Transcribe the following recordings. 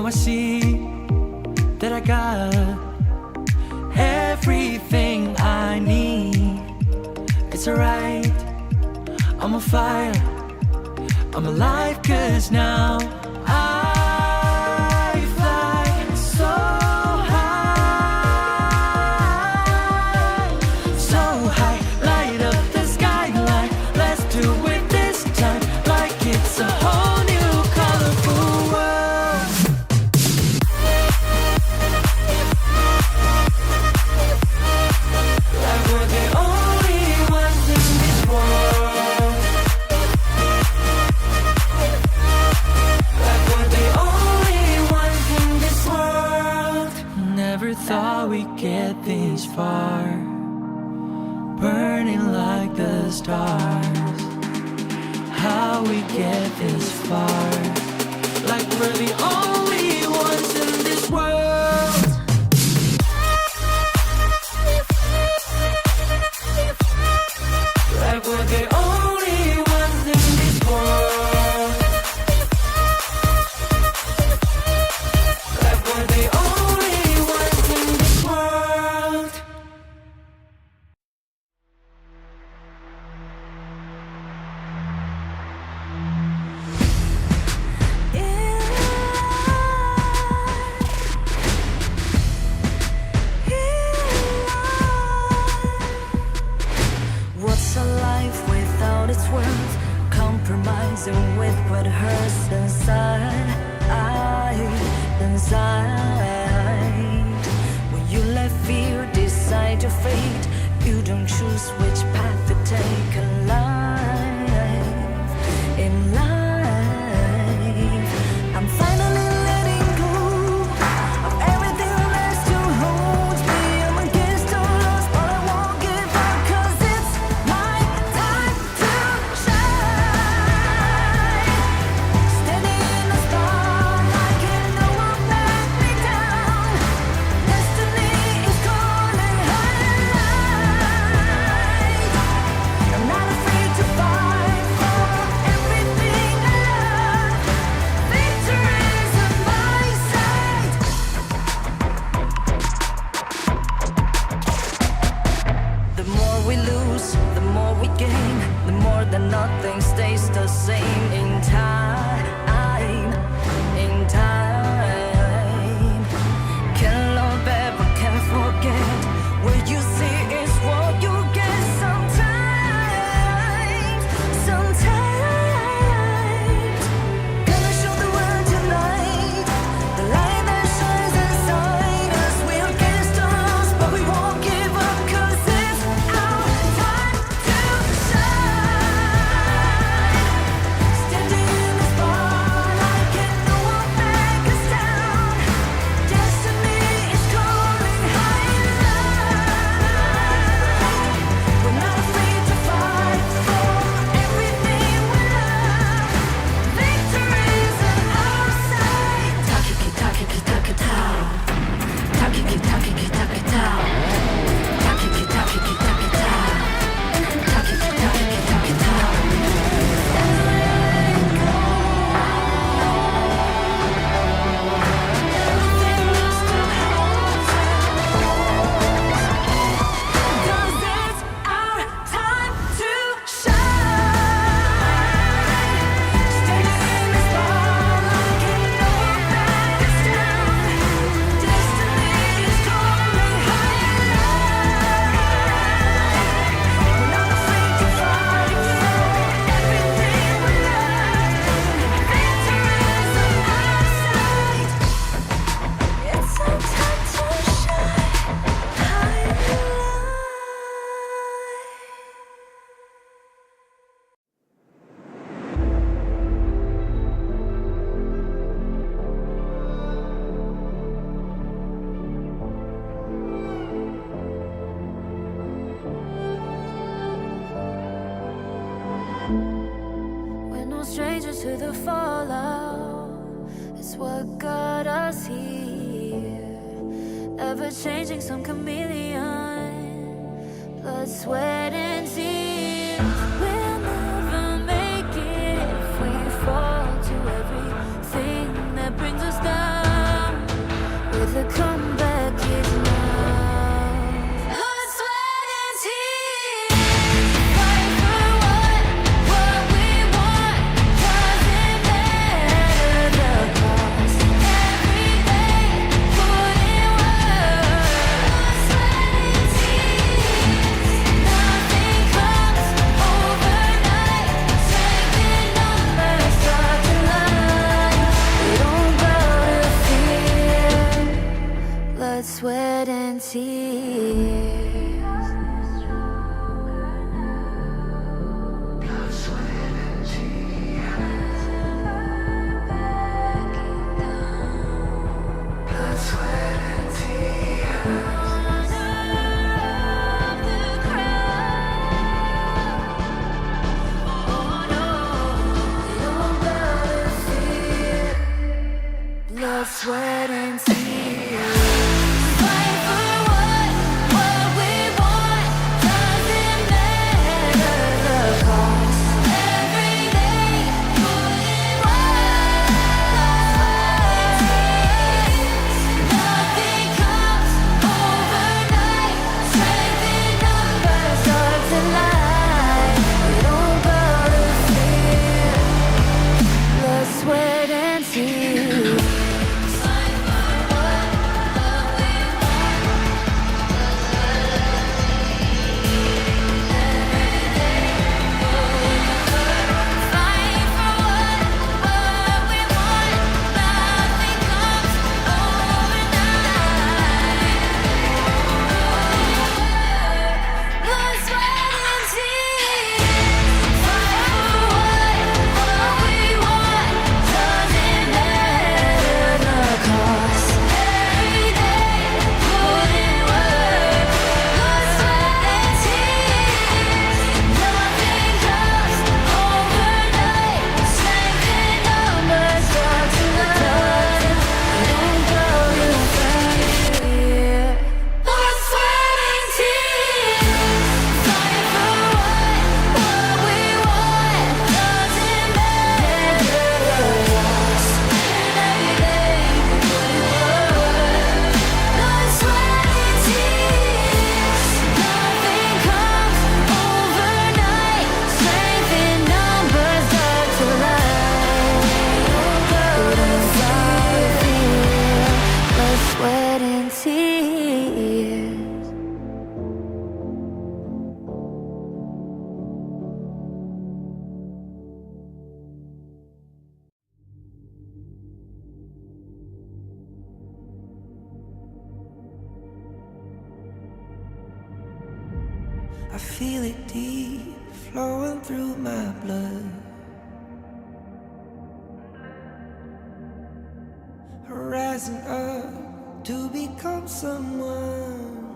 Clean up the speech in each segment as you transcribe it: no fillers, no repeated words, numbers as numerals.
Now I see that I got everything I need. It's alright, I'm on fire, I'm alive, 'cause now I fly so high, so high. Light up the skyline, let's do it this time, like it's a whole new colorful world. Like we're the only ones in this world. Like we're the only ones in this world. Never thought we'd get this far, burning like the stars. How we get this far, like we're the only ones in this world. Like we're the only ones in this world. Like we're the only ones in this world. What's a life without its worth? Compromising with what hurts inside, inside. When you let fear decide your fate, you don't choose which path to take in life. In life, I'm finally letting go of everything that still holds me. I'm against all odds, but I won't give up, 'cause it's my time to shine. Standing in the spotlight, and no one let me down. Destiny is calling high. I'm not afraid to fight for everything I love. Victory is on my side. The more we lose, the more we gain. The more that nothing stays the same. In time, in time. Can't love ever, can't forget. What you see is what you get. Sometimes, sometimes. Gonna show the world tonight, the light that shines inside us. We're against the odds, but we won't give up, 'cause it's our time to shine. Standing in the spotlight, can no one break us down. Destiny is calling high in light. We're not afraid to fight for everything we love. Victory is on our side. Takiki takiki takitao. Takiki takiki takitao. Takiki takiki takitao. Takiki takiki takitao. And let go. Everything that still holds us. 'Cause it's our time to shine. Standing in the spotlight, can no one back us down. Destiny is calling high in light. We're not afraid to fight for everything we love. Victory is on our side. It's our time to shine high in light. We're no strangers to the fallout. It's what got us here. Ever changing, some chameleon. Blood, sweat, and tears. We'll never make it if we fall to everything that brings us down. tears. Blood, sweat, and tears. Fight for what we want. Doesn't matter the cost. Every day, put in work. Nothing comes overnight. Strength in numbers, stars alive. We don't bow to fear. Blood, sweat, and tears. Sweat and tears. I feel it deep, flowing through my blood. Rising up to become someone,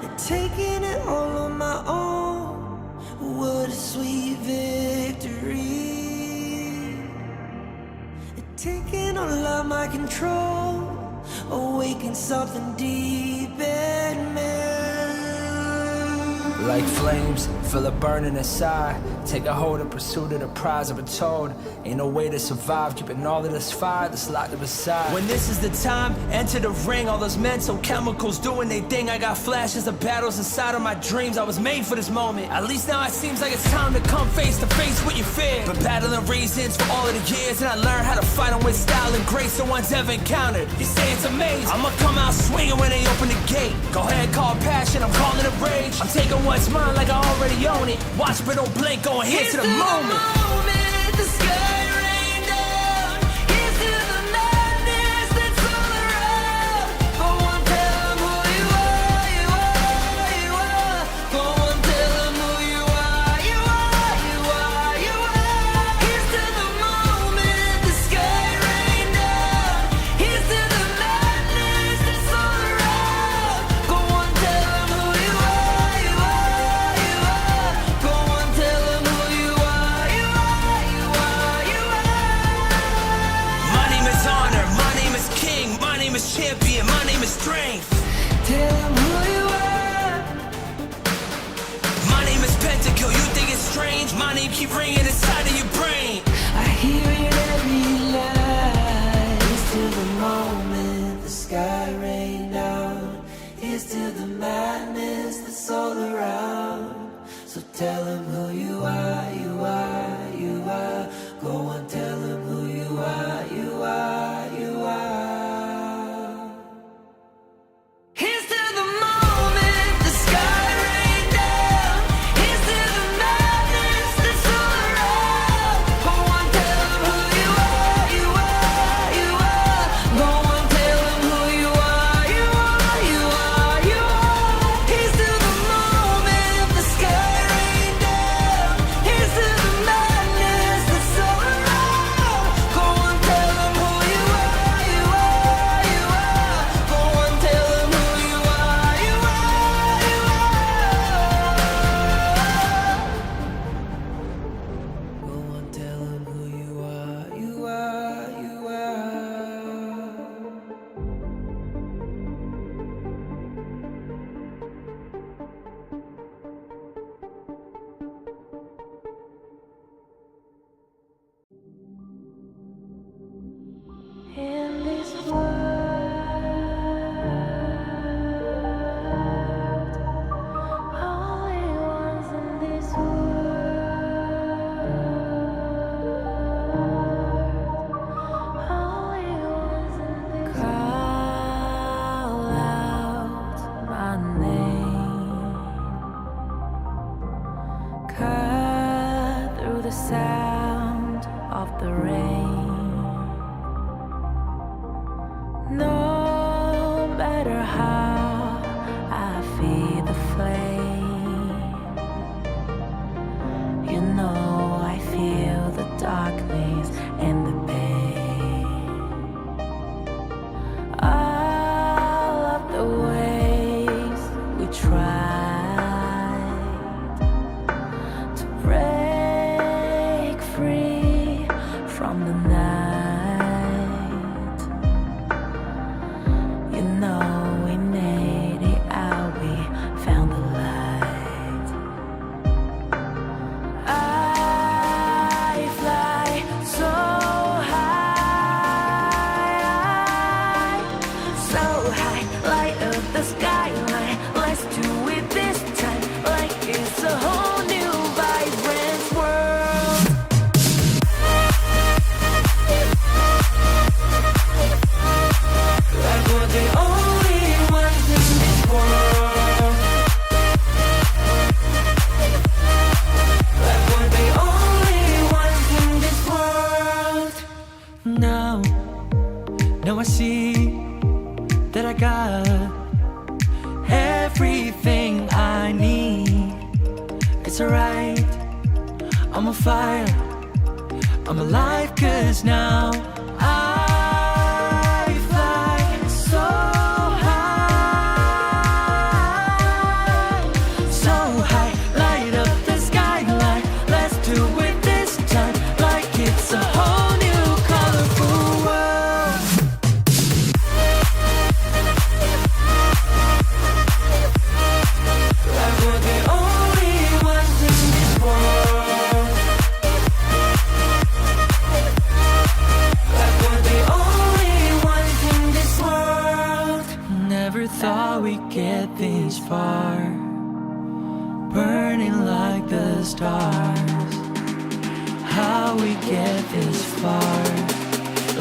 and taking it all on my own. What a sweet victory. And taking all of my control, awaken something deep in me. Like flames, feel it burning inside. Take a hold in pursuit of the prize. I've been told, ain't no way to survive. Keeping all of this fire that's locked up inside. When this is the time, enter the ring. All those mental chemicals doing their thing. I got flashes of battles inside of my dreams. I was made for this moment. At least now it seems like it's time to come face to face with your fear. Been battling reasons for all of the years, and I learned how to fight them with style and grace no one's ever encountered. You say it's amazing, I'ma come out swinging when they open the gate. Go ahead, call passion, I'm calling it rage. I'm taking what's mine like I already own it. Watch but don't blink, going here to the moment. The sky rain down. Here's to the madness that's all around. Go on, tell 'em who you are, you are, you are. Go on, tell 'em who you are, you are, you are, you are. Here's to the moment, the sky rain down. Here's to the madness that's all around. Go on, tell 'em who you are, you are, you are. Go on, tell 'em who you are, you are, you are, you are. My name is honor, my name is king, my name is champion, my name is strength. Tell 'em who you are. My name is Pentakill, you think it's strange? My name keep ringing inside of your brain. I hear it every night. Here's to the moment the sky rain down. Here's to the madness that's all around. So tell 'em who you are, you are, you are. Go on, tell 'em who you are, you are, you are. Here's to the moment the sky rain down. Here's to the madness that's all around. night. You know we made it out, we found the light. I fly so high, light up the skyline. Let's do it this time, like it's a whole new vibrant world. Like we're the only ones in this world. Like we're the only ones in this world. Now I see that I got everything I need. It's alright, I'm on fire, I'm alive, 'cause now I fly so high, light up the skyline. Let's do it this time, like it's a whole new colorful world. Like we're the only ones in this world. Like we're the only ones in this world. Never thought we'd get this far, burning like the stars. How we get this far,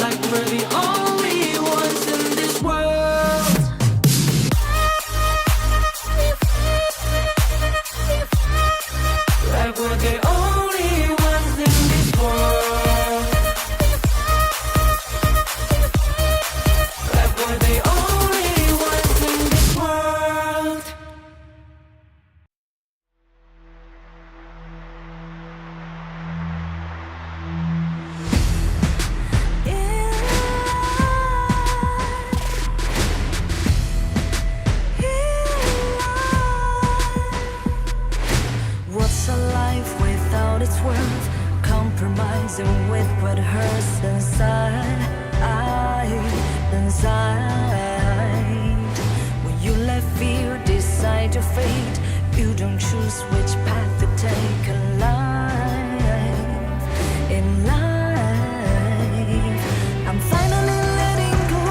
like we're the only ones in this world. Like we're the only ones in this world. Like we're the only ones in this world. What's a life without its worth? Compromising with what hurts inside. When you let fear decide your fate, you don't choose which path to take in life. I'm finally letting go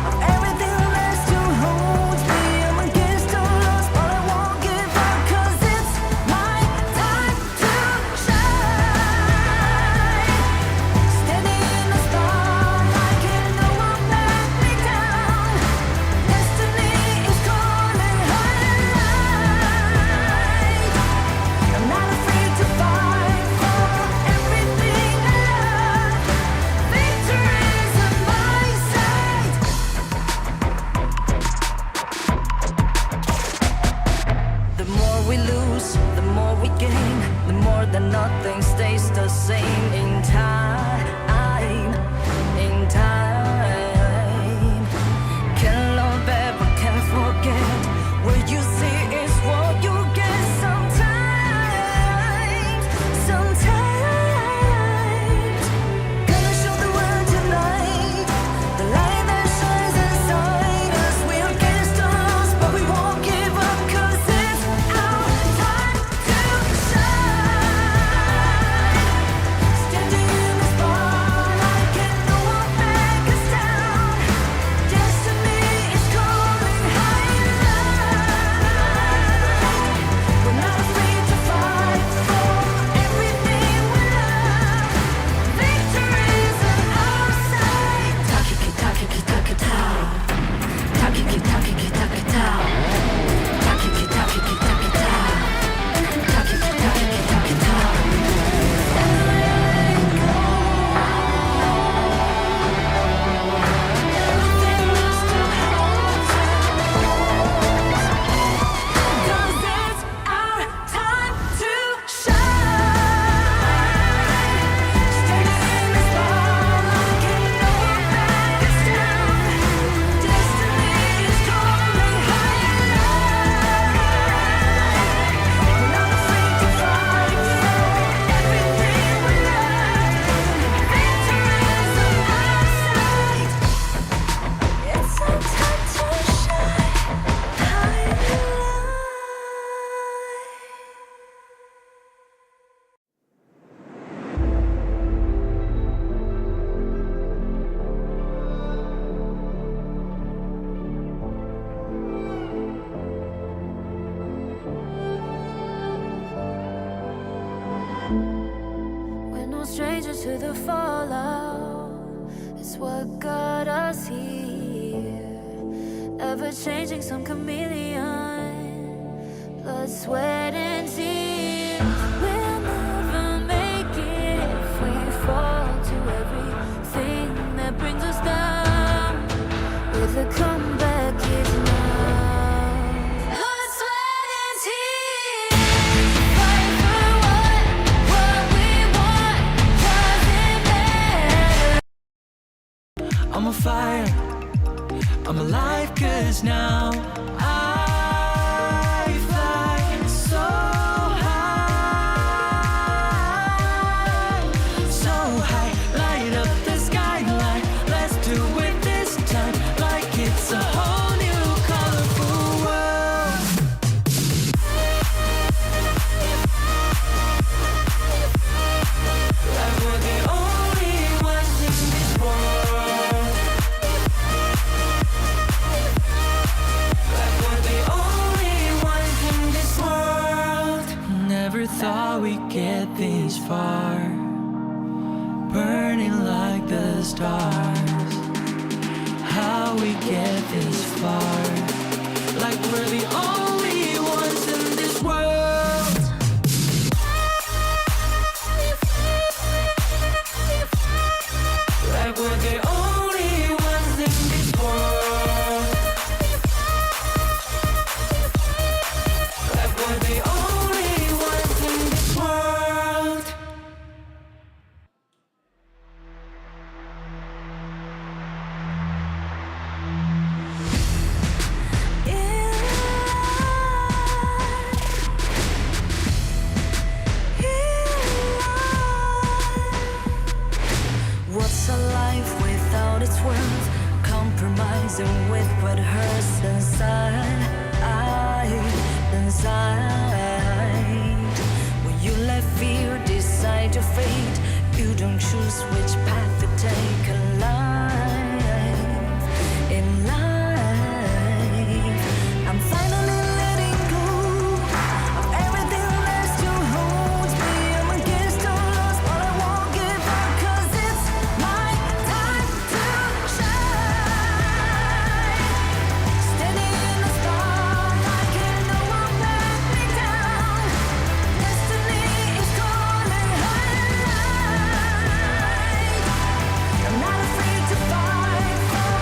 of everything that still holds me. I'm against the odds, but I won't give up, 'cause it's my time to shine. Standing in the starlight, can no one let me down. Destiny is calling high. I'm not afraid never follow. It's what got us here. Ever changing, some chameleon. Blood, sweat, and tears. We'll never make it if we fall to everything that brings us down. With a comeback is now. Blood, sweat, and tears. Fight for what we want. Doesn't matter. I'm on fire, I'm alive, 'cause now I fly so high, so high. Light up the skyline, let's do it this time, like it's a whole new colorful world. Like we're the only ones in this world. Like we're the only ones in this world. Never thought we'd get this far, burning like the stars. How we get this far, like we're the only ones in this world. Like we're the only ones in this world. Like we're the only ones in this world. What's a life without its worth? Compromising with what hurts inside. When you let fear decide your fate, you don't choose which path to take in life. In life, I'm finally letting go of everything that still holds me. I'm against all odds, but I won't give up, 'cause it's my time to shine. Standing in the spotlight, and no one let me down. Destiny is calling high. I'm not afraid to fight for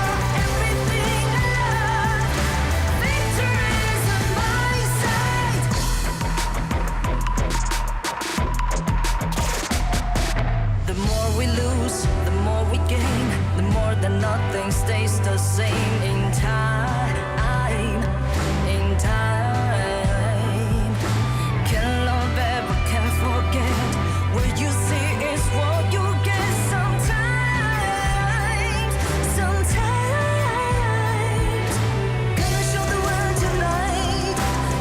everything I love. Victory is on my side. The more we lose, the more we gain. The more that nothing stays the same. In time, can love ever, can forget. What you see is what you get. Sometimes, gonna show the world tonight.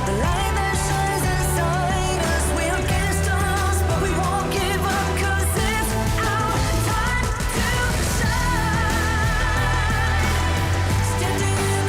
The light that shines inside us. We're against all odds, but we won't give up, 'cause it's our time to shine. Standing in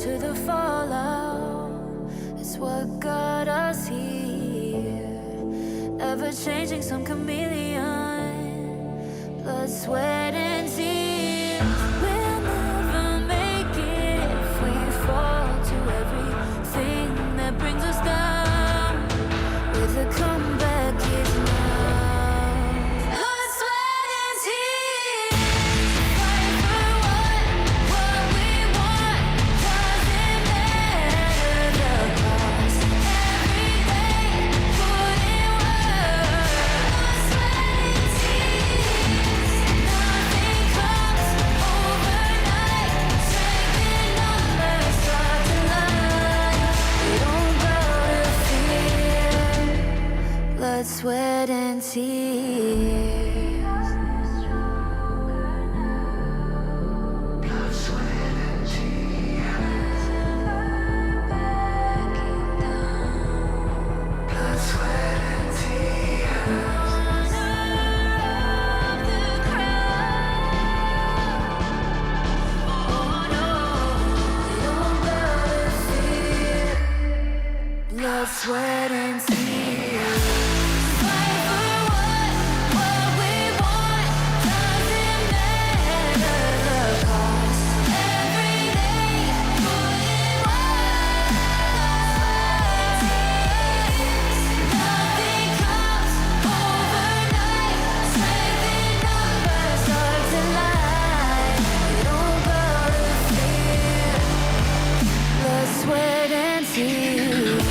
to the fallout. It's what got us here. Ever changing, some chameleon. Blood, sweat, and tears. We'll never make it if we fall to everything that brings us down. With a comeback is now. Blood, sweat, and tears. Fight for what we want. Doesn't matter the cost. Every day, put in work. Blood, sweat, and tears. Nothing comes overnight. Strength in numbers start to lie. We don't bow to fear. Blood, sweat, and tears. Blood, sweat, and tears. Fight for what we want. Doesn't matter the cost. Every day, put in work. Nothing comes overnight. Strength in numbers start to lie. We don't bow to fear. Blood, sweat, and tears.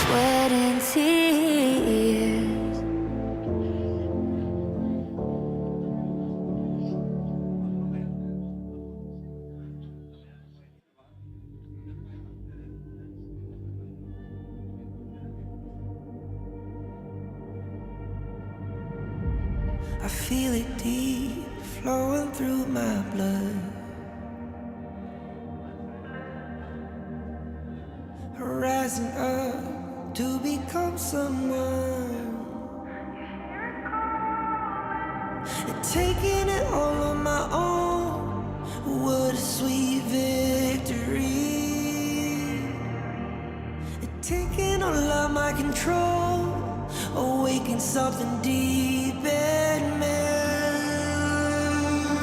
Sweat and tears. I feel it deep flowing through my blood. Rising up to become someone. And taking it all on my own. What a sweet victory. And taking all of my control. Awaken something deep in me.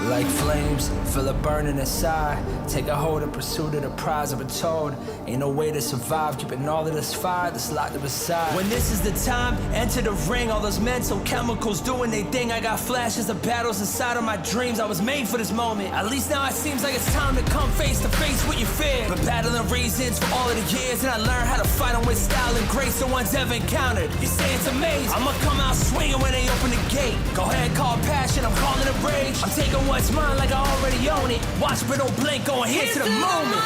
Like flames, feel it burning inside. Take a hold in pursuit of the prize. I've been told, ain't no way to survive. Keeping all of this fire that's locked up inside. When this is the time, enter the ring. All those mental chemicals doing their thing. I got flashes of battles inside of my dreams. I was made for this moment. At least now it seems like it's time to come face to face with your fear. Been battling reasons for all of the years, and I learned how to fight them with style and grace. No one's ever encountered. You say it's amazing. I'ma come out swinging when they open the gate. Go ahead, call passion. I'm calling it rage. I'm taking what's mine like I already own it. Watch but don't blink, going here to the moment.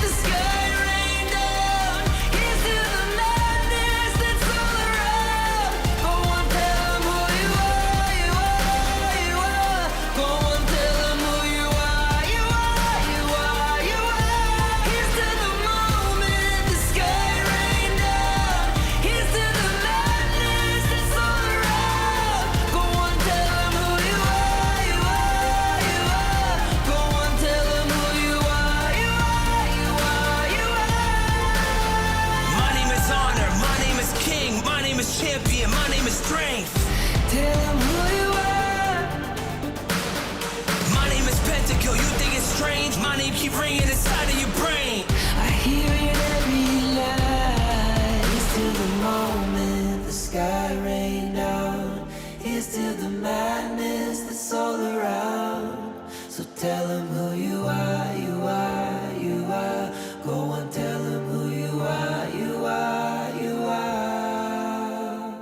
The sky rain down. Here's to the madness that's all around. Go on, tell 'em who you are, you are, you are. Go on, tell 'em who you are, you are, you are, you are. Here's to the moment. The sky rain down. Here's to the madness that's all around. Go on, tell 'em who you are, you are, you are. Go on, tell 'em who you are. keep ringing inside of your brain. I hear it every night. Here's to the moment the sky rained down. Here's to the madness that's all around. So tell them who you are, you are, you are. Go on, tell them who you are, you are, you are.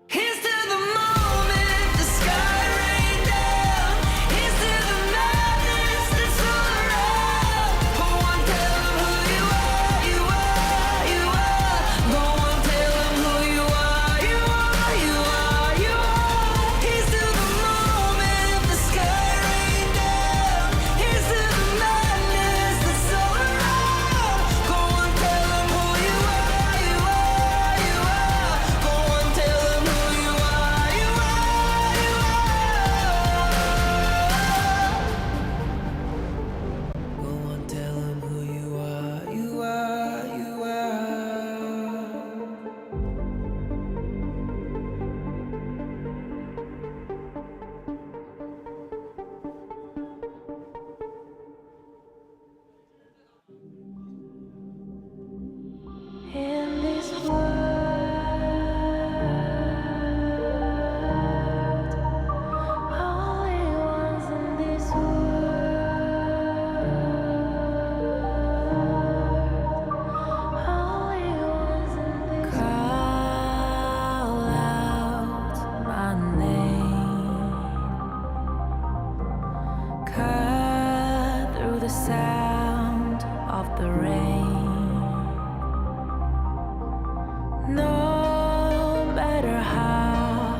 Here's to the moment the sky rained down. Here's to the madness that's all around. Go on, tell them who you are, you are, you are. Go on, tell them who you are, you are, you are, you are. Here's to the moment the sky rained down. Here's to the madness that's all around. Go on, tell them who you are, you are, you are. Go on, tell them who you are, you are, you are. Go on, tell them who you are, you are, you are. In this world, only ones in this world, only ones in this call out my name, cut through the sound of the rain. No matter how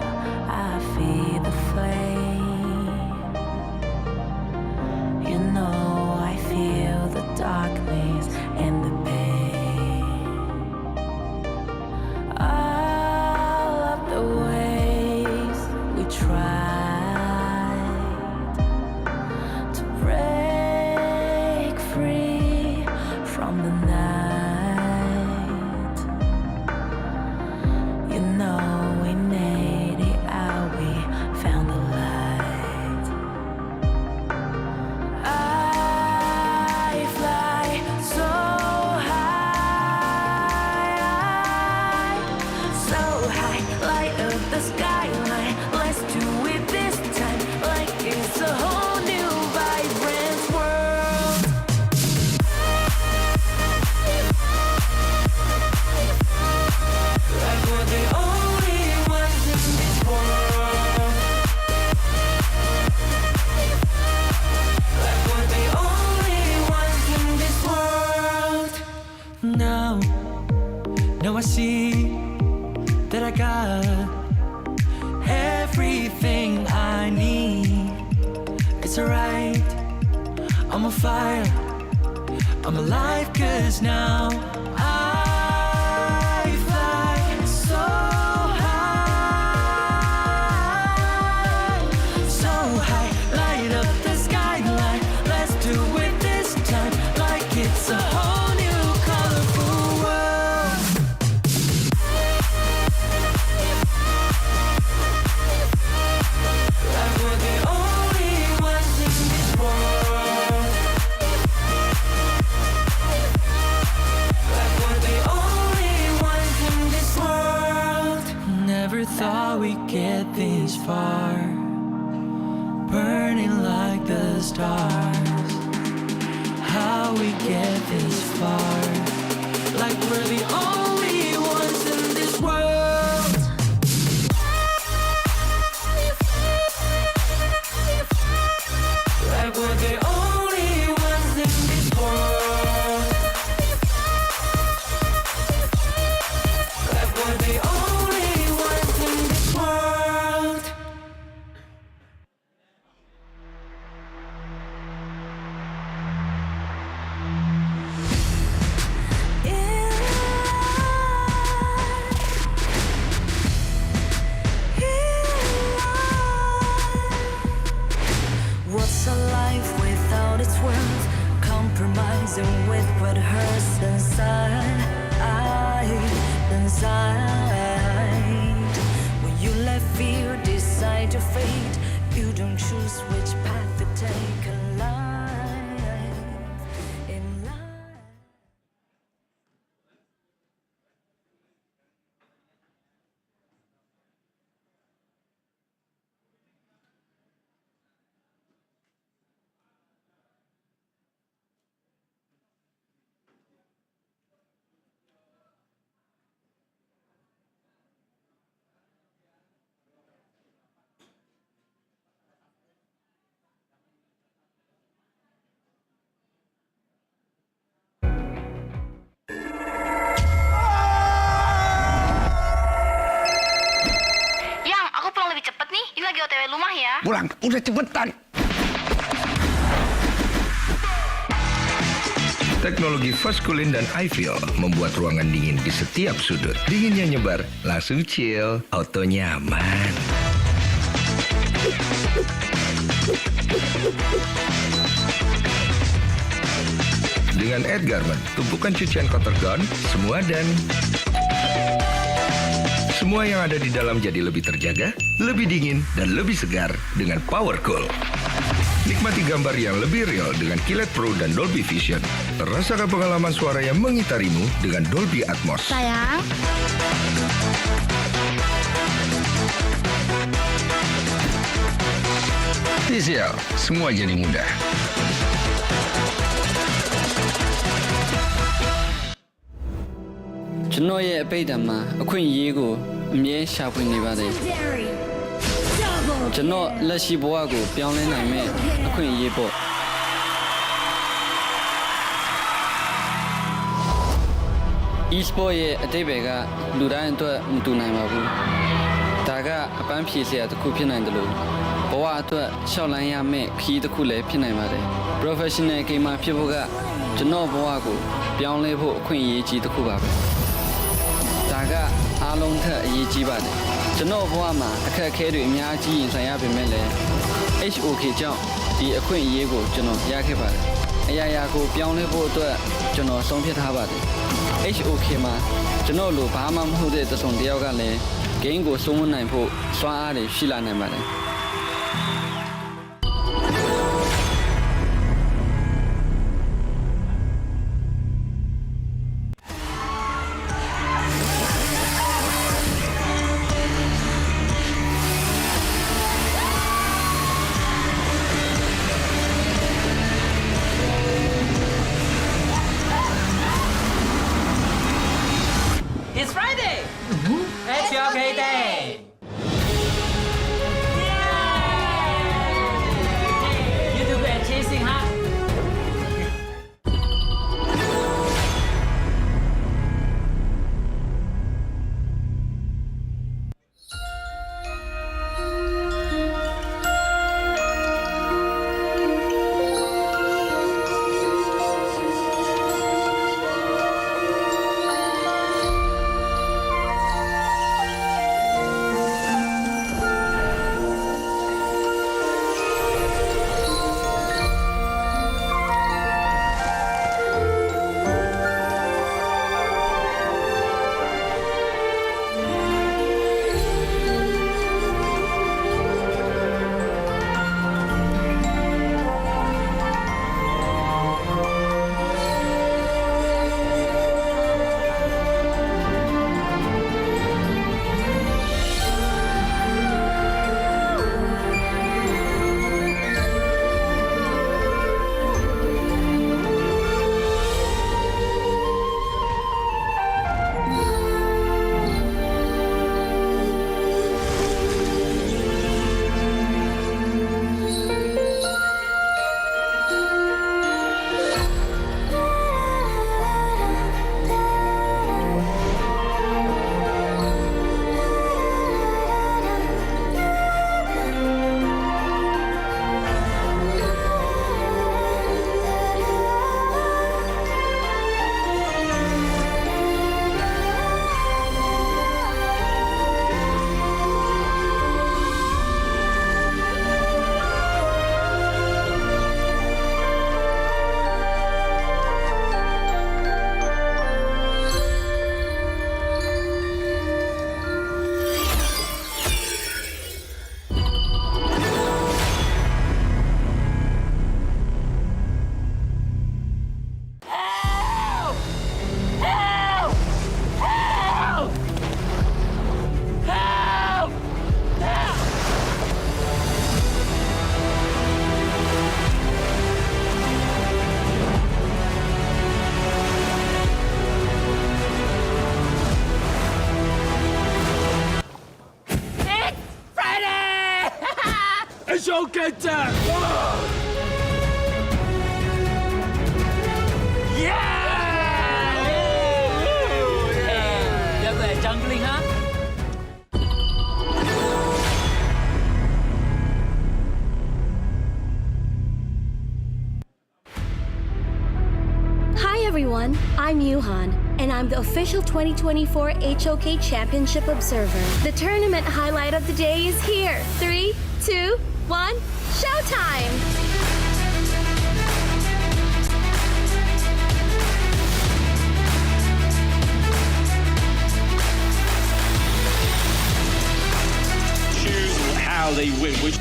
I feed the flame, you know I feel the darkness and the pain. All of the ways we tried to break free from the night. You know we made it out, we found the light. I fly so high, light up the skyline. Let's do it this time, like it's a whole new vibrant world. Like we're the only ones in this world. Like we're the only ones in this world. Now I see that I got everything I need. It's alright, I'm on fire, I'm alive, 'cause now I fly so high, light up the skyline. Let's do it this time, like it's a whole new colorful world. Like we're the only ones in this world. Like we're the only ones in this world. Never thought we'd get this far, burning like the stars. How we get this far, like we're the only ones in this world. Like we're the only ones in this world. Like we're the only ones in this world. What's a life without its worth? Compromising with what hurts inside. When you let fear decide your fate, you don't choose which path to take alive. cepetan, udah cepetan. Teknologi Fast Cooling dan iFeel membuat ruangan dingin di setiap sudut. Dinginnya nyebar, langsung chill, auto nyaman. Dengan Air Garment, tumpukan cucian kotor gone, semua dan semua yang ada di dalam jadi lebih terjaga, lebih dingin, dan lebih segar dengan Power Cool. Nikmati gambar yang lebih real dengan Kilat Pro dan Dolby Vision. Rasakan pengalaman suara yang mengitarimu dengan Dolby Atmos. Sayang, TCL, semua jadi mudah. Chino ye peidama, akun yego, mie shapu ni bade. Chino la shi boago, pianle na me, akun yebo. E-sport ye adebega, ludan to mutu na mabu. Daga apan pisi at kupi na ndalo. Bawa to shaolan ya me, ki de kule pi na made. Professional gamer piboga, chino boago, pianle bo akun ye ji de kubabe. 大家အားလုံးထက်အရေးကြီးပါတယ်ကျွန်တော်ဘဝမှာအခက်အခဲတွေအများကြီးရင်ဆိုင်ရပေမဲ့လည်း HOK ကြောင့်ဒီအခွင့်အရေးကိုကျွန်တော်ရခဲ့ပါတယ်အရာရာကိုပြောင်းလဲဖို့အတွက်ကျွန်တော်ဆုံးဖြတ်ထားပါတယ် HOK မှာကျွန်တော်လိုဘာမှမဟုတ်တဲ့တစုံတစ်ယောက်ကလည်း game ကိုစိုးမိုးနိုင်ဖို့စွမ်းအားတွေရှိလာနိုင်ပါတယ် It's Friday! It's your okay day! Yay! You do good at chasing, huh? Showcaster! You're good at jungling, huh? everyone, I'm Yuhan, and I'm the official 2024 HOK Championship Observer. The tournament highlight of the day is here. 3, 2, 1, showtime! Choose how they win, which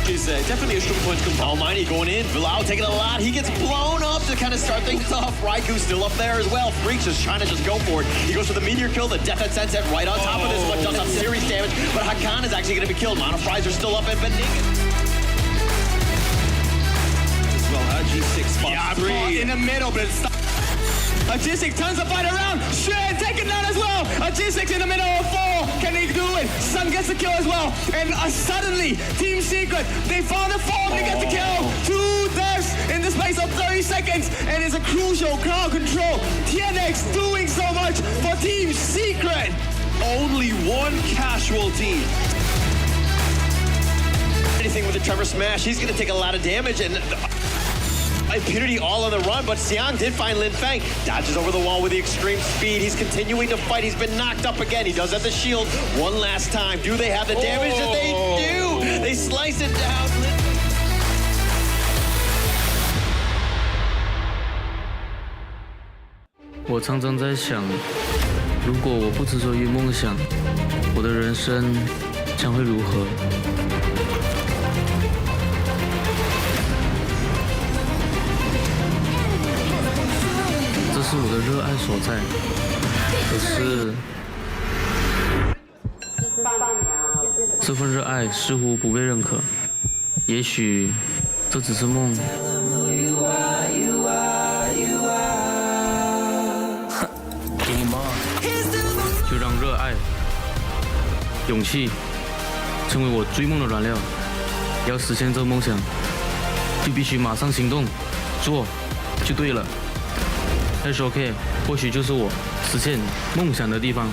is definitely a strong point to come from. Almighty going in, Bilal taking a lot. He gets blown up to kind of start things off. Raikou still up there as well. Freaks is trying to just go for it. He goes for the meteor kill, the death at Sunset right on top of this one. Does some serious damage, but Hakan is actually going to be killed. Mono Fries are still up and Benig. Well, G6 spots three in the middle, but it's a G6 turns the fight around. Shen taken down as well. A G6 in the middle of 4. Can he do it? Sun gets the kill as well. And suddenly, Team Secret, they found a form to get the kill. 2 deaths in the space of 30 seconds. And it's a crucial crowd control. TNX doing so much for Team Secret. Only 1 casualty. Anything with the Trevor Smash, he's going to take a lot of damage. And Impunity all on the run, but Xiang did find Lin Feng. Dodges over the wall with the extreme speed. He's continuing to fight. He's been knocked up again. He does have the shield one last time. Do they have the damage that they do? They slice it down. 我常常在想，如果我不执着于梦想，我的人生将会如何？这是我的热爱所在，可是这份热爱似乎不被认可。也许这只是梦。 就让热爱、勇气成为我追梦的燃料。要实现这个梦想，就必须马上行动，做就对了。HOK 或许就是我实现梦想的地方。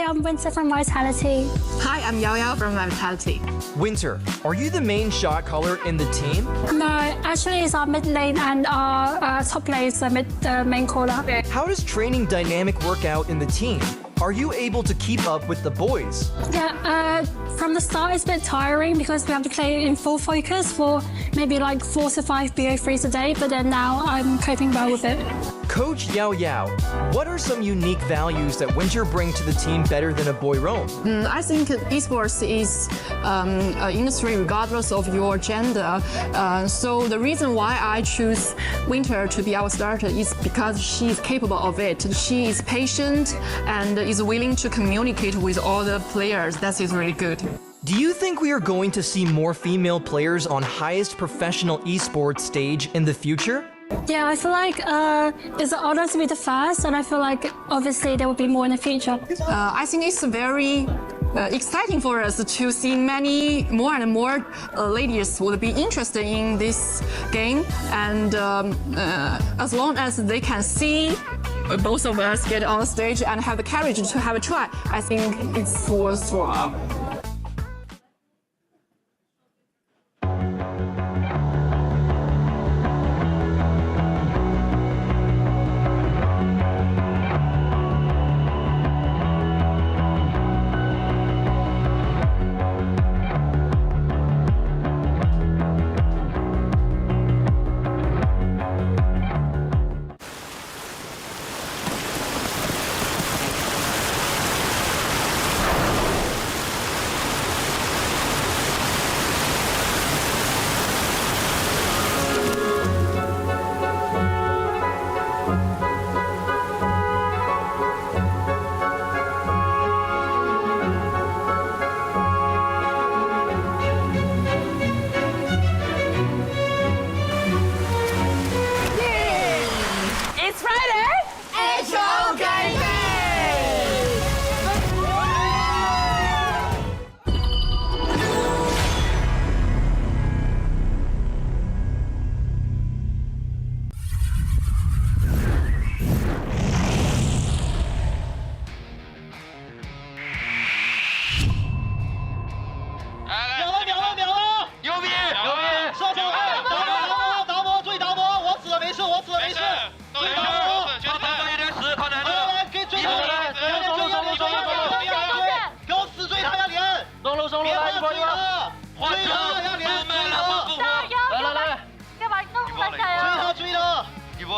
I'm Winter from Vitality. Hi, I'm Yao Yao from Vitality. Winter, are you the main shot caller in the team? No, actually it's our mid lane and our top lane is the main caller. How does training dynamic work out in the team? Are you able to keep up with the boys? Yeah, from the start it's a bit tiring because we have to play in full focus for maybe like 4 to 5 BO3s a day, but then now I'm coping well with it. Coach Yao Yao, what are some unique values that Winter bring to the team better than a boy roam? I think esports is an industry regardless of your gender. So the reason why I choose Winter to be our starter is because she is capable of it. She is patient and is willing to communicate with all the players. That is really good. Do you think we are going to see more female players on highest professional esports stage in the future? Yeah, I feel like it's an honor to be the first, and I feel like obviously there will be more in the future. I think it's very exciting for us to see many more and more ladies would be interested in this game, and as long as they can see both of us get on stage and have the courage to have a try, I think it's worthwhile.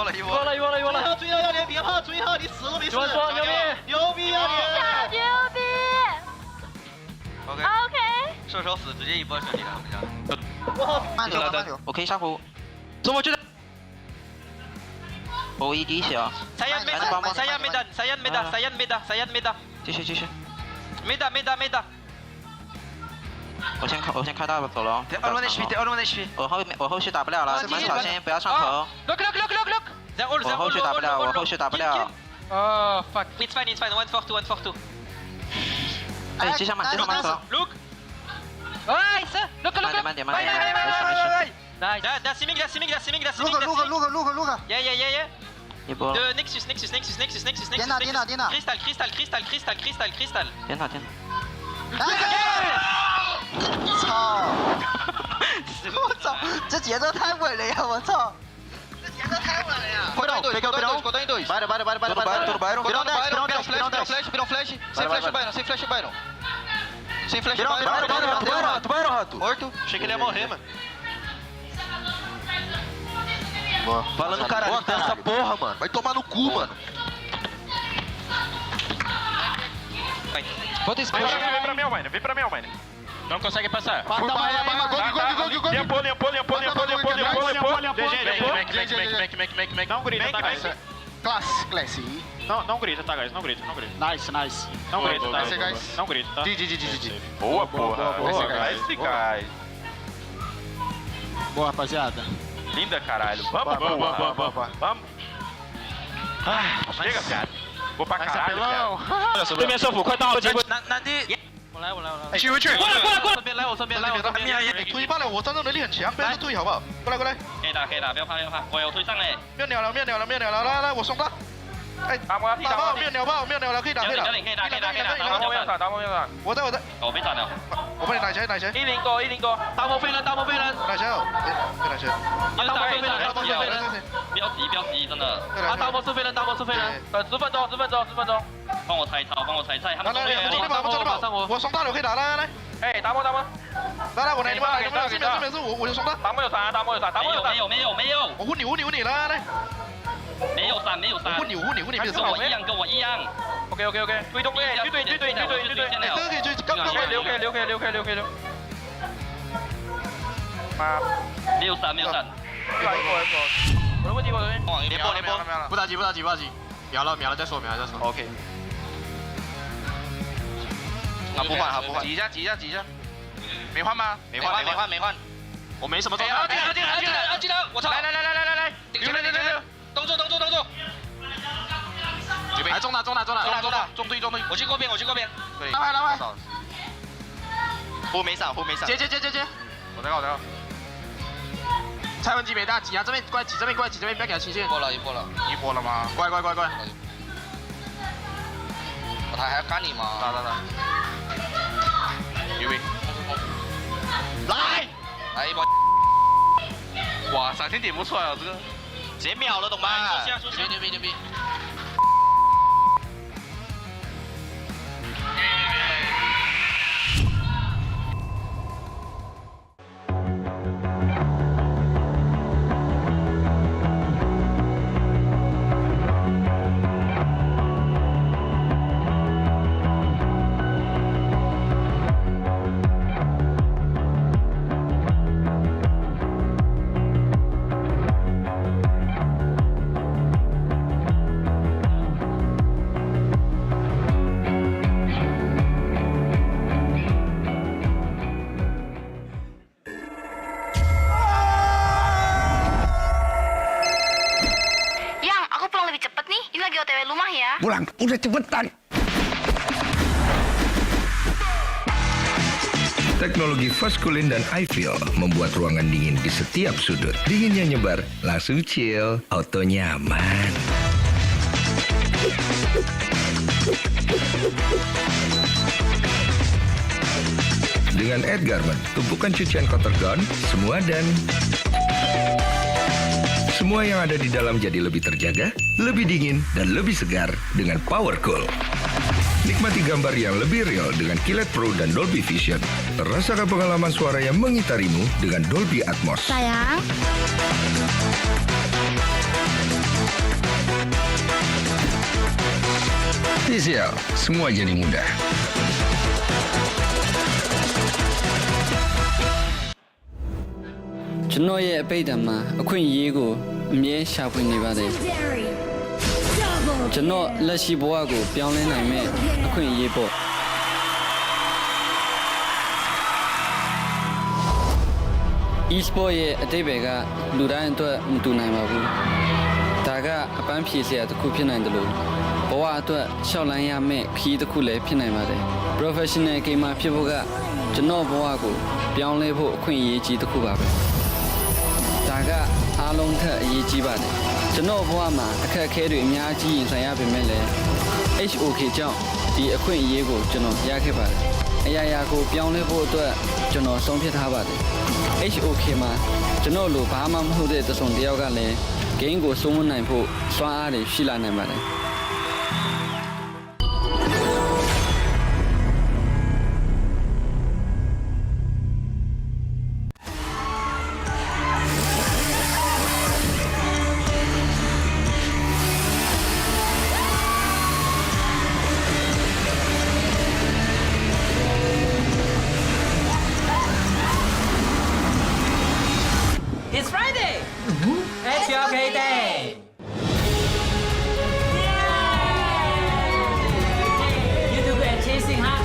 波了，最后要连别炮，最后你死都没死。牛逼啊你！牛逼 OK， 射手死，直接一波胜利了，我们家。慢流，我可以下湖。怎么觉得？我一滴血啊！saya medan。继续。medan。我先开大走了。二轮 HP。我后续打不了了，你们小心不要上头。Look。我后续打不了。Oh fuck. It's fine. 142. 哎，接下慢走。 Look. Nice. Look. 慢点。Nice. That's Simic. Look。 Yeah. 一波。Nexus.颠倒。Crystal. 颠倒。操！我操，这节奏太稳了呀！我操！快动！别动！Vai. Flash. Sem flash, Byron. Tu Byron, rato. Morto. Achei que ele ia morrer, mano. Boa. Falando caralho, tem essa porra, mano. Vai tomar no cu, mano. Bota esse push. Vem pra mim, Almine. Não consegue passar. Gol. Make. Não grita, tá, guys? Classe. Não grita, tá, guys? Não grita. Nice. Não grita, tá? Guys. Não grita, tá? GG. Boa, porra. Nice, guys. Boa, rapaziada. Linda, caralho. Vamos. Chega, cara. Vou pra caralho, cara. 对面射辅，快到了，结果难敌。我来。去回去。过来，我身边。推爆了，我战斗能力很强，不要推好不好？过来。可以打，不要怕。我有推上嘞。没有鸟了，来，我送他。哎，打爆，没有鸟了，可以打。可以打。打爆面上。我在。我被炸掉。我帮你拿起来。1-0过。大魔飞人。拿起来哦，可以拿起来。大魔飞人，不要急，真的。大魔是飞人。等10分钟。帮我拆套，他们来，我送大了，可以打来。哎，打我！来，我来，你们来，这边是我就送他。打没有闪，没有。我护你，来。没有闪，我护你，跟我一样。OK，追踪队，对。这个可以追，刚留。妈，没有闪。我的问题，连波。不着急，秒了再说。OK。他不换，挤一下。没换吗？没换。我没什么状态。进来！我操！来！顶住！动作！来中打！中队！我去过边。拉坏！护没闪。接！我在搞。蔡文基没大，挤啊！这边过来，挤这边，不要给他清线。过了，一波了吗？乖。他还要干你吗？打。预备。来一波！哇，闪现点不错啊，这个直接秒了，懂吗？牛逼！Pulang, udah cepetan. Teknologi fast cooling dan iFeel membuat ruangan dingin di setiap sudut. Dinginnya nyebar, langsung chill, auto nyaman. Dengan Edgarment, tumpukan cucian kotor gone, semua yang ada di dalam jadi lebih terjaga, lebih dingin, dan lebih segar dengan Power Cool. Nikmati gambar yang lebih real dengan Kilet Pro dan Dolby Vision. Rasakan pengalaman suara yang mengitarimu dengan Dolby Atmos. Sayang. Nanti sial, semua jadi mudah. Chino ye peidama, akun yego, mie shapu ni bade. Chino lashi boago, pianle na me, akun yebo. E-sport ye atebega, luran to mutunai mabu. Taga apan piesia to kupin and the low. Boa to Shaolanya me, key the kule pinamade. Professional game of Pivoga, Chino boago, pianle bo, queen ye ji the kuba. Taga alonta ye jibade. Chino boama, a carry Miyaji in Sayabi Mele. HOK jump, the Queen Yego, Jono Yakiba. Ayago, Pianle to Jono Sompit Habade. HOK ma, Jono Lu Bamam who did the song Diogale, Gango Sumun Nampo, Swari, Shila Namade. It's Friday! It's your okay day! You do good at chasing, huh?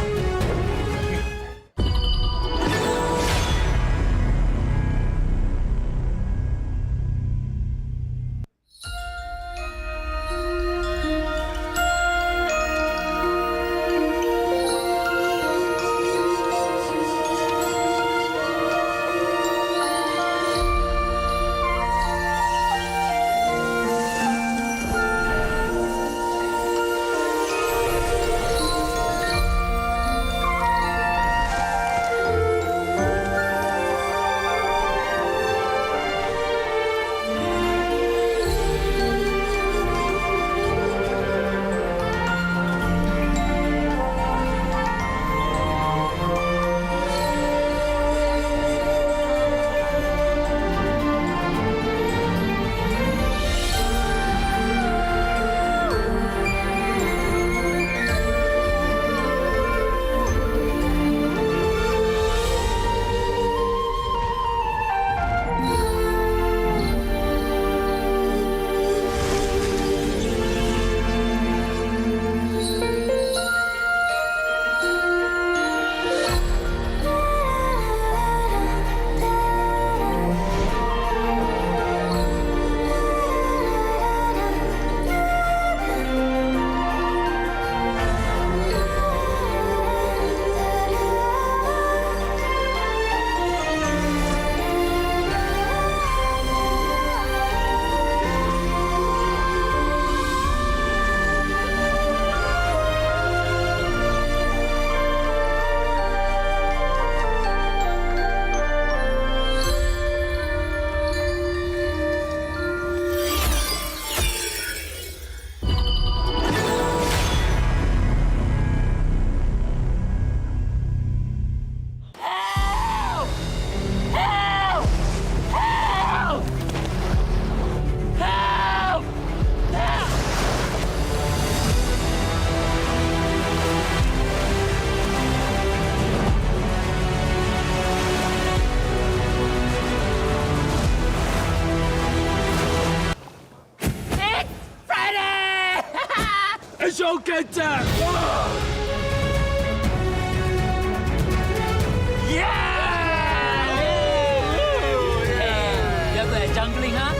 Showcase! You're good at jungling, huh?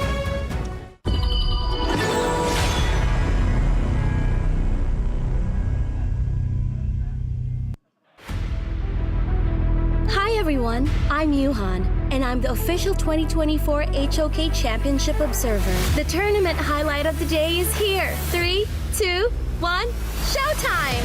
Hi everyone, I'm Yuhan, and I'm the official 2024 HOK Championship Observer. The tournament highlight of the day is here. 3, 2, 1, showtime!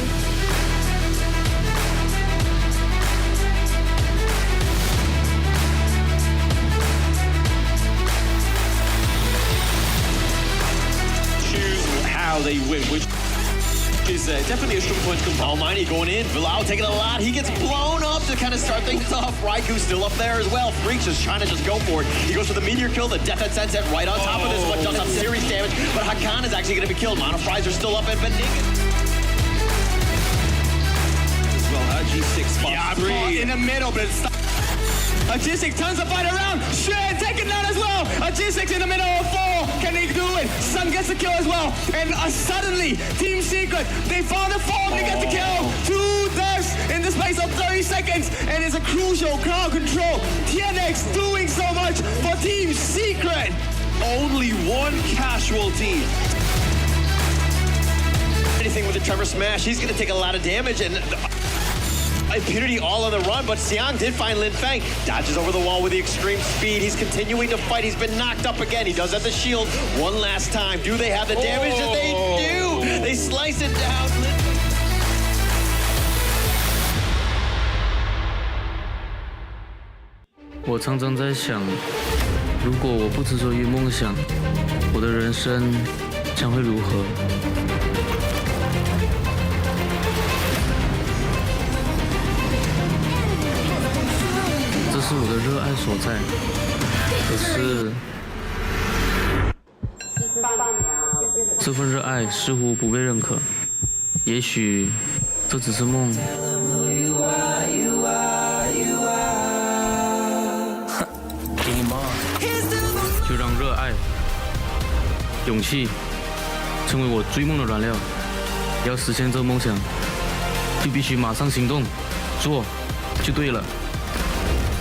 How they win, which is definitely a strong point to come from. Almighty going in, Bilal taking a lot. He gets blown up to kind of start things off. Raiku's still up there as well. Freak's just trying to just go for it. He goes for the meteor kill, the death at sunset right on top of this one. Does some serious damage, but Hakan is actually going to be killed. Mono Fries are still up, and Benig G6 spots three in the middle, but it's a G6 turns the fight around. Shred taken down as well. A G6 in the middle of four. Can they do it? Sun gets the kill as well. And suddenly, Team Secret, they found a form to get the kill. 2 deaths in the space of 30 seconds. And it's a crucial crowd control. TNX doing so much for Team Secret. Only one casualty. Anything with the Tremor Smash, he's going to take a lot of damage, and Impunity all on the run, but Xiang did find Lin Feng. Dodges over the wall with the extreme speed. He's continuing to fight. He's been knocked up again. He does have the shield one last time. Do they have the damage that they do? They slice it down. 我常常在想，如果我不执着于梦想，我的人生将会如何？这是我的热爱所在，可是这份热爱似乎不被认可。也许这只是梦。就让热爱、勇气成为我追梦的燃料。要实现这个梦想，就必须马上行动，做就对了。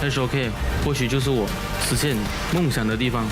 SOK 或许就是我实现梦想的地方。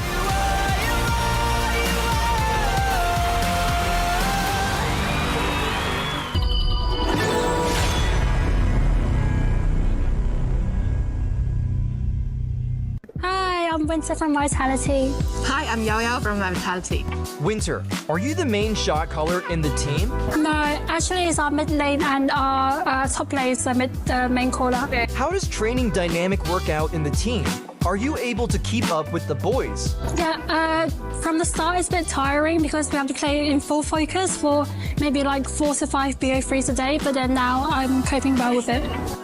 I'm Winter from Vitality. Hi, I'm Yao Yao from Vitality. Winter, are you the main shot caller in the team? No, actually it's our mid lane and our top lane is the main caller. How does training dynamic work out in the team? Are you able to keep up with the boys? Yeah, from the start it's a bit tiring because we have to play in full focus for maybe like 4 to 5 BO3s a day, but then now I'm coping well with it.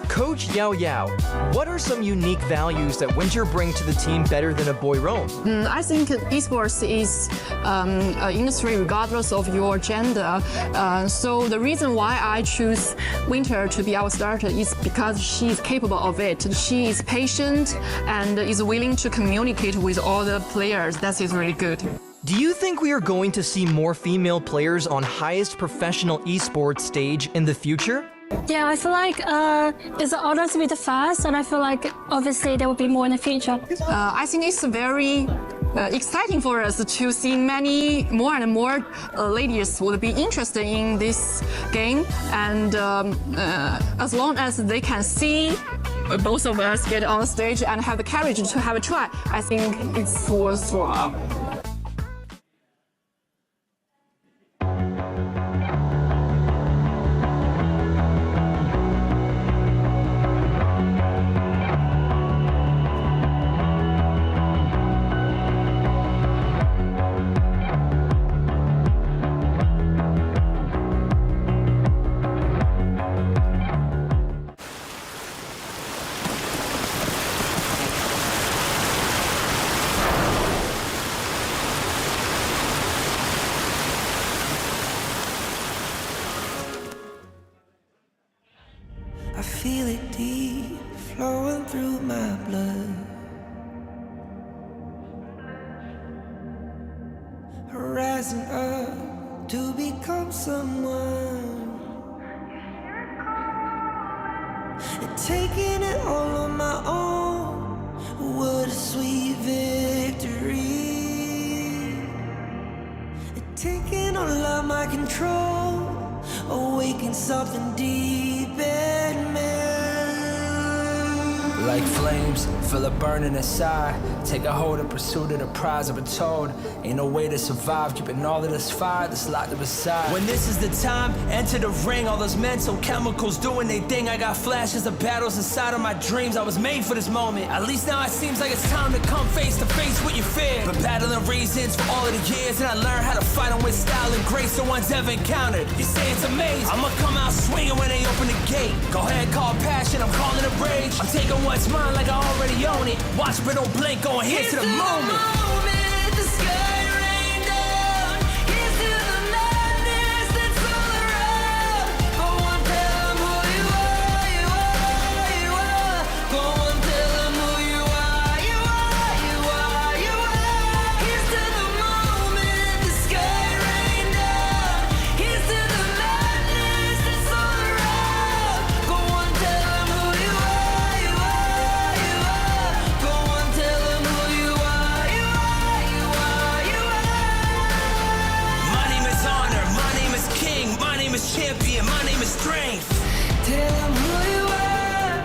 Coach Yao Yao, what are some unique values that Winter brings to the team better than a boy roam? I think esports is an industry regardless of your gender. So the reason why I choose Winter to be our starter is because she's capable of it. She is patient and is willing to communicate with all the players. That is really good. Do you think we are going to see more female players on highest professional esports stage in the future? Yeah, I feel like it's an honor to be the first, and I feel like obviously there will be more in the future. I think it's very exciting for us to see many more and more ladies would be interested in this game, and as long as they can see both of us get on stage and have the courage to have a try, I think it's worthwhile. I feel it deep flowing through my blood. Rising up to become someone, and taking it all on my own. What a sweet victory. And taking all of my control, awaken something deep in me. Like flames, feel it burning inside. Take a hold of pursuit of the prize. I've been told ain't no way to survive, keeping all of this fire that's locked up aside. When this is the time, enter the ring. All those mental chemicals doing their thing. I got flashes of battles inside of my dreams. I was made for this moment. At least now it seems like it's time to come face to face with your fear. Been battling reasons for all of the years, and I learned how to fight them with style and grace no one's ever encountered. You say it's amazing, I'ma come out swinging when they open the gate. Go ahead, call passion, I'm calling it rage. I'm taking what's mine like I already own it. Watch but don't blink, going here to the moment. The sky rained down. Here's to the madness that's all around. But one tell 'em who you are, you are. champion, my name is Strength. Tell them who you are.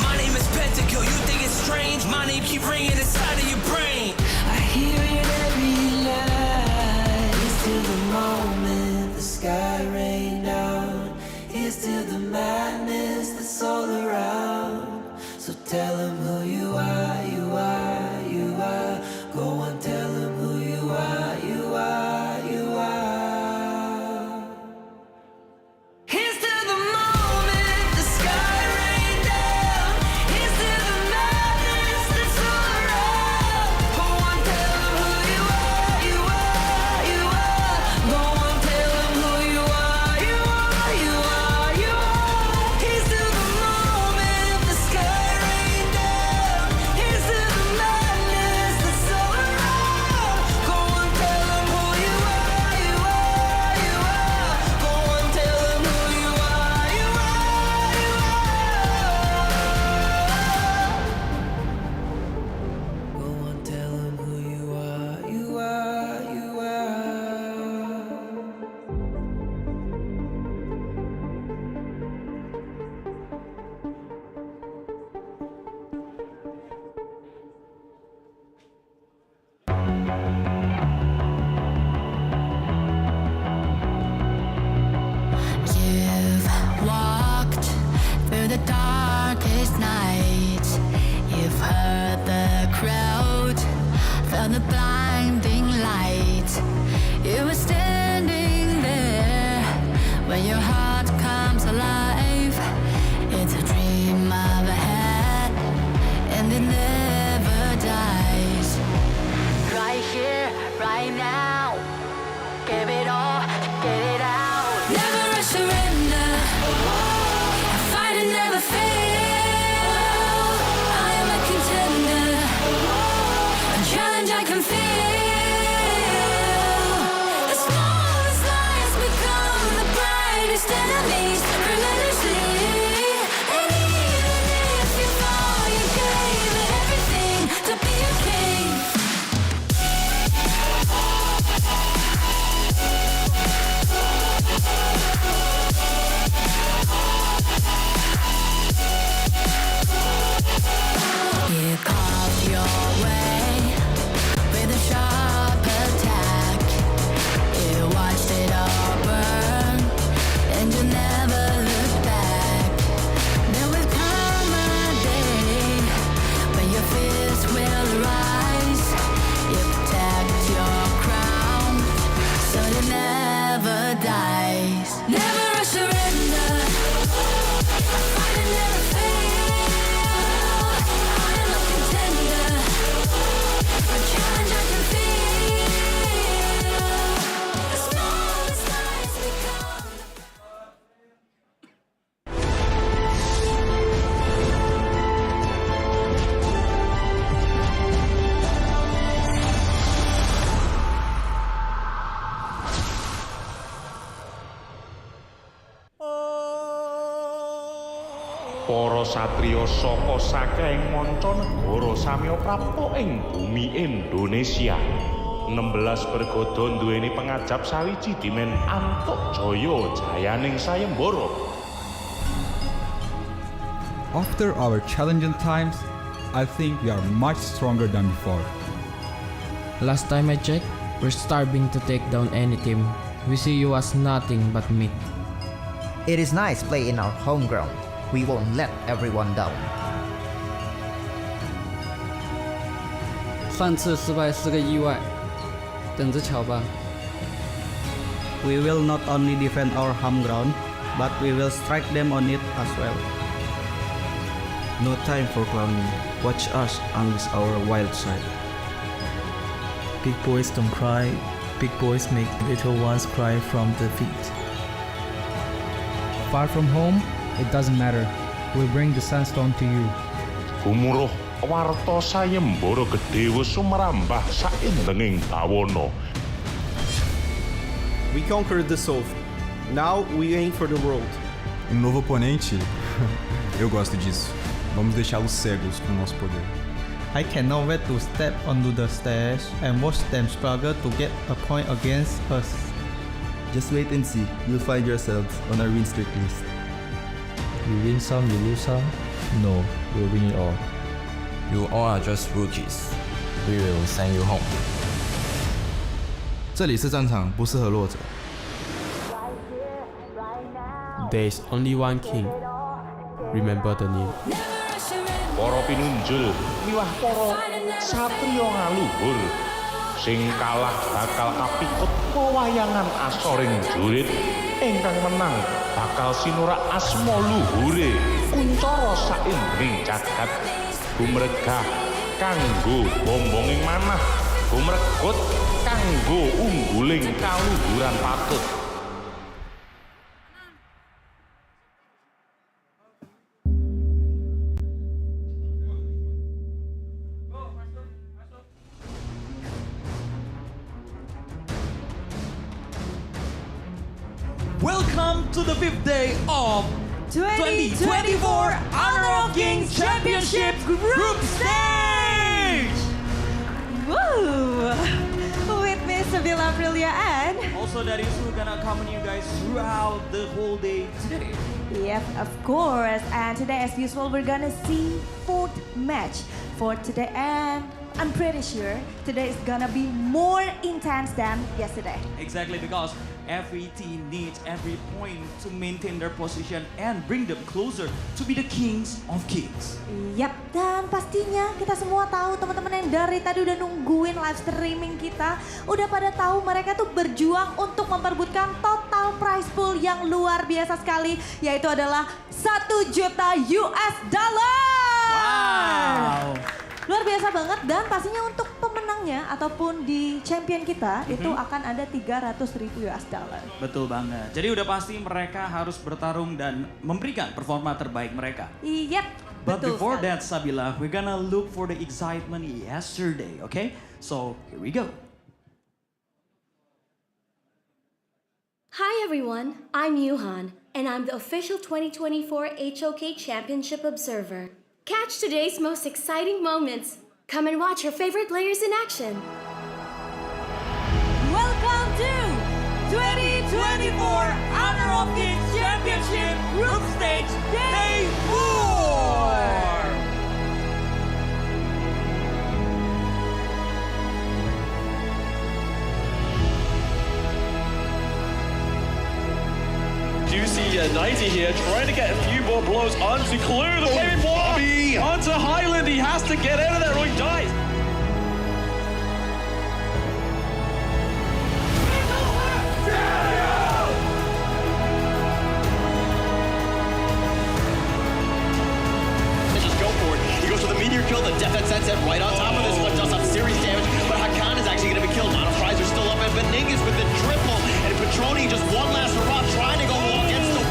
My name is Pentakill, you think it's strange? My name keep ringing inside of your brain. I hear it every night. Here's to the moment the sky rained down. Here's to the madness that's all around. So tell them who you are, you are, you are. Go on, tell them who you are, you are, you are. Here's to the moment the sky rained down. Here's to the madness that's all around. Go on, tell them who you are, you are, you are. Go on, tell them who you are, you are, you are, you are. Here's to the moment the sky rained down. Here's to the madness that's all around. Go on, tell them who you are, you are, you are. Go on, tell them who you are, you are, you are. Go on, tell them who you are, you are, you are. You've walked through the darkest night. You've heard the crowd, felt the blinding light. You were standing there when your heart comes alive. It's a dream of ahead, and it never dies. Right here, right now, give it all, get it out. Never surrender. I fight and never fail. I am a contender. A challenge I can feel. The smallest lies become the brightest enemies. Relentlessly. And even if you fall, you gave it everything to be a king. You carved your way with a sharp attack. You watched it all burn, and you never looked back. There will come a day when your fears will rise. You protect your crown, so it never dies. Never a surrender. I fight and never fail. I am a contender. A challenge I can feel. The smallest lies become. Para satriya saka saking manca negara samya prapta ing bumi Indonesia. 16 bergodo nduweni pengajap sawiji dimen antuk jaya jayaning sayembara. After our challenging times, I think we are much stronger than before. Last time I checked, we're starving to take down any team. We see you as nothing but meat. It is nice play in our home ground. We won't let everyone down. 上次失败是个意外，等着瞧吧。 We will not only defend our home ground, but we will strike them on it as well. No time for clowning. Watch us unleash our wild side. Big boys don't cry. Big boys make little ones cry from defeat. Far from home, it doesn't matter. We'll bring the sunstone to you. Gumuruh warta sayembara gedhe wis sumrambah saindenging bawana. We conquered the South. Now we aim for the world. Novo oponente? Eu gosto disso. Vamos deixá-los cegos com o nosso poder. I cannot wait to step onto the stage and watch them struggle to get a point against us. Just wait and see. You'll find yourselves on our win streak list. You win some, you lose some. No, we'll win it all. You all are just rookies. We will send you home. 这里是战场，不适合弱者。 There's only one king. Remember the name. Para pinunjul miwah para satriya ngaluhur sing kalah bakal kapikut pewayangan asoring jurit ingkang menang bakal sinurak asma luhure kuncara saindring jagat gumregah kanggo bombonging manah gumregut kanggo ungguling kaluhuran patut. Welcome to the 5th day of 2024 Honor of Kings Championship Group Stage! Woo! With Miss Sevilla Aprilia and... Also, that is who's gonna accompany you guys throughout the whole day today. Yep, of course. And today, as usual, we're gonna see 4th match for today. And I'm pretty sure today is gonna be more intense than yesterday. Exactly, because every team needs every point to maintain their position and bring them closer to be the kings of kings. Yap, dan pastinya kita semua tahu teman-teman yang dari tadi udah nungguin live streaming kita udah pada tahu mereka tuh berjuang untuk memperebutkan total prize pool yang luar biasa sekali, yaitu adalah 1 juta US dollar. Wow. Luar biasa banget, dan pastinya untuk pemenangnya ataupun di champion kita itu akan ada 300.000 US dollar. Betul banget. Jadi udah pasti mereka harus bertarung dan memberikan performa terbaik mereka. Yep, But betul before sekali. that, Sabila, we're gonna look for the excitement yesterday, okay? So here we go. Hi everyone, I'm Yuhan, and I'm the official 2024 HOK Championship Observer. Catch today's most exciting moments. Come and watch your favorite players in action. Welcome to 2024 Honor of Kings Championship Group Stage Day 4! You see 90 here trying to get a few more blows on to clear the way. Bobby onto Highland. He has to get out of there or he dies. Just go for it. He goes for the meteor kill. The death that sets it right on top of this one does some serious damage. But Hakan is actually going to be killed. Mana Fries are still up, and Beningus with the triple. And Petroni just one last hurrah trying to go against the...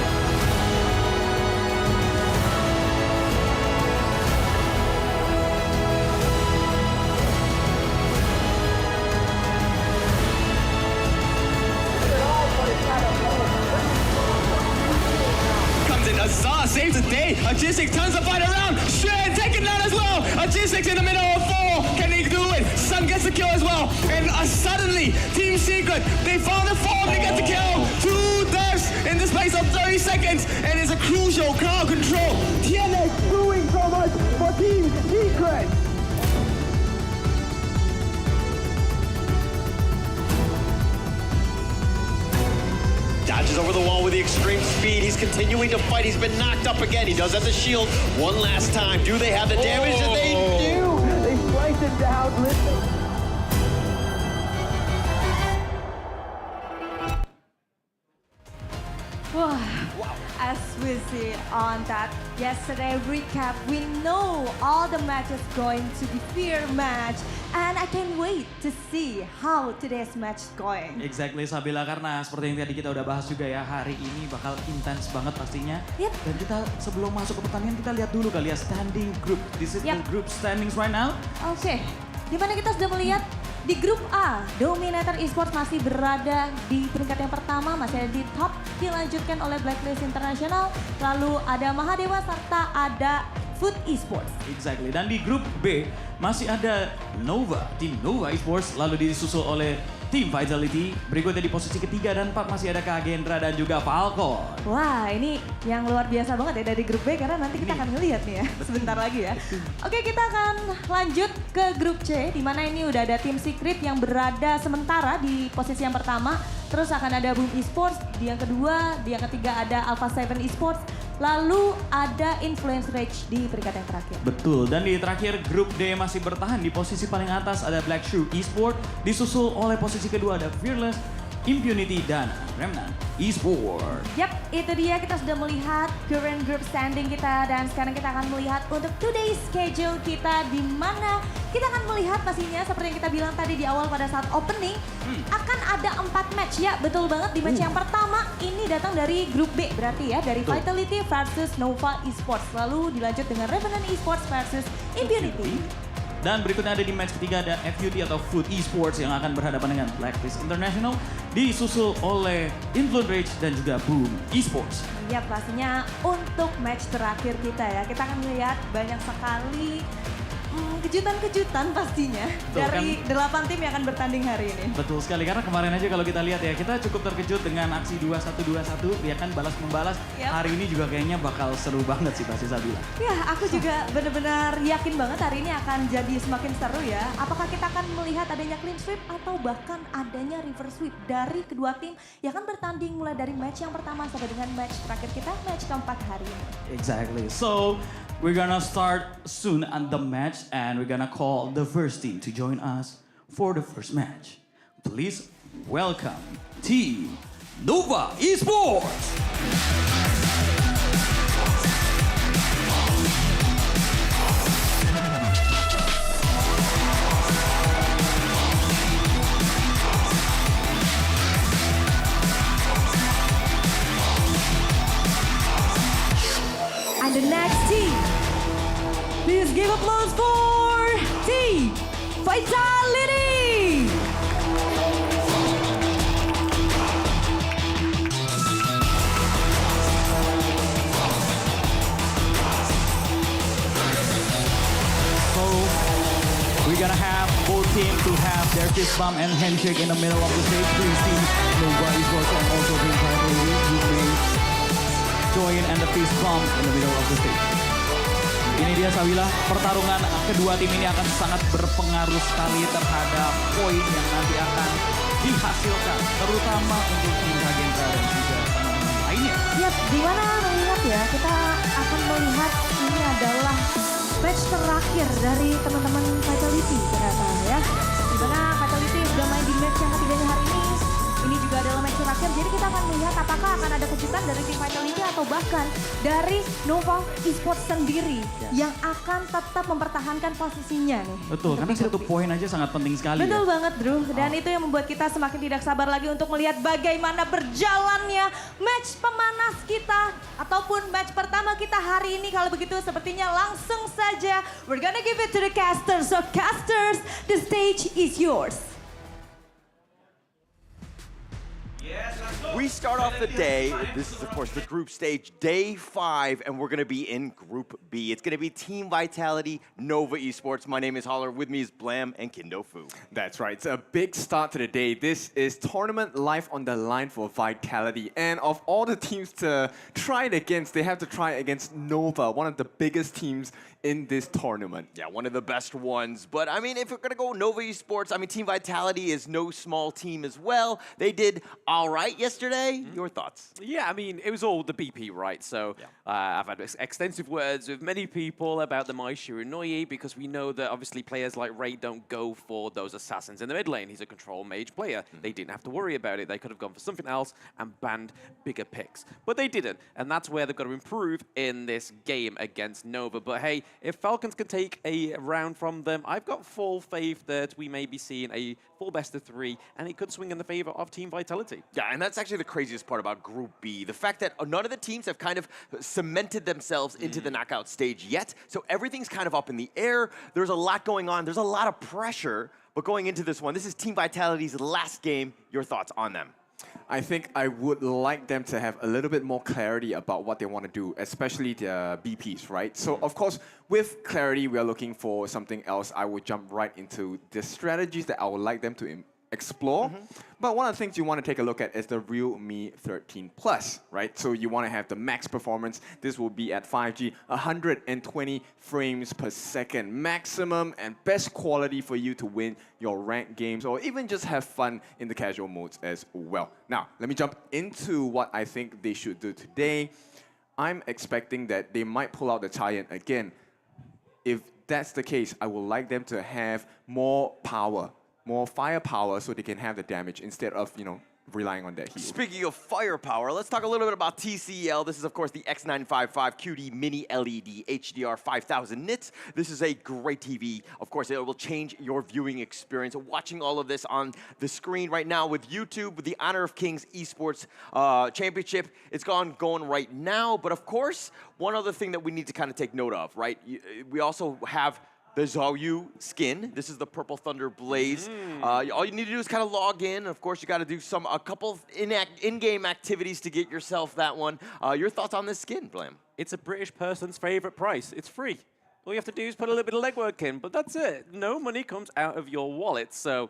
Comes in, Azaz saves the day. Ajisik turns the fight around. Shen taken down as well. Ajisik in the middle of 4. Can he do it? Sun gets the kill as well. And suddenly, Team Secret, they found a form to get the kill. 2 deaths in the space of 30 seconds. And it's a crucial crowd control. TNA doing so much for Team Secret. Dodges over the wall with the extreme speed. He's continuing to fight. He's been knocked up again. He does have the shield one last time. Do they have the damage? And they do. They slice it down. Listen. Wow. As we see on that yesterday recap, we know all the matches going to be fair match, and I can't wait to see how today's match is going. Exactly, Sabila, karena seperti yang tadi kita udah bahas juga ya, hari ini bakal intens banget pastinya. Yep. Dan kita sebelum masuk ke pertandingan, kita lihat dulu kali ya standing group. This is the group standings right now. Oke, dimana kita sudah melihat di grup A, Dominator Esports masih berada di peringkat yang pertama, masih ada di top, dilanjutkan oleh Blacklist International. Lalu ada Mahadewa serta ada Food Esports. Exactly. Dan di grup B masih ada Nova, tim Nova Esports, lalu disusul oleh tim Vitality. Berikutnya di posisi ketiga dan 4 masih ada Kagendra dan juga Falcon. Wah, ini yang luar biasa banget ya dari grup B karena nanti kita akan ngelihat nih ya sebentar lagi ya. Oke, kita akan lanjut ke grup C di mana ini udah ada tim Secret yang berada sementara di posisi yang pertama. Terus akan ada Boom Esports di yang kedua, di yang ketiga ada Alpha 7 Esports. Lalu ada Influence Rage di peringkat yang terakhir. Betul, dan di terakhir grup D masih bertahan di posisi paling atas ada Black Shoe Esports, disusul oleh posisi kedua ada Fearless, Impunity, dan Remnant Esports. Yap, itu dia kita sudah melihat current group standing kita dan sekarang kita akan melihat untuk today's schedule kita di mana kita akan melihat pastinya seperti yang kita bilang tadi di awal pada saat opening akan ada 4 match ya, betul banget. Di match yang pertama ini datang dari grup B berarti ya, dari Vitality versus Nova Esports, lalu dilanjut dengan Revenant Esports versus Impunity. Dan berikutnya ada di match ketiga ada FUT atau Food Esports yang akan berhadapan dengan Blacklist International, disusul oleh Influence Rage dan juga Boom Esports. Ya pastinya untuk match terakhir kita ya, kita akan melihat banyak sekali kejutan-kejutan pastinya dari 8 tim yang akan bertanding hari ini. Betul sekali, karena kemarin aja kalau kita lihat ya, kita cukup terkejut dengan aksi 21-21, ya kan, balas-membalas. Hari ini juga kayaknya bakal seru banget sih pasti Sabila. Ya, aku juga benar-benar yakin banget hari ini akan jadi semakin seru ya. Apakah kita akan melihat adanya clean sweep atau bahkan adanya reverse sweep dari kedua tim yang akan bertanding mulai dari match yang pertama sampai dengan match terakhir kita, match keempat hari ini. Exactly. So, we're gonna start soon on the match and we're gonna call the first team to join us for the first match. Please welcome Team Nova Esports. And the next team, please give applause for Team Vitality! So, we're gonna have both teams to have their fist bump and handshake in the middle of the stage. Please, Team Nova Esports and also Team Vitality, you may join and the fist bump in the middle of the stage. Ini dia Sabila, pertarungan kedua tim ini akan sangat berpengaruh sekali terhadap poin yang nanti akan dihasilkan, terutama untuk tim Kagendra dan juga teman-teman lainnya. Yap, di mana mengingat ya, kita akan melihat ini adalah match terakhir dari teman-teman Vitality ternyata ya. Di mana Vitality sudah main di match yang ketiganya hari ini. Ini juga adalah match terakhir, jadi kita akan melihat apakah akan ada kejutan dari tim Vitality atau bahkan dari Nova Esports sendiri yang akan tetap mempertahankan posisinya nih. Betul, karena satu poin aja sangat penting sekali. Betul ya. banget, Drew. Dan itu yang membuat kita semakin tidak sabar lagi untuk melihat bagaimana berjalannya match pemanas kita ataupun match pertama kita hari ini. Kalau begitu sepertinya langsung saja we're gonna give it to the casters. So casters, the stage is yours. We start off the day, this is of course the group stage, day 5, and we're gonna be in group B. It's gonna be Team Vitality, Nova Esports. My name is Holler, with me is Blam and Kindo Fu. That's right, it's a big start to the day. This is tournament life on the line for Vitality. And of all the teams to try it against, they have to try it against Nova, one of the biggest teams in this tournament. Yeah, one of the best ones. But I mean, if we're gonna go Nova Esports, I mean, Team Vitality is no small team as well. They did all right yesterday. Your thoughts? Yeah, I mean, it was all the BP, right? So I've had extensive words with many people about the Mai Shiranui because we know that obviously players like Ray don't go for those assassins in the mid lane. He's a control mage player. They didn't have to worry about it. They could have gone for something else and banned bigger picks. But they didn't. And that's where they've got to improve in this game against Nova. But hey, if Falcons can take a round from them, I've got full faith that we may be seeing a full best of 3, and it could swing in the favor of Team Vitality. Yeah, and that's actually the craziest part about Group B. The fact that none of the teams have kind of cemented themselves into the knockout stage yet. So everything's kind of up in the air. There's a lot going on. There's a lot of pressure. But going into this one, this is Team Vitality's last game. Your thoughts on them? I think I would like them to have a little bit more clarity about what they want to do, especially the BPs, right? So, of course, with clarity, we are looking for something else. I would jump right into the strategies that I would like them to explore. But one of the things you want to take a look at is the Realme 13 Plus, right? So you want to have the max performance. This will be at 5G, 120 frames per second maximum, and best quality for you to win your ranked games or even just have fun in the casual modes as well. Now, let me jump into what I think they should do today. I'm expecting that they might pull out the tie-in again. If that's the case, I would like them to have more power, more firepower, so they can have the damage instead of, relying on that heal. Speaking of firepower, let's talk a little bit about TCL. This is, of course, the X955 QD Mini LED HDR 5000 nits. This is a great TV. Of course, it will change your viewing experience. Watching all of this on the screen right now with YouTube, with the Honor of Kings Esports Championship, it's going right now. But of course, one other thing that we need to kind of take note of, right? We also have the Zhao Yu skin. This is the Purple Thunder Blaze. All you need to do is kind of log in. Of course, you got to do a couple in-game activities to get yourself that one. Your thoughts on this skin, Blam? It's a British person's favorite price. It's free. All you have to do is put a little bit of legwork in, but that's it. No money comes out of your wallet, so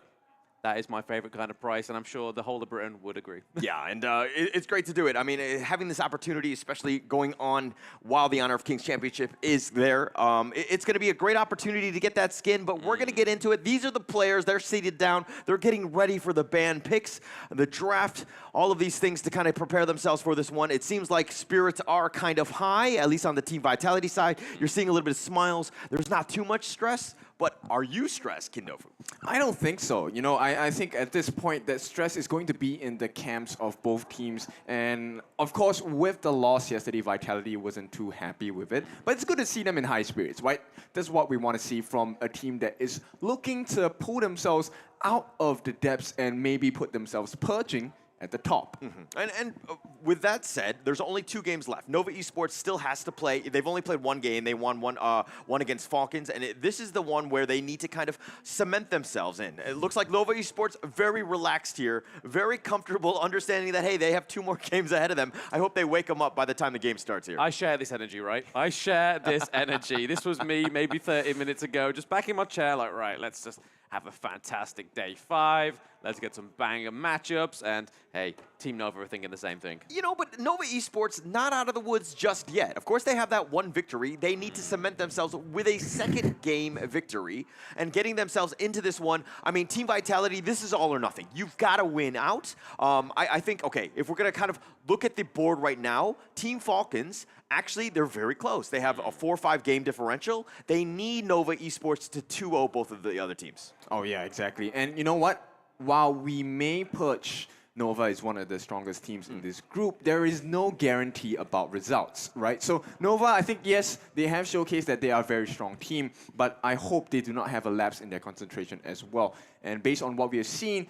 that is my favorite kind of price, and I'm sure the whole of Britain would agree. Yeah, and it's great to do it. I mean, having this opportunity, especially going on while the Honor of Kings Championship is there, it's going to be a great opportunity to get that skin, but we're going to get into it. These are the players. They're seated down. They're getting ready for the band picks, the draft, all of these things to kind of prepare themselves for this one. It seems like spirits are kind of high, at least on the Team Vitality side. You're seeing a little bit of smiles. There's not too much stress. But are you stressed, Kindofu? I don't think so. I think at this point that stress is going to be in the camps of both teams. And of course, with the loss yesterday, Vitality wasn't too happy with it. But it's good to see them in high spirits, right? That's what we want to see from a team that is looking to pull themselves out of the depths and maybe put themselves perching at the top. And with that said, there's only 2 games left. Nova Esports still has to play. They've only played 1 game. They won one against Falcons, and this is the one where they need to kind of cement themselves in. It looks like Nova Esports very relaxed here, very comfortable, understanding that, hey, they have 2 more games ahead of them. I hope they wake them up by the time the game starts here. I share this energy, right? I share this energy. This was me maybe 30 minutes ago, just back in my chair, like, right, let's just have a fantastic day 5. Let's get some banger matchups. And hey, Team Nova are thinking the same thing. But Nova Esports not out of the woods just yet. Of course, they have that 1 victory. They need to cement themselves with a 2nd game victory and getting themselves into this one. I mean, Team Vitality, this is all or nothing. You've got to win out. I think, okay, if we're going to kind of look at the board right now, Team Falcons, actually, they're very close. They have a 4-5 game differential. They need Nova Esports to 2-0 both of the other teams. Oh, yeah, exactly. And you know what? While we may perch Nova is one of the strongest teams in this group, there is no guarantee about results, right? So Nova, I think, yes, they have showcased that they are a very strong team, but I hope they do not have a lapse in their concentration as well. And based on what we have seen,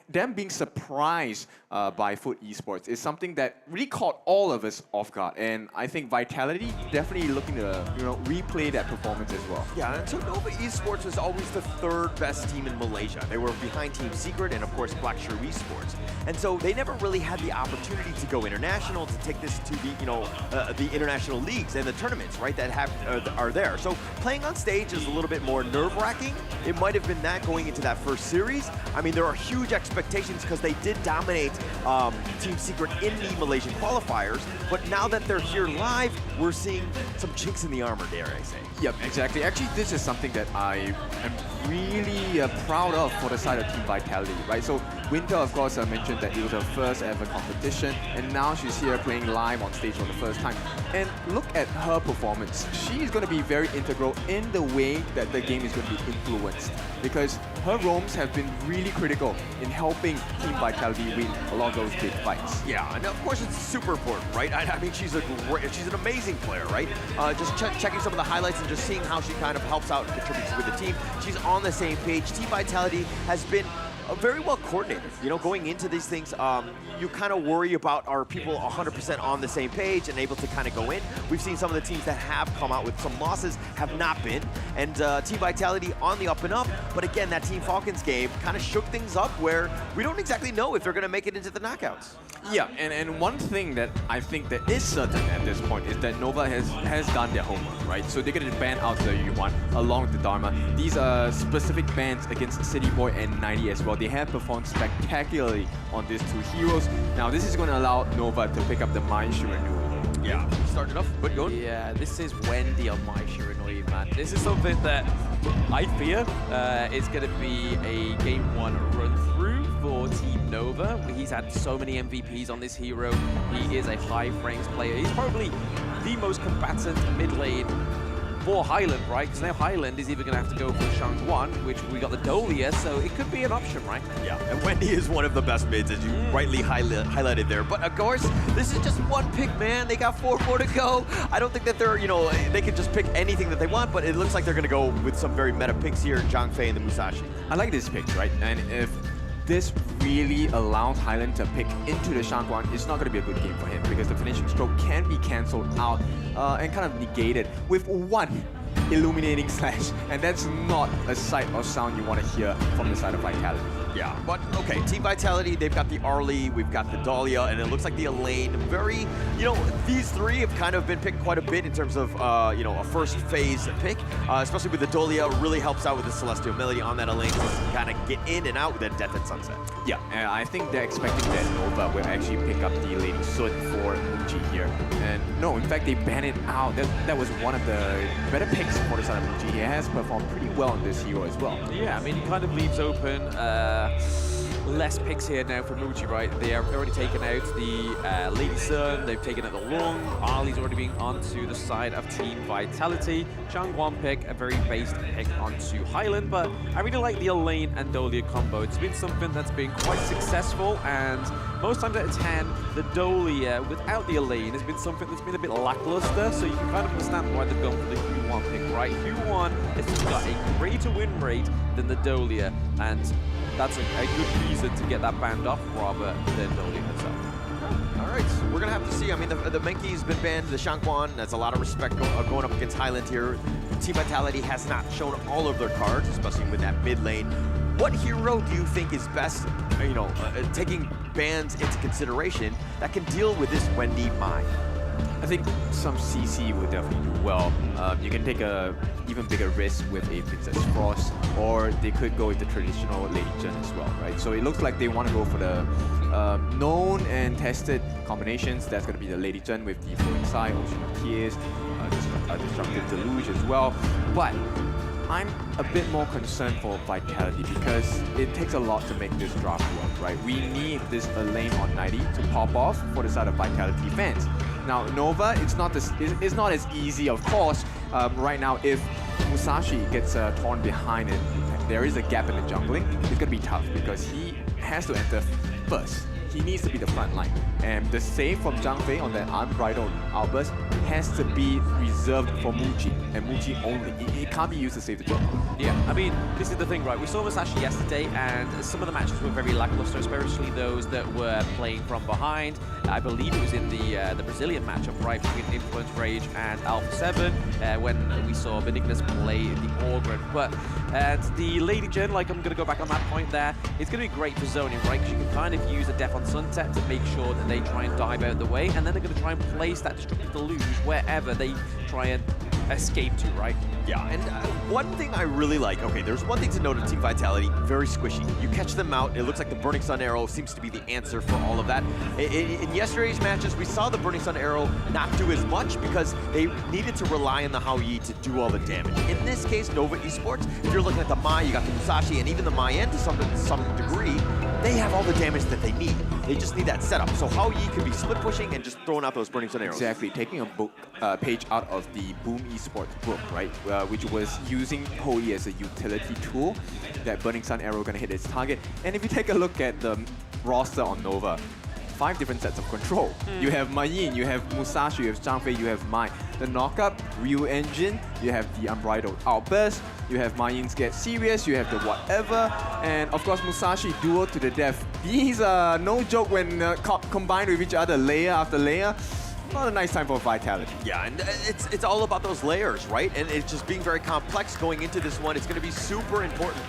them being surprised by Foot Esports is something that really caught all of us off guard. And I think Vitality definitely looking to replay that performance as well. Yeah, and so Nova Esports was always the 3rd best team in Malaysia. They were behind Team Secret and, of course, Black Shrew Esports. And so they never really had the opportunity to go international, to take this to the international leagues and the tournaments, right, that are there. So playing on stage is a little bit more nerve-wracking. It might have been that going into that first series. I mean, there are huge expectations because they did dominate Team Secret in the Malaysian qualifiers, but now that they're here live, we're seeing some chinks in the armor, dare I say. Yep, exactly. Actually, this is something that I am really proud of for the side of Team Vitality, right? So Winter, of course, mentioned that it was her first ever competition, and now she's here playing live on stage for the first time. And look at her performance. She is going to be very integral in the way that the game is going to be influenced, because her roams have been really critical in helping Team Vitality win a lot of those big fights. Yeah, and of course it's super important, right? I mean, she's an amazing player, right? Just checking some of the highlights and just seeing how she kind of helps out and contributes with the team. She's on the same page. Team Vitality has been very well coordinated. You know, going into these things, you kind of worry about are people 100% on the same page and able to kind of go in. We've seen some of the teams that have come out with some losses have not been, and Team Vitality on the up and up. But again, that Team Falcons game kind of shook things up where we don't exactly know if they're going to make it into the knockouts. Yeah, and one thing that I think that is certain at this point is that Nova has done their homework, right? So they're going to ban out the Yuan along with the Dharma. These are specific bans against City Boy and 90 as well. They have performed spectacularly on these two heroes. Now this is going to allow Nova to pick up the Mai Shiranui. Yeah, started off, but go. Yeah, this is Wendy on Mai Shiranui, man. This is something that I fear is going to be a Game 1 run-through for Team Nova. He's had so many MVPs on this hero. He is a high-ranks player. He's probably the most combatant mid lane for Highland, right? Because now Highland is either going to have to go for Shangguan, which we got the Dolia, so it could be an option, right? Yeah, and Wendy is one of the best mids, as you rightly highlighted there. But of course, this is just one pick, man. They got 4 more to go. I don't think that they're, you know, they could just pick anything that they want, but it looks like they're going to go with some very meta picks here, Zhang Fei and the Musashi. I like this pick, right? And if this really allows Highland to pick into the Shangguan, it's not going to be a good game for him because the finishing stroke can be cancelled out and kind of negated with one illuminating slash, and that's not a sight or sound you want to hear from the side of Vitality. Yeah, but okay, Team Vitality, they've got the Arlie, we've got the Dahlia, and it looks like the Elaine. Very, you know, these three have kind of been picked quite a bit in terms of, you know, a first phase pick, especially with the Dahlia, really helps out with the Celestial Melody on that Elaine, so you can kind of get in and out with that Death at Sunset. Yeah, and I think they're expecting that Nova will actually pick up the Lady Sun for Muji here. And no, in fact, they banned it out. That was one of the better picks for the side of Muji. He has performed pretty well on this hero as well. Yeah, I mean, he kind of leaves open less picks here now for Muji, right? They have already taken out the Lady Sun, they've taken out the Lung, Ali's already been onto the side of Team Vitality. Changguan pick, a very based pick onto Highland, but I really like the Elaine and Dahlia combo. It's been something that's been quite successful, and most times out of 10, the Dahlia without the Elaine has been something that's been a bit lackluster, so you can kind of understand why they've gone for the Q1 pick, right? Q1 has got a greater win rate than the Dahlia, and that's a good reason to get that banned off rather than Dahlia herself. All right, so we're gonna have to see. I mean, the Menki's been banned, the Shangguan, that's a lot of respect going up against Highland here. Team Vitality has not shown all of their cards, especially with that mid lane. What hero do you think is best, you know, taking bans into consideration that can deal with this Wendy Mai? I think some CC would definitely do well. You can take a even bigger risk with a Princess Frost, or they could go with the traditional Lady Jun as well, right? So it looks like they want to go for the known and tested combinations. That's going to be the Lady Jun with the Flowing Sai, Ocean of Tears, Destructive Deluge as well. But I'm a bit more concerned for Vitality because it takes a lot to make this draft work, right? We need this Elaine on 90 to pop off for the side of Vitality fans. Now, Nova, it's not as easy, of course. Right now, if Musashi gets torn behind it, there is a gap in the jungling. It's going to be tough because he has to enter first. He needs to be the front line. And the save from Zhang Fei on that unbridled outburst has to be reserved for Muji, and Muji only. It can't be used to save the jungle. Yeah, I mean, this is the thing, right? We saw Musashi yesterday, and some of the matches were very lackluster, especially those that were playing from behind. I believe it was in the Brazilian matchup, right, between Influence Rage and Alpha 7, when we saw Benignus play the Orgren. But the Lady Jun, like, I'm going to go back on that point there, it's going to be great for zoning, right? Because you can kind of use a Death on Sunset to make sure that they try and dive out of the way, and then they're going to try and place that Destructive Deluge wherever they try and escape to, right? Yeah, and one thing I really like, okay, there's one thing to note of Team Vitality, very squishy. You catch them out, it looks like the Burning Sun Arrow seems to be the answer for all of that. In yesterday's matches, we saw the Burning Sun Arrow not do as much because they needed to rely on the Hao Yi to do all the damage. In this case, Nova Esports, if you're looking at the Mai, you got the Musashi, and even the Maien to some degree, they have all the damage that they need. They just need that setup. So Hao Yi can be split pushing and just throwing out those Burning Sun Arrows. Exactly, taking a page out of the Boom Esports book, right? Which was using Hao Yi as a utility tool. That Burning Sun Arrow gonna hit its target. And if you take a look at the roster on Nova, 5 different sets of control. You have Ma Yin, you have Musashi, you have Zhang Fei, you have Mai. The knockup, Ryu Engine, you have the Unbridled Outburst, you have Ma Yin's Get Serious, you have the Whatever, and of course Musashi Duel to the Death. These are no joke when combined with each other, layer after layer. Not a nice time for Vitality. Yeah, and it's all about those layers, right? And it's just being very complex going into this one. It's going to be super important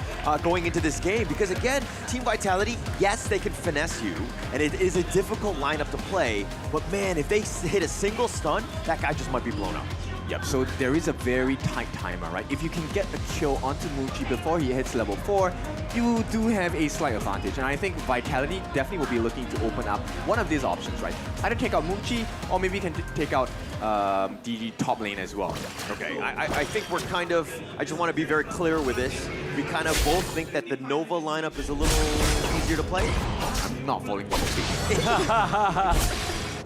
going into this game because, again, Team Vitality, yes, they can finesse you, and it is a difficult lineup to play, but man, if they hit a single stun, that guy just might be blown up. Yep, so there is a very tight timer, right? If you can get a kill onto Muji before he hits level 4, you do have a slight advantage. And I think Vitality definitely will be looking to open up one of these options, right? Either take out Muji, or maybe you can take out the top lane as well. Okay, I think we're kind of, I just want to be very clear with this. We kind of both think that the Nova lineup is a little easier to play. I'm not falling for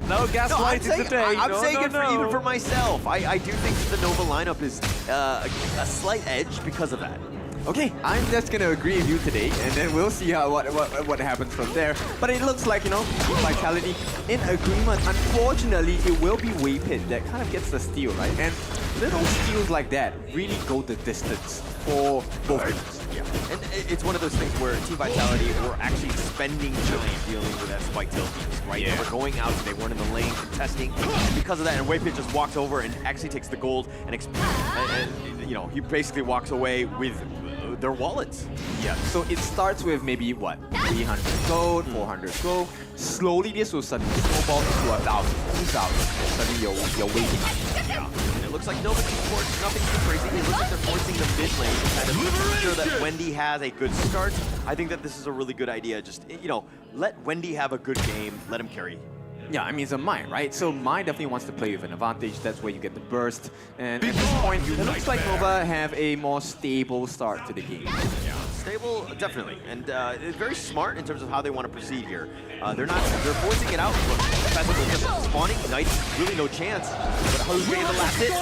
No gaslighting today. I'm saying it even for myself. I do think that the Nova lineup is a slight edge because of that. Okay, I'm just gonna agree with you today, and then we'll see how what happens from there. But it looks like, you know, Vitality in agreement. Unfortunately, it will be Waypit that kind of gets the steal, right? And little steals like that really go the distance for both teams. Yeah, and it's one of those things where Team Vitality were actually spending time dealing with that spike tail teams, right? Yeah. They were going out, they weren't in the lane contesting. And because of that, and Waypit just walks over and actually takes the gold and you know, he basically walks away with their wallets. Yeah, so it starts with maybe, what, 300 gold, 400 gold. Slowly, this will suddenly snowball into 1,000, 2,000, and suddenly you're waiting. Yeah, and it looks like Nova Esports, nothing too crazy. It looks like they're forcing the mid lane to kind of ensure that Wendy has a good start. I think that this is a really good idea. Just, you know, let Wendy have a good game, let him carry. Yeah, I mean, it's a Mai, right? So Mai definitely wants to play with an advantage. That's where you get the burst. And at this point, it looks like Nova have a more stable start to the game. Yeah, stable, definitely. And it's very smart in terms of how they want to proceed here. They're forcing it out. Look, Pheasant was just spawning. Knight, really no chance. But Jose in the last hit.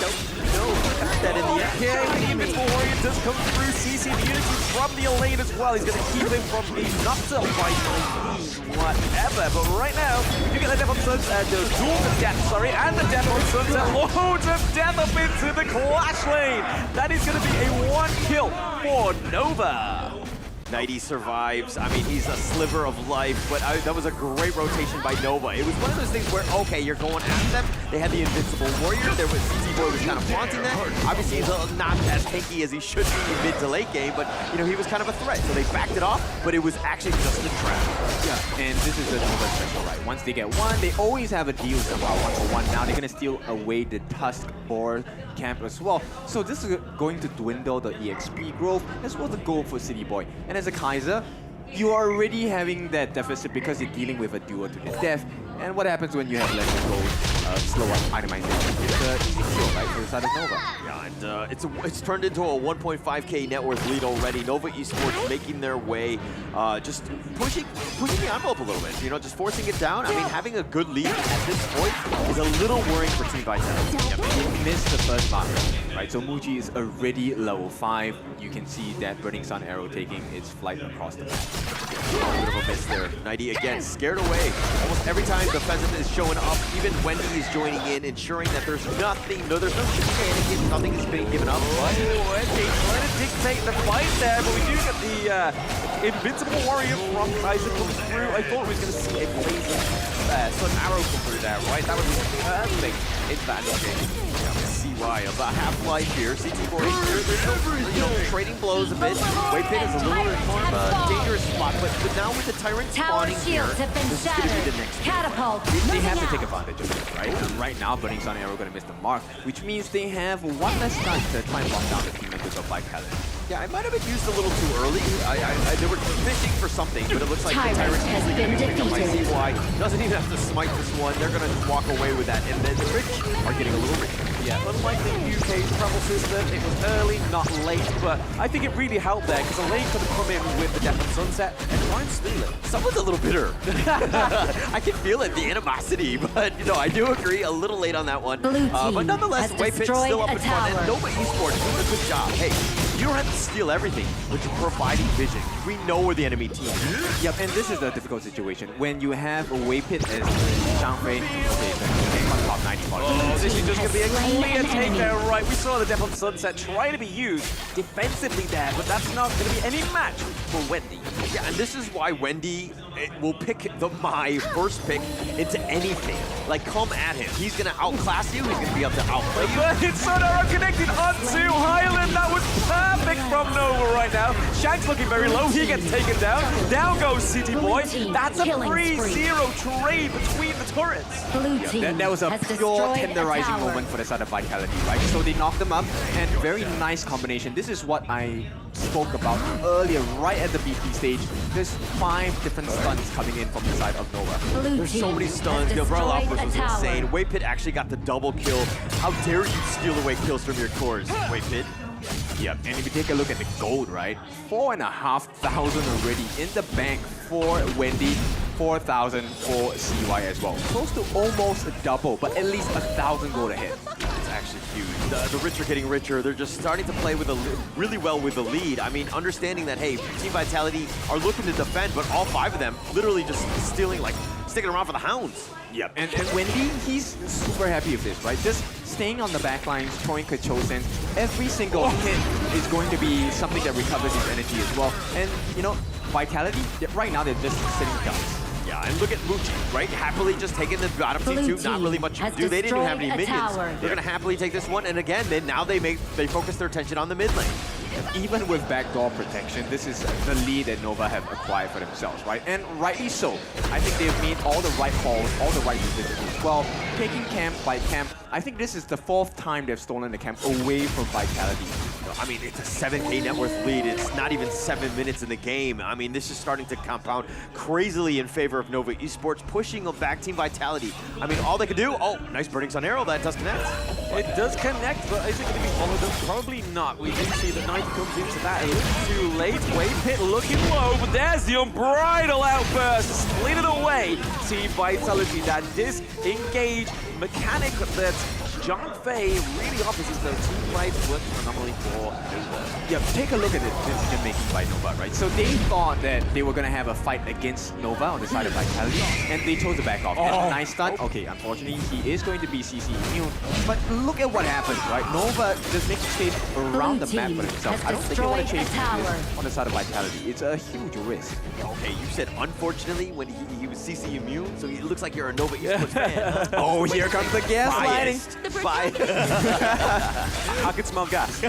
Got that in the end. Okay, the Invincible Warrior does come through. CC the unity from the Elaine as well. He's going to keep him from the not-to fight whatever. But right now, we do get the Death on Sunset, the duel to death, and the Death on Sunset. Loads of death up into the Clash lane. That is going to be a 1 kill for Nova. Nighty survives. I mean, he's a sliver of life, but that was a great rotation by Nova. It was one of those things where, okay, you're going at them. They had the Invincible Warrior. There was CT Boy was kind of flaunting that. Obviously, he's not as tanky as he should be in mid to late game, but you know, he was kind of a threat. So they backed it off, but it was actually just a trap. Yeah, and this is the Nova special, right? Once they get one, they always have a deal somehow 1-for-1. Now they're gonna steal away the Tusk Boar camp as well. So this is going to dwindle the EXP growth as well as the gold for City Boy. And as a Kaiser, you are already having that deficit because you're dealing with a duel to the death. And what happens when you have less gold, slow up itemization? It's an easy kill, right, for the side of Nova. Yeah, and it's turned into a 1.5k net worth lead already. Nova Esports making their way, just pushing the envelope a little bit. You know, just forcing it down. I mean, having a good lead at this point is a little worrying for Team Vitality. Yep, they missed the first marker, right? So Muji is already level 5. You can see that Burning Sun arrow taking its flight across the map. A little bit of a miss there. Nighty again scared away. Almost every time the Pheasant is showing up, even Wendy is joining in, ensuring that there's nothing, there's no shenanigans, nothing is being given up. But Wendy trying to dictate the fight there, but we do get the Invincible Warrior from Kaiser come through. I thought we was going to see a laser sun arrow come through there, right? That would be perfect advantage. See why. About half-life here. CT Boy here. They're still, you know, trading blows a bit. Waypit is a little bit more of a dangerous spot, but now with the Tyrant spawning here, this is going to be the next Catapult. They have to take advantage of it, right? Right now, Burning Sun arrow going to miss the mark, which means they have one less time to try and lock down the team members of Vitality. Yeah, it might have been used a little too early. They were fishing for something, but it looks like the Tyrant has been defeated. I see why. Doesn't even have to smite this one. They're going to just walk away with that, and then the rich are getting a little rich. Yeah, unlike the UK travel system, it was early, not late, but I think it really helped there because Elaine could have come in with the Death on Sunset and try and steal it. Someone's a little bitter. I can feel it, the animosity, but you know, I do agree, a little late on that one. But nonetheless, Waypit's still up in front, and Nova Esports doing a good job. Hey, you don't have to steal everything, but you're providing vision. We know where the enemy team is. Yep, and this is a difficult situation. When you have a Waypit as Zhang Fei, okay, the game on top 90 points. Oh, this is just going to be a clear takedown, right? We saw the Death on Sunset try to be used defensively there, but that's not going to be any match for Wendy. Yeah, and this is why Wendy will pick my first pick into anything. Like, come at him. He's going to outclass you. He's going to be able to outplay you. But it's so narrow connected onto Highland. That was perfect from Nova right now. Shank's looking very low. He gets taken down. Down goes City Boy. That's a 3-0 trade between the turrets. That was a pure tenderizing moment for the side of Vitality, right? So they knocked them up, and very nice combination. This is what I spoke about earlier, right at the BP stage. There's 5 different stuns coming in from the side of Nova. There's so many stuns. The umbrella outburst was insane. Waypit actually got the double kill. How dare you steal away kills from your cores, Waypit? Yep, and if you take a look at the gold, right? 4,500 already in the bank for Wendy. 4,000 for CY as well. Close to almost a double, but at least 1,000 gold ahead. It's actually huge. The rich are getting richer. They're just starting to play with really well with the lead. I mean, understanding that, hey, Team Vitality are looking to defend, but all 5 of them literally just stealing, like, sticking around for the hounds. Yep, and Wendy, he's super happy with this, right? Just staying on the back lines, throwing control sense. Every single hit is going to be something that recovers his energy as well. And, you know, Vitality, right now they're just sitting ducks. Yeah, and look at Muji, right? Happily just taking the bottom T2, not really much to do. They didn't even have any minions. They're gonna happily take this one, and again, they focus their attention on the mid lane. Even with backdoor protection, this is the lead that Nova have acquired for themselves, right? And rightly so. I think they've made all the right calls, all the right decisions. Well, taking camp by camp, I think this is the 4th time they've stolen the camp away from Vitality. I mean, it's a 7K net worth lead. It's not even 7 minutes in the game. I mean, this is starting to compound crazily in favor of Nova Esports, pushing them back Team Vitality. I mean, all they could do, oh, nice Burning Sun arrow, that does connect. It does connect, but is it going to be followed up? Probably not. We do see that 90 comes into that a little too late. Waypit looking low, but there's the unbridled outburst. Split it away. Team Vitality, that disengage mechanic that Zhang Fei really offers his team fights works phenomenally for Nova. Yeah, take a look at the decision making by Nova, right? So they thought that they were going to have a fight against Nova on the side of Vitality, and they chose to back off. And nice stun. Okay, unfortunately, he is going to be CC immune. But look at what happens, right? Nova just makes space around the map for himself. I don't think they want to chase this on the side of Vitality. It's a huge risk. Okay, you said unfortunately when he was CC immune, so it looks like you're a Nova Esports fan. Huh? Oh, here comes the gaslighting. Bye. I can smell gas.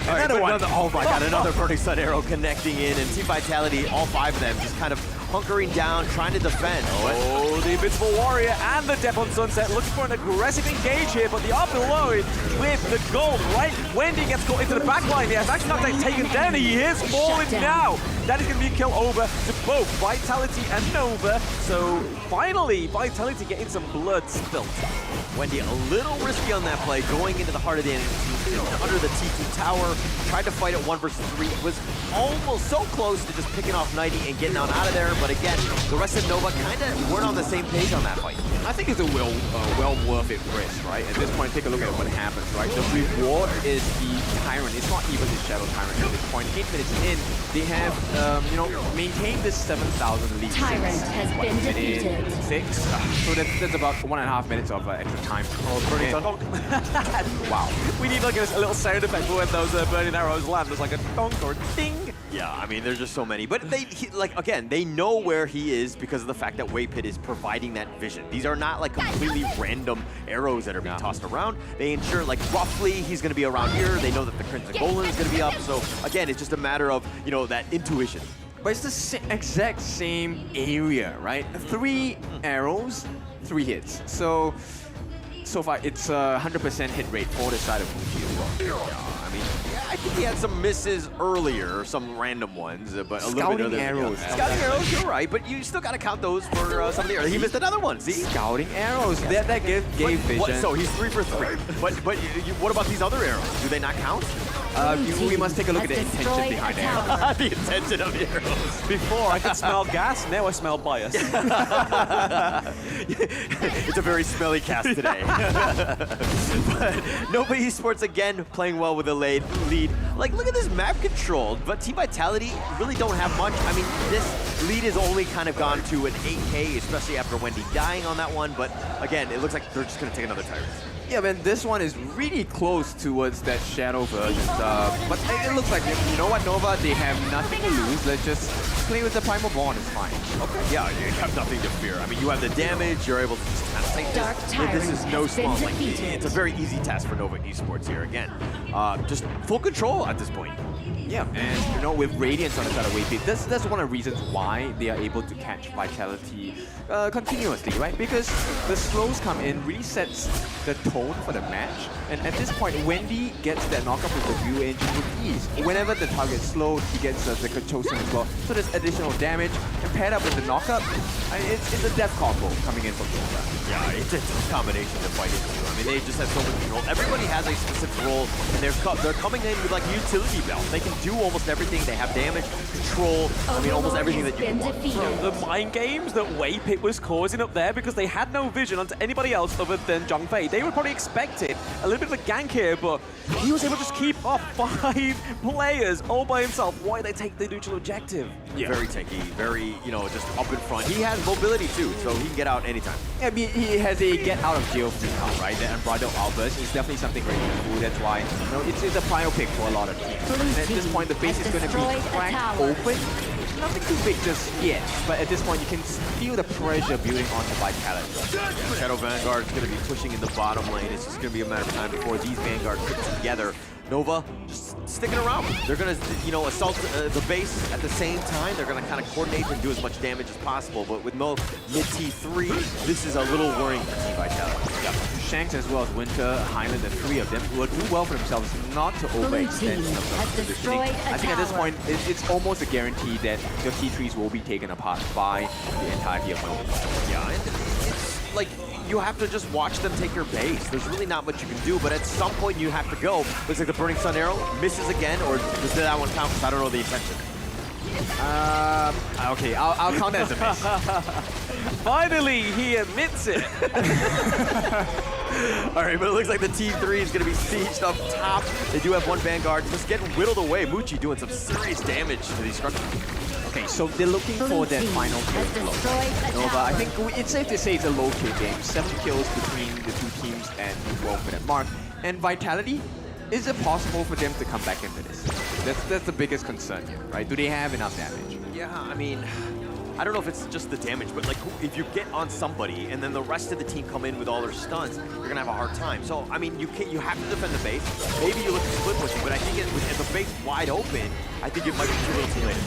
Another one. Oh my god, another Burning Sun arrow connecting in, and Team Vitality, all 5 of them, just kind of hunkering down, trying to defend. Oh, the Invincible Warrior and the Death on Sunset looking for an aggressive engage here, but the up below with the gold, right? Wendy gets caught into the back line. He has actually not taken down. He is falling now. That is going to be a kill over to both Vitality and Nova. So finally, Vitality getting some blood spilt. Wendy a little risky on that play, going into the heart of the enemy team, under the T2 tower, tried to fight it 1 versus 3, was almost so close to just picking off 90 and getting on out of there, but again, the rest of Nova kind of weren't on the same page on that fight. I think it's a well worth it risk, right? At this point, take a look at what happens, right? The reward is the Tyrant. It's not even the Shadow Tyrant at this point. 8 minutes in, they have, you know, maintained this 7,000 lead. Tyrant has been defeated. 6. So that's about 1.5 minutes of extra time. Oh, burning sun. Wow. We need like a little sound effect for when those burning arrows land. There's like a donk or a ding. Yeah, I mean, there's just so many. But again, they know where he is because of the fact that Waypit is providing that vision. These are not like completely random arrows that are being tossed around. They ensure like roughly he's going to be around here. They know that the Crimson Golem is going to be up. So again, it's just a matter of, you know, that intuition. But it's the exact same area, right? 3 arrows, 3 hits. So far, it's a 100% hit rate for the side of Muji as well. Yeah, I mean, I think he had some misses earlier, some random ones, but a little bit Scouting arrows. Scouting arrows, you're right, but you still got to count those for some of the arrows. He missed another one, see? Scouting arrows, that gave vision. So he's 3 for 3. But what about these other arrows? Do they not count? We must take a look at the intention behind the arrows. The intention of the arrows. Before I could smell gas, now I smell bias. It's a very smelly cast today. But Nova Esports again playing well with the lead. Like, look at this map control, but Team Vitality really don't have much. I mean, this lead has only kind of gone to an 8K, especially after Wendy dying on that one, but again, it looks like they're just gonna take another Tyrant. Yeah, man, this one is really close towards that Shadow version. But it looks like, you know what, Nova, they have nothing to lose. Let's just play with the Primal Bond, it's fine. Okay. Yeah, you have nothing to fear. I mean, you have the damage, you're able to just kind of take this. This is no small, like, it's a very easy task for Nova Esports here again. Just full control at this point. Yeah, and you know, with Radiance on the side of Waybeat, that's one of the reasons why they are able to catch Vitality continuously, right? Because the slows come in, really sets the tone for the match. And at this point, Wendy gets that knockup with the View Engine with ease. Whenever the target's slowed, he gets the Chosen as well. So there's additional damage. And paired up with the knockup, it's a death combo coming in from Nova. Yeah, it's a tough combination to fight into. I mean, they just have so much control. Everybody has a specific role, and they're coming in with like a utility belt. They can do almost everything. They have damage, control, I mean, almost everything that you can want. The mind games that Waypit was causing up there because they had no vision onto anybody else other than Zhang Fei. They were probably expected a little bit of a gank here, but he was able to just keep off 5 players all by himself. Why they take the neutral objective? Yeah. Very tanky, very, you know, just up in front. He has mobility too, so he can get out anytime. Yeah, I mean, he has a get out of jail free card, right? The Unbridled Outburst is definitely something very useful. That's why, you know, it's a prio pick for a lot of teams. And at this point, the base is going to be cracked open. Nothing too big just yet, but at this point, you can feel the pressure building onto Vitality. Yeah, Shadow Vanguard is going to be pushing in the bottom lane. It's just going to be a matter of time before these Vanguards put together. Nova just sticking around. They're going to, you know, assault the base at the same time. They're going to kind of coordinate and do as much damage as possible. But with no mid T3, this is a little worrying for Team Vitality. Yeah. Shanks as well as Winter, Highland, the 3 of them will do well for themselves not to overextend in terms of positioning. I think at this point, it's almost a guarantee that your T3s will be taken apart by the entirety of Nova. Yeah, and it's like, you have to just watch them take your base. There's really not much you can do, but at some point you have to go. Looks like the Burning Sun Arrow misses again, or does that one count? Because I don't know the intention. Okay, I'll count that as a miss. Finally, he admits it. All right, but it looks like the T3 is going to be sieged up top. They do have one Vanguard just getting whittled away. Muchi doing some serious damage to these structures. Okay, so they're looking for that final kill. Nova, I think it's safe to say it's a low kill game. 7 kills between the two teams and move over that mark. And Vitality, is it possible for them to come back into this? That's the biggest concern here, right? Do they have enough damage? Yeah, I mean, I don't know if it's just the damage, but like if you get on somebody and then the rest of the team come in with all their stuns, you're gonna have a hard time. So I mean, you have to defend the base. Maybe you look at split pushing, but I think with the base wide open, I think it might be too little too late.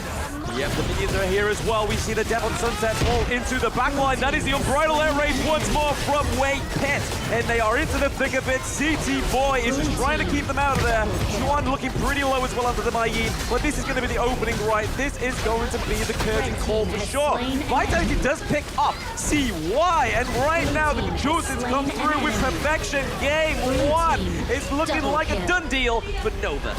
Yep, the minions are here as well. We see the Death on Sunset fall into the backline. That is the Unbridled Air Raid once more from Waypit. And they are into the thick of it. CT Boy is just trying to keep them out of there. Juan looking pretty low as well under the Mayin. But this is going to be the opening right. This is going to be the curtain call for sure. Vitality does pick up CY. And right now the Chosen's come through with perfection. Game 1 is looking like a done deal for Nova.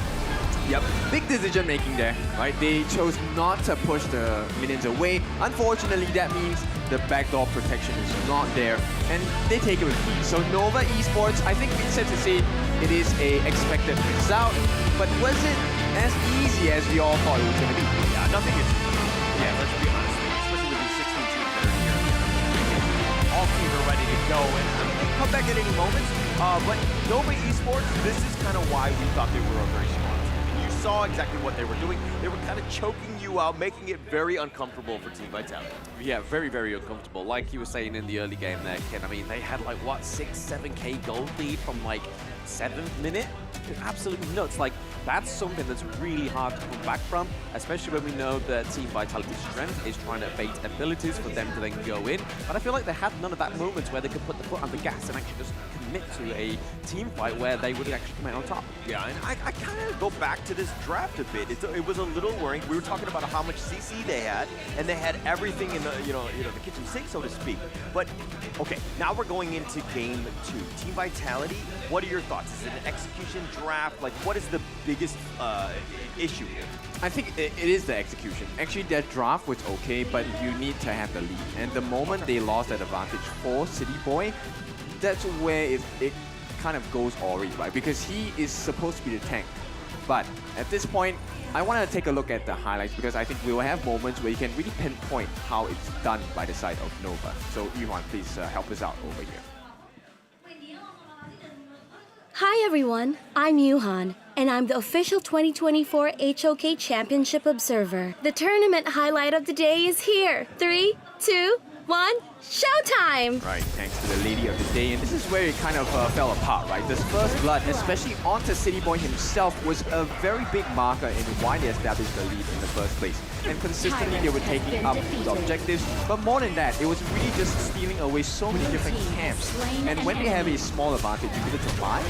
Yep, big decision making there, right? They chose not to push the minions away. Unfortunately, that means the backdoor protection is not there, and they take it with ease. So Nova Esports, I think it's safe to say it is a expected result, but was it as easy as we all thought it was going to be? Yeah, nothing is. Yeah, let's be honest, especially with these 16 teams that are here. All teams are ready to go, and I mean, they can come back at any moment. But Nova Esports, this is kind of why we thought they were a very strong team. You saw exactly what they were doing. They were kind of choking you out, making it very uncomfortable for Team Vitality. Yeah, very, very uncomfortable. Like you were saying in the early game there, Ken, I mean, they had like, what, 6-7K gold lead from like 7th minute? Absolutely nuts. Like, that's something that's really hard to come back from, especially when we know that Team Vitality's strength is trying to bait abilities for them to then go in. But I feel like they had none of that moments where they could put the foot on the gas and actually just commit to a team fight where they would actually come out on top. Yeah, and I kind of go back to this draft a bit. It was a little worrying. We were talking about how much CC they had, and they had everything in the the kitchen sink, so to speak. But okay, now we're going into game 2. Team Vitality, what are your thoughts? Is it an execution draft? Like, what is the biggest issue here? I think it is the execution. Actually, their draft was okay, but you need to have the lead. And the moment they lost that advantage for City Boy, that's where it kind of goes awry, right? Because he is supposed to be the tank But at this point, I want to take a look at the highlights because I think we will have moments where you can really pinpoint how it's done by the side of Nova. So Yuan, please help us out over here. Hi everyone, I'm Yuhan, and I'm the official 2024 HOK Championship Observer. The tournament highlight of the day is here. 3, 2, 1, showtime! Right, thanks to the lady of the day, and this is where it kind of fell apart, right? This first blood, especially onto City Boy himself, was a very big marker in why they established the lead in the first place. And consistently they were taking up the objectives, but more than that, it was really just stealing away so many different camps. And when they have a small advantage, you give it to buy,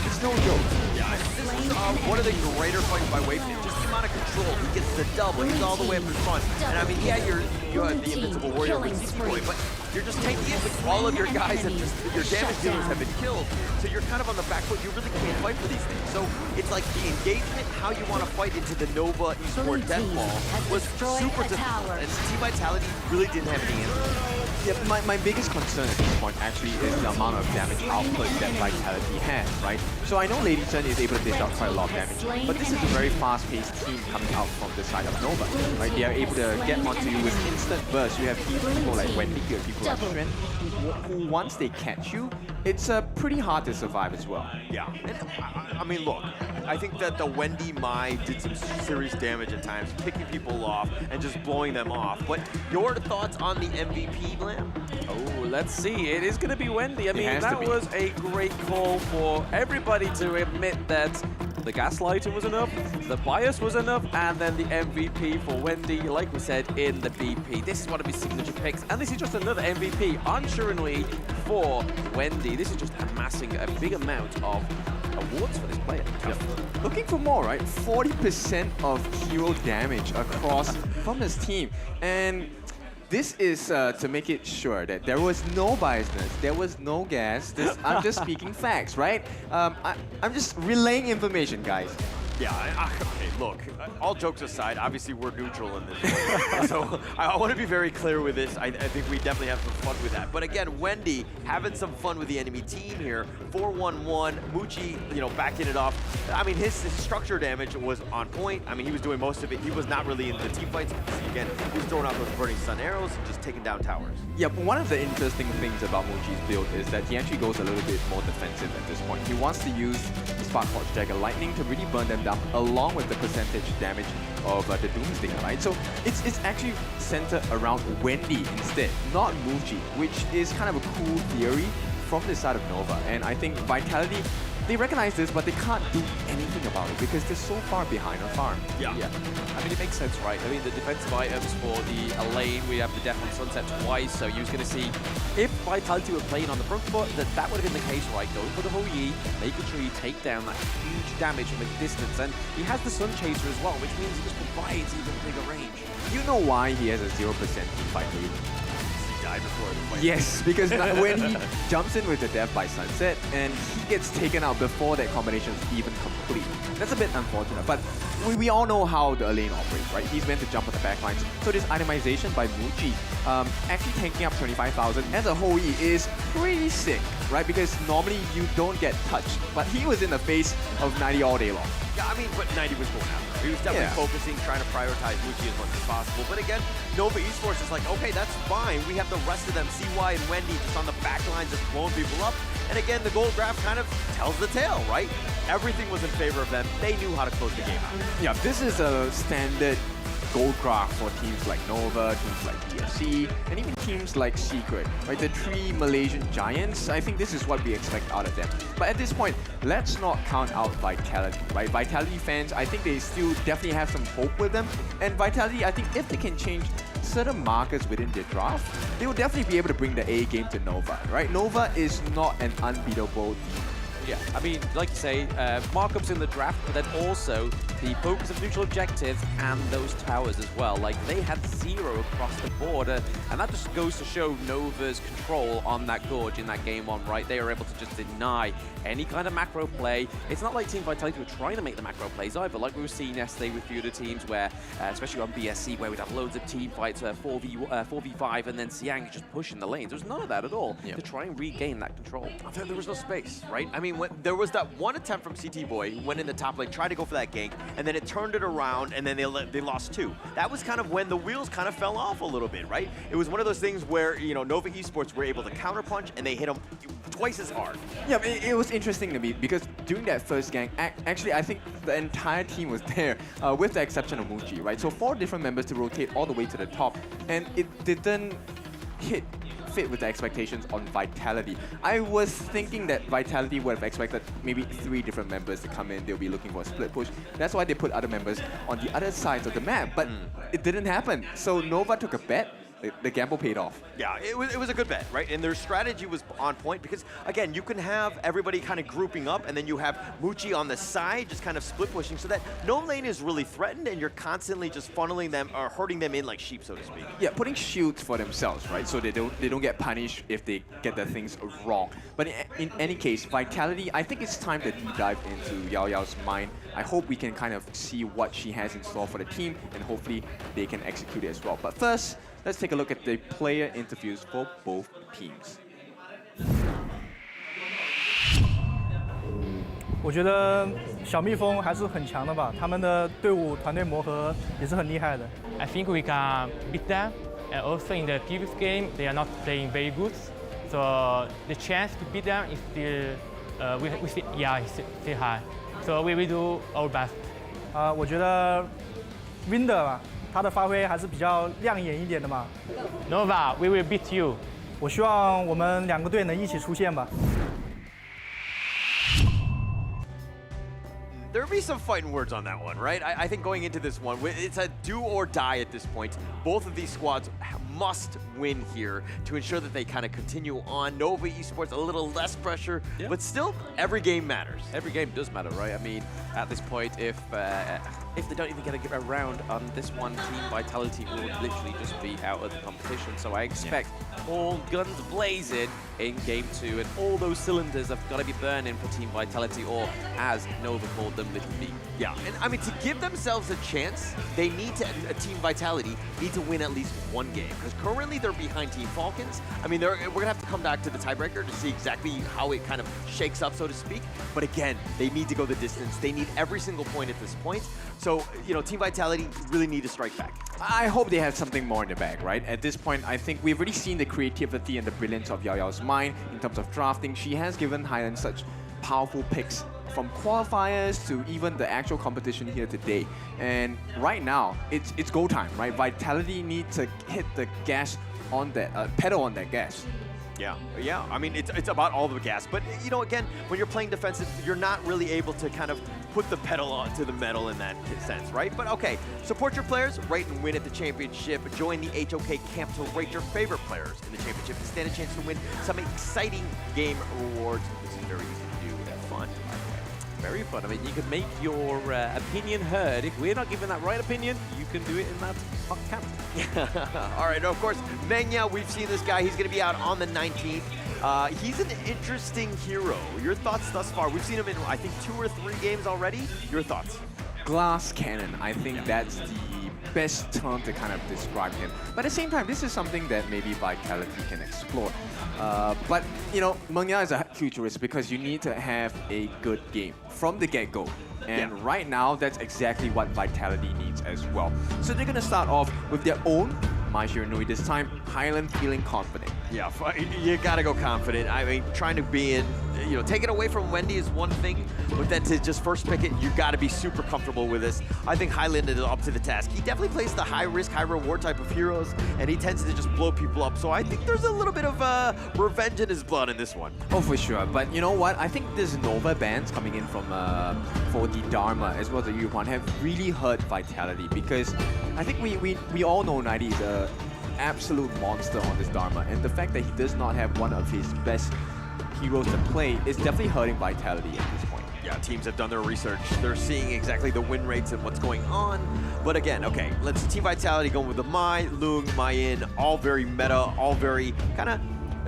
it's no joke. Yeah, this is one of the greater fights by Waveman. Just the amount of control. He gets the double. He's all the way up in front. And I mean, yeah, you have the Invincible Warrior with City Boy, but you're just taking it with all of your guys and just your damage dealers have been killed. So you're kind of on the back foot. You really can't fight for these things. So it's like the engagement, how you want to fight into the Nova Esport Deathball was super difficult. And Team Vitality really didn't have any answers. Yeah, my biggest concern at this point actually is the amount of damage output that Vitality has, right? So I know Lady Chen is able to dish out quite a lot of damage, but this is a very fast-paced team coming out from the side of Nova, right? They are able to get onto you with instant burst. You have people like Wendy, you have people like Shen, who once they catch you, it's pretty hard to survive as well. Yeah, and I mean, look, I think that the Wendy Mai did some serious damage at times, picking people off and just blowing them off. But your thoughts on the MVP, Blam? Oh, let's see. It is going to be Wendy. I mean, that was a great call for everybody to admit that the gaslighting was enough, the bias was enough, and then the MVP for Wendy, like we said, in the BP. This is one of his signature picks, and this is just another MVP on Shiranui for Wendy. This is just amassing a big amount of awards for this player. Yep. Looking for more, right? 40% of hero damage across from his team. And this is to make it sure that there was no biasness, there was no gas. I'm just speaking facts, right? I'm just relaying information, guys. Yeah, okay, look, all jokes aside, obviously we're neutral in this. So I want to be very clear with this. I think we definitely have some fun with that. But again, Wendy having some fun with the enemy team here. 4-1-1, Muchi, you know, backing it off. I mean, his structure damage was on point. I mean, he was doing most of it. He was not really in the team fights. Again, he was throwing out those burning sun arrows and just taking down towers. Yeah, one of the interesting things about Muchi's build is that he actually goes a little bit more defensive at this point. He wants to use Spark Forge Dagger Lightning to really burn them down, along with the percentage damage of the Doomsday, right? So it's actually centered around Wendy instead, not Muchi, which is kind of a cool theory from the side of Nova. And I think Vitality, they recognize this, but they can't do anything about it because they're so far behind on farm. Yeah. I mean, it makes sense, right? I mean, the defensive items for the Elaine, we have the Death on Sunset twice, so you was going to see if Vitality were playing on the front foot, that would have been the case, right? Going for the Ho Yi, making sure you take down that huge damage from a distance, and he has the Sun Chaser as well, which means he just provides even bigger range. You know why he has a 0% team fight lead? Before the fight. Yes, because when he jumps in with the Death by Sunset and he gets taken out before that combination is even complete. That's a bit unfortunate, but we all know how the Elaine operates, right? He's meant to jump on the backlines. So this itemization by Muchi, actually tanking up 25,000 as a whole is pretty sick, right? Because normally you don't get touched, but he was in the face of 90 all day long. Yeah, I mean, but 90 was going after. He was definitely focusing, trying to prioritize Muchi as much as possible. But again, Nova Esports is like, okay, that's fine. We have the rest of them, CY and Wendy, just on the back line, just blowing people up. And again, the gold graph kind of tells the tale, right? Everything was in favor of them. They knew how to close the game out. Yeah, this is a standard gold graph for teams like Nova, teams like BLCK, and even teams like Secret, right? The three Malaysian giants, I think this is what we expect out of them. But at this point, let's not count out Vitality, right? Vitality fans, I think they still definitely have some hope with them. And Vitality, I think if they can change certain markers within their draft, they will definitely be able to bring the A game to Nova, right? Nova is not an unbeatable team. Yeah, I mean, like you say, markups in the draft, but then also the focus of neutral objectives and those towers as well. Like, they had 0 across the board, and that just goes to show Nova's control on that Gorge in that game 1, right? They were able to just deny any kind of macro play. It's not like Team Vitality were trying to make the macro plays either, like we were seeing yesterday with few of the teams where, especially on BSC, where we'd have loads of team fights, 4v5, and then Xiang just pushing the lanes. There was none of that at all to try and regain that control. There was no space, right? I mean, there was that one attempt from CT Boy who went in the top lane, tried to go for that gank, and then it turned it around, and then they lost 2. That was kind of when the wheels kind of fell off a little bit, right? It was one of those things where, you know, Nova Esports were able to counterpunch, and they hit them twice as hard. Yeah, it was interesting to me because during that first gank, actually I think the entire team was there, with the exception of Muji, right? So 4 different members to rotate all the way to the top, and it didn't fit with the expectations on Vitality. I was thinking that Vitality would have expected maybe 3 different members to come in. They'll be looking for a split push. That's why they put other members on the other sides of the map, but it didn't happen. So Nova took a bet. The gamble paid off. Yeah, it was a good bet, right? And their strategy was on point because, again, you can have everybody kind of grouping up, and then you have Muchi on the side just kind of split pushing so that no lane is really threatened, and you're constantly just funneling them or herding them in like sheep, so to speak. Yeah, putting shields for themselves, right? So they don't get punished if they get the things wrong. But in any case, Vitality, I think it's time to deep dive into Yao Yao's mind. I hope we can kind of see what she has in store for the team, and hopefully they can execute it as well. But first, let's take a look at the player interviews for both teams. 我觉得小蜜蜂还是很强的吧，他们的队伍团队磨合也是很厉害的。I think we can beat them, and also in the previous game they are not playing very good, so the chance to beat them is still, we still high. So we will do our best. 我觉得 Winder 吧，他的发挥还是比较亮眼一点的嘛。Nova, we will beat you. 我希望我们2个队能一起出现吧。 There'll be some fighting words on that one, right? I think going into this one, it's a do or die at this point. Both of these squads must win here to ensure that they kind of continue on. Nova Esports, a little less pressure, but still, every game matters. Every game does matter, right? I mean, at this point, if they don't even get a round on this one, Team Vitality will literally just be out of the competition. So I expect all guns blazing in Game 2, and all those cylinders have got to be burning for Team Vitality, or as Nova called them, Little B. Yeah, and I mean, to give themselves a chance, they need to, Team Vitality need to win at least one game, because currently they're behind Team Falcons. I mean, we're going to have to come back to the tiebreaker to see exactly how it kind of shakes up, so to speak. But again, they need to go the distance. They need every single point at this point. So, you know, Team Vitality really need to strike back. I hope they have something more in the bag, right? At this point, I think we've already seen the creativity and the brilliance of Yao Yao's mind in terms of drafting. She has given Highland such powerful picks from qualifiers to even the actual competition here today. And right now, it's go time, right? Vitality need to hit the gas on that, pedal on that gas. Yeah. I mean, it's about all the gas. But, you know, again, when you're playing defensive, you're not really able to kind of put the pedal onto the metal in that sense, right? But, okay, support your players, rate and win at the championship. Join the HOK camp to rate your favorite players in the championship to stand a chance to win some exciting game rewards. This is very easy to do and fun. Very fun. I mean, you can make your opinion heard. If we're not giving that right opinion, you can do it in that camp. All right, of course, Menya, we've seen this guy. He's going to be out on the 19th. He's an interesting hero. Your thoughts thus far? We've seen him in, I think, 2 or 3 games already. Your thoughts? Glass cannon. I think that's the best term to kind of describe him. But at the same time, this is something that maybe Vitality can explore. But, you know, Menya is a huge risk because you need to have a good game from the get-go. And right now, that's exactly what Vitality needs as well. So they're going to start off with their own Mai Shiranui this time, Highland feeling confident. Yeah, you gotta go confident. I mean, trying to be in, you know, take it away from Wendy is one thing, but then to just first pick it, you gotta be super comfortable with this. I think Highland is up to the task. He definitely plays the high risk, high reward type of heroes, and he tends to just blow people up. So I think there's a little bit of revenge in his blood in this one. Oh, for sure. But you know what? I think this Nova bans coming in from for the Dharma as well as the Yuan have really hurt Vitality, because I think we all know 90 is a absolute monster on this Dharma, and the fact that he does not have one of his best heroes to play is definitely hurting Vitality at this point. Yeah, teams have done their research. They're seeing exactly the win rates and what's going on. But again, okay, let's Team Vitality going with the Mai, Lung, Mai-In, all very meta, all very kind of,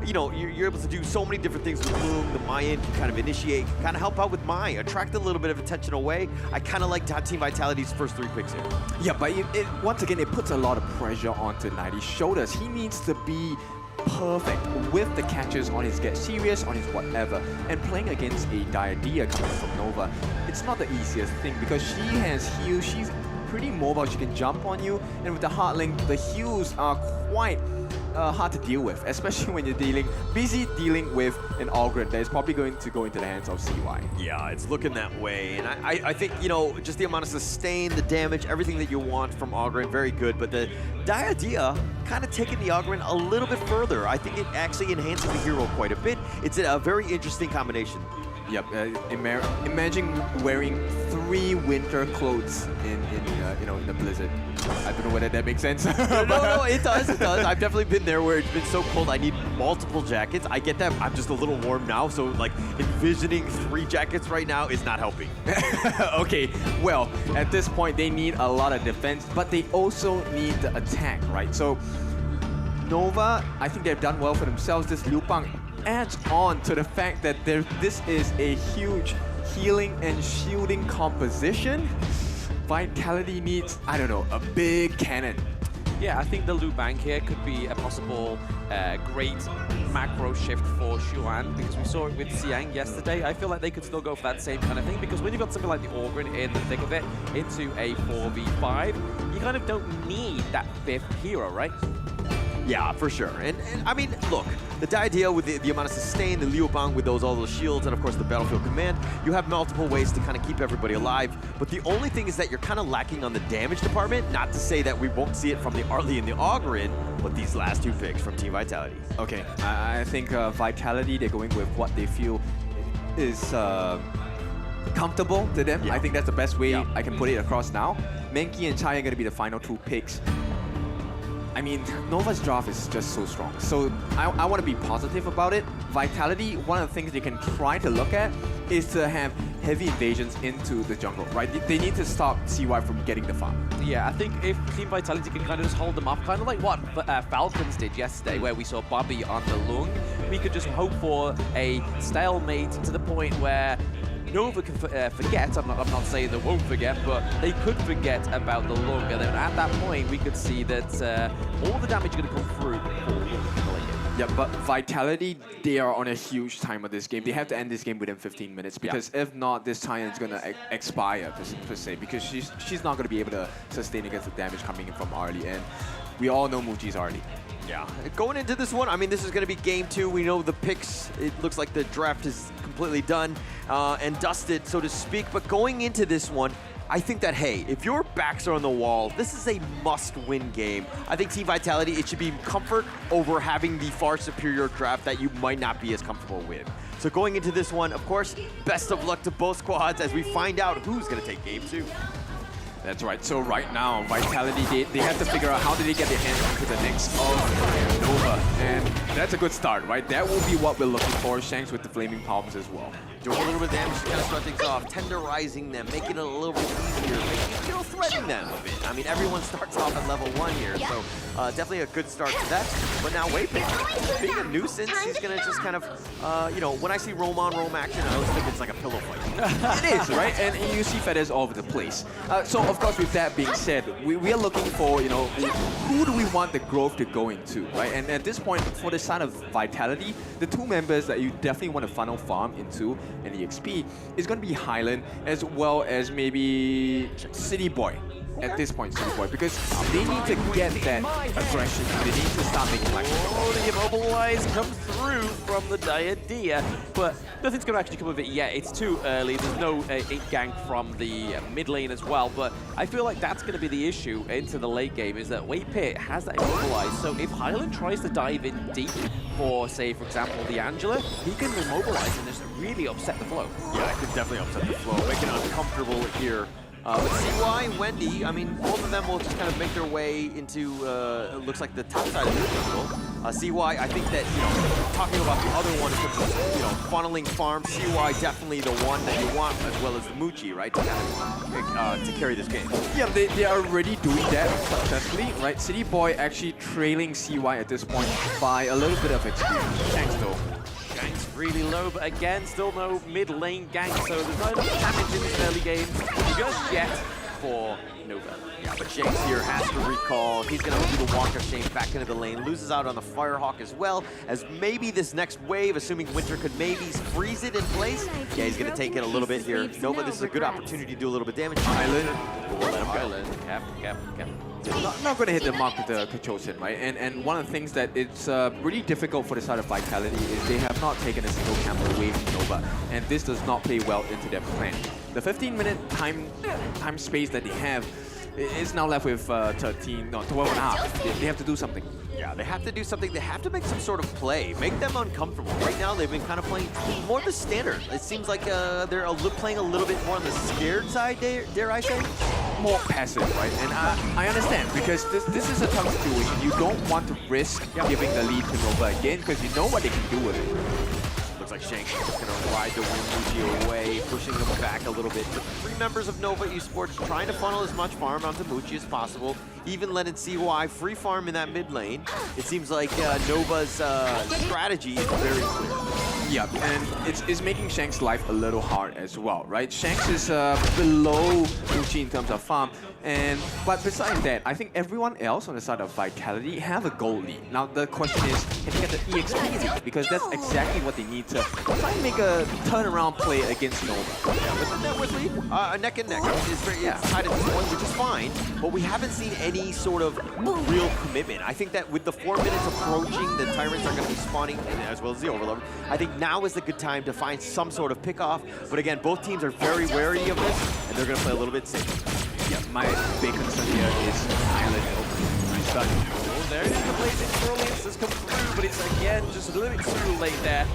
you know, you're able to do so many different things with Lung. The Mai-In can kind of initiate, kind of help out with Mai, attract a little bit of attention away. I kind of like Team Vitality's first 3 picks here. Yeah, but once again, it puts a lot of pressure onto Nighty's shoulders. He needs to be perfect with the catches on his Get Serious, on his whatever. And playing against a Diadea coming from Nova, it's not the easiest thing because she has heals, she's pretty mobile, she can jump on you, and with the hard link, the heals are quite hard to deal with, especially when you're busy dealing with an Ogren that is probably going to go into the hands of CY. Yeah, it's looking that way, and I think, you know, just the amount of sustain, the damage, everything that you want from Ogren, very good, but the Diadea kind of taking the Ogren a little bit further. I think it actually enhances the hero quite a bit. It's a very interesting combination. Yep, imagine wearing 3 winter clothes in the blizzard. I don't know whether that makes sense. No, it does, it does. I've definitely been there where it's been so cold I need multiple jackets. I get that. I'm just a little warm now, so like envisioning 3 jackets right now is not helping. Okay, well, at this point they need a lot of defense, but they also need the attack, right? So Nova, I think they've done well for themselves. This Liu Bang adds on to the fact that this is a huge healing and shielding composition. Vitality needs, I don't know, a big cannon. Yeah, I think the Liu Bang here could be a possible great macro shift for Xuan, because we saw it with Xiang yesterday. I feel like they could still go for that same kind of thing, because when you've got something like the Ogren in the thick of it into a 4v5, you kind of don't need that 5th hero, right? Yeah, for sure. And I mean, look, the Diadea with the amount of sustain, the Liu Bang with all those shields, and of course the Battlefield Command, you have multiple ways to kind of keep everybody alive. But the only thing is that you're kind of lacking on the damage department. Not to say that we won't see it from the Arlie and the Ogren, but these last 2 picks from Team Vitality. Okay, I think Vitality, they're going with what they feel is comfortable to them. Yeah. I think that's the best way I can put it across now. Menki and Chai are going to be the final 2 picks. I mean, Nova's draft is just so strong. So I want to be positive about it. Vitality, one of the things they can try to look at is to have heavy invasions into the jungle, right? They need to stop CY from getting the farm. Yeah, I think if Team Vitality can kind of just hold them up, kind of like what Falcons did yesterday, where we saw Bobby on the Lung, we could just hope for a stalemate to the point where Nova can forget, I'm not saying they won't forget, but they could forget about the Lung, and then at that point we could see that all the damage is going to come through for Lung. Yeah, but Vitality, they are on a huge timer this game. They have to end this game within 15 minutes, because if not, this Tyan is going to expire, per se, because she's not going to be able to sustain against the damage coming in from Arlie, and we all know Muji's Arlie. Yeah, going into this one, I mean, this is going to be game 2. We know the picks, it looks like the draft is completely done and dusted, so to speak. But going into this one, I think that, hey, if your backs are on the wall, this is a must-win game. I think Team Vitality, it should be comfort over having the far superior draft that you might not be as comfortable with. So going into this one, of course, best of luck to both squads as we find out who's going to take game 2. That's right. So right now, Vitality, they have to figure out how do they get their hands into the next of Nova. And that's a good start, right? That will be what we're looking for. Shanks with the Flaming Palms as well. Doing a little bit of damage to kind of start things off, tenderizing them, making it a little bit easier, threatening them a bit. I mean, everyone starts off at level 1 here, so definitely a good start to that. But now Waypick, being a nuisance, he's going to just kind of, you know, when I see roam on, roam action, I always think it's like a pillow fight. It is, right? And you see feathers all over the place. So, of course, with that being said, we are looking for, you know, who do we want the growth to go into, right? And at this point, for the side of Vitality, the 2 members that you definitely want to funnel farm into and the XP is going to be Highland, as well as maybe City Boy. At this point, City Boy, because they need to get that aggression. They need to start making like the immobilize comes through from the Diadea, but nothing's going to actually come of it yet. It's too early. There's no gank from the mid lane as well, but I feel like that's going to be the issue into the late game, is that Waypit has that immobilize. So if Highland tries to dive in deep for, say, for example, the Angela, he can immobilize and just really upset the flow. Yeah, it could definitely upset the flow, make it uncomfortable here But CY and Wendy, I mean, both of them will just kind of make their way into, it looks like the top side of the jungle. CY, I think that, you know, talking about the other one in terms of, you know, funneling farm, CY definitely the one that you want, as well as the Muchi, right, to kind of, to carry this game. Yeah, they are already doing that successfully, right? City Boy actually trailing CY at this point by a little bit of experience. Shanks though. Shanks really low, but again, still no mid lane gank, so there's not enough damage in this early game just yet for Nova. Yeah, but Shanks here has to recall. He's going to do the walk of shame back into the lane. Loses out on the Firehawk as well, as maybe this next wave, assuming Winter could maybe freeze it in place. Yeah, he's going to take it a little bit here. Nova, this is a good opportunity to do a little bit of damage. Island. We'll let him go. Island. Cap. Not going to hit the mark with the Kachosin, right? And one of the things that it's really difficult for the side of Vitality is they have not taken a single camp away from Nova, and this does not play well into their plan. The 15-minute time space that they have is now left with 12 and a half. They have to do something. Yeah, they have to do something. They have to make some sort of play. Make them uncomfortable. Right now, they've been kind of playing more of the standard. It seems like they're playing a little bit more on the scared side, dare I say? More passive, right? And I understand, because this is a tough situation. You don't want to risk giving the lead to Nova again, because you know what they can do with it. Looks like Shanks is going to ride the Muji away, pushing them back a little bit. The three members of Nova Esports trying to funnel as much farm onto Muji as possible, even letting CY free farm in that mid lane. It seems like Nova's strategy is very clear. Yeah, and it's making Shanks' life a little hard as well, right? Shanks is below Muji in terms of farm, but besides that, I think everyone else on the side of Vitality have a gold lead. Now the question is, can they get the EXP lead? Because that's exactly what they need to try and make a turnaround play against Nova. Yeah, but the net worth lead, neck and neck. It's tied at this point, which is fine, but we haven't seen any sort of real commitment. I think that with the 4 minutes approaching, the Tyrants are going to be spawning, as well as the Overlord. I think now is the good time to find some sort of pick-off, but again, both teams are very wary of this, and they're going to play a little bit safe. Yeah, my big concern here is Island open. Nice shot. Oh, there it is, the blazing brilliance has come through, but it's again just a little bit too late there.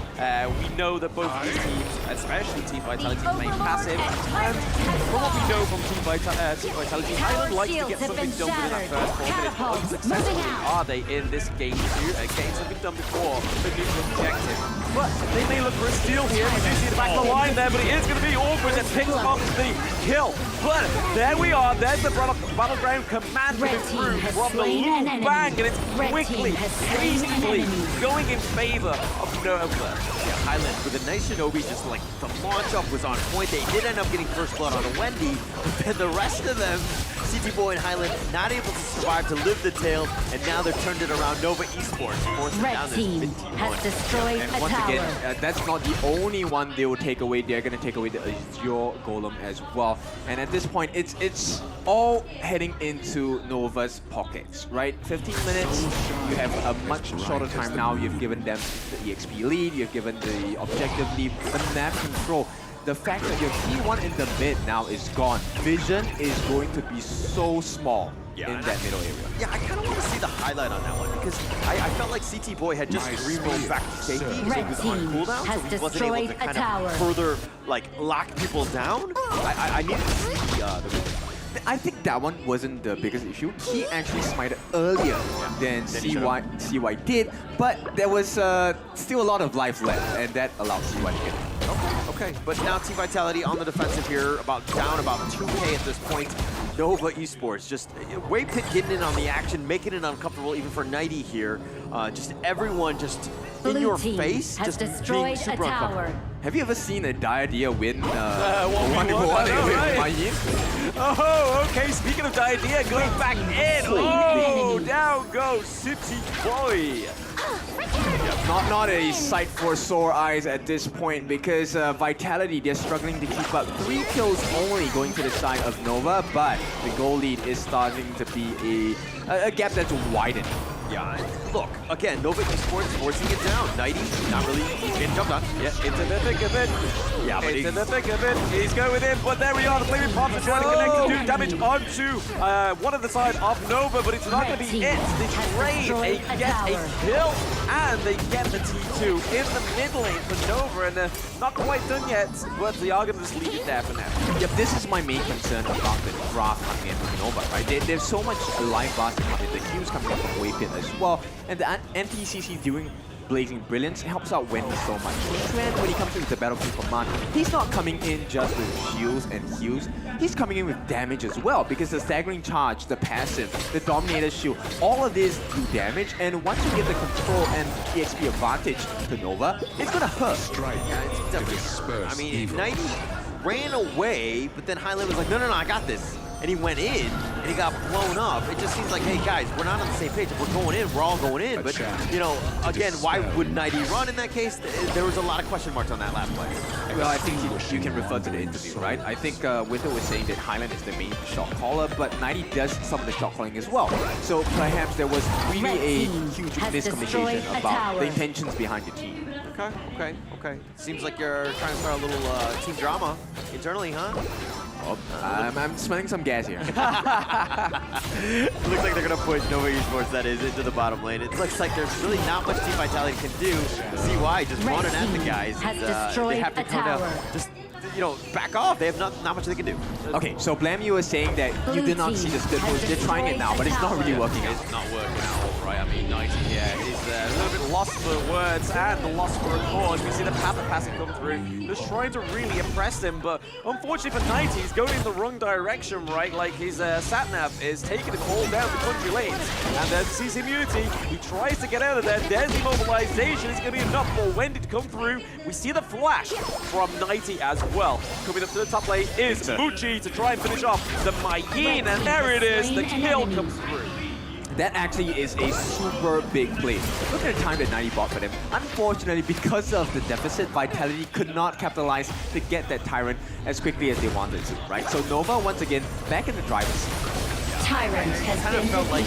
We know that both of these teams, especially Team Vitality, play passive, and from what we know from Team Vitality, Island likes to get something done within that first ball, but it's unsuccessfully are they in this game too? Games have been done before, the neutral objective. But they may look for a steal here. We do see the back of the line there, but it is going to be awkward that picks up the kill. But there we are. There's the Battleground command coming through from the loop bang, and it's quickly, peacefully going in favor of Nova. Yeah, Highland with a nice Shinobi, just like the launch up was on point. They did end up getting first blood on a Wendy, and the rest of them, CT Boy and Highland, not able to survive to live the tail, and now they're turned it around. Nova Esports forcing down this 15 has destroyed and a once tower. again, that's not the only one they will take away. They're going to take away the Azure Golem as well. And at this point, it's all heading into Nova's pockets, right? 15 minutes, you have a much shorter time now. You've given them the EXP lead, you've given the objective lead, the map control. The fact that your T1 in the mid now is gone. Vision is going to be so small in that middle area. Yeah, I kind of want to see the highlight on that one, because I felt like CT Boy had just removed back to safety, so he was on cooldown, so he wasn't able to kind of further lock people down. I needed to see the I think that one wasn't the biggest issue. He actually smited earlier than CY did, but there was still a lot of life left, and that allowed CY to get it. Okay, but now Team Vitality on the defensive here, down about 2K at this point. Nova Esports just Wave Pit getting in on the action, making it uncomfortable even for Nighty here. Just everyone just in your face, has just destroyed being super a tower. uncomfortable. Have you ever seen a Diardia win 1v1 right? with Mayin? Oh, okay, speaking of Diardia, going back in. Oh, down goes City Boy. Not a sight for sore eyes at this point, because Vitality, they're struggling to keep up. 3 kills only going to the side of Nova, but the goal lead is starting to be a gap that's widened. Yeah, look, again, Nova Esports forcing it down. Nighty, not really getting jumped on. Yeah, into the thick of it. Yeah, but into the thick of it. He's going in, but there we are. The flaming pops are trying to connect to do damage onto one of the side of Nova, but it's not going to be it. They trade get a kill, and they get the T2 in the mid lane for Nova, and not quite done yet, but they are going to just leave it there for now. Yep, this is my main concern about the draft coming in from Nova, right? There's so much live bars coming in, the heals coming in from Wave Pit as well, and the NTCC doing Blazing Brilliance helps out Wendy so much. Xuan, when he comes in with the Battlefield Command, he's not coming in just with shields and heals, he's coming in with damage as well, because the Staggering Charge, the passive, the Dominator Shield, all of these do damage, and once you get the control and EXP advantage to Nova, it's gonna hurt. Yeah, it's definitely. I mean, Nighty ran away, but then Highland was like, no, I got this. And he went in, and he got blown up. It just seems like, hey guys, we're not on the same page. If we're going in, we're all going in. But, you know, again, why would Nighty run in that case? There was a lot of question marks on that last play. Well, I think you can refer to the interview, right? I think Winter was saying that Highland is the main shot caller, but Nighty does some of the shot calling as well. So perhaps there was really a huge miscommunication about the intentions behind the team. Okay. Seems like you're trying to start a little team drama internally, huh? Oh, I'm smelling some gas here. Looks like they're gonna push Nova Esports, that is, into the bottom lane. It looks like there's really not much Team Vitality can do. CY just running at the guys. And, they have to kind of just, you know, back off. They have not much they can do. Okay, so Blam, you were saying that you did not see the split push. They're trying it now, but it's not really working out. It's not working at all, right? I mean, Nighty here is a little bit lost for words and lost for a cause. We see the path of passing come through, just trying to really impress him, but unfortunately for Nighty, he's going in the wrong direction, right? Like his sat-nav is taking the call down the country lanes, and there's sees immunity. He tries to get out of there. There's the immobilization. It's going to be enough for Wendy to come through. We see the flash from Nighty as well. Coming up to the top lane is Muchi to try and finish off the Mayin, and there it is. The kill comes through. That actually is a super big play. Look at the time that 90 bought for them. Unfortunately, because of the deficit, Vitality could not capitalize to get that Tyrant as quickly as they wanted to, right? So Nova, once again, back in the driver's seat. Tyrant has kind of felt like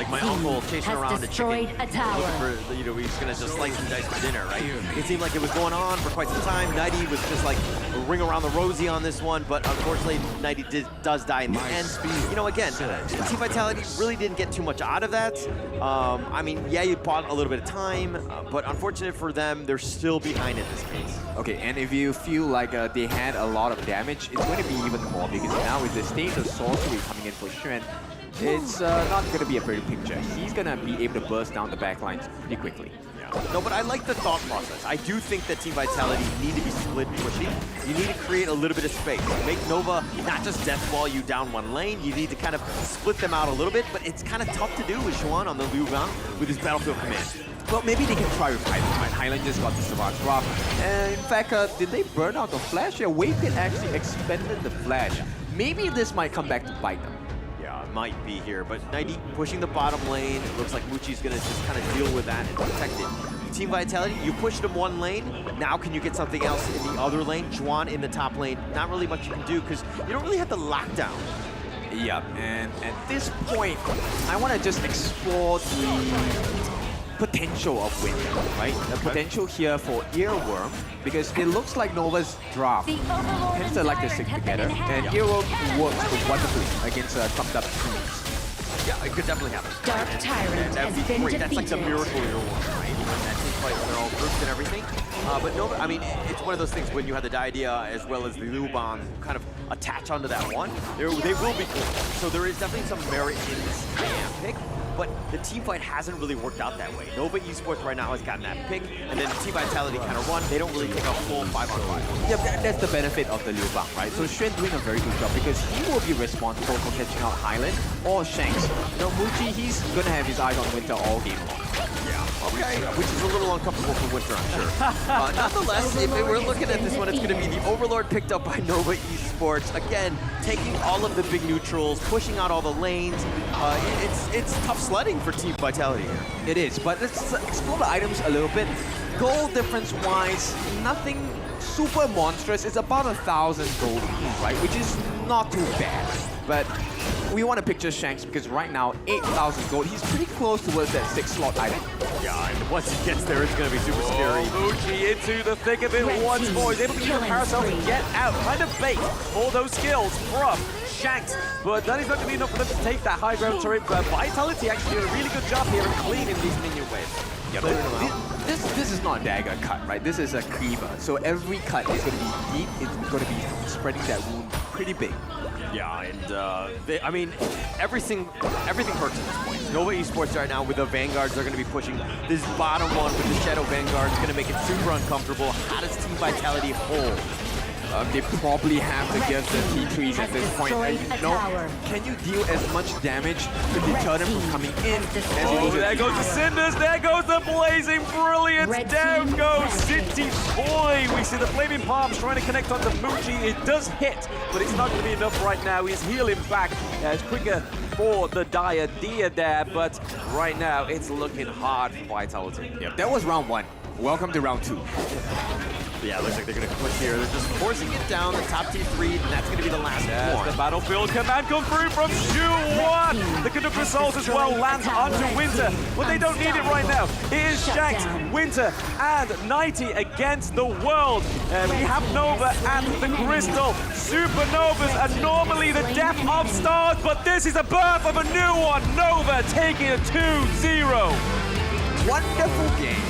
my uncle chasing around a chicken, looking for, you know, he's gonna just slice and dice for dinner, right? It seemed like it was going on for quite some time. Nighty was just like a ring around the rosy on this one, but unfortunately, Nighty does die in the end. You know, again, Team Vitality really didn't get too much out of that. I mean, yeah, you bought a little bit of time, but unfortunate for them, they're still behind in this case. Okay, and if you feel like they had a lot of damage, it's going to be even more, because now with the state of sorcery coming in for Xuan, it's not going to be a pretty picture. He's going to be able to burst down the backlines pretty quickly. No, but I like the thought process. I do think that Team Vitality need to be split pushing. You need to create a little bit of space. Make Nova not just deathball you down one lane. You need to kind of split them out a little bit, but it's kind of tough to do with Xuan on the Liu Bang with his Battlefield Command. Well, maybe they can try with Highland, right? Highland just got the Savage Drop. And in fact, did they burn out the Flash? Yeah, Wave Pit actually expended the Flash. Maybe this might come back to bite them. Yeah, it might be here, but Nighty pushing the bottom lane. It looks like Muchi's gonna just kind of deal with that and protect it. Team Vitality, you pushed him one lane. Now can you get something else in the other lane? Juan in the top lane. Not really much you can do because you don't really have the lockdown. Yeah, and at this point, I want to just explore the potential of Winter, right? The potential here for Earworm, because it looks like Nova's draft tends to like to stick together, and Earworm works wonderfully against trumped up teams. Yeah, it could definitely happen. Dark Tyrant that'd be great. That's like the miracle Earworm, right? When that team fight, when they're all grouped and everything. But Nova, I mean, it's one of those things when you have the Diadea as well as the Liu Bang kind of attach onto that one, they will be cool. So there is definitely some merit in this Diane pick. But the team fight hasn't really worked out that way. Nova Esports right now has gotten that pick, and then Team Vitality kind of run. They don't really take a full 5-on-5. Yeah, that's the benefit of the Liu Bang, right? So Xuan doing a very good job because he will be responsible for catching out Highland or Shanks. You know, Muchi, he's gonna have his eyes on Winter all game long. Yeah, okay. Which is a little uncomfortable for Winter, I'm sure. Nonetheless, if we're looking at this one, it's going to be the Overlord picked up by Nova Esports. Again, taking all of the big neutrals, pushing out all the lanes. It's tough sledding for Team Vitality here. It is, but let's explore the items a little bit. Gold difference-wise, nothing super monstrous. It's about 1,000 gold, right? Which is not too bad. But we want to picture Shanks because right now, 8,000 gold. He's pretty close towards that 6 slot item. Yeah, and once he gets there, it's going to be super scary. Muji into the thick of it once more. He's able to use the parasol to get out, kind of bait all those skills from Shanks. But that is not going to be enough for them to take that high ground turret. But Vitality actually did a really good job here in cleaning these minion waves. Yeah, but this is not a dagger cut, right? This is a cleaver. So every cut is going to be deep. It's going to be spreading that wound pretty big. Yeah, and I mean, everything hurts at this point. Nova Esports right now with the Vanguards, they're going to be pushing this bottom one with the Shadow Vanguard. It's going to make it super uncomfortable. How does Team Vitality hold? They probably have to give the T3s at this point. Can you deal as much damage to deter them from coming in? Oh, there goes the Cinders, there goes the Blazing Brilliance, down goes City Boy. We see the Flaming Palms trying to connect onto Muji. It does hit, but it's not going to be enough right now. He's healing back. It's quicker for the Dire Dia there, but right now it's looking hard for Vitality. Yep, that was round 1. Welcome to round 2. Yeah, it looks like they're going to push here. They're just forcing it down the top T3, and that's going to be the last one. The Battlefield command come through from Shu1. The Conductor Souls as well lands onto Winter, but they don't need it right now. It is Shanks, Winter, and 90 against the world. We have Nova and the Crystal. Supernovas are normally the death of stars, but this is the birth of a new one. Nova taking a 2-0. Wonderful game.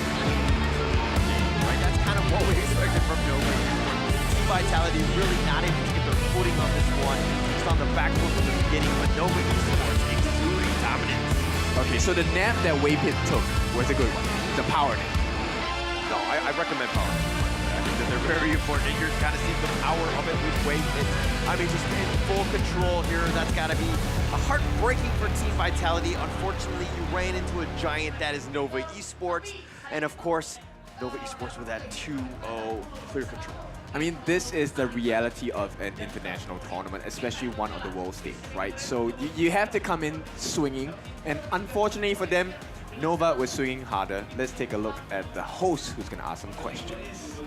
What we expected from Nova. Team Vitality really not able to get their footing on this one. Just on the back foot from the beginning, but Nova Esports exuding dominance. Okay, so the nap that Waypit took was a good one. The power nap. No, I recommend power nap. I think that they're very important. You're kind of seeing the power of it with Waypit. I mean, just in full control here. That's got to be heartbreaking for Team Vitality. Unfortunately, you ran into a giant that is Nova Esports. And of course, Nova Esports with that 2-0 clear control. I mean, this is the reality of an international tournament, especially one on the world stage, right? So you have to come in swinging, and unfortunately for them, Nova was swinging harder. Let's take a look at the host who's going to ask some questions.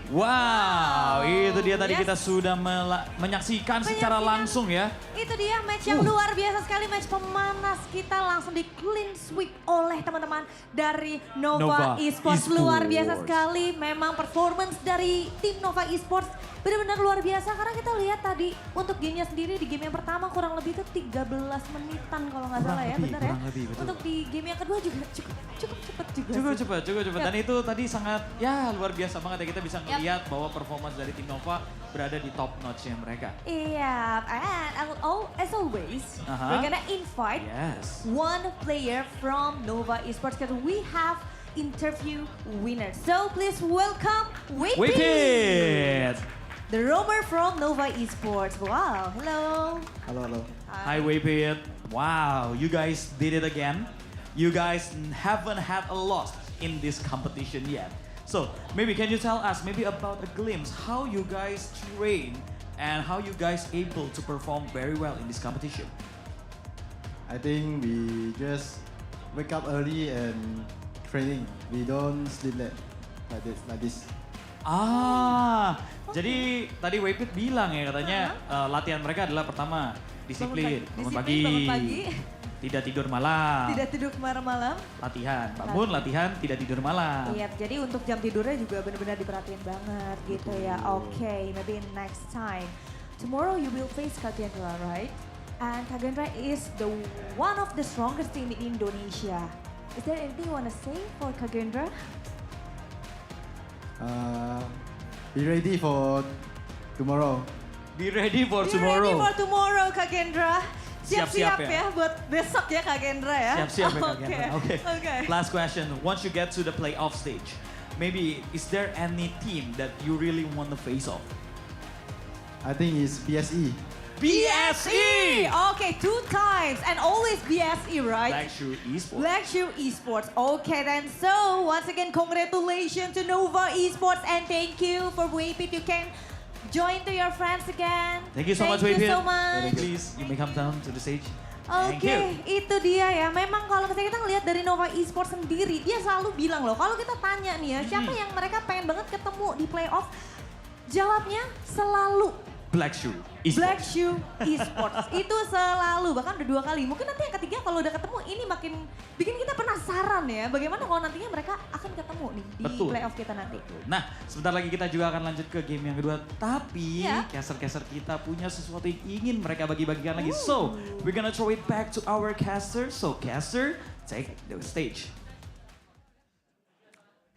Wow, itu dia tadi kita sudah menyaksikan secara langsung ya. Itu dia match yang luar biasa sekali, match pemanas kita langsung di clean sweep oleh teman-teman dari Nova Esports. Luar biasa sekali, memang performance dari tim Nova Esports benar-benar luar biasa karena kita lihat tadi untuk gamenya sendiri di game yang pertama kurang lebih itu 13 menitan kalau nggak salah ya, benar ya. Untuk di game yang kedua juga cukup cepat juga. Cukup cepat. Dan itu tadi sangat ya luar biasa banget ya, kita bisa lihat bahwa performance dari tim Nova berada di top notch-nya mereka. Iya, and as always, we're gonna invite one player from Nova Esports because we have interview winners. So please welcome Waypit, the roamer from Nova Esports. Wow, hello. Hello. Hi Waypit. Wow, you guys did it again. You guys haven't had a loss in this competition yet. So maybe can you tell us maybe about a glimpse how you guys train and how you guys able to perform very well in this competition? I think we just wake up early and training. We don't sleep late like this. Jadi tadi Waypit bilang ya katanya latihan mereka adalah pertama disiplin, bangun pagi. Tidak tidur malam. Tidak tidur malam-malam. Bangun latihan, tidak tidur malam. Iya, jadi untuk jam tidurnya juga benar-benar diperhatiin banget gitu ya. Okay, maybe next time. Tomorrow you will face Kagendra, right? And Kagendra is the one of the strongest team in Indonesia. Is there anything you want to say for Kagendra? Be ready for tomorrow. Be ready for Be ready for tomorrow, Kagendra. Siap-siap ya buat besok ya Kak Gendra ya. Siap-siap ya Kak Gendra. Okay. Last question. Once you get to the playoff stage, maybe is there any team that you really want to face off? I think it's BSE. BSE! Okay, 2 times and always BSE, right? Black Shoe Esports. Okay then, so once again, congratulations to Nova Esports and thank you for Waypit. You can join to your friends again. Thank you so much, Waypit. Thank you so much. Please, you may come down to the stage. Oke, itu dia ya. Memang kalau misalnya kita ngelihat dari Nova Esports sendiri, dia selalu bilang loh, kalau kita tanya nih ya, siapa yang mereka pengen banget ketemu di playoff, jawabnya selalu Black Shoe Esports. Black Shoe Esports. Itu selalu, bahkan udah 2 kali. Mungkin nanti yang ketiga kalau udah ketemu ini makin bikin kita penasaran ya. Bagaimana kalau nantinya mereka akan ketemu nih di playoff kita nanti. Nah, sebentar lagi kita juga akan lanjut ke game yang kedua. Tapi caster-caster kita punya sesuatu yang ingin mereka bagi-bagikan lagi. So, we're gonna throw it back to our caster. So, caster, take the stage.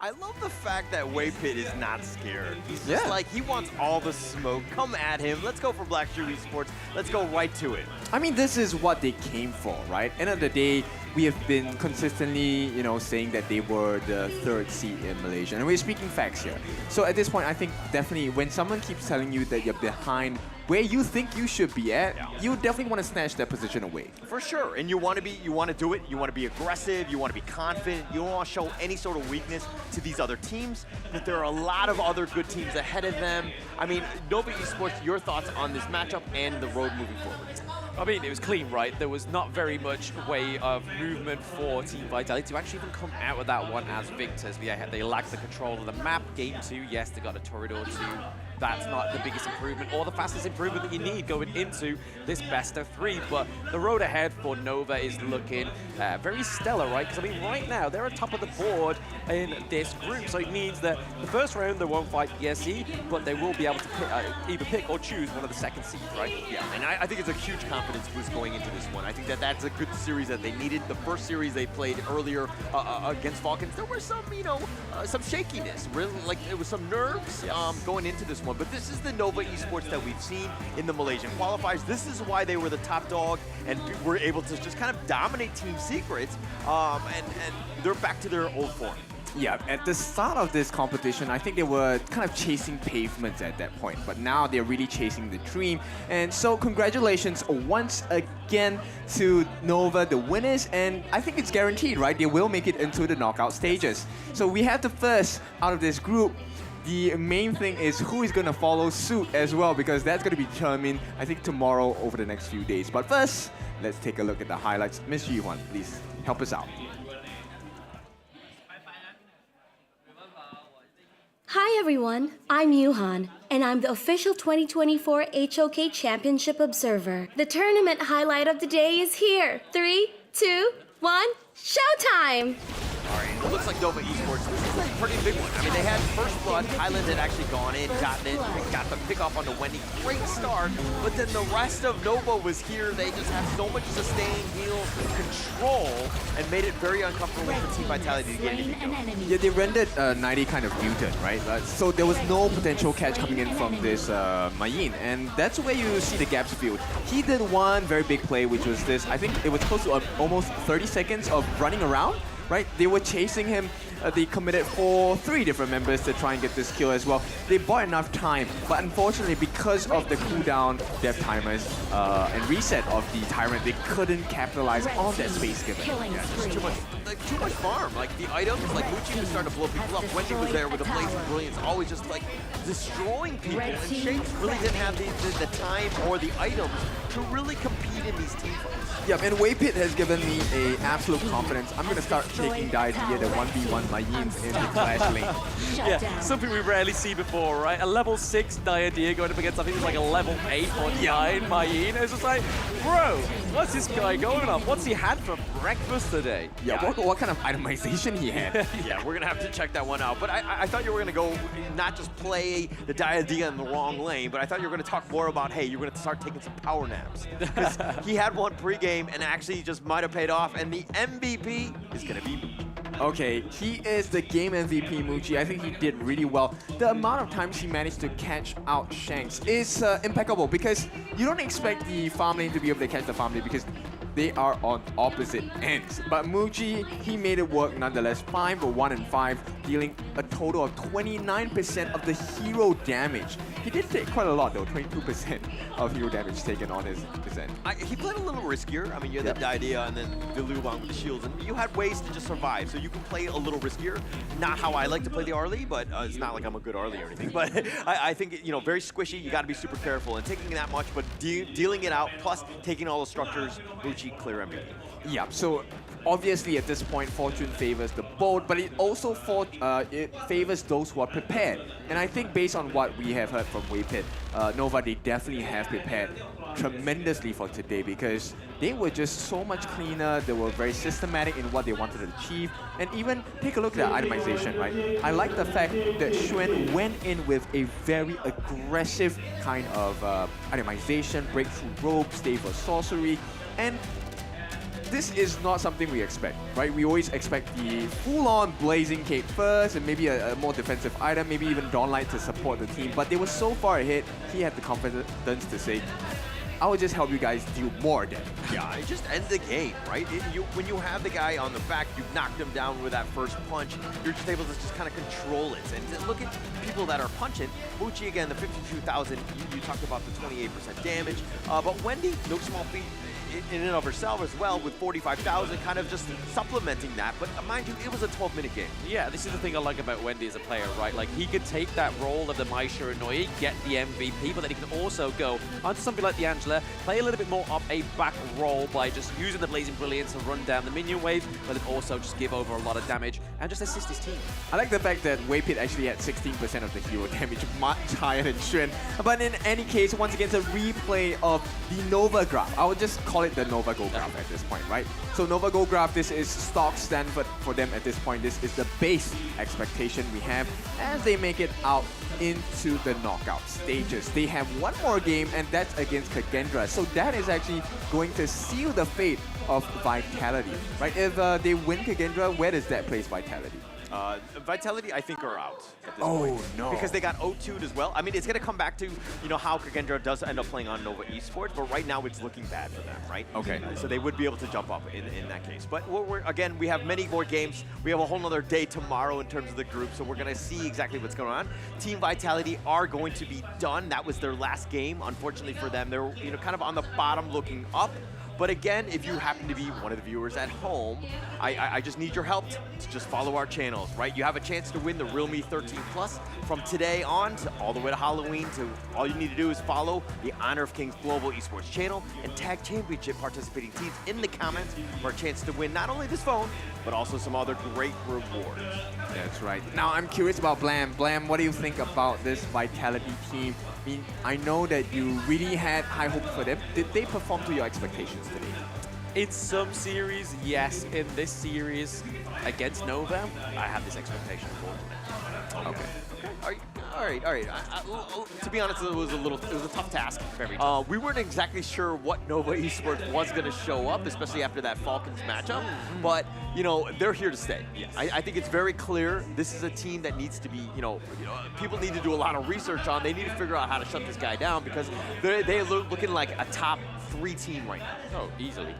I love the fact that Waypit is not scared. He's just like, he wants all the smoke. Come at him. Let's go for Black Shoe Esports. Let's go right to it. I mean, this is what they came for, right? End of the day, we have been consistently, saying that they were the 3rd seed in Malaysia. And we're speaking facts here. So at this point, I think definitely when someone keeps telling you that you're behind where you think you should be at, you definitely want to snatch that position away. For sure, and you want to do it, you want to be aggressive, you want to be confident, you don't want to show any sort of weakness to these other teams, but there are a lot of other good teams ahead of them. I mean, Nova Esports, your thoughts on this matchup and the road moving forward? I mean, it was clean, right? There was not very much way of movement for Team Vitality to actually even come out with that one as victors. They lacked the control of the map. Game 2, yes, they got a turret or 2. That's not the biggest improvement or the fastest improvement that you need going into this best of 3. But the road ahead for Nova is looking very stellar, right? Because, I mean, right now, they're on top of the board in this group. So it means that the first round, they won't fight BSC, but they will be able to either pick or choose one of the second seeds, right? Yeah, and I think it's a huge confidence boost going into this one. I think that that's a good series that they needed. The first series they played earlier against Falcons, there was some, some shakiness. Really, like, it was some nerves going into this one. But this is the Nova Esports that we've seen in the Malaysian qualifiers. This is why they were the top dog and were able to just kind of dominate Team Secrets. And they're back to their old form. Yeah, at the start of this competition, I think they were kind of chasing pavements at that point, but now they're really chasing the dream. And so congratulations once again to Nova, the winners, and I think it's guaranteed, right? They will make it into the knockout stages. So we have the first out of this group. The main thing is who is going to follow suit as well, because that's going to be determined, I think, tomorrow over the next few days. But first, let's take a look at the highlights. Miss Yi-Hwan, please help us out. Hi everyone, I'm Yuhan, and I'm the official 2024 HOK Championship Observer. The tournament highlight of the day is here. 3, 2, 1, showtime! All right, it looks like Nova Esports, this is a pretty big one. I mean, they had first blood, Highland had actually gone in, gotten it, got the pick off onto Wendy. Great start, but then the rest of Nova was here. They just had so much sustain, heal, control, and made it very uncomfortable for Team Vitality to get anything going. Yeah, they rendered 90 kind of muted, right? So there was no potential catch coming in from this Mayin, and that's where you see the gaps filled. He did one very big play, which was this. I think it was close to almost 30 seconds of running around. Right? They were chasing him. They committed 3 different members to try and get this kill as well. They bought enough time, but unfortunately, because of the cooldown, death timers, and reset of the Tyrant, they couldn't capitalize on that space given. Yeah, just too much farm. Like, the items, like Muchi was starting to blow people up. Wendy was there with a Blaze of Brilliance, always just, like, destroying people. And Shakes really didn't have the time or the items to really compete in these team fights. Yeah, and Waypit has given me an absolute confidence. I'm going to start taking the idea that 1v1 Mayins in the Clash lane. Yeah, something we rarely see before, right? A level 6 Diadea going up against, I think it's like a level 8 or 9 Mayin. It's just like, bro, what's this guy going on? What's he had for breakfast today? Yeah, what kind of itemization he had? Yeah, we're going to have to check that one out. But I thought you were going to go not just play the Diadea in the wrong lane, but I thought you were going to talk more about, hey, you're going to start taking some power naps. Because he had one pregame and actually just might have paid off, and the MVP is going to be Muchi. Okay, he is the game MVP, Muchi. I think he did really well. The amount of times he managed to catch out Shanks is impeccable, because you don't expect the farm lane to be able to catch the farm lane because they are on opposite ends. But Muchi, he made it work nonetheless. 5 for 1 and 5, dealing a total of 29% of the hero damage. He did take quite a lot though, 22% of hero damage taken on his end. He played a little riskier. I mean, you had the Diadea and then the Liuwang with the shields, and you had ways to just survive, so you can play a little riskier. Not how I like to play the Arlie, but it's not like I'm a good Arlie or anything. But I think, very squishy, you got to be super careful, and taking that much, but dealing it out, plus taking all the structures, Muchi, clear MVP. Yeah, so obviously at this point, fortune favors the bold, but it also it favors those who are prepared. And I think based on what we have heard from Waypit, Nova, they definitely have prepared tremendously for today because they were just so much cleaner, they were very systematic in what they wanted to achieve, and even take a look at the itemization, right? I like the fact that Xuan went in with a very aggressive kind of itemization, breakthrough rope, stay for sorcery, and this is not something we expect, right? We always expect the full-on Blazing Cape first and maybe a more defensive item, maybe even Dawnlight to support the team, but they were so far ahead, he had the confidence to say, I will just help you guys deal more damage. Yeah, it just ends the game, right? When you have the guy on the back, you've knocked him down with that first punch, you're just able to just kind of control it. And look at people that are punching. Muchi, again, the 52,000, you talked about the 28% damage. But Wendy, no small feat in and of herself as well, with 45,000, kind of just supplementing that. But mind you, it was a 12-minute game. Yeah, this is the thing I like about Wendy as a player, right? Like, he could take that role of the Mai Shiranui, get the MVP, but then he can also go onto something like the Angela, play a little bit more of a back role by just using the Blazing Brilliance to run down the minion wave, but then also just give over a lot of damage and just assist his team. I like the fact that Waypit actually had 16% of the hero damage, much higher than Xuan. But in any case, once again, it's a replay of the Nova graph. I would just call it the Nova Go graph at this point, right? So Nova Go graph, this is stock standard for them at this point. This is the base expectation we have as they make it out into the knockout stages. They have one more game, and that's against Kagendra. So that is actually going to seal the fate of Vitality, right? If they win Kagendra, where does that place Vitality? Vitality, I think, are out at this point. No. Because they got O2'd as well. I mean, it's going to come back to, how Kagendra does end up playing on Nova Esports, but right now it's looking bad for them, right? Okay. So they would be able to jump up in that case. But again, we have many more games. We have a whole other day tomorrow in terms of the group, so we're going to see exactly what's going on. Team Vitality are going to be done. That was their last game, unfortunately for them. They're kind of on the bottom looking up. But again, if you happen to be one of the viewers at home, I just need your help to just follow our channels, right? You have a chance to win the Realme 13 Plus from today on to all the way to Halloween. All you need to do is follow the Honor of Kings Global Esports channel and tag championship participating teams in the comments for a chance to win not only this phone, but also some other great rewards. That's right. Now, I'm curious about Blam. Blam, what do you think about this Vitality team? I mean, I know that you really had high hopes for them. Did they perform to your expectations today? In some series, yes. In this series, against Nova, I had this expectation for them. Okay. All right. To be honest, it was a tough task. Very tough. We weren't exactly sure what Nova Esports was going to show up, especially after that Falcons matchup. But they're here to stay. Yes. I think it's very clear this is a team that needs to be, people need to do a lot of research on. They need to figure out how to shut this guy down because they're looking like a top 3 team right now. Oh,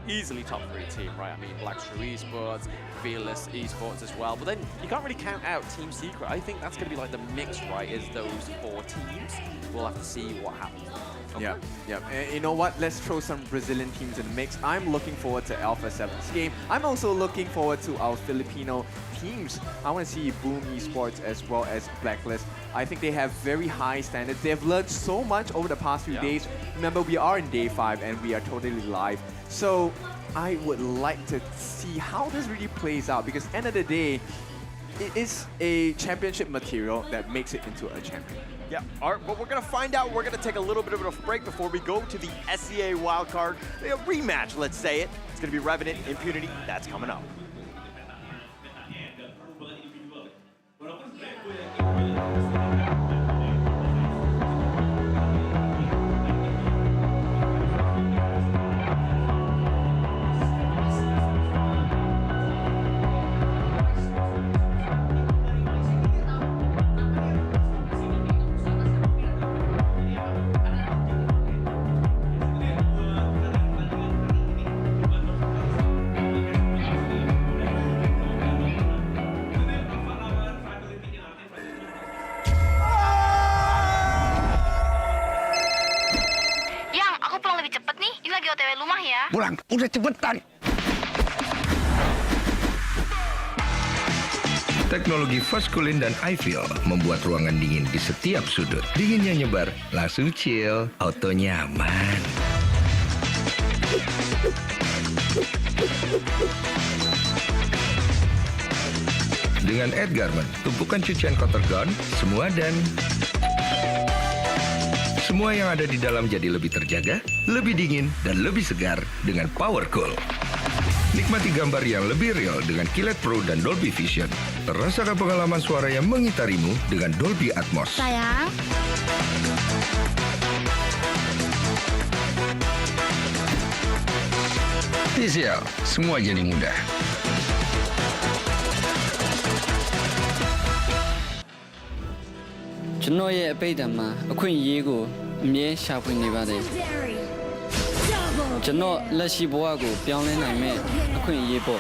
easily top 3 team, right? I mean, Black Shrew Esports, Fearless Esports as well. But then you can't really count out Team Secret. I think that's going to be like the mix, right? Is those 4 teams. We'll have to see what happens. Okay. Yeah. And you know what? Let's throw some Brazilian teams in the mix. I'm looking forward to Alpha 7's game. I'm also looking forward to our Filipino teams. I want to see Boom Esports as well as Blacklist. I think they have very high standards. They have learned so much over the past few days. Remember, we are in day 5 and we are totally live. So I would like to see how this really plays out because end of the day, it is a championship material that makes it into a champion. Yeah, but we're going to find out. We're going to take a little bit of a break before we go to the SEA wildcard rematch, let's say it. It's going to be Revenant, Impunity. That's coming up. Pulang, udah cepetan. Teknologi Fast Cooling dan iFeel membuat ruangan dingin di setiap sudut. Dinginnya nyebar, langsung chill, auto nyaman. dengan Edgarman, tumpukan cucian kotor gone, semua yang ada di dalam jadi lebih terjaga, lebih dingin, dan lebih segar dengan Power Cool. Nikmati gambar yang lebih real dengan Kilet Pro dan Dolby Vision. Rasakan pengalaman suara yang mengitarimu dengan Dolby Atmos. Sayang. TCL, semua jadi mudah. Jenno ye apeida ma akhwin yi ko amye sha phwin ne ba de. Jenno lashi bwa ko pyaung le nai me akhwin yi po.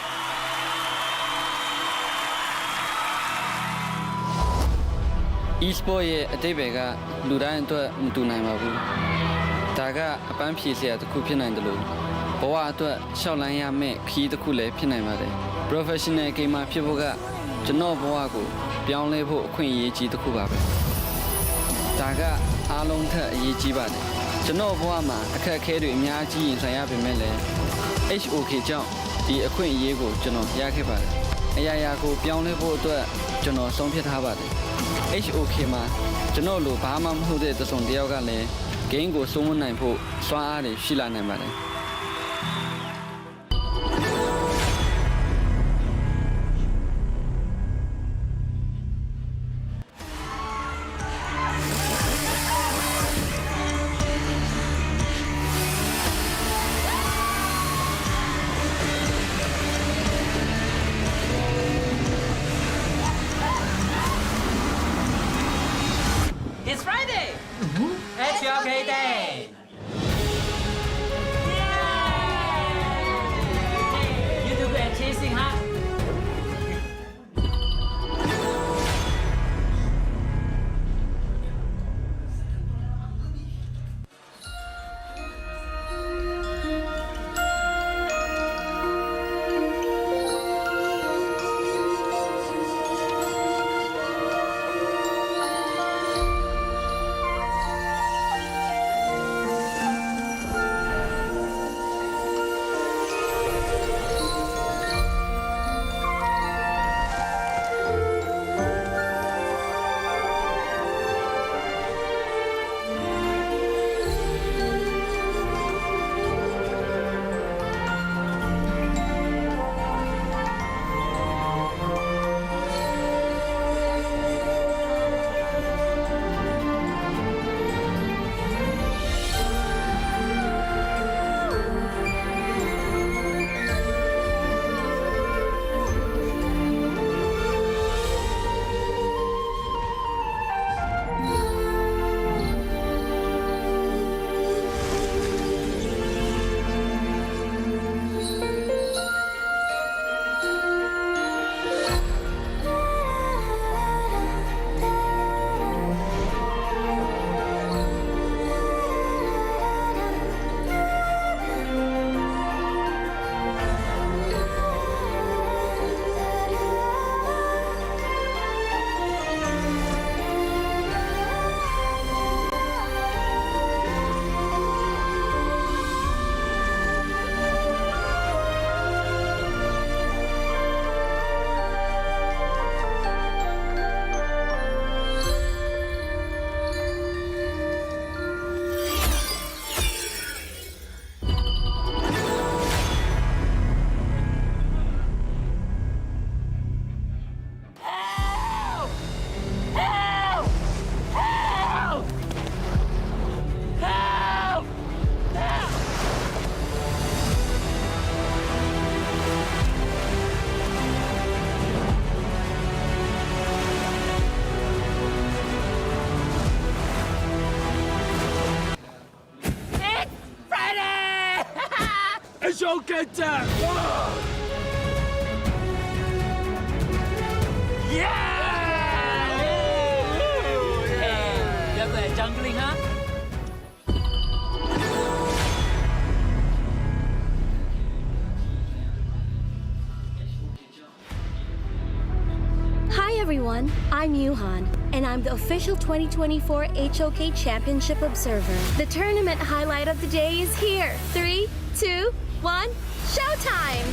E-sport ရဲ့အတိတ်ပဲကလူတိုင်းအတွက်မတူနိုင်ပါဘူး။ဒါကအပန်းဖြေစရာတစ်ခုဖြစ်နိုင်တယ်လို့ဘဝအတွက်ရှောက်လန်းရမယ့်ခရီးတစ်ခုလည်းဖြစ်နိုင်ပါတယ်။ Professional gamer ဖြစ်ဖို့ကကျွန်တော်ဘဝကိုပြောင်းလဲဖို့အခွင့်အရေးကြီးတစ်ခုပါပဲ။ဒါကအားလုံးထက်အရေးကြီးပါတယ်။ကျွန်တော်ဘဝမှာအခက်အခဲတွေအများကြီးရင်ဆိုင်ရပေမဲ့လည်း HOK ကြောင့်ဒီအခွင့်အရေးကိုကျွန်တော်ရခဲ့ပါတယ်။အရာရာကိုပြောင်းလဲဖို့အတွက်ကျွန်တော်ဆုံးဖြတ်ထားပါတယ်။ HOK မှာကျွန်တော်လိုဘာမှမဟုတ်တဲ့တစုံတစ်ယောက်ကလည်း game ကိုစိုးမိုးနိုင်ဖို့စွမ်းအားတွေရှိလာနိုင်ပါတယ် It's Friday! It's your okay day! Yay! You do good at chasing, huh? It's your good time! Yeah! Hey, you're good at jungling, huh? Hi everyone, I'm Yuhan, and I'm the official 2024 HOK Championship Observer. The tournament highlight of the day is here. 3, 2, 1, showtime!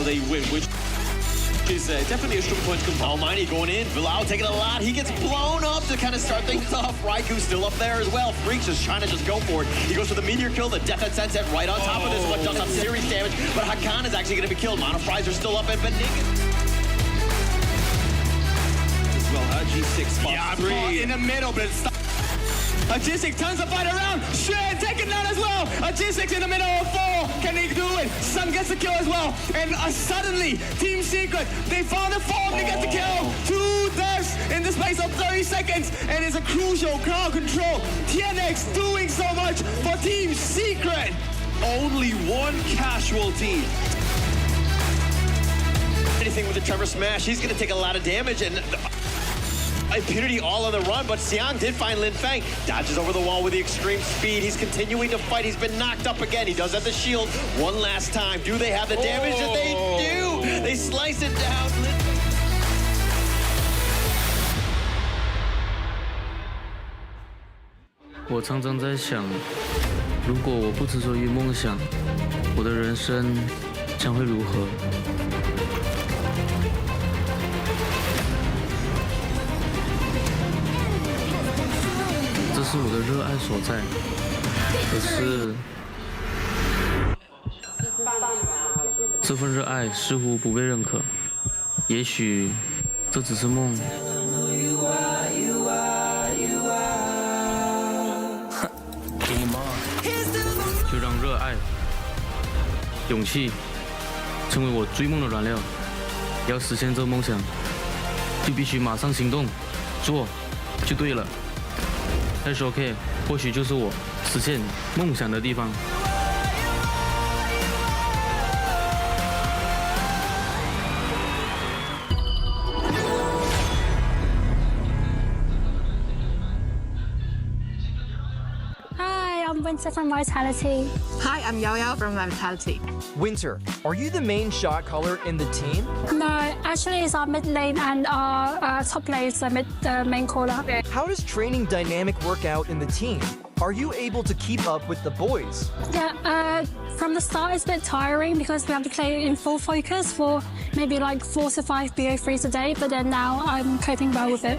they win, which is definitely a strong point to come from. Almighty going in, Bilal taking a lot. He gets blown up to kind of start things off. Raiku's still up there as well. Freaks just trying to just go for it. He goes for the meteor kill, the death at Sunset right on top of this one. Does some serious damage, but Hakan is actually going to be killed. Mono Fries are still up, and Benig as well. G6 spots three. In the middle, but it's a G6 turns the fight around. Shred taken down as well. A G6 in the middle of 4. Can they do it? Sun gets the kill as well. And suddenly, Team Secret, they found a form to get the kill. 2 deaths in the space of 30 seconds. And it's a crucial crowd control. TNX doing so much for Team Secret. Only one casualty. Anything with the Trevor Smash, he's going to take a lot of damage, and Impunity all on the run, but Xiang did find Lin Feng. Dodges over the wall with the extreme speed. He's continuing to fight. He's been knocked up again. He does have the shield one last time. Do they have the damage that they do? They slice it down. 我常常在想，如果我不执着于梦想，我的人生将会如何？这是我的热爱所在，可是这份热爱似乎不被认可。也许这只是梦。就让热爱、勇气成为我追梦的燃料。要实现这梦想，就必须马上行动，做就对了。SOK 或许就是我实现梦想的地方。I'm Winter from Vitality. Hi, I'm Yao Yao from Vitality. Winter, are you the main shot caller in the team? No, actually it's our mid lane and our top lane is the main caller. How does training dynamic work out in the team? Are you able to keep up with the boys? Yeah, from the start it's a bit tiring because we have to play in full focus for maybe like 4 to 5 BO3s a day, but then now I'm coping well with it.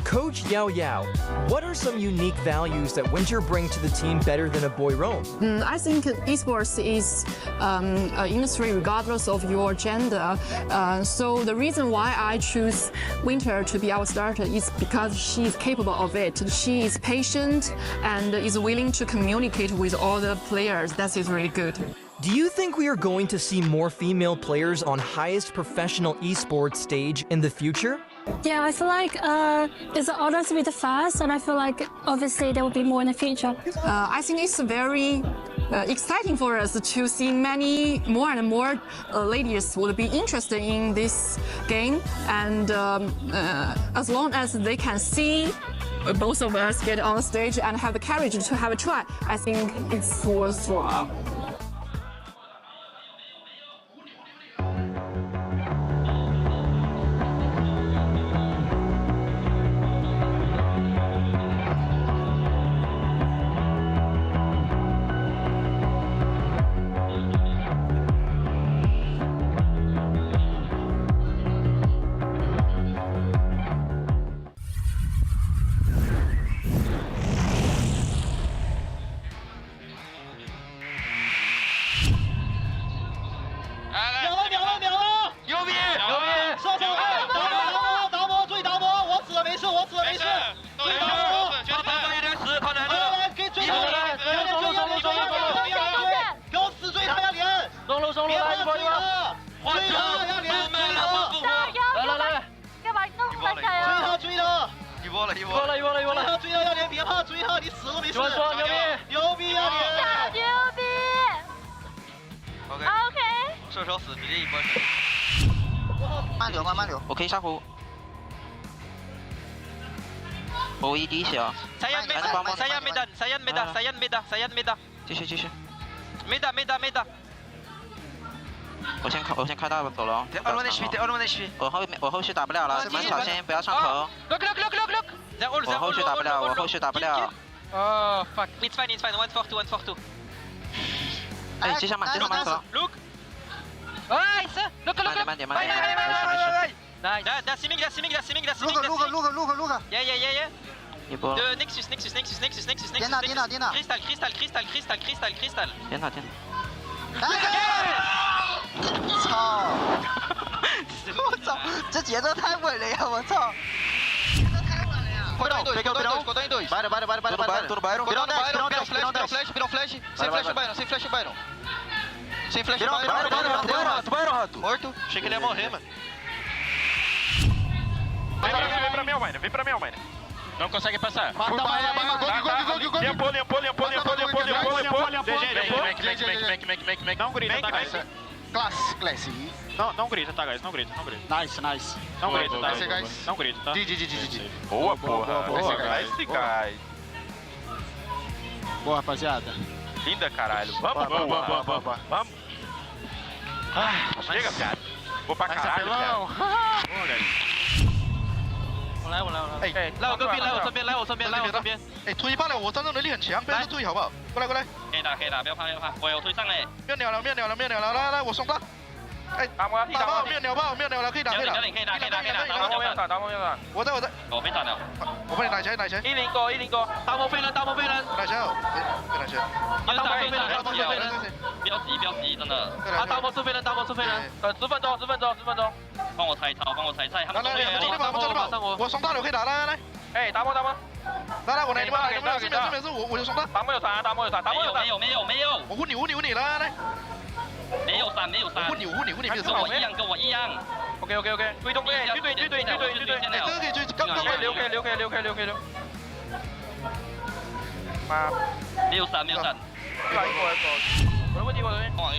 Coach Yao Yao, what are some unique values that Winter bring to the team better than a boy roam? I think esports is an industry regardless of your gender. So the reason why I choose Winter to be our starter is because she is capable of it. She is patient and is willing to communicate with all the players. That is really good. Do you think we are going to see more female players on highest professional esports stage in the future? Yeah, I feel like it's an honor to be the first, and I feel like obviously there will be more in the future. I think it's very exciting for us to see more and more ladies will be interested in this game, and as long as they can see both of us get on stage and have the courage to have a try, I think it's worthwhile. OK， 射手死直接一波神。慢流，慢流，我可以杀湖。我一滴血啊！三人没打，三人没打，三人没打，三人没打，三人没打。继续。没打。我先开大走了。二轮的 HP，我后续打不了了，蛮小心，不要上头。我后续打不了。Oh fuck! It's fine. 142. 哎，接上慢走。Look. Nice. Look. 慢点。Nice. That's simming. Luca. Yeah. 一波。Nexus.颠倒。Crystal. 颠倒。操！我操，这节奏太稳了呀！我操！别动！Flash. Sem flash o Byron. Morto. Achei que ele ia morrer, mano. Vem pra mim, Almine. Não consegue passar. Limpou. Make. Não grita, tá, guys? Classe. Não grita, tá, guys? Não grita. Nice. Não grita, tá? Não grita, tá? GG. Boa, porra. Nice, guys. Boa, rapaziada. Linda, caralho. Vamos. Chega, cara. Vou pra caralho, cara. Boa, galera. 我来。来我这边。哎，推爆了，我战斗能力很强，不要注意好不好？过来。可以打，不要怕。我有推上嘞。没有鸟了，来，我送他。哎，打我，没有鸟爆，可以打。可以打。打我没有打。我在。我被打了。我帮你奶钱。109，大魔飞人。奶钱，别奶钱。大魔飞人，不要急，真的。大魔飞人。10分钟。帮我拆，他们都没有。我送大牛可以打，来。哎，打我。来，我来，你们没事，我就送他。大魔有闪。没有。我护你，来。没有闪。我护你，跟我一样。OK。对。这个可以追，刚留。妈，没有闪。一个。我的问题。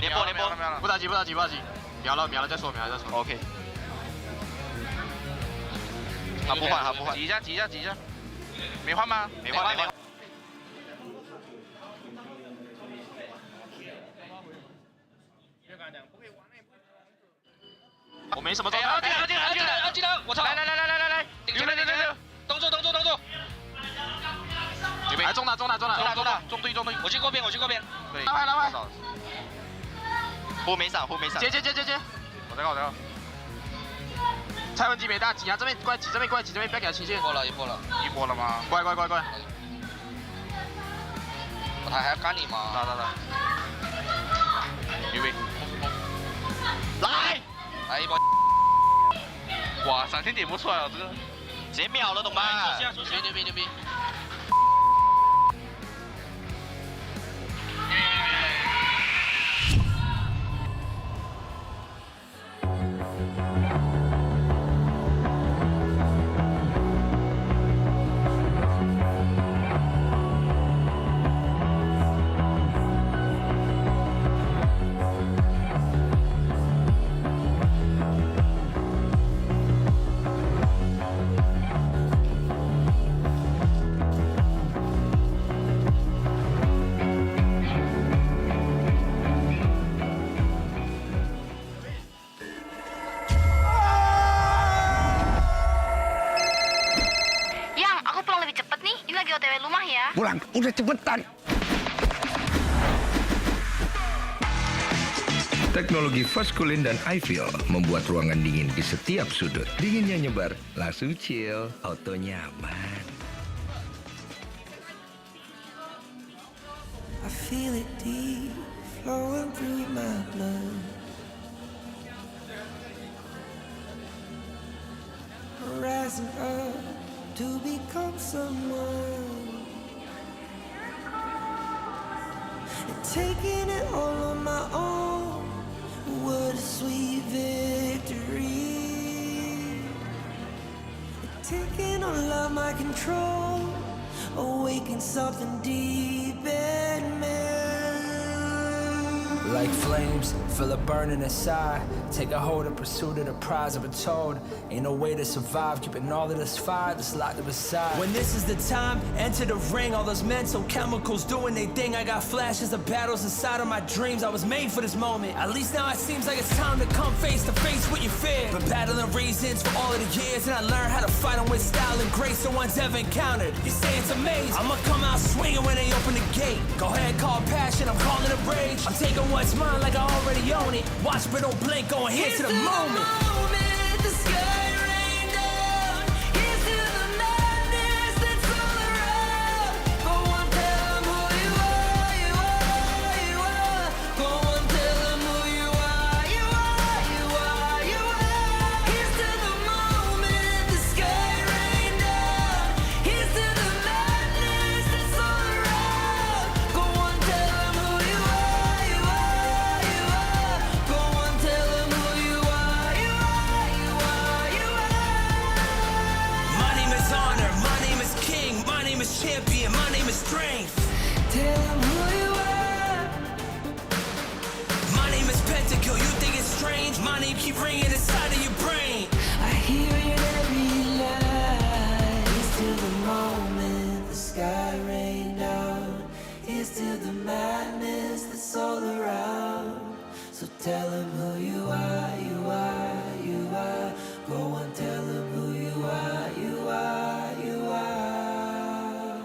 连波，不着急，秒了再说。OK。他不换。挤一下。没换吗？没换。我没什么状态。安吉拉，我操！来，顶住！动作。准备。中打，中队。我去过边。对。来。护没闪。接。我这个。蔡文基没大，挤啊这边过来，不要给他清线。一波了吗？过来。他还要干你吗？来。预备。来一波。哇，3天点不出来了，这个直接秒了，懂吗？出血，牛逼！Pulang, udah cepetan. Teknologi fast cooling dan iFeel membuat ruangan dingin di setiap sudut. Dinginnya nyebar, langsung chill, auto nyaman. I feel it deep, flowing through my blood. Rising up to become someone. And taking it all on my own. What a sweet victory. Taking all of my control. Awaken something deep in me. Like flames, feel it burning inside. Take a hold and pursuit of the prize. I've been told, ain't no way to survive. Keeping all of this fire that's locked up inside. When this is the time, enter the ring. All those mental chemicals doing their thing. I got flashes of battles inside of my dreams. I was made for this moment. At least now it seems like it's time to come face to face with your fear. Been battling reasons for all of the years, and I learned how to fight them with style and grace no one's ever encountered. You say it's amazing. I'ma come out swinging when they open the gate. Go ahead, call passion, I'm calling it rage. I'm taking what's mine like I already own it. Watch but don't blink, going here to the moment. The sky rain down. Here's to the madness that's all around. Go on, tell them who you are, you are, you are. Go on, tell them who you are, you are, you are, you are. Here's to the moment, the sky rain down. Here's to the madness that's all around. Go on, tell them who you are, you are, you are. Go on, tell them who you are, you are, you are, you are. My name is Honor, my name is King, my name is Champion, my name is Strength. Tell them who you are. My name is Pentakill, you think it's strange? My name keep ringing inside of your brain. I hear it every line. Here's to the moment the sky rain down. Here's to the madness that's all around. So tell them who you are, you are, you are. Go on, tell them who you are, you are, you are.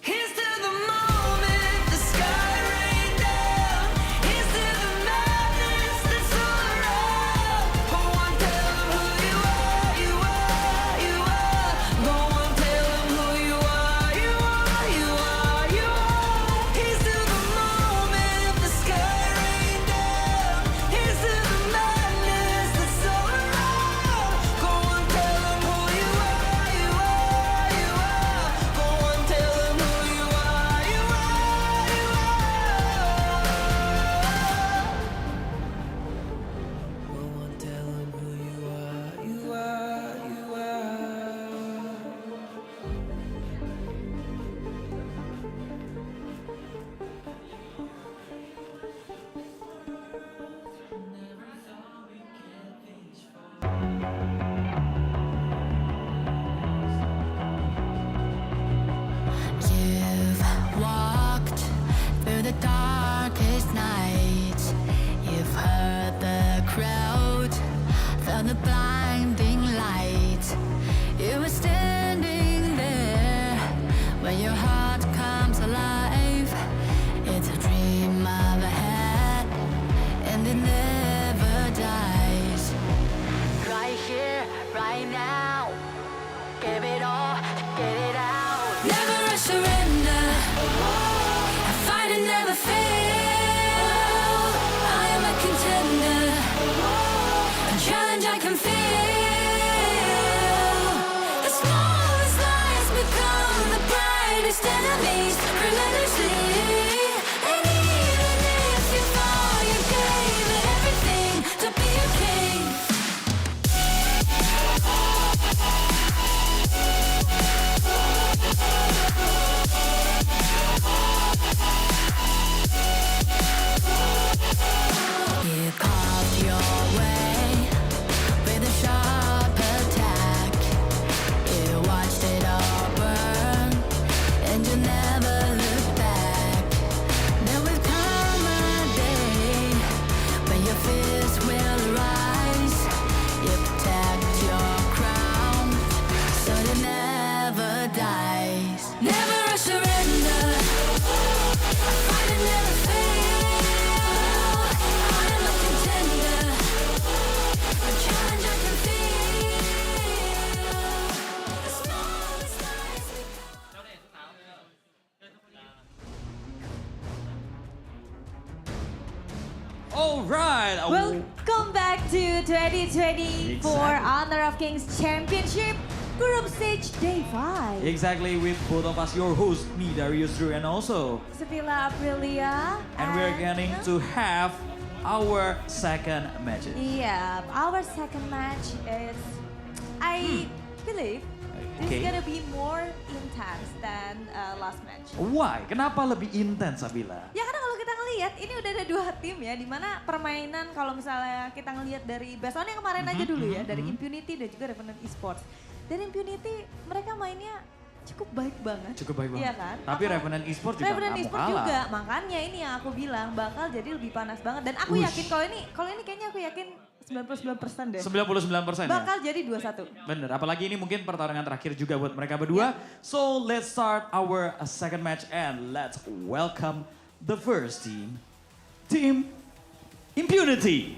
Here's to the moment the sky rain down. Here's to the madness that's all around. Go on, tell them who you are, you are, you are. Go on, tell them who you are, you are, you are, you are. Here's to the moment the sky rain down. Here's to the madness that's all around. Go on, tell them who you are, you are, you are. Go on, tell them who you are, you are, you are. Go on, tell them who you are, you are, you are. You've walked through the darkest nights. You've heard the crowd, felt the blinding light. You were standing there when your heart comes alive. It's a dream I've had, and it never dies. Right here, right now, give it all, get it out. Never a surrender. I fight and never fail. I am a contender. A challenge I can feel. The smallest lies become the brightest enemies. Relentlessly. And even if you fall, you gave it everything to be a king. You carved your way with a sharp attack. You watched it all burn, and you never looked back. There will come a day when your fears will rise. You protect your crown, so it never dies. Never a surrender. I fight and never fail. I am a contender. A challenge I can feel. The smallest lies All right. Welcome back to 2024 Honor of Kings Championship Group Stage Day 5. Exactly, with both of us, your host, me, Darius Drew, and also. Sevilla Aprilia. And we're getting to have our second match. Yeah, our second match is, I believe, it's gonna be more intense than last match. Why? Kenapa lebih intens, Sabila? Ya karena kalau kita ngelihat ini udah ada dua tim ya, dimana permainan kalau misalnya kita ngelihat dari based on yang kemarin aja dulu ya, dari Impunity dan juga Revenant Esports. Dan Impunity mereka mainnya cukup baik banget. Cukup baik banget. Iya kan? Tapi Revenant Esports juga Revenant nggak mau Esports kalah. juga, makanya ini yang aku bilang bakal jadi lebih panas banget. Dan aku yakin kalau ini kayaknya aku yakin 99% deh. 99% ya? Bakal jadi 2-1. Bener, apalagi ini mungkin pertarungan terakhir juga buat mereka berdua. So let's start our second match and let's welcome the first team, Team Impunity.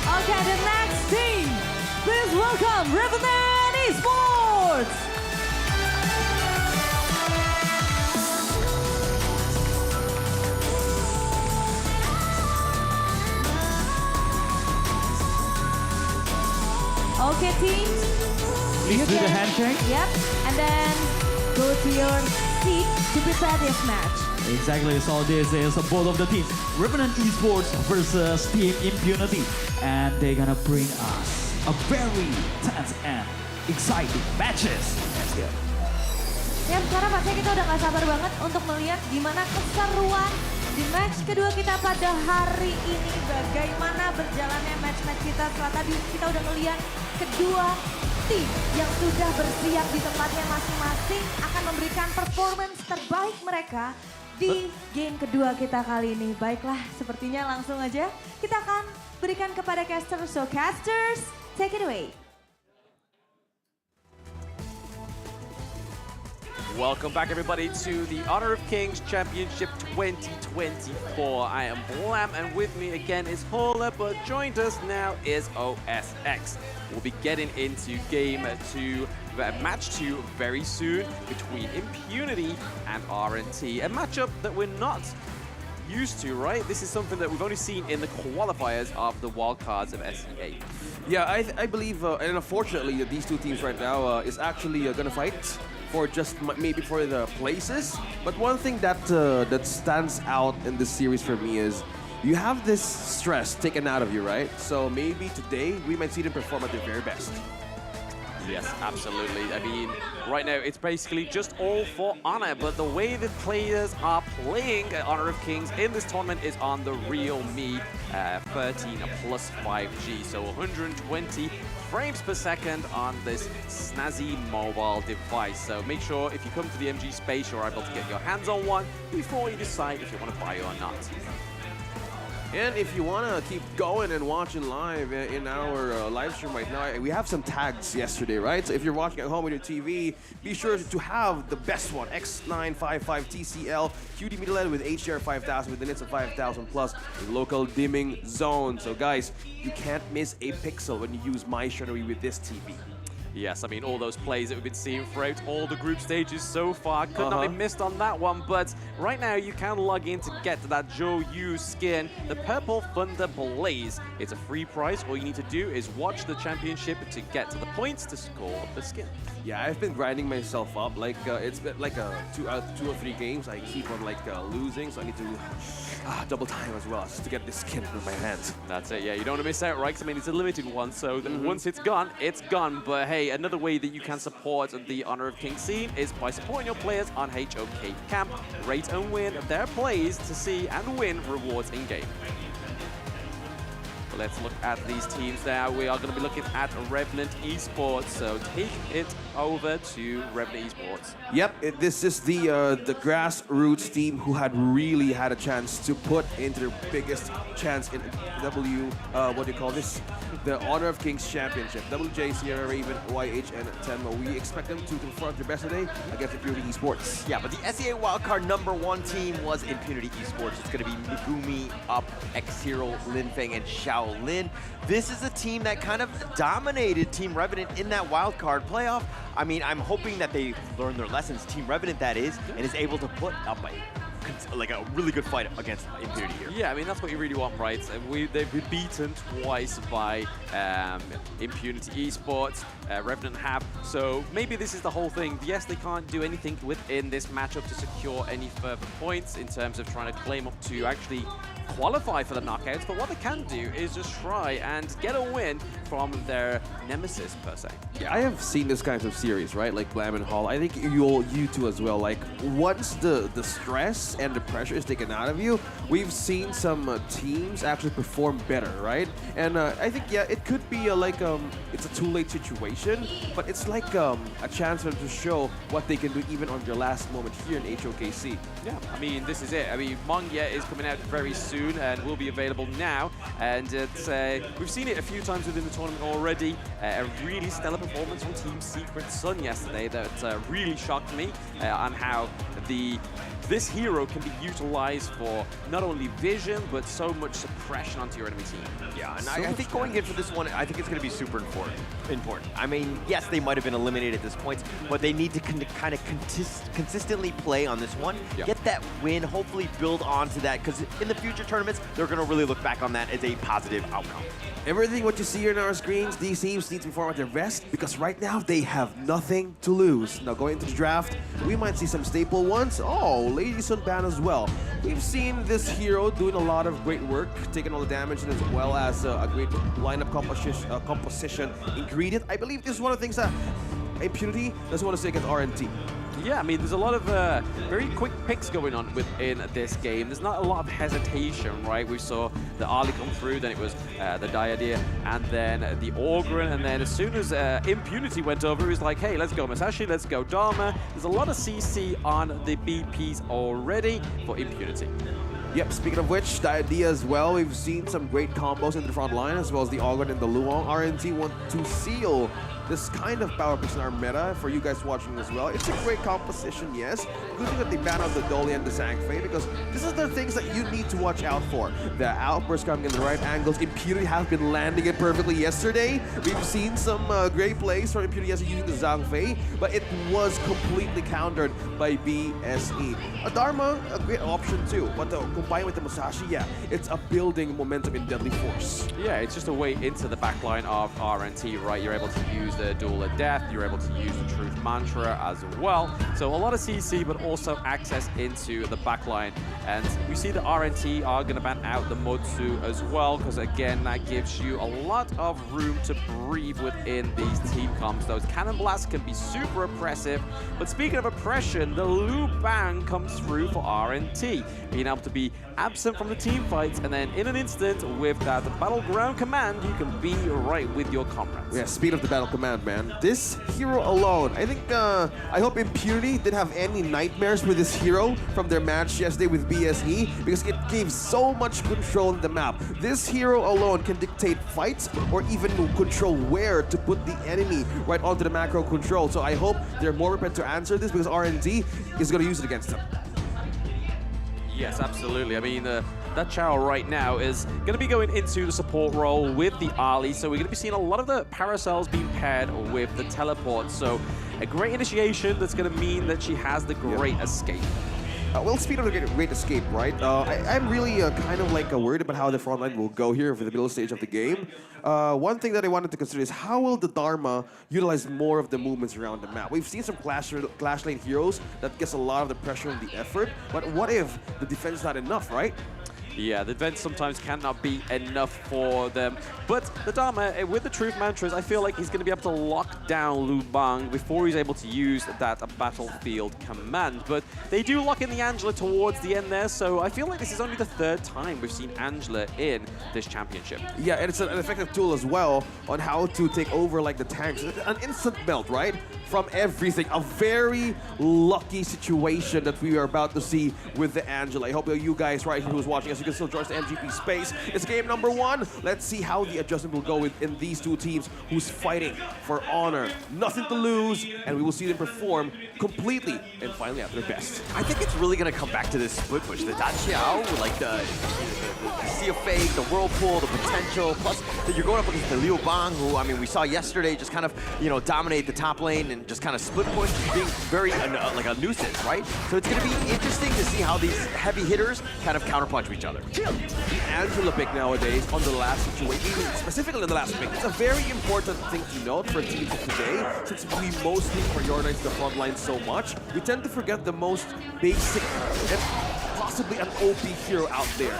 Okay, the next team. Please welcome Revenant Esports. Okay, team. Please do the handshake. Yep, and then go to your seat to prepare this match. Exactly, so this is both of the teams. Revenant Esports versus Team Impunity. And they're gonna bring us a very tense and exciting matches. Let's go. Ya, sekarang pastinya kita udah gak sabar banget untuk melihat gimana keseruan di match kedua kita pada hari ini. Bagaimana berjalannya match-match kita setelah tadi kita udah ngeliat kedua tim yang sudah bersiap di tempatnya masing-masing akan memberikan performance terbaik mereka di game kedua kita kali ini. Baiklah, sepertinya langsung aja kita akan berikan kepada casters. So casters, take it away. Welcome back, everybody, to the Honor of Kings Championship 2024. I am Blam, and with me again is Hola, but joined us now is OSX. We'll be getting into match 2 very soon between Impunity and RNT. A matchup that we're not used to, right? This is something that we've only seen in the qualifiers of the wildcards of SEA. Yeah, I believe, and unfortunately, these two teams right now is actually gonna fight for just maybe for the places. But one thing that that stands out in this series for me is you have this stress taken out of you, right? So maybe today we might see them perform at their very best. Yes, absolutely. I mean, right now it's basically just all for Honor, but the way the players are playing Honor of Kings in this tournament is on the Realme 13 plus 5G, so 120 frames per second on this snazzy mobile device. So make sure if you come to the MG space, you're able to get your hands on one before you decide if you want to buy it or not. And if you want to keep going and watching live in our live stream right now, we have some tags yesterday, right? So if you're watching at home with your TV, be sure to have the best one, X955 TCL, QD Media LED with HDR 5000 with the nits of 5000 plus local dimming zone. So guys, you can't miss a pixel when you use My Shuttery with this TV. Yes, I mean, all those plays that we've been seeing throughout all the group stages so far could not be missed on that one, but right now you can log in to get that Joe Yu skin, the Purple Thunder Blaze. It's a free price. All you need to do is watch the championship to get to the points to score the skin. Yeah, I've been grinding myself up. Like, it's been like 2 or 3 games. I keep on like losing, so I need to double time as well just to get this skin in my hands. That's it, yeah. You don't want to miss out, right? 'Cause I mean, it's a limited one, so once it's gone, it's gone. But hey, another way that you can support the Honor of Kings scene is by supporting your players on HOK Camp. Rate and win their plays to see and win rewards in-game. Let's look at these teams now. We are going to be looking at Revenant Esports, so take it over to Revenant Esports. Yep, this is the grassroots team who had really had a chance to put into their biggest chance in what do you call this? The Honor of Kings Championship. WJ, Sierra Raven, YH, and Tenmo. We expect them to confront their best today against Impunity Esports. Yeah, but the SEA wildcard #1 team was Impunity Esports. It's going to be Megumi, Up, X-Hero, Linfeng, and Shaolin. This is a team that kind of dominated Team Revenant in that wildcard playoff. I mean, I'm hoping that they learn their lessons, Team Revenant that is, and is able to put up a really good fight against Impunity here. Yeah, I mean, that's what you really want, right? They've been beaten twice by Impunity Esports, Revenant have, so maybe this is the whole thing. Yes, they can't do anything within this matchup to secure any further points in terms of trying to claim up to actually qualify for the knockouts, but what they can do is just try and get a win from their nemesis, per se. Yeah, I have seen this kind of series, right? Like Blam and Hall. I think you two as well. Like, once the stress and the pressure is taken out of you, we've seen some teams actually perform better, right? And I think, yeah, it could be it's a too late situation, but it's like a chance for them to show what they can do even on their last moment here in HOKC. Yeah, I mean, this is it. I mean, Mongye is coming out very soon and will be available now. And it's, we've seen it a few times within the tournament already. A really stellar performance from Team Secret Sun yesterday that really shocked me on how this hero can be utilized for not only vision, but so much suppression onto your enemy team. Yeah, and I think going into this one, I think it's going to be super important. I mean, yes, they might have been eliminated at this point, but they need to kind of consistently play on this one, get that win, hopefully build onto that, because in the future tournaments, they're going to really look back on that as a positive outcome. Everything what you see here on our screens, these teams need to perform at their best because right now they have nothing to lose. Now going into the draft, we might see some staple ones. Oh, Lady Sunban as well. We've seen this hero doing a lot of great work, taking all the damage and as well as a great lineup composition ingredient. I believe this is one of the things that Impunity doesn't want to say against RNT. Yeah, I mean, there's a lot of very quick picks going on within this game. There's not a lot of hesitation, right? We saw the Ali come through, then it was the Diadeer, and then the Orgren, and then as soon as Impunity went over, it was like, hey, let's go Masashi, let's go Dharma. There's a lot of CC on the BPs already for Impunity. Yep, speaking of which, the idea as well, we've seen some great combos in the front line, as well as the Orgren and the Luong. RNT want to seal this kind of power picks in our meta for you guys watching as well. It's a great composition, yes. Good thing that they ban out the Dolly and the Zhangfei, because this is the things that you need to watch out for. The outburst coming in the right angles. Impunity have been landing it perfectly yesterday. We've seen some great plays from Impunity yesterday using the Zhangfei, but it was completely countered by BSE. Dharma, a great option too, but combined with the Musashi, yeah, it's a building momentum in Deadly Force. Yeah, it's just a way into the backline of RNT, right? You're able to use the Duel of Death, you're able to use the Truth Mantra as well. So a lot of CC, but also access into the backline. And we see the RNT are going to ban out the Motsu as well, because again, that gives you a lot of room to breathe within these team comps. Those Cannon Blasts can be super oppressive, but speaking of oppression, the Lu Bang comes through for RNT, being able to be absent from the team fights, and then in an instant, with that Battleground command, you can be right with your comrades. Yeah, speed of the battle command, man. This hero alone, I think, I hope Impunity didn't have any nightmares with this hero from their match yesterday with BSE, because it gave so much control in the map. This hero alone can dictate fights or even control where to put the enemy right onto the macro control. So I hope they're more prepared to answer this, because RNT is going to use it against them. Yes, absolutely. I mean, that Chao right now is going to be going into the support role with the Ali, so we're going to be seeing a lot of the Paracells being paired with the teleport. So a great initiation that's going to mean that she has the great escape. Well, speaking of the great escape, right? I'm really kind of like worried about how the front line will go here for the middle stage of the game. One thing that I wanted to consider is how will the Dharma utilize more of the movements around the map? We've seen some clash lane heroes that gets a lot of the pressure and the effort, but what if the defense is not enough, right? Yeah, the defense sometimes cannot be enough for them. But the Dharma, with the Truth Mantras, I feel like he's going to be able to lock down Lu Bang before he's able to use that battlefield command. But they do lock in the Angela towards the end there, so I feel like this is only the third time we've seen Angela in this championship. Yeah, and it's an effective tool as well on how to take over like the tanks. An instant melt, right? From everything. A very lucky situation that we are about to see with the Angela. I hope you guys right here who's watching us, you can still join us in MGP space. It's game number 1. Let's see how the adjustment will go in these two teams who's fighting for honor. Nothing to lose, and we will see them perform completely and finally at their best. I think it's really going to come back to this split push. The Daqiao, like the Sea of Fate, the Whirlpool, the potential, plus that you're going up against the Liu Bang, who, I mean, we saw yesterday just kind of, you know, dominate the top lane and just kind of split push, being very like a nuisance, right? So it's going to be interesting to see how these heavy hitters kind of counterpunch each other. The Angela pick nowadays on the last situation, specifically in the last pick, it's a very important thing to note for teams of today, since we mostly prioritize the front line so much, we tend to forget the most basic and possibly an OP hero out there.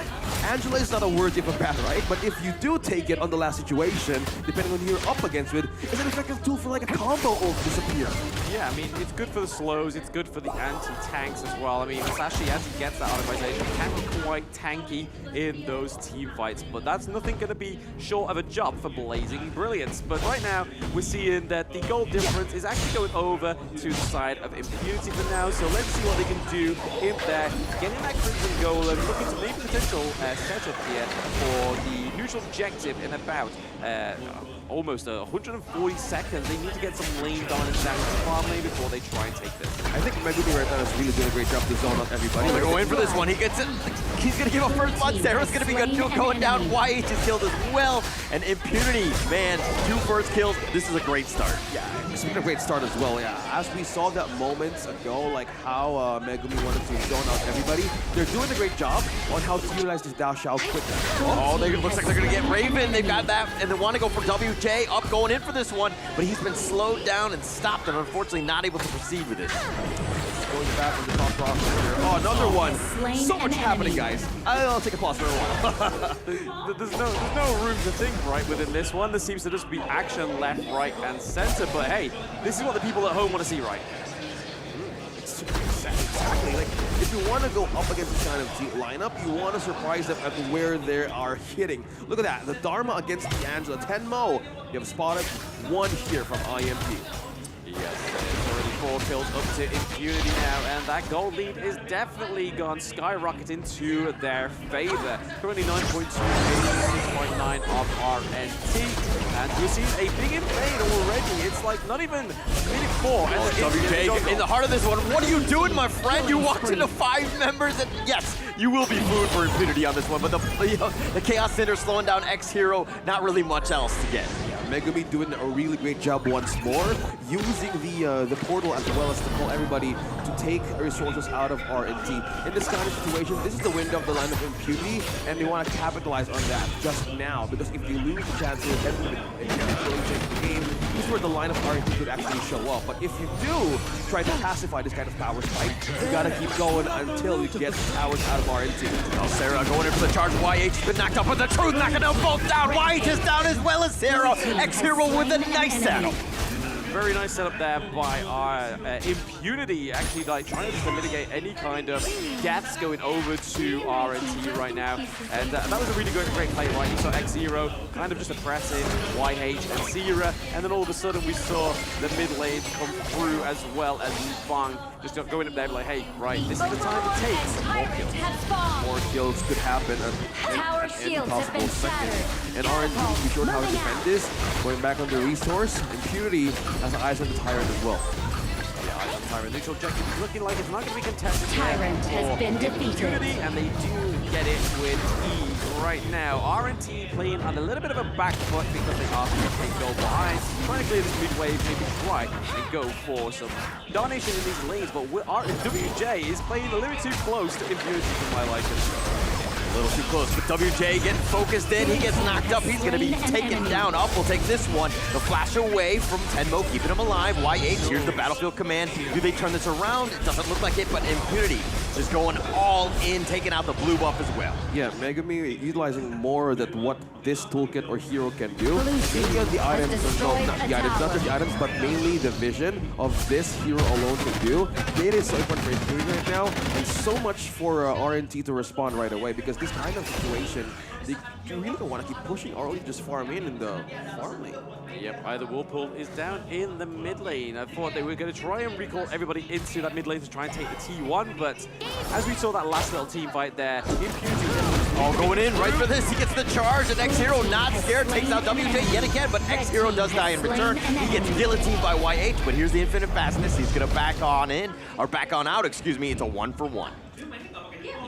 Angela is not a worthy of a bat, right? But if you do take it on the last situation, depending on who you're up against with, it's an effective tool for like a combo ult disappear. Yeah, I mean, it's good for the slows, it's good for the anti-tanks as well. I mean, Sashi, as he gets that automation, can be quite tanky in those team fights, but that's nothing going to be short of a job for Blazing Brilliance. But right now, we're seeing that the goal difference is actually going over to the side of Impunity for now, so let's see what they can do in there. Getting that Crimson goal and looking to maybe potential setup here for the neutral objective in about almost 140 seconds. They need to get some lane dominance down into farm lane before they try and take this. I think Megumi right now is really doing a great job to zone out everybody. They're going for this one. He gets it. He's going to give up first blood. Sarah's going to be good too. Going down. YH is killed as well. And Impunity, man, 2 first kills. This is a great start. Yeah, it's been a great start as well. Yeah, as we saw that moments ago, like how Megumi wanted to zone out everybody, they're doing a great job on how to utilize this Dao Xiao quicker. Oh, looks like they're going to get Raven. They've got that, and they want to go for WJ. Up going in for this one, but he's been slowed down and stopped, and unfortunately not able to proceed with it. Going back on the top roster here. Oh, another one. So much happening, guys. I'll take a pause for a while. There's no room to think right within this one. There seems to just be action left, right, and center. But hey, this is what the people at home want to see, right? Exactly. Like, if you want to go up against this kind of team lineup, you want to surprise them at where they are hitting. Look at that. The Dharma against the Angela. Tenmo, you have spotted 1 here from IMP. Yes, already 4 kills up to Impunity now, and that gold lead is definitely gone skyrocketing to their favor. Currently 9.2, 6.9 of RNT, and we've seen a big invade already. It's like not even minute 4. And WJ in the heart of this one. What are you doing, my friend? You walked into 5 members, and yes, you will be food for Impunity on this one, but the Chaos Cinder slowing down X-Hero, not really much else to get. Megumi doing a really great job once more, using the portal as well as to pull everybody to take resources out of RNT. In this kind of situation, this is the window of the line of Impunity, and they want to capitalize on that just now, because if they lose the chances, then they can change the game. This is where the line of RNT could actually show up. But if you do try to pacify this kind of power spike, you gotta keep going until you get powers out of RNT. Now Sarah going in for the charge. YH has been knocked up, but the truth knocking them both down. YH is down as well as Sarah. X-Hero with a nice saddle. Very nice setup there by our Impunity, actually like trying to mitigate any kind of deaths going over to RNT right now. And that was a really great play, right? You saw X-Zero kind of just oppressing YH and Sierra, and then all of a sudden we saw the mid lane come through as well as Fang just going up there like, hey, right, this is the time to take more kills. More kills could happen in possible seconds. And RNT be sure how to defend this. Going back on the resource, Impunity has eyes on the Tyrant as well. Yeah, eyes on the Tyrant. Neutral objective is looking like it's not going to be contested. Tyrant has been defeated. Impunity, and they do get it with ease right now. RNT playing on a little bit of a back foot because they are going to take goal behind, trying to clear this mid wave, maybe try and go for some domination in these lanes, but WJ is playing a little too close to Impunity for my liking. A little too close, but WJ getting focused in. He gets knocked up. He's going to be taken down. Up will take this one. The flash away from Tenmo, keeping him alive. YH, here's the battlefield command. Do they turn this around? It doesn't look like it, but Impunity just going all in, taking out the blue buff as well. Yeah, Megumi utilizing more than what this toolkit or hero can do. Mainly on the items, not just the items, but mainly the vision of this hero alone can do. It is so important for Impunity right now, and so much for RNT to respond right away, because this kind of situation, you really don't want to keep pushing or only just farm in the farm lane. Yep, either Whirlpool is down in the mid lane. I thought they were going to try and recall everybody into that mid lane to try and take the T1, but as we saw that last little team fight there, Impunity going in right for this. He gets the charge, and X-Hero not scared, takes out WJ yet again, but X-Hero does die in return. He gets guillotined by YH, but here's the infinite fastness. He's going to back on in, or back on out, excuse me. It's a 1-for-1.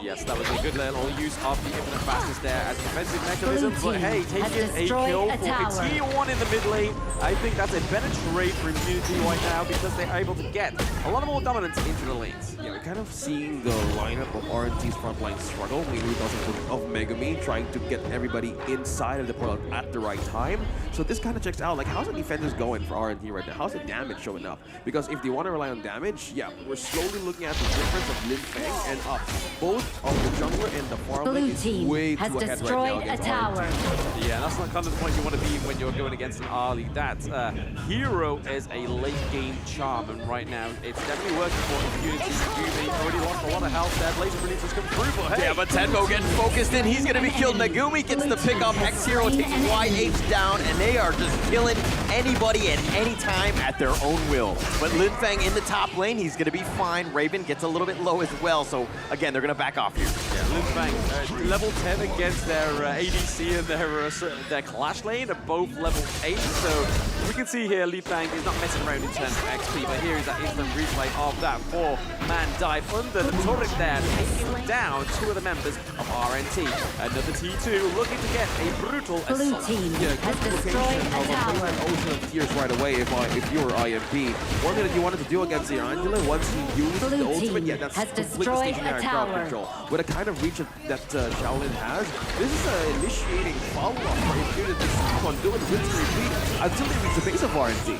Yes, that was a good little use of the infinite fastness there as a defensive mechanism, but hey, taking a kill for a T1 in the mid lane, I think that's a better trade for Impunity right now because they're able to get a lot more dominance into the lanes. Yeah, we're kind of seeing the lineup of RNT's frontline struggle, mainly because of Megumi trying to get everybody inside of the portal at the right time. So this kind of checks out, like, how's the defenders going for RNT right now? How's the damage showing up? Because if they want to rely on damage, yeah, we're slowly looking at the difference of Lin Feng and both of the jungler in the far lane is way too ahead right now against RNG. Yeah, that's not kind of the point you want to be in when you're going against an Ali. That hero is a late game charm, and right now it's definitely working for Impunity. Megumi already lost a lot of health there. Laser Release has come through, but hey. Yeah, but Tenbo getting focused in. He's going to be killed. Megumi gets the pick up. X-Hero takes YH down, and they are just killing anybody at any time at their own will. But Lin Feng in the top lane, he's going to be fine. Raven gets a little bit low as well, so again, they're going to back off here. Yeah, Lin Feng, level 10 against their ADC and their Clash lane are both level 8, so we can see here Lin Feng is not messing around in terms of XP, but here is that instant replay of that 4-man dive under the turret there, taking down 2 of the members of RNT. Another T2 looking to get a brutal assault. Has destroyed a tower. Ultimate tears right away if you're IMP. One thing that you wanted to do against the Angela once you use the ultimate, yeah, that's completely stationary crowd control. With the kind of reach that Shaolin has, this is initiating follow-up for Impunity to keep on doing rinse and repeat until they reach the base of RNT.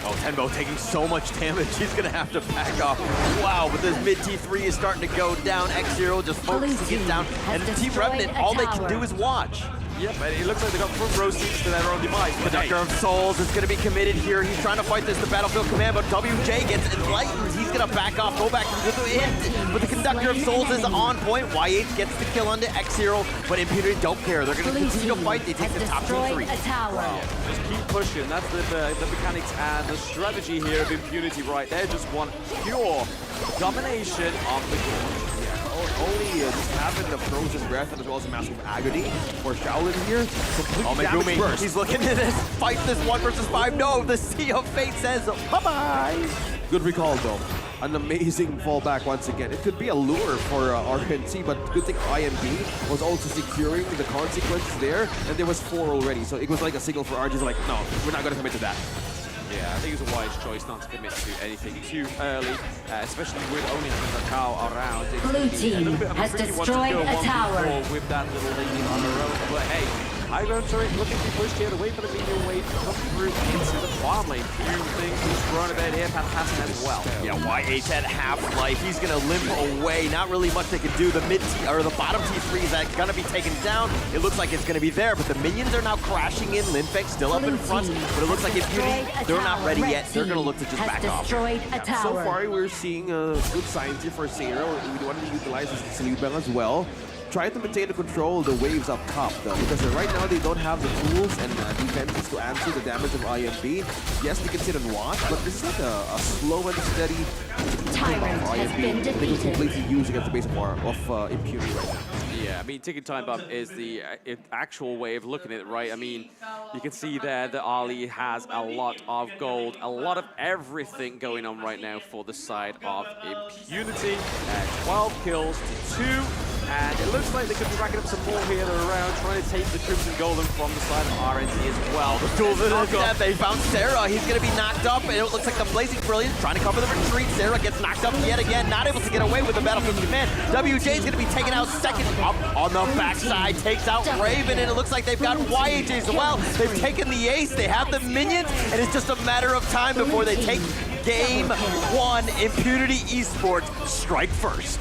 Oh, Tenbo taking so much damage, he's gonna have to back off. Wow, but this mid T3 is starting to go down. X-Zero just focused to get down, and Team Revenant, all they can do is watch. Yep, and it looks like they got front row seats to their own demise. Conductor of Souls is going to be committed here. He's trying to fight this, the Battlefield Command, but WJ gets enlightened. He's going to back off, go back to the hit. But the Conductor of Souls is on point. YH gets the kill onto X-Zero, but Impunity don't care. They're going to continue to fight. They take the top 2-3. Wow. Just keep pushing. That's the mechanics and the strategy here of Impunity right there. Just want pure domination of the game. Only just having the frozen breath and as well as a massive agony for Shaolin here. Oh, Megumi, he's looking at this, fight this 1 versus 5. No, the Sea of Fate says bye-bye. Good recall though. An amazing fallback once again. It could be a lure for RNT, but good thing IMB was also securing the consequences there, and there was 4 already. So it was like a signal for RNG, like, no, we're not going to commit to that. Yeah, I think it's a wise choice not to commit to anything too early, especially with only having the cow around. Blue team has destroyed a tower. With that little lady on her own, but hey, high ground turret looking to be pushed here to wait for the medium wave to come through into the farm lane. Few things he's thrown a bit here, passing as well. Yeah, YH at half-life. He's gonna limp away. Not really much they can do. The the bottom T3 is gonna be taken down. It looks like it's gonna be there, but the minions are now crashing in. Linfeng still up in front, but it looks like Impunity, they're not ready yet. They're gonna look to just back off. So far, we're seeing good signs here for Zero. We want to utilize this Salute Bell as well. Try to maintain the control of the waves up top though, because right now they don't have the tools and defenses to answer the damage of IMB. Yes, they can sit and watch, but this is like a slow and steady Tyrant has been they can defeated. completely use against the base of Impunity right now. Yeah, I mean, ticking time bomb is the actual way of looking at it, right? I mean, you can see there that Ali has a lot of gold, a lot of everything going on right now for the side of Impunity. 12 kills to 2. And it looks like they could be racking up some more here around, trying to take the Crimson Golden from the side of RNT as well. They found Sarah. He's going to be knocked up, and it looks like the Blazing Brilliance trying to cover the retreat. Sarah gets knocked up yet again, not able to get away with the Battlefield Command. WJ is going to be taken out second up on the backside, takes out Raven, and it looks like they've got YH as well. They've taken the ace, they have the minions, and it's just a matter of time before they take Game 1. Impunity Esports strike first.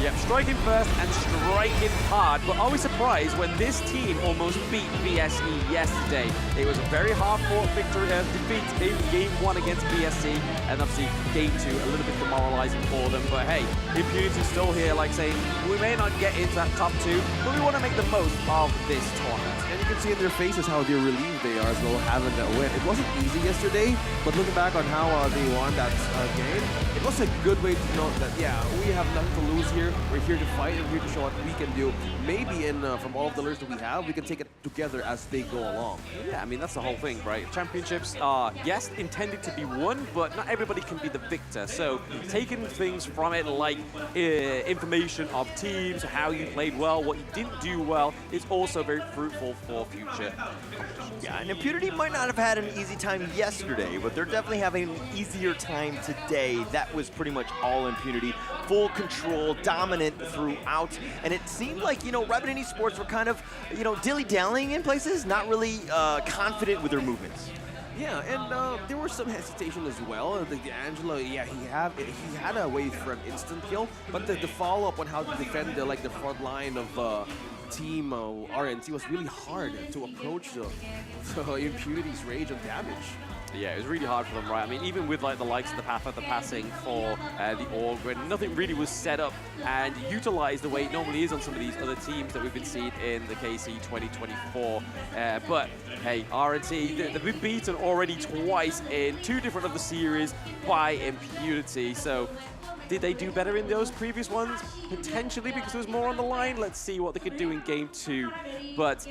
Yep, striking first and striking hard. But are we surprised when this team almost beat BSE yesterday? It was a very hard-fought victory, defeat in Game 1 against BSE, and obviously Game 2 a little bit demoralizing for them. But hey, Impunity's still here, like saying, we may not get into that top 2, but we want to make the most of this tournament. And you can see in their faces how they're relieved they are as well having that win. It wasn't easy yesterday, but looking back on how they won that game, it was a good way to know that, yeah, we have nothing to lose here. We're here to fight and we're here to show what we can do. Maybe from all of the learners that we have, we can take it together as they go along. Yeah, I mean, that's the whole thing, right? Championships are, yes, intended to be won, but not everybody can be the victor. So taking things from it like information of teams, how you played well, what you didn't do well, is also very fruitful for future competitions. Yeah, and Impunity might not have had an easy time yesterday, but they're definitely having an easier time today. That was pretty much all Impunity. Full control, dominant throughout, and it seemed like, Revenant Esports were kind of, dilly-dallying in places, not really confident with their movements. Yeah, and there was some hesitation as well. The Angela, yeah, he had a way for an instant kill, but the follow up on how to defend the front line of team RNT was really hard to approach the Impunity's rage and damage. Yeah, it was really hard for them, right? I mean, even with like the likes of the Path of the Passing for the Org, when nothing really was set up and utilized the way it normally is on some of these other teams that we've been seeing in the KC 2024. But hey, RNT, they've been beaten already twice in 2 different of the series by Impunity. So did they do better in those previous ones? Potentially, because there was more on the line. Let's see what they could do in Game 2. But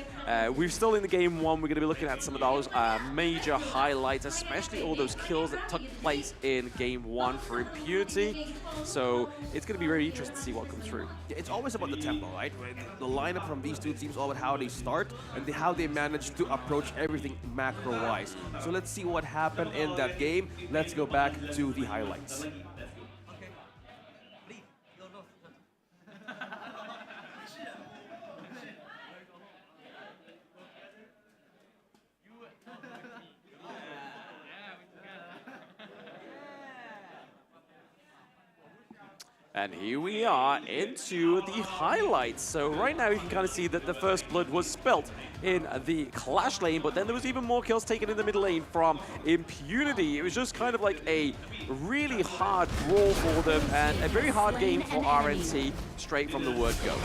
we're still in the Game 1. We're going to be looking at some of those major highlights, especially all those kills that took place in Game 1 for Impunity. So it's going to be very interesting to see what comes through. Yeah, it's always about the tempo, right? The lineup from these 2 teams, all about how they start and how they manage to approach everything macro-wise. So let's see what happened in that game. Let's go back to the highlights. And here we are into the highlights. So right now you can kind of see that the first blood was spilt in the Clash lane, but then there was even more kills taken in the mid lane from Impunity. It was just kind of like a really hard brawl for them and a very hard game for RNT straight from the word go.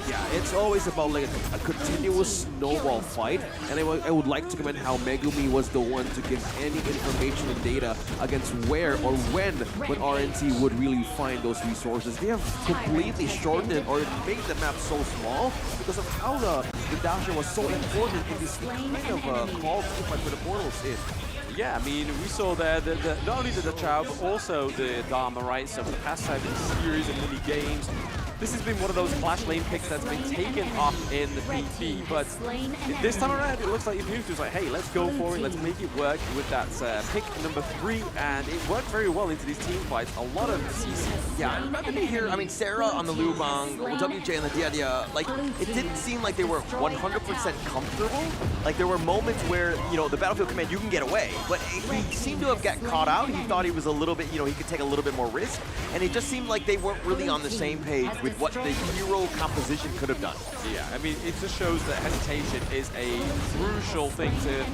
Yeah, it's always about like a continuous snowball fight, and I would like to commend how Megumi was the one to give any information and data against where or when RNT would really find those resources. They have completely shortened it or made the map so small because of how the Dasher was so important in this kind of call to fight for the portals in. Yeah, I mean, we saw there that not only the Chao, but also the Dharma, right? So for the past 7 series of mini games, this has been one of those Clash lane picks that's been taken off in the PP, but this time around it looks like Impunity was like, hey, let's go for it, let's make it work with that pick number 3, and it worked very well into these team fights. A lot of CC. Yeah, I remember to hear, I mean, Sarah on the Liu Bang, WJ and the Dia, like, it didn't seem like they were 100% comfortable. Like, there were moments where, you know, the Battlefield Command, you can get away, but he seemed to have got caught out. He thought he was a little bit, you know, he could take a little bit more risk, and it just seemed like they weren't really on the same page with what the hero composition could have done. Yeah, I mean, it just shows that hesitation is a crucial thing to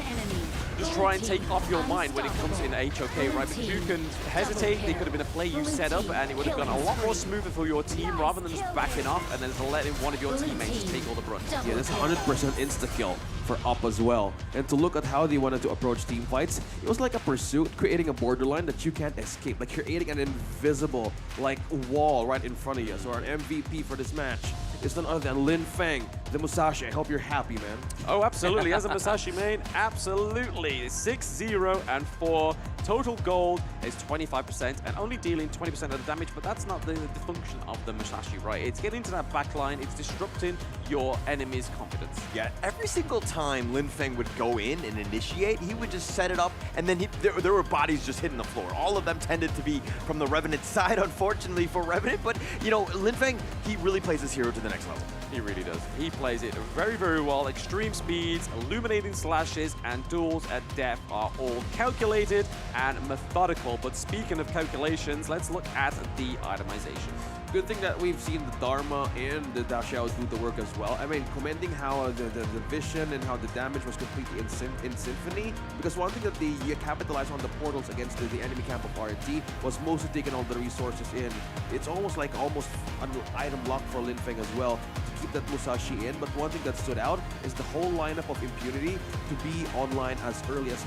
just try and take off your mind when it comes in HOK, right? Because you can hesitate, they could have been a play you set up, and it would have gone a lot more smoother for your team rather than just backing off and then letting one of your teammates just take all the brunt. Yeah, that's 100% insta-kill for Up as well. And to look at how they wanted to approach team fights, it was like a pursuit, creating a borderline that you can't escape, like creating an invisible like wall right in front of you. So our MVP for this match is none other than Lin Feng, the Musashi. I hope you're happy, man. Oh, absolutely. As a Musashi main, absolutely. 6-0 and 4. Total gold is 25% and only dealing 20% of the damage, but that's not the function of the Musashi, right? It's getting to that backline, it's disrupting your enemy's confidence. Yeah, every single time Lin Feng would go in and initiate, he would just set it up, and then there were bodies just hitting the floor. All of them tended to be from the Revenant side, unfortunately for Revenant, but, you know, Lin Feng, he really plays his hero to the next level. He really does. He plays it very, very well. Extreme speeds, illuminating slashes, and duels at depth are all calculated and methodical. But speaking of calculations, let's look at the itemization. Good thing that we've seen the Dharma and the Dashiao do the work as well. I mean, commending how the vision and how the damage was completely in symphony. Because one thing that they capitalized on the portals against the enemy camp of RT was mostly taking all the resources in. It's almost like an item lock for Lin Feng as well to keep that Musashi in. But one thing that stood out is the whole lineup of Impunity to be online as early as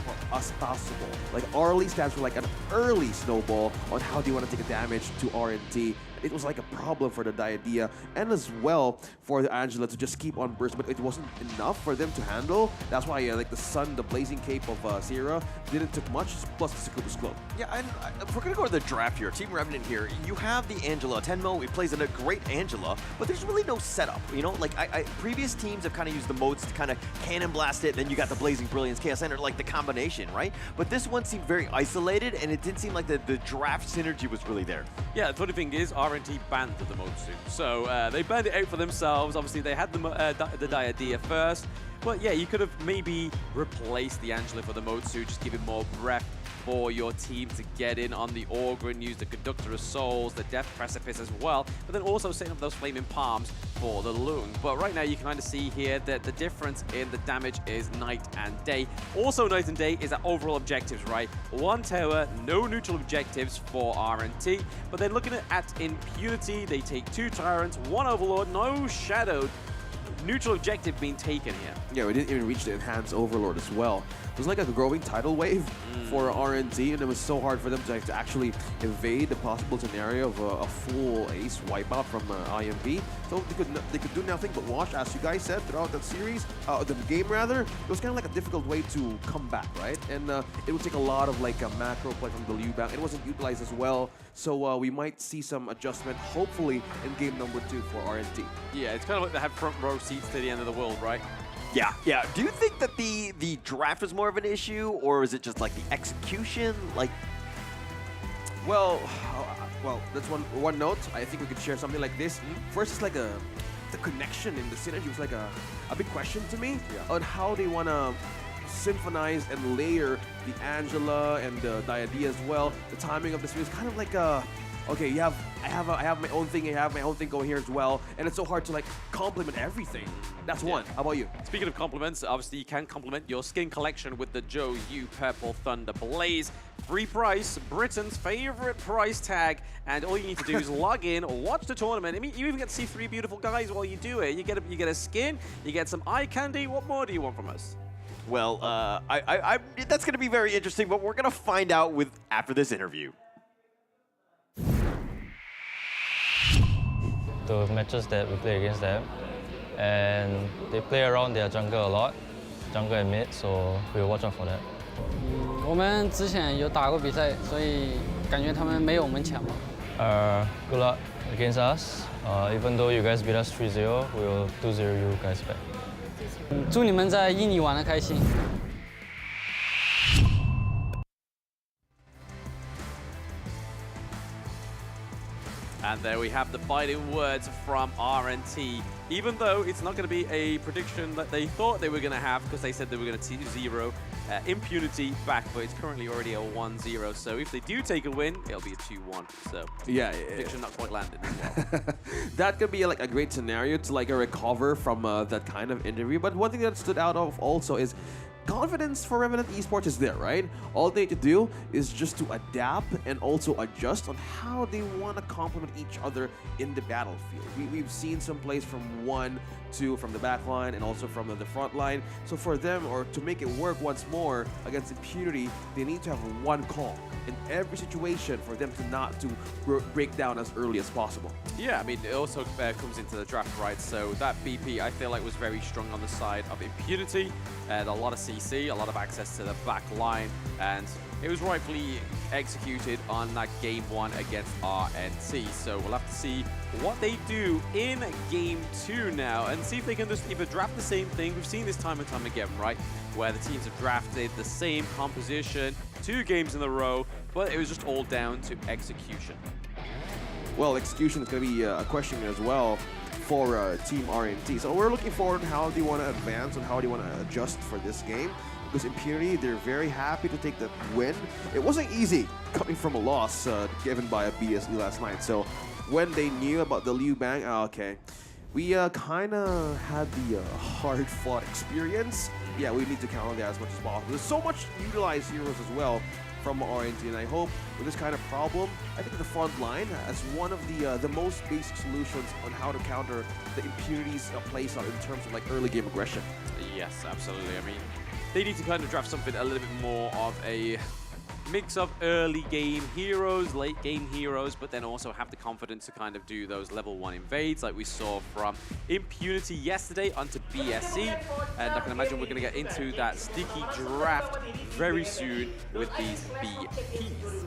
possible. Like early stands for like an early snowball on how they want to take a damage to RNT. It was like a problem for the Diadea and as well for the Angela to just keep on burst, but it wasn't enough for them to handle. That's why like the sun, the blazing cape of Sierra didn't took much, plus the Sukuba's Cloak. Yeah, and if we're going to go to the draft here, Team Revenant here, you have the Angela. Tenmo, it plays in a great Angela, but there's really no setup, you know? Like, previous teams have kind of used the modes to kind of cannon blast it, then you got the Blazing Brilliance, Chaos Enter, like the combination, right? But this one seemed very isolated, and it didn't seem like the draft synergy was really there. Yeah, the funny thing is, RNT banned the mode soon. So they banned it out for themselves. Obviously, they had the Diadea first. But yeah, you could have maybe replaced the Angela for the Motsu, just give it more breath for your team to get in on the Orgrin, use the Conductor of Souls, the Death Precipice as well, but then also setting up those Flaming Palms for the Lung. But right now you can kind of see here that the difference in the damage is night and day. Also night and day is that overall objectives, right? One tower, no neutral objectives for RNT, but then looking at Impunity, they take 2 Tyrants, 1 Overlord, no Shadow. Neutral objective being taken here. Yeah, we didn't even reach the Enhanced Overlord as well. It was like a growing tidal wave for RNT, and it was so hard for them to actually evade the possible scenario of a full ace wipeout from IMV. So they could do nothing but watch, as you guys said, throughout that series, the game rather. It was kind of like a difficult way to come back, right? And it would take a lot of like a macro play from the Liu Bang. It wasn't utilized as well, so we might see some adjustment, hopefully, in game number 2 for RNT. Yeah, it's kind of like they have front row seats to the end of the world, right? Yeah, yeah. Do you think that the draft is more of an issue, or is it just like the execution? Like, well, that's one note. I think we could share something like this. First, it's like the connection and the synergy was like a big question to me on how they want to symphonize and layer the Angela and the Diadea as well. The timing of this is kind of like okay, I have my own thing, I have my own thing going here as well, and it's so hard to like complement everything. That's one. How about you? Speaking of compliments, obviously you can complement your skin collection with the Joe U Purple Thunder Blaze. Free price, Britain's favorite price tag, and all you need to do is log in, watch the tournament. I mean, you even get to see 3 beautiful guys while you do it. You get a skin, you get some eye candy. What more do you want from us? Well, that's going to be very interesting, but we're going to find out after this interview. The matches that we play against them, and they play around their jungle a lot, jungle and mid, so we'll watch out for that. 我们之前有打过比赛，所以感觉他们没有我们强。Good luck against us. Even though you guys beat us 3-0, we'll 2-0 you guys back. 祝你们在印尼玩得开心。 And there we have the fighting words from RNT. Even though it's not going to be a prediction that they thought they were going to have, because they said they were going to 2-0 Impunity back, but it's currently already a 1-0. So if they do take a win, it'll be a 2-1. So yeah, prediction not quite landed as well. That could be like a great scenario to like recover from that kind of interview. But one thing that stood out of also is confidence for Revenant Esports is there, right? All they need to do is just to adapt and also adjust on how they want to complement each other in the battlefield. We've seen some plays from 1, 2 from the back line and also from the front line. So for them, or to make it work once more against Impunity, they need to have one call in every situation for them to not to break down as early as possible. Yeah, I mean, it also comes into the draft, right? So that BP, I feel like, was very strong on the side of Impunity, and a lot of CC, a lot of access to the back line, and it was rightfully executed on that game 1 against RNT. So we'll have to see what they do in game 2 now, and see if they can just either draft the same thing. We've seen this time and time again, right? Where the teams have drafted the same composition 2 games in a row, but it was just all down to execution. Well, execution is going to be a question as well for Team RNT. So we're looking forward to how they want to advance and how they want to adjust for this game. Because Impunity, they're very happy to take the win. It wasn't easy coming from a loss given by a BSE last night. So when they knew about the Liu Bang, okay, we kind of had the hard-fought experience. Yeah, we need to counter that as much as possible. There's so much utilized heroes as well from RNT, and I hope with this kind of problem, I think the front line as one of the most basic solutions on how to counter the Impunity's playstyle in terms of like early game aggression. Yes, absolutely. I mean, they need to kind of draft something a little bit more of a mix of early game heroes, late game heroes, but then also have the confidence to kind of do those level 1 invades like we saw from Impunity yesterday onto BSC. And I can imagine we're going to get into that sticky draft very soon with these BPs.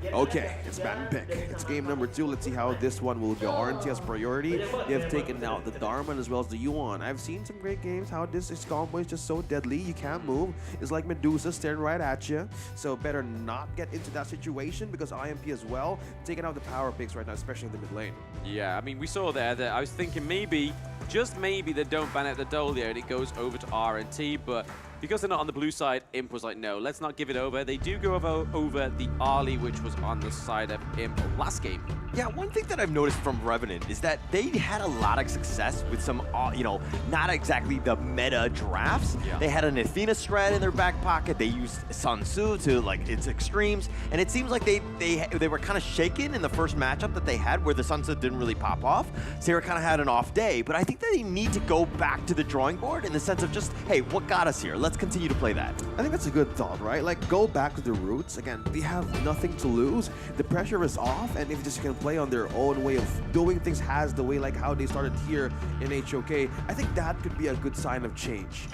Okay, it's bat and pick. It's game number 2. Let's see how this one will go. RNT has priority. They have taken out the Dharma as well as the Yuan. I've seen some great games. How this combo is just so deadly. You can't move. It's like Medusa staring right at you. So better not get into that situation because IMP as well taking out the power picks right now, especially in the mid lane. Yeah, I mean, we saw there that I was thinking maybe, just maybe, they don't ban out the Dolia and it goes over to RNT, but because they're not on the blue side, Imp was like, no, let's not give it over. They do go over the Ali, which was on the side of Imp last game. Yeah, one thing that I've noticed from Revenant is that they had a lot of success with some, not exactly the meta drafts. Yeah. They had an Athena strat in their back pocket. They used Sun Tzu to its extremes, and it seems like they were kind of shaken in the first matchup that they had, where the Sun Tzu didn't really pop off. So they were kind of had an off day. But I think that they need to go back to the drawing board in the sense of just, hey, what got us here? Let's continue to play that. I think that's a good thought, right? Like, go back to the roots. Again, they have nothing to lose. The pressure is off, and if they just can play on their own way of doing things, has the way like how they started here in HOK, I think that could be a good sign of change.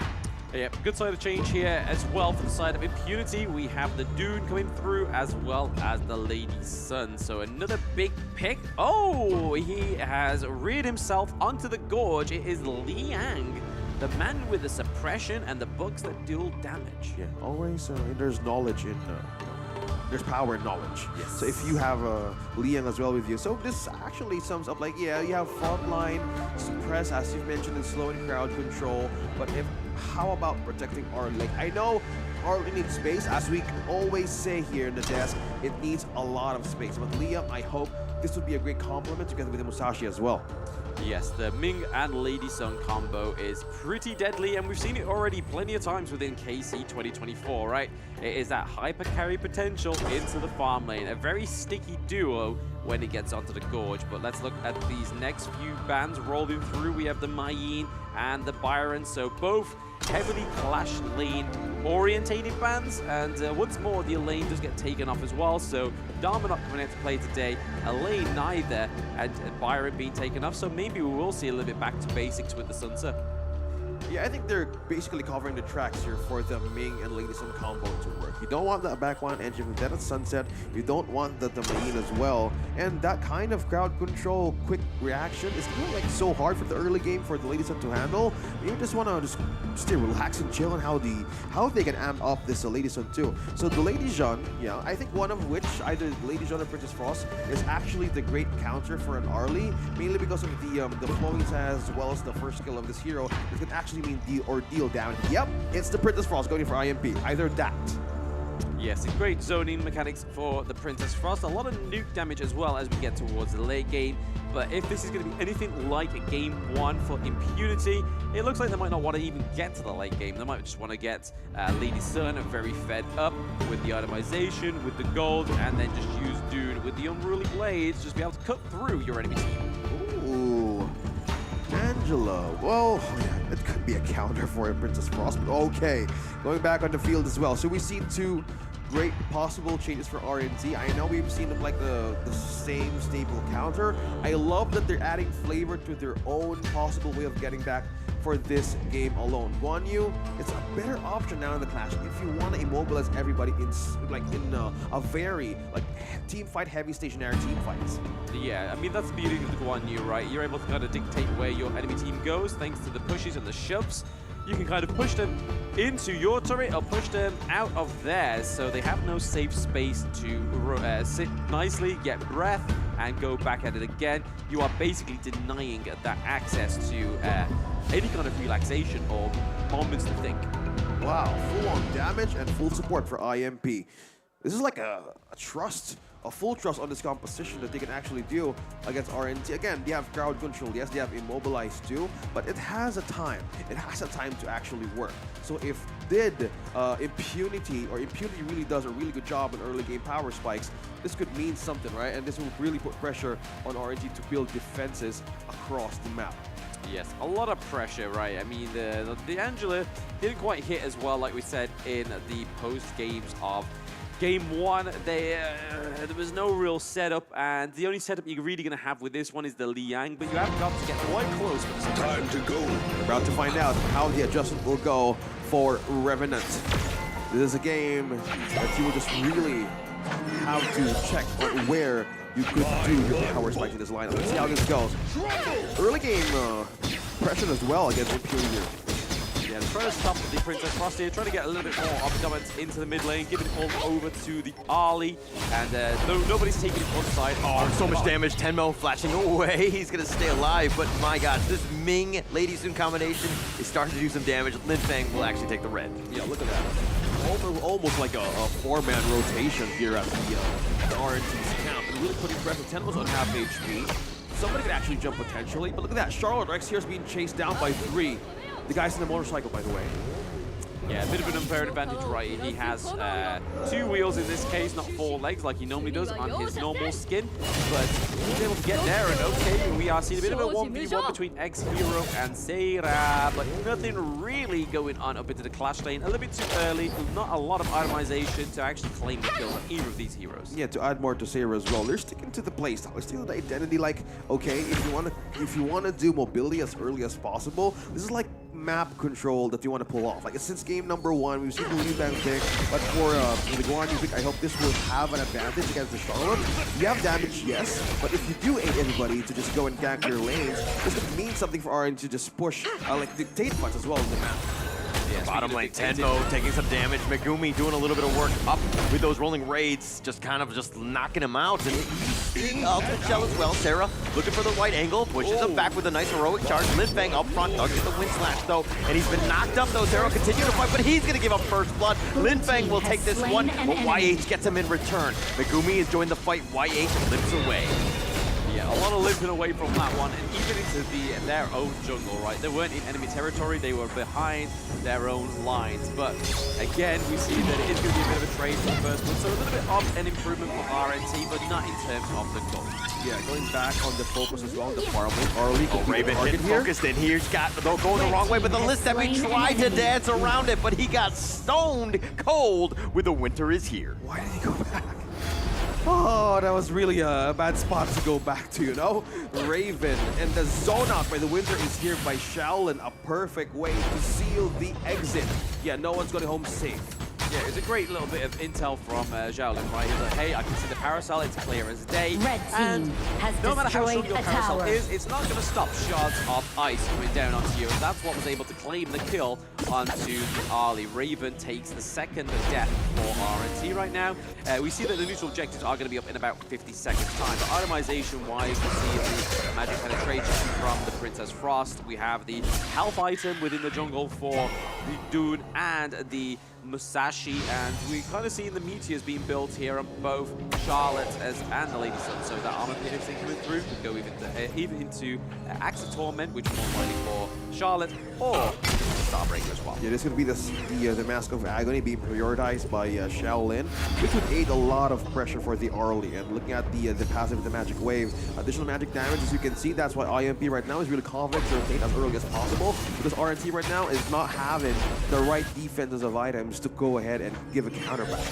Yeah, good side of change here as well for the side of Impunity. We have the Dune coming through as well as the Lady Sun. So another big pick. Oh, he has reared himself onto the Gorge. It is Liang, the man with the suppression and the bugs that deal damage. Yeah, always there's knowledge in there's power in knowledge. Yes. So if you have Liang as well with you, so this actually sums up like, yeah, you have frontline, suppress, as you've mentioned, and slowing crowd control. But how about protecting our lane? I know our lane needs space, as we always say here in the desk, it needs a lot of space. But Liam, I hope this would be a great complement together with the Musashi as well. Yes, the Ming and Lady Sun combo is pretty deadly, and we've seen it already plenty of times within KC 2024, right? It is that hyper carry potential into the farm lane, a very sticky duo when it gets onto the Gorge. But let's look at these next few bans rolling through. We have the Mayin and the Byron, so both heavily clash lane orientated bans, and once more the lane does get taken off as well. So Dharma not coming out to play today, a lane neither, and Byron being taken off, so maybe we will see a little bit back to basics with the Sunset. Yeah, I think they're basically covering the tracks here for the Ming and Lady Sun combo to work. You don't want the backline engine with that at Sunset. You don't want the Mayin as well. And that kind of crowd control, quick reaction is kind of like so hard for the early game for the Lady Sun to handle. You just want to just stay relaxed and chill on how they can amp up this Lady Sun too. So the Lady Jeanne, yeah, I think one of which, either Lady Jeanne or Princess Frost, is actually the great counter for an Arlie, mainly because of the flowing as well as the first skill of this hero. It can actually mean deal down. Yep, it's the Princess Frost going for IMP. Either that. Yes, it's great zoning mechanics for the Princess Frost. A lot of nuke damage as well as we get towards the late game. But if this is going to be anything like a game 1 for Impunity, it looks like they might not want to even get to the late game. They might just want to get Lady Sun very fed up with the itemization, with the gold, and then just use Dune with the Unruly Blades, just be able to cut through your enemy team. Ooh. Angela, well, it could be a counter for a Princess Frost, but okay. Going back on the field as well. So we see two great possible changes for RNT. I know we've seen them like the same staple counter. I love that they're adding flavor to their own possible way of getting back for this game alone. Guan Yu, it's a better option now in the clash if you want to immobilize everybody in a very team fight heavy stationary team fights. Yeah, I mean that's the beauty of the Guan Yu, right? You're able to kind of dictate where your enemy team goes thanks to the pushes and the shoves. You can kind of push them into your turret or push them out of theirs, so they have no safe space to sit nicely, get breath, and go back at it again. You are basically denying that access to any kind of relaxation or moments to think. Wow, full-on damage and full support for IMP. This is like a full trust on this composition that they can actually do against RNT. Again, they have crowd control. Yes, they have immobilize too, but it has a time. It has a time to actually work. So if Impunity really does a really good job on early game power spikes, this could mean something, right? And this will really put pressure on RNT to build defenses across the map. Yes, a lot of pressure, right? I mean, the Angela didn't quite hit as well, like we said in the post games of Game 1, there was no real setup, and the only setup you're really going to have with this one is the Liang, but you have got to get quite close for this. Time to go. We're about to find out how the adjustment will go for Revenant. This is a game that you will just really have to check on where you could do your power spike to this lineup. Let's see how this goes. Early game pressure as well against Impurity here. Yeah, trying to stop the Princess Frost here, trying to get a little bit more of dominance into the mid lane, giving it all over to the Ali, and nobody's taking it on side. Oh, so much damage. Tenmo flashing away. He's going to stay alive, but my gosh, this Ming Lady Soon combination is starting to do some damage. Lin Feng will actually take the red. Yeah, look at that. Almost like a four-man rotation here at the RNG's camp, and really putting pressure. Tenmo's on half HP. Somebody could actually jump potentially, but look at that. Charlotte Rex here is being chased down by 3. The guy's in the motorcycle, by the way. Yeah, a bit of an unfair advantage, right? He has 2 wheels in this case, not 4 legs like he normally does on his normal skin. But he's able to get there, and okay, we are seeing a bit of a 1v1 between X-Hero and Seira, but nothing really going on up into the clash lane. A little bit too early, not a lot of itemization to actually claim the kills on either of these heroes. Yeah, to add more to Seira as well, they're sticking to the playstyle. They're sticking to the identity. Like, okay, if you want to do mobility as early as possible, this is like map control that you want to pull off. Like, since game number 1, we've seen the Liu Bang pick, but for the Guan Yu pick, I hope this will have an advantage against the Charlotte. You have damage, yes, but if you do aid everybody to just go and gank your lanes, this could mean something for RN to just push, like, dictate fights as well in the map. Yeah, bottom lane, Tenmo taking some damage. Megumi doing a little bit of work up with those rolling raids, just kind of just knocking him out. And being ultimate shell as well. Sarah looking for the right angle, pushes him back with a nice heroic charge. Lin Feng up front, does get the wind slash though, and he's been knocked up though. Sarah continue to fight, but he's gonna give up first blood. Lin Feng will take this one, but YH gets him in return. Megumi is joining the fight. YH limps away. Yeah, a lot of limping away from that one, and even into their own jungle, right? They weren't in enemy territory, they were behind their own lines. But again, we see that it is going to be a bit of a trade for the first one, so a little bit of an improvement for RNT, but not in terms of the goal. Yeah, going back on the focus as well on the farm lane. Arlie can Raven hit focused in. He's got going the wrong way, but the list that we tried to dance around it, but he got stoned cold with the winter is here. Why did he go back? Oh, that was really a bad spot to go back to, you know? Raven, and the zone out by the winter is here by Shaolin, a perfect way to seal the exit. Yeah, no one's going home safe. Yeah, it's a great little bit of intel from Shaolin, right? He's like, hey, I can see the parasol, it's clear as day. Red team has no matter how strong destroyed your a parasol tower. is, it's not going to stop shards of ice coming down onto you. And that's what was able to claim the kill onto Ali. Raven takes the second death for RNT right now. We see that the neutral objectives are going to be up in about 50 seconds time. But itemization-wise, we see the magic penetration from the Princess Frost. We have the health item within the jungle for the Dune and the Musashi, and we kind of seeing the meteors being built here on both Charlotte and the Lady Sun. So that armor piercing coming through could go even into Axe of Torment, which is more likely for Charlotte, or Starbreaker as well. Yeah, this is going to be the Mask of Agony being prioritized by Shaolin, which would aid a lot of pressure for the Arlie. And looking at the passive of the Magic Wave, additional magic damage, as you can see, that's why IMP right now is really confident to rotate as early as possible, because RNT right now is not having the right defenses of items to go ahead and give a counter back.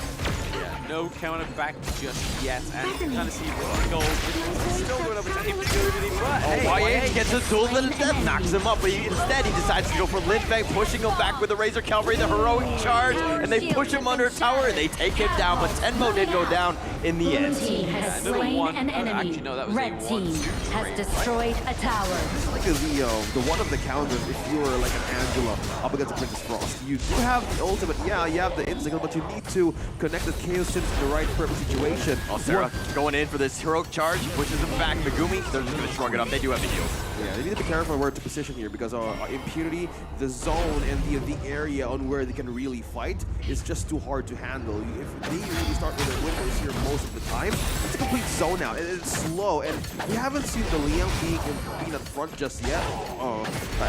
Yeah, no counter back just yet, and you can kind of see the gold. It's still going over to Impurity, but YH gets a tool that knocks him up, but instead he decides to go for Lin Feng, pushing him back with the Razor Cavalry, the heroic charge, and they push him under a tower, and they take him down, but Tenmo did go down in the end. Blue team has slain an enemy. Actually, no, that was Red team has destroyed a tower. This is like the one of the counters if you're like an Angela up against a Princess Frost. You do have the ultimate, yeah, you have the instinct, but you need to connect the Chaos Sims to the right purpose situation. Oh, Sarah going in for this heroic charge, pushes him back. Megumi, they're just going to shrug it up. They do have the heals. Yeah, they need to be careful where to position here, because Impunity, the zone, and the area on where they can really fight is just too hard to handle. If they really start with the winters here most of the time, it's a complete zone out, and it's slow, and we haven't seen the Liang being up front just yet.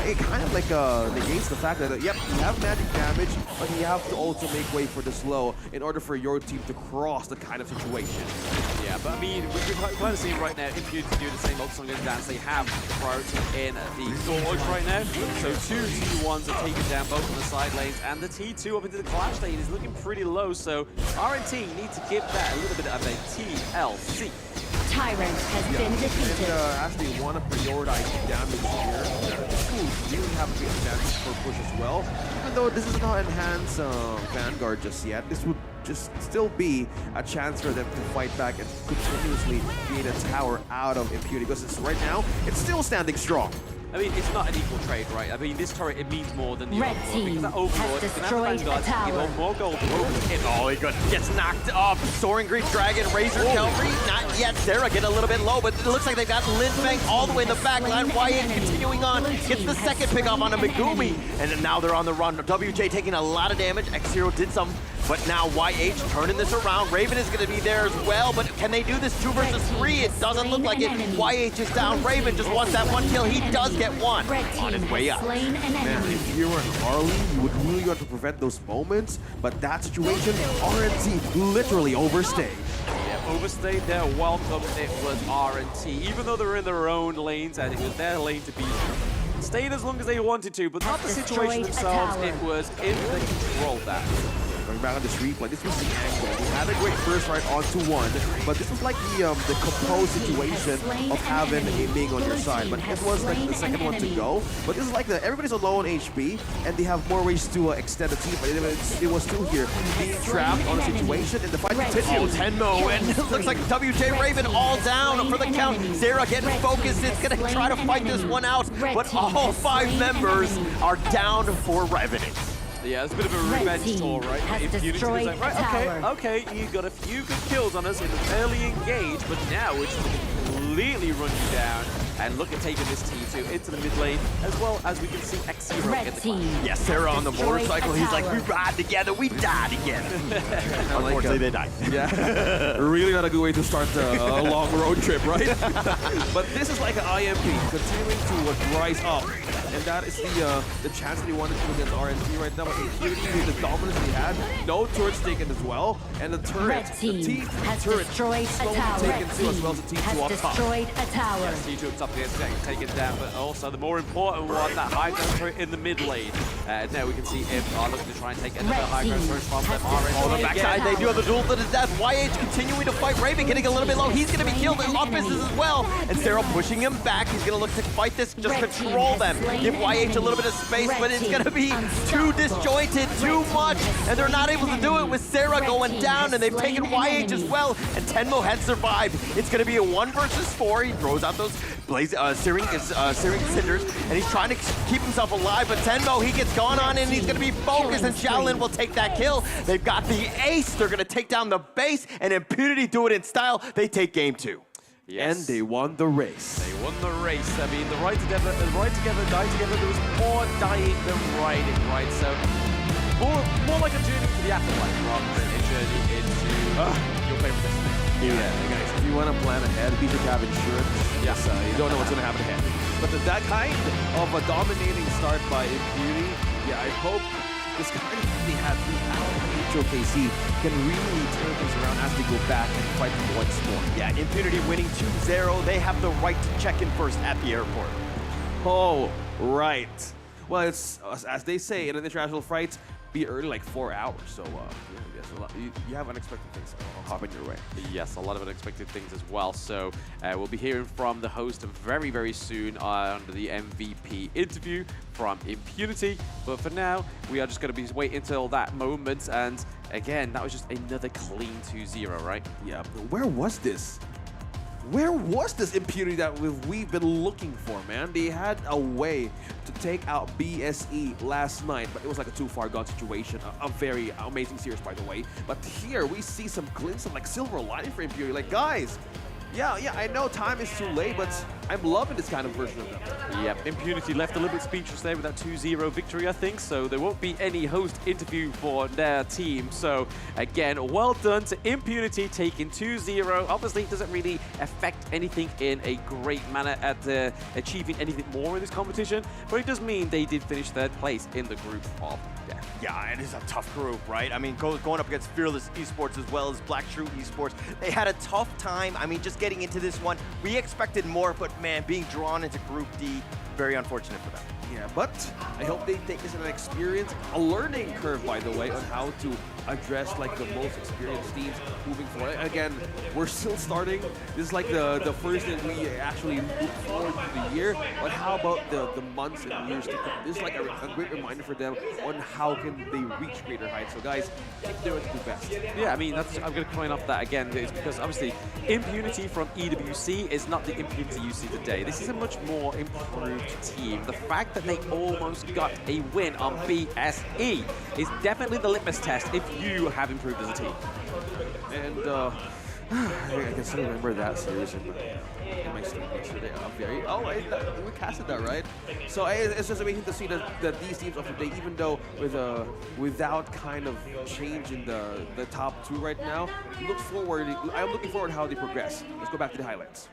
It kind of like negates the fact that, yep, you have magic damage, but you have to also make way for the slow in order for your team to cross the kind of situation. Yeah, but I mean, we're kind of seeing right now Impunity do the same old song and dance. They have priority in the Gorge right now. So 2 T1s are taken down both on the side lanes, and the T2 up into the Clash lane is looking pretty low. So RNT need to give that a little bit of a TLC. Tyrant has been defeated. And as they want to prioritize damage here, really have a big chance for push as well. Even though this is not enhanced Vanguard just yet, this would just still be a chance for them to fight back and continuously gain a tower out of Impunity, because right now, it's still standing strong. I mean, it's not an equal trade, right? I mean, this turret, it means more than the Red Overlord. team Because that Overlord has is going to have destroyed Vanguard a to give tower. up more gold to Overlord. Oh, he gets knocked up. Soaring Great Dragon, Razor Cavalry, not yet. Sarah getting a little bit low, but it looks like they've got Lin Feng all the way in the back line. YH continuing on, gets the second pick off on a Megumi, and then now they're on the run. WJ taking a lot of damage. X0 did some, but now YH turning this around. Raven is going to be there as well, but can they do this 2 versus 3? It doesn't look like it. YH is down. Raven just wants that 1 kill. He does get 1 on his way out. Man, if you were an Harley, you would really want to prevent those moments, but that situation, RNT literally overstayed. Yeah, overstayed their welcome. It was RNT, even though they were in their own lanes and it was their lane to be. Stayed as long as they wanted to, but not the situation themselves. It was in the control that. Going back on this replay, this was the angle. We had a great first right onto 1, but this was like the composed situation of having a Ming on your side. But it was like the second one to go. But this is like everybody's alone on HP, and they have more ways to extend the team. But it was still here, being trapped on a situation, and the fight continues. Oh, Tenmo, and it looks like WJ Raven all down for the count. Sarah getting focused. It's going to try to fight this one out, but all 5 members are down for Revenant. Yeah, it's a bit of a revenge tour, right? Impunity is like, right, okay, you got a few good kills on us in the early engage, but now we're just going to completely run you down and look at taking this T2 into the mid lane, as well as we can see X0 get the climb. Yes, Sarah on the motorcycle, he's like, we ride together, we die together. Unfortunately, they died. Yeah, really not a good way to start a long road trip, right? But this is like an IMP, continuing to rise up. And that is the chance that he wanted to against RNT right now. But Impunity, with the dominance he had, no turrets taken as well. And the turret, the T2 turret, slowly taken too, as well as the T2 up top. Yes, T2 up top gets taken down, but also the more important one, that high ground turret in the mid lane. Now we can see him looking to try and take another high ground turret from them. RNT on the backside, they do have the duel to the death. YH continuing to fight Raven, getting a little bit low. He's going to be killed. Opus as well. And Sarah pushing him back. He's going to look to fight this, just control them. Give YH a little bit of space, but it's going to be too disjointed, too much, and they're not able to do it with Sarah going down, and they've taken YH as well, and Tenmo had survived. It's going to be a 1 versus 4. He throws out those searing cinders, and he's trying to keep himself alive, but Tenmo, he gets gone on, and he's going to be focused, and Shaolin will take that kill. They've got the ace. They're going to take down the base, and Impunity do it in style. They take game 2. Yes. And they won the race. They won the race. I mean, the ride together, die together. There was more dying than riding, right? So more like a journey to the afterlife rather than a journey into your favorite destination. Yeah, guys, if you want to plan ahead, be sure to have insurance. Yes, you don't know what's going to happen ahead. But that kind of a dominating start by Impunity, yeah, I hope this kind of thing they had throughout HOKC can really turn things around as they go back and fight once more. Yeah, Impunity winning 2-0. They have the right to check in first at the airport. Oh, right. Well, it's, as they say in an international flight, be early like 4 hours. So, yes, you have unexpected things hopping your way. Yes, a lot of unexpected things as well. So we'll be hearing from the host very, very soon on the MVP interview from Impunity. But for now, we are just going to be waiting until that moment. And again, that was just another clean 2-0, right? Yeah, but where was this? Where was this Impunity that we've been looking for, man? They had a way to take out BSE last night, but it was like a too far gone situation. A very amazing series, by the way. But here we see some glimpses of like silver lining for Impunity. Like, guys, yeah, I know time is too late, but I'm loving this kind of version of them. Yep, Impunity left a little bit speechless there with that 2-0 victory, I think, so there won't be any host interview for their team. So, again, well done to Impunity taking 2-0. Obviously, it doesn't really affect anything in a great manner at achieving anything more in this competition, but it does mean they did finish 3rd place in the group of death. Yeah, it is a tough group, right? I mean, going up against Fearless Esports as well as Black True Esports, they had a tough time. I mean, just getting into this one, we expected more, but man, being drawn into Group D, very unfortunate for them. Yeah, but I hope they take this as an experience, a learning curve, by the way, on how to address like the most experienced teams moving forward. Again, we're still starting. This is like the first that we actually look forward to the year. But how about the months and years to come? This is like a great reminder for them on how can they reach greater heights. So guys, keep doing the best. Yeah, I mean, I'm going to point off that again. It's because obviously impunity from EWC is not the impunity you see today. This is a much more improved team. The fact that they almost got a win on BSE is definitely the litmus test if you have improved as a team. And I can still remember that series in my stream yesterday. We casted that, right? So it's just amazing to see that these teams of today, even though without kind of change in the top two right now, I'm looking forward to how they progress. Let's go back to the highlights.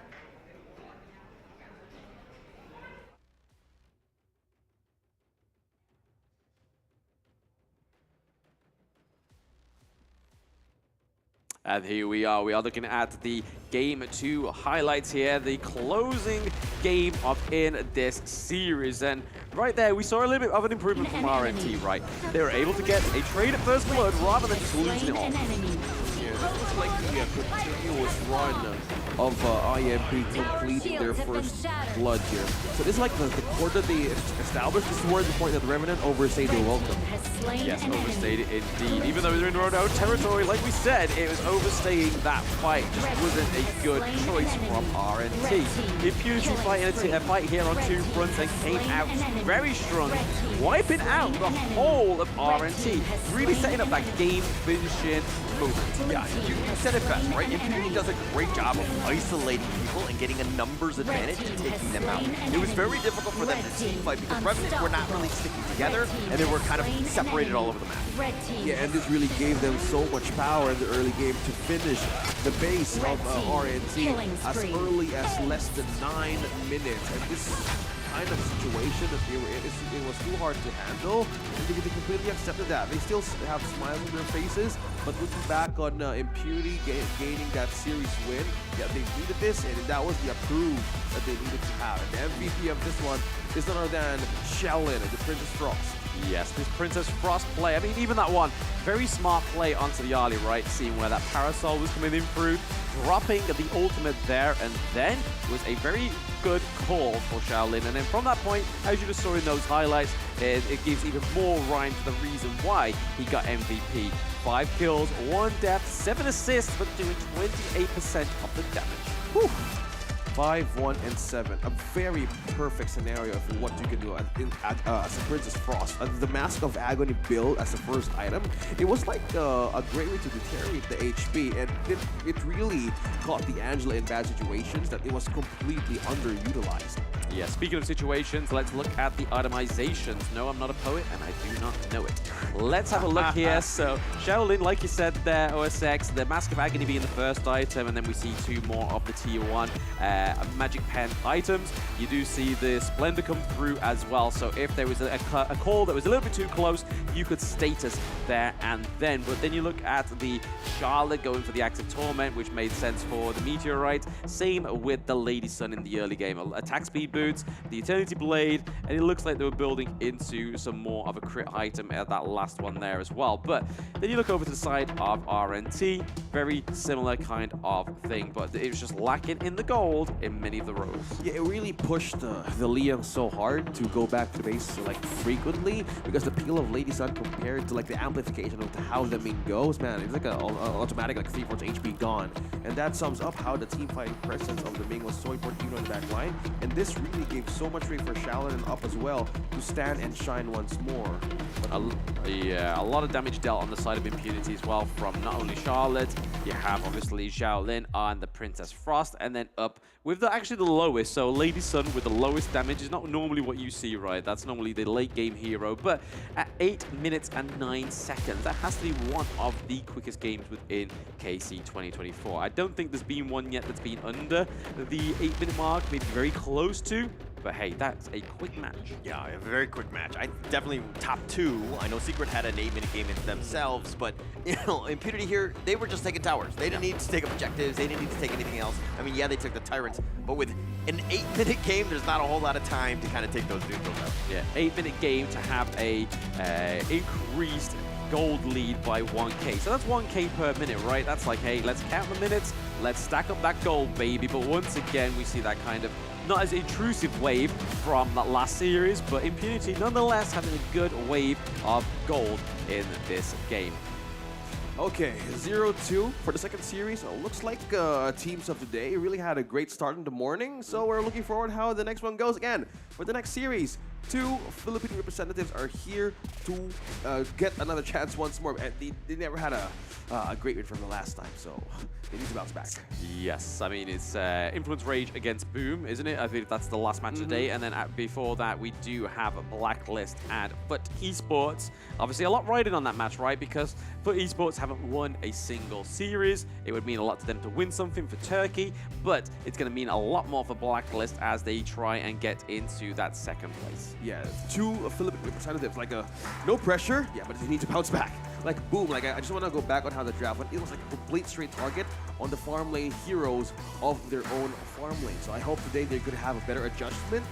And here we are looking at the Game 2 highlights here, the closing game in this series. And right there, we saw a little bit of an improvement from RNT, right? They were able to get a trade at first blood rather than just losing it all. Yeah, this was like the continuous run of IMP completing their first blood here. So this is like the court that they established. This is where the point that Revenant overstayed their welcome. Yes, overstayed it indeed. Even though they're in Rodo territory, like we said, it was overstaying that fight. Just wasn't a good choice from RNT. Impunity fighting a fight here on two fronts and came out very strong, wiping out the whole of RNT, really setting up that game finishing movement. Yeah, you said it best, right? Impunity does a great job of isolating people and getting a numbers advantage and taking them out. It was very difficult for them to team fight because Revenants were not really sticking together and they were kind of separated all over the map. Yeah, and this really gave them so much power in the early game to finish the base of RNT as early as less than 9 minutes. And this kind of situation that they were in, it was too hard to handle, and they completely accepted that. They still have smiles on their faces, but looking back on Impunity gaining that series win, yeah, they needed this, and that was the approve that they needed to have. And the MVP of this one is none other than Shaolin, the Princess Frost. Yes, this Princess Frost play, I mean, even that one, very smart play onto the Ali, right? Seeing where that Parasol was coming in through, dropping the ultimate there, and then was a very good call for Shaolin. And then from that point, as you just saw in those highlights, it gives even more rhyme to the reason why he got MVP. 5 kills, 1 death, 7 assists, but doing 28% of the damage. Whew. 5, 1, and 7. A very perfect scenario for what you can do as a Princess Frost. The Mask of Agony build as the first item, it was like a great way to deteriorate the HP, and it really caught the Angela in bad situations that it was completely underutilized. Yeah, speaking of situations, let's look at the itemizations. No, I'm not a poet, and I do not know it. Let's have a look here. So, Shaolin, like you said there, OSX, the Mask of Agony being the first item, and then we see 2 more of the Tier 1 Magic Pen items. You do see the Splendor come through as well, so if there was a call that was a little bit too close, you could status there and then. But then you look at the Charlotte going for the Active Torment, which made sense for the Meteorite. Same with the Lady Sun in the early game. Attack speed boots, the Eternity Blade, and it looks like they were building into some more of a crit item at that last one there as well. But then you look over to the side of RNT, very similar kind of thing, but it was just lacking in the gold in many of the rows. Yeah, it really pushed the Liang so hard to go back to base like frequently, because the peel of Lady Sun compared to like the amplification of how the Ming goes, man, it's like an automatic like 3/4 HP gone. And that sums up how the team fighting presence of the Ming was so important even on the back line. And this really gave so much room for Shaolin and Up as well to stand and shine once more. Yeah, a lot of damage dealt on the side of Impunity as well from not only Charlotte, you have obviously Shaolin and the Princess Frost, and then Up with actually the lowest. So Lady Sun with the lowest damage is not normally what you see, right? That's normally the late game hero, but at 8 minutes and 9 seconds, that has to be one of the quickest games within KC 2024. I don't think there's been one yet that's been under the 8-minute mark, maybe very close to, But hey, that's a quick match. Yeah, a very quick match. I definitely top 2. I know Secret had an 8-minute game in themselves, but Impunity here, they were just taking towers. They didn't need to take objectives. They didn't need to take anything else. I mean, yeah, they took the Tyrants, but with an 8-minute game, there's not a whole lot of time to kind of take those neutrals out. Yeah, 8-minute game to have a increased gold lead by 1k. So that's 1k per minute, right? That's like, hey, let's count the minutes, let's stack up that gold, baby. But once again, we see that kind of not as intrusive wave from that last series, but Impunity nonetheless having a good wave of gold in this game. Okay, 0-2 for the second series. Looks like teams of today really had a great start in the morning, so we're looking forward how the next one goes. Again, for the next series, 2 Philippine representatives are here to get another chance once more. And they never had a great win from the last time, so they need to bounce back. Yes, I mean, it's Influence Rage against Boom, isn't it? I think that's the last match today. And then before that, we do have a Blacklist and Foot Esports. Obviously, a lot riding on that match, right? Because Foot Esports haven't won a single series. It would mean a lot to them to win something for Turkey, but it's going to mean a lot more for Blacklist as they try and get into that second place. Yeah, 2 Philippine representatives, like no pressure, yeah, but they need to bounce back. Like Boom, like I just want to go back on how the draft went. It was like a complete straight target on the farm lane heroes of their own farm lane. So I hope today they're going to have a better adjustment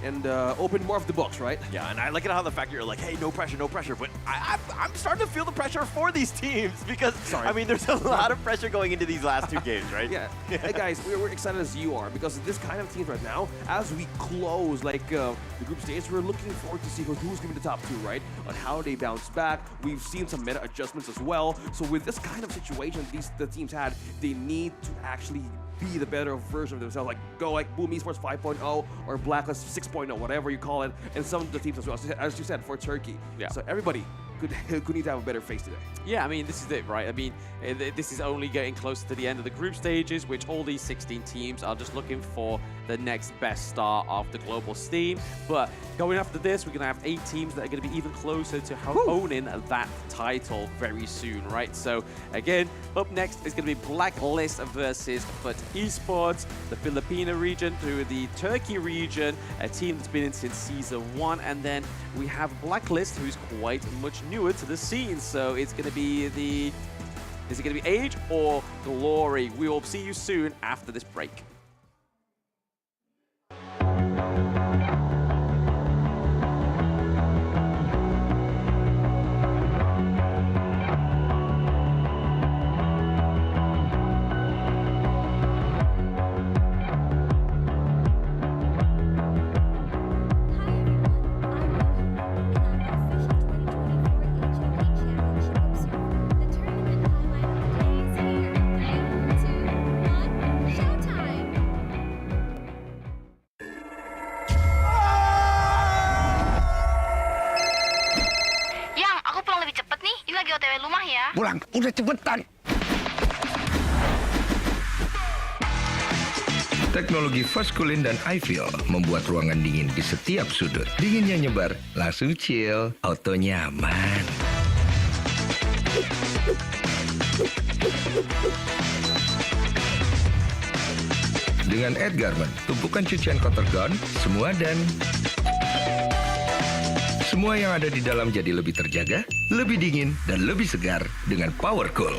and open more of the books, right? Yeah, and I like it how the fact you're like, hey, no pressure, but I'm starting to feel the pressure for these teams because, I mean, there's a lot of pressure going into these last 2 games, right? Yeah. Hey, guys, we're excited as you are because this kind of teams right now, as we close like the group stage, we're looking forward to see who's going to be the top 2, right? On how they bounce back. We've seen some meta adjustments as well. So with this kind of situation the teams had, they need to actually be the better version of themselves. Like go like Boom Esports 5.0 or Blacklist 6.0, whatever you call it, and some of the teams as well. As you said, for Turkey. Yeah. So everybody could need to have a better face today. Yeah, I mean, this is it, right? I mean, this is only getting closer to the end of the group stages, which all these 16 teams are just looking for the next best star of the global steam. But going after this, we're going to have 8 teams that are going to be even closer to owning that title very soon, right? So again, up next is going to be Blacklist versus Foot Esports, the Filipino region to the Turkey region, a team that's been in since season 1, and then we have Blacklist, who's quite much newer to the scene. So it's going to be is it going to be age or glory? We will see you soon after this break. Pulang, udah cepetan. Teknologi fast cooling dan iFeel membuat ruangan dingin di setiap sudut. Dinginnya nyebar, langsung chill, auto nyaman. Dengan Edgarment, tumpukan cucian kotor gone, semua yang ada di dalam jadi lebih terjaga, lebih dingin, dan lebih segar dengan Power Cool.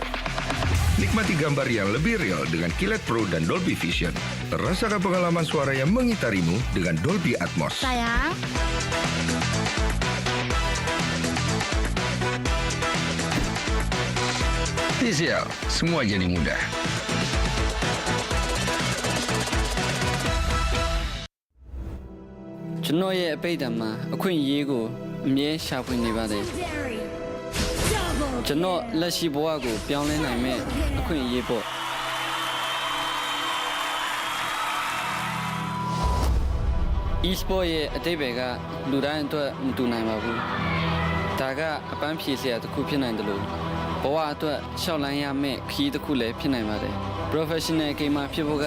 Nikmati gambar yang lebih real dengan Kilet Pro dan Dolby Vision. Rasakan pengalaman suara yang mengitarimu dengan Dolby Atmos. Sayang. TCL, semua jadi mudah. Chino ye beida ma, akun yego, mye shapu ni bade. Chino la shi boa go, piang le nai me, akun yebo. E-sport ye adebe ga, ludan to mutu nai ma bu. Daga apan pi se at ku pin nai de lo. Boa to xiao lan ya me, ki de ku le pin nai ma de. Professional gamer ဖြစ်ဖို့က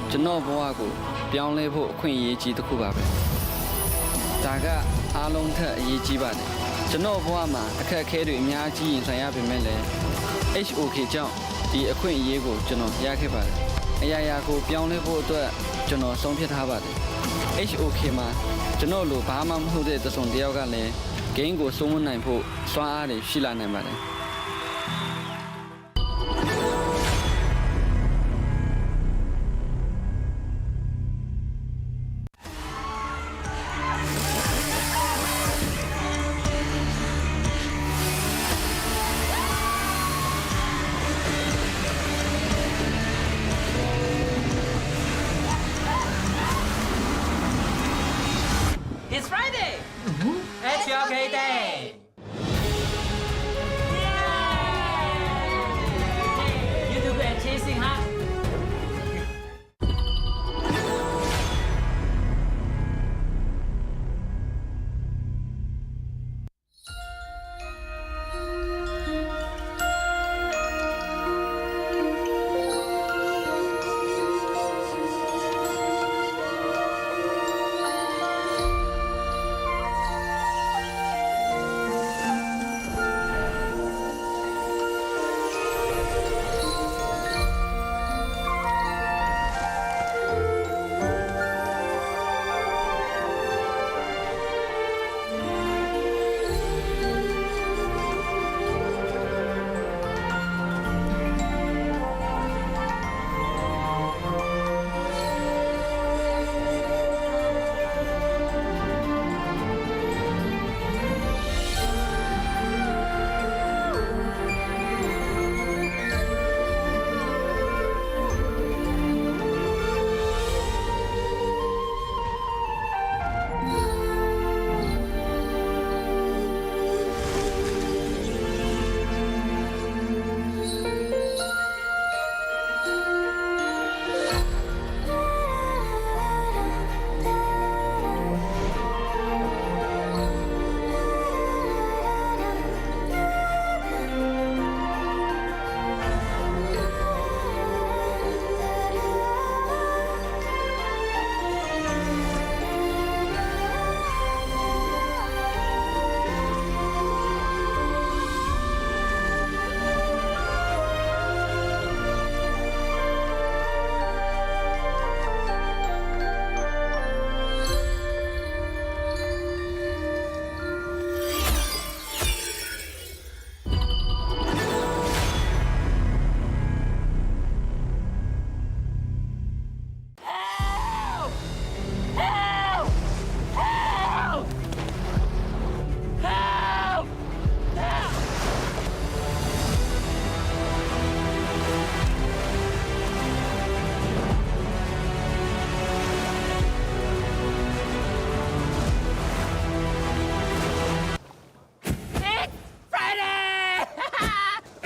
ကျွန်တော်ဘဝကိုပြောင်းလဲဖို့အခွင့်အရေးကြီးတစ်ခုပါပဲဒါကအားလုံးထက်အရေးကြီးပါတယ်ကျွန်တော်ဘဝမှာအခက်အခဲတွေအများကြီးရင်ဆိုင်ရပေမဲ့လည်း HOK ကြောင့်ဒီအခွင့်အရေးကိုကျွန်တော်ရခဲ့ပါတယ်အရာရာကိုပြောင်းလဲဖို့အတွက်ကျွန်တော်ဆုံးဖြတ်ထားပါတယ် HOK မှာကျွန်တော်လိုဘာမှမဟုတ်တဲ့တစုံတစ်ယောက်ကလည်း game ကိုစိုးမိုးနိုင်ဖို့စွမ်းအားတွေရှိလာနိုင်ပါတယ် It's Friday! It's your okay day! Yay! You do good at chasing, huh?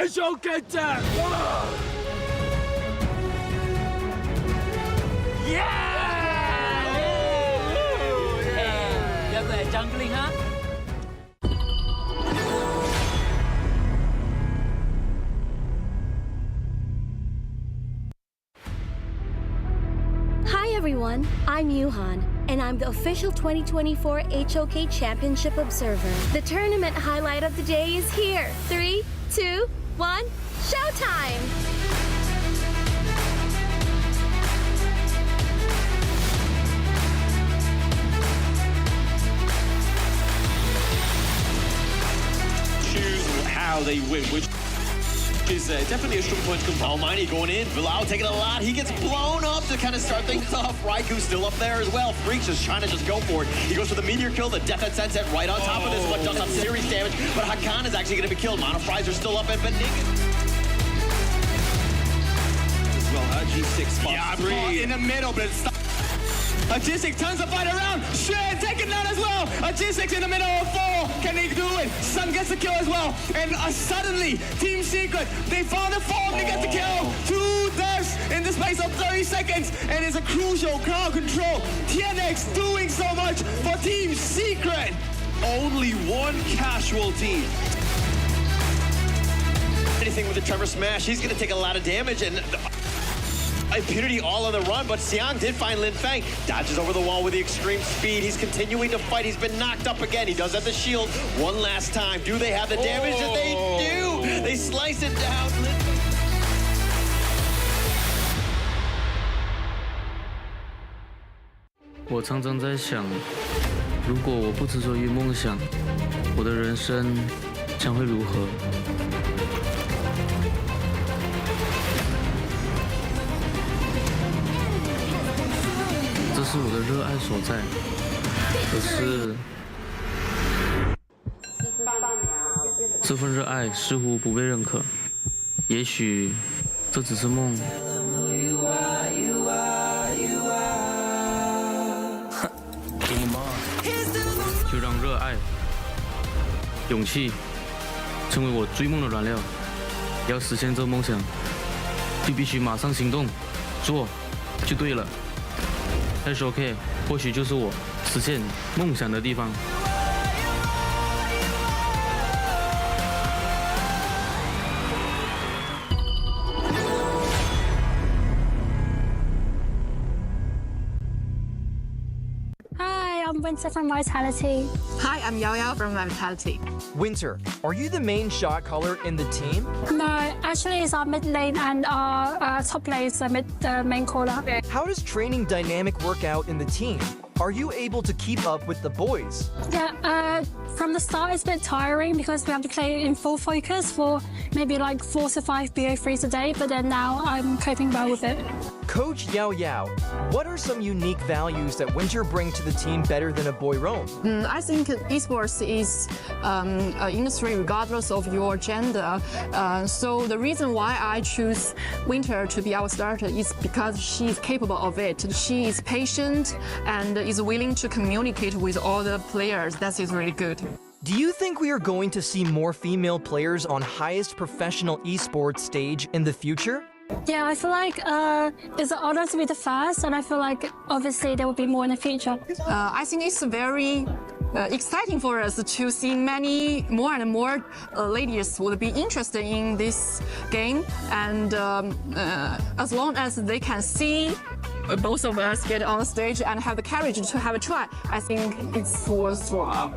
It's okay, Dad! Yeah! Hey, you're good at jungling, huh? Hi everyone, I'm Yuhan, and I'm the official 2024 HOK Championship Observer. The tournament highlight of the day is here. 3, 2, 1, showtime! Choose how they win, which is definitely a strong point to come from. Almighty going in, Bilal taking a lot. He gets blown up to kind of start things off. Raiku's still up there as well. Freak's just trying to just go for it. He goes for the meteor kill, the death at sunset right on top of this one. Does some serious damage, but Hakan is actually going to be killed. Mono Fries are still up, and Benig as well. G6 spot 3 in the middle, but it's a G6 turns the fight around. Shit, taken down as well. A G6 in the middle of 4. Can they do it? Sun gets the kill as well. And suddenly, Team Secret, they found a form to get the kill. 2 deaths in the space of 30 seconds. And it's a crucial crowd control. TNX doing so much for Team Secret. Only one casualty. Anything with the Trevor Smash, he's going to take a lot of damage. And Impunity all on the run, but Xiang did find Lin Feng. Dodges over the wall with the extreme speed. He's continuing to fight. He's been knocked up again. He does have the shield one last time. Do they have the damage that they do? They slice it down. 我常常在想，如果我不执着于梦想，我的人生将会如何？这是我的热爱所在，可是这份热爱似乎不被认可。也许这只是梦。就让热爱、勇气成为我追梦的燃料。要实现这梦想，就必须马上行动，做就对了。SOK 或许就是我实现梦想的地方。Hi, I'm Winter from Vitality. Hi, I'm Yao Yao from Vitality. Winter, are you the main shot caller in the team? No, actually, it's our mid lane and our top lane is the main caller. How does training dynamic work out in the team? Are you able to keep up with the boys? Yeah, from the start it's a bit tiring because we have to play in full focus for maybe like 4 to 5 BO3s a day, but then now I'm coping well with it. Coach Yao Yao, what are some unique values that Winter bring to the team better than a boy roam? I think esports is an industry regardless of your gender. So the reason why I choose Winter to be our starter is because she is capable of it. She is patient and is willing to communicate with all the players. That is really good. Do you think we are going to see more female players on highest professional esports stage in the future? Yeah, I feel like it's an honor to be the first, and I feel like obviously there will be more in the future. I think it's very exciting for us to see many more and more ladies would be interested in this game, and as long as they can see both of us get on stage and have the courage to have a try, I think it's worthwhile.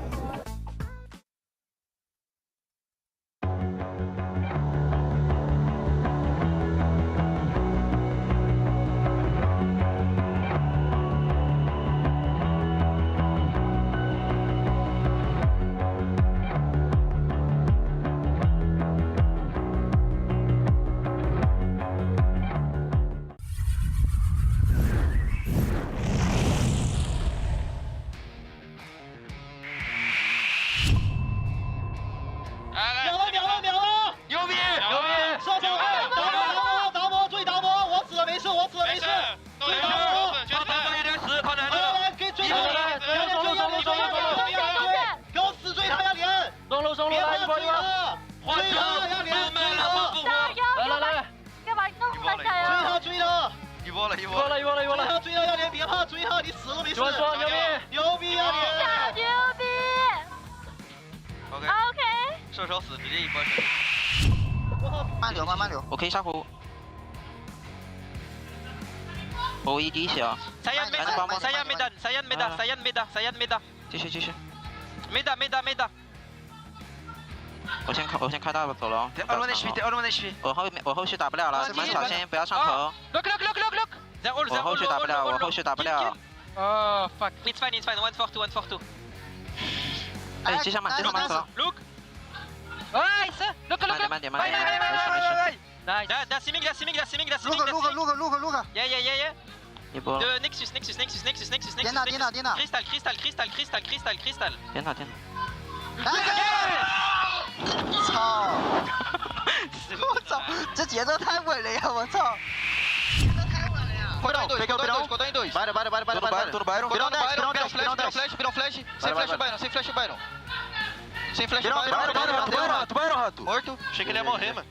OK，射手死直接一波神。慢流，我可以杀湖。我一滴血啊！塞人没得，继续。没得。我先开大走了。二轮的 HP。我后续打不了了，你们小心不要上头。Look！我后续打不了。Oh fuck! It's fine. 142. 哎，接上慢走。Look! Nice! Look! 慢点。Nice! That's Siming. Yeah. 一波。Nexus.颠倒。Crystal. 颠倒。操！我操，这节奏太稳了呀！我操！Codão, em dois. Vai. Tudo Byron. Virou flash. Sem flash o Byron. Byron, rato. Morto. Achei que ele ia morrer, mano.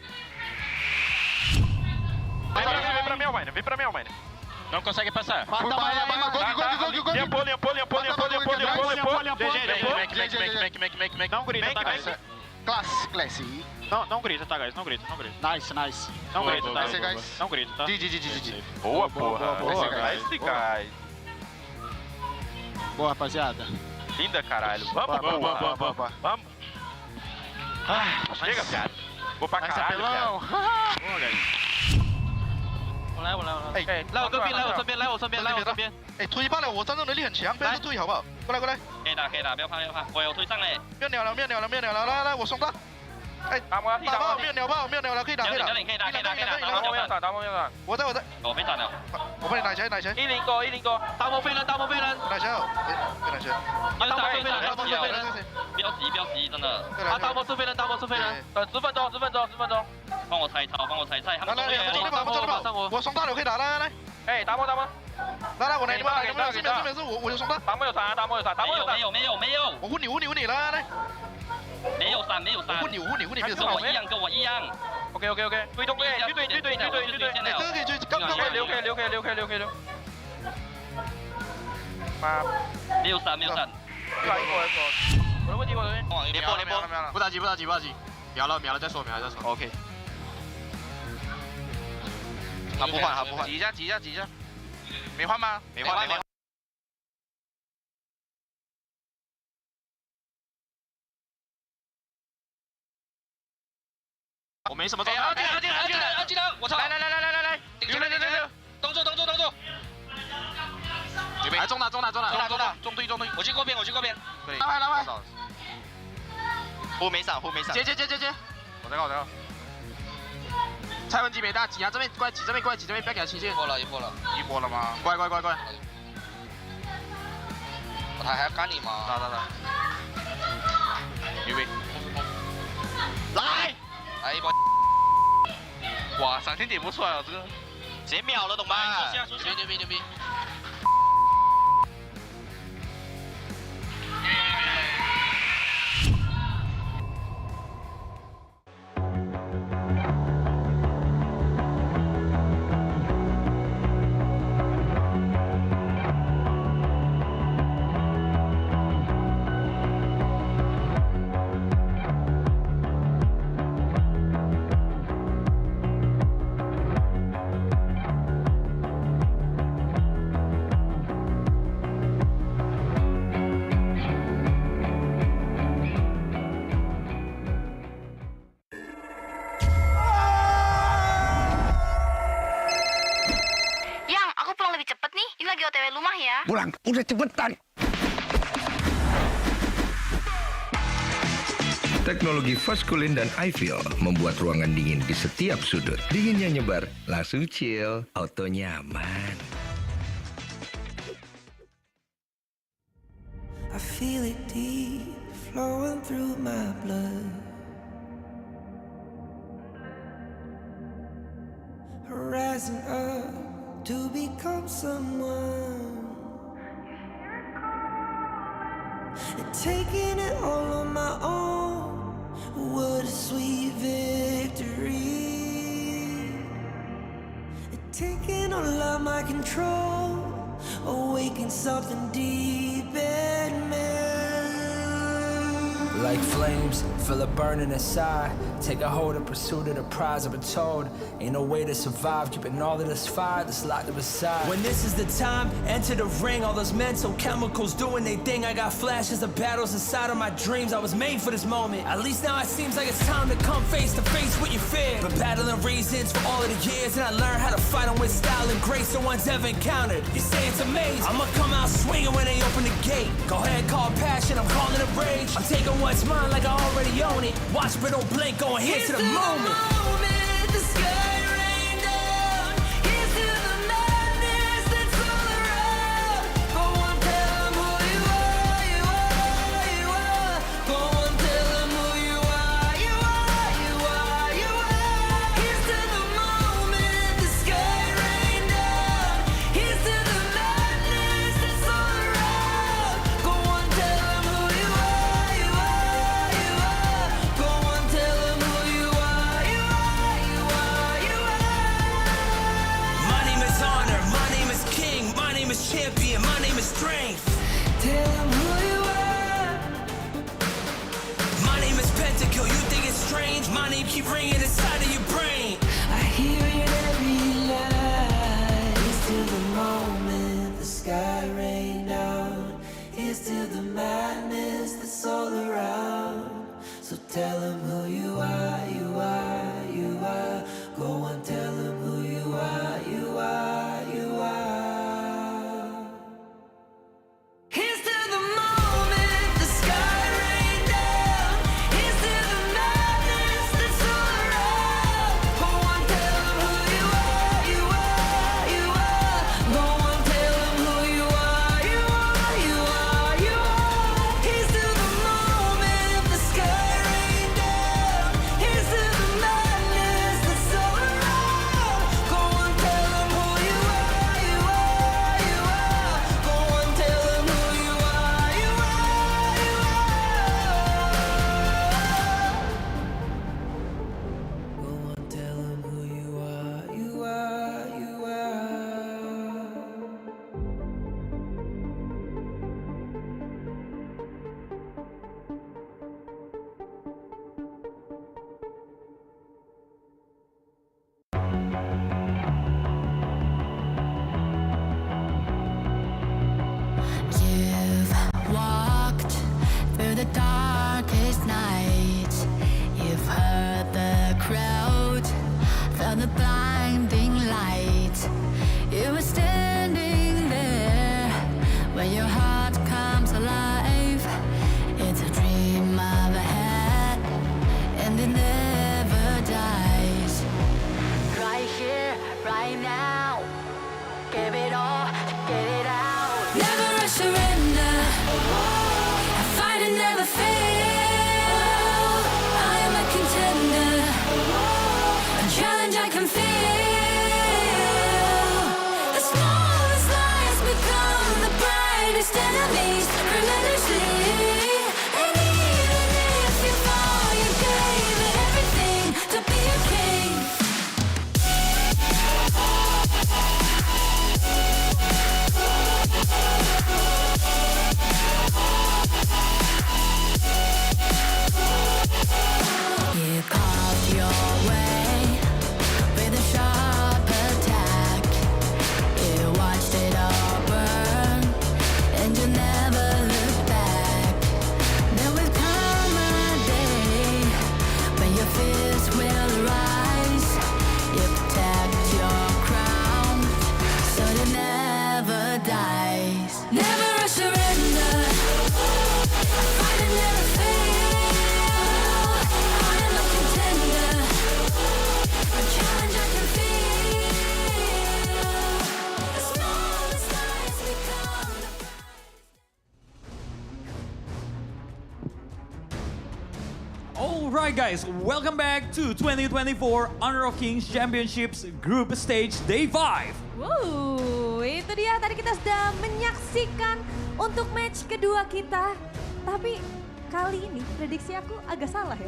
Vem pra mim, Almine. Não consegue passar. Gol. Não grita, tá, guys? Classe. Não grita, tá, guys? Não grita. Nice. Não grita, tá? Guys. Não grita, tá? GG. Boa, porra. Nice, guys. Boa, rapaziada. Linda, caralho. Vamos. Chega, viado. Vou pra caralho, viado. 来，我来。哎，来我这边，来我这边，来我这边，来我这边。哎，推罢了，我战斗能力很强，不要是推好不好？过来。可以打，不要怕。我有推上来。没有鸟了，来，我送他。哎，打爆，没有鸟了，可以打。可以打。打爆，我在。我被打了。我帮你拿起来。109，大魔飞人。拿起来，拿起来。大魔飞人，不要急，真的。大魔飞人，等10分钟。帮我拆操，他们来，我送他了，可以打，来。哎，打爆。来，我来，你们没事，我就送他。大魔有闪。没有。我护你，来。没有闪，我护你，跟我一样。OK，追动队，去对。这个可以追，刚留。没有闪。我的问题，连波，不着急，秒了再说。OK。他不换。挤一下。没换吗？没换。我没什么状态。安吉了，我操！来，顶住！动作。准备，中打，中队。我去过边。拉坏。后没闪。接。我在搞。蔡文基没大，挤这边过来，挤这边，不要给他轻线。一波了吗？乖。我还要干你吗？打。预备。来一波。哇，3天点不出来了，这个直接秒了，懂吗？牛逼！Pulang, udah cepetan. Teknologi fast cooling dan iFeel membuat ruangan dingin di setiap sudut. Dinginnya nyebar, langsung chill, auto nyaman. I feel it deep flowing through my blood. Rising up to become someone. And taking it all on my own. What a sweet victory. And taking all of my control. Awaken something deep in me. Like flames, feel it burning inside. Take a hold of pursuit of the prize. I've been told, ain't no way to survive. Keeping all of this fire that's locked up inside. When this is the time, enter the ring. All those mental chemicals doing their thing. I got flashes of battles inside of my dreams. I was made for this moment. At least now it seems like it's time to come face to face with your fear. Been battling reasons for all of the years, and I learned how to fight them with style and grace no one's ever encountered. You say it's amazing. I'ma come out swinging when they open the gate. Go ahead, call passion, I'm calling it rage. I'm taking what's mine like I already own it. Watch but don't blink, going here to the moment. The sky rained down. Here's to the madness that's all around. Go on, tell them who you are, you are, you are. Go on, tell them who you are, you are, you are, you are. Here's to the moment. The sky rained down. Here's to the madness that's all around. Go on, tell them who you are, you are, you are. Go on, tell them who you are, you are. darkest nights, you've heard the crowd, felt the blinding light. You were standing there when your heart comes alive. It's a dream I've had, and it never dies. Right here, right now, give it all, get it out. Never a surrender, I fight and never fail. I am a contender, a challenge I can feel. The smallest lies become the brightest enemies, relentlessly. And even if you fall, you gave it everything to be a king. You carved your way with a sharp attack. You watched it all burn, and you never look back. There will come a day when your fears will rise. You protect your crown, so it never dies. Never a surrender, I fight and never fail. I am a contender, a challenge I can feel. The smallest lies become the Alright guys, welcome back to 2024 Honor of Kings Championships Group Stage Day 5. Itu dia tadi kita sudah menyaksikan untuk match kedua kita. Tapi kali ini prediksi aku agak salah ya.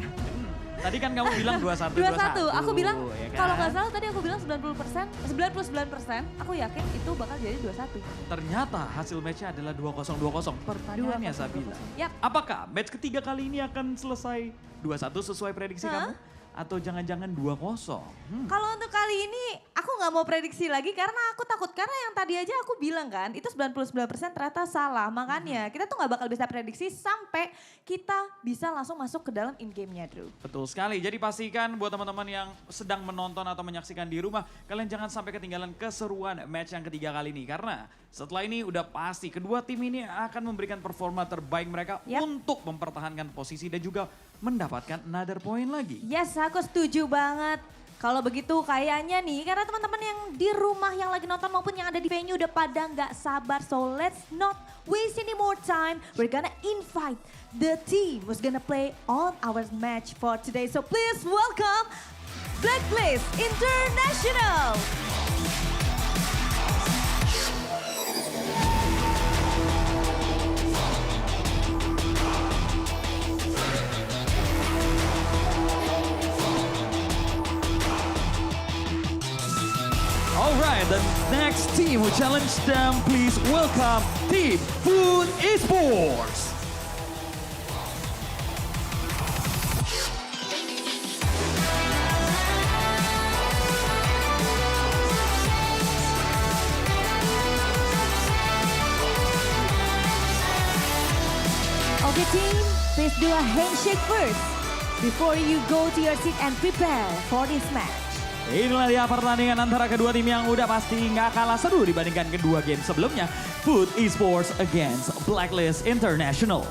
Tadi kan kamu bilang 21. 21, aku bilang ya kan? kalau nggak salah tadi aku bilang 99%, aku yakin itu bakal jadi 21. Ternyata hasil matchnya adalah 2-0-2-0. Pertanyaannya 2-0, Sabila, Yap. apakah match ketiga kali ini akan selesai 2-1 sesuai prediksi kamu? Atau jangan-jangan 2-0? Kalau untuk kali ini aku nggak mau prediksi lagi karena aku takut. Karena yang tadi aja aku bilang kan itu 99% ternyata salah. Makanya kita tuh nggak bakal bisa prediksi sampai kita bisa langsung masuk ke dalam in-game-nya Drew. Betul sekali, jadi pastikan buat teman-teman yang sedang menonton atau menyaksikan di rumah, kalian jangan sampai ketinggalan keseruan match yang ketiga kali ini. Karena setelah ini udah pasti kedua tim ini akan memberikan performa terbaik mereka untuk mempertahankan posisi dan juga mendapatkan another point lagi. Yes, aku setuju banget. Kalau begitu kayaknya nih, karena teman-teman yang di rumah yang lagi nonton maupun yang ada di venue udah pada nggak sabar. So let's not waste any more time. We're gonna invite the team who's gonna play on our match for today. So please welcome Blacklist International. Alright, the next team who challenge them, please welcome Team Food Esports. Okay team, please do a handshake first before you go to your seat and prepare for this match. Inilah dia pertandingan antara kedua tim yang udah pasti nggak kalah seru dibandingkan kedua game sebelumnya. Food Esports against Blacklist International.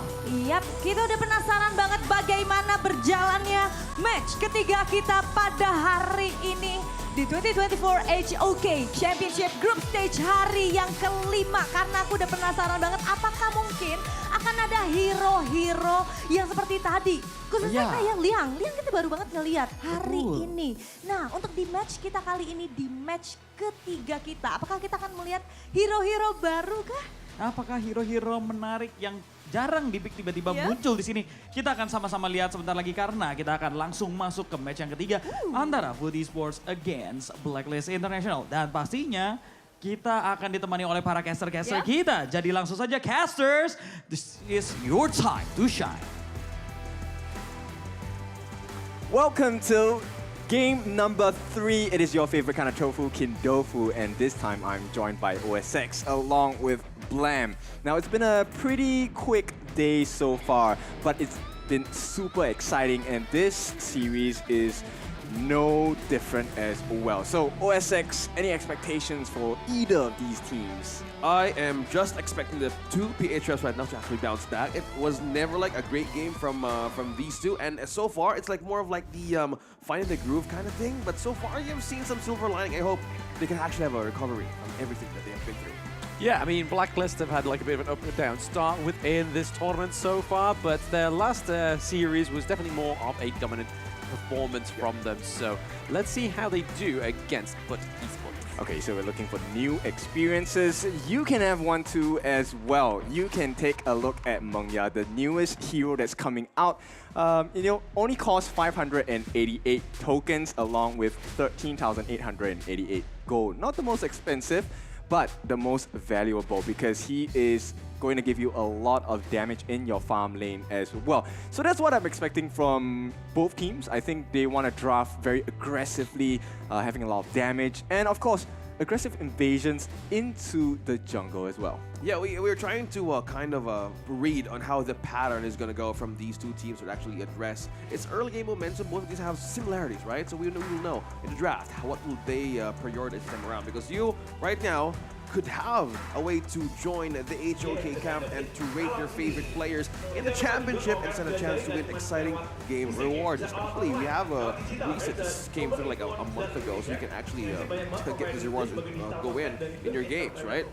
Yap, kita udah penasaran banget bagaimana berjalannya match ketiga kita pada hari ini di 2024 HOK Championship Group Stage hari yang kelima. Karena aku udah penasaran banget apakah mungkin akan ada hero-hero yang seperti tadi. Khususnya kayak Liang kita baru banget ngeliat hari ini. Nah untuk di match kita kali ini, di match ketiga kita, apakah kita akan melihat hero-hero baru kah? Apakah hero-hero menarik yang jarang tiba-tiba muncul di sini? Kita akan sama-sama lihat sebentar lagi karena kita akan langsung masuk ke match yang ketiga antara Food Esports against Blacklist International. Dan pastinya kita akan ditemani oleh para caster-caster kita. Jadi langsung saja casters, this is your time to shine. Welcome to game number 3. It is your favorite kind of tofu, Kindofu, and this time I'm joined by OSX along with Blam. Now it's been a pretty quick day so far, but it's been super exciting, and this series is no different as well. So OSX, any expectations for either of these teams? I am just expecting the two PHFs right now to actually bounce back. It was never like a great game from these two, and so far it's like more of like the finding the groove kind of thing. But so far you've seen some silver lining. I hope they can actually have a recovery from everything that they have been through. Yeah, I mean, Blacklist have had like a bit of an up and down start within this tournament so far, but their last series was definitely more of a dominant performance from them. So let's see how they do against Foot Esports. Okay, so we're looking for new experiences. You can have one too as well. You can take a look at Mengya, the newest hero that's coming out. Only costs 588 tokens along with 13,888 gold. Not the most expensive, but the most valuable because he is going to give you a lot of damage in your farm lane as well. So that's what I'm expecting from both teams. I think they want to draft very aggressively, having a lot of damage, and of course, aggressive invasions into the jungle as well. Yeah, we're trying to kind of read on how the pattern is going to go from these two teams to actually address. It's early game momentum. Both of these have similarities, right? So we will know in the draft what will they prioritize this time around, because you right now could have a way to join the HOK camp and to rate your favorite players in the championship and stand a chance to win exciting game rewards. Especially we have a reset that came through like a month ago, so you can actually get these rewards and go in your games, right?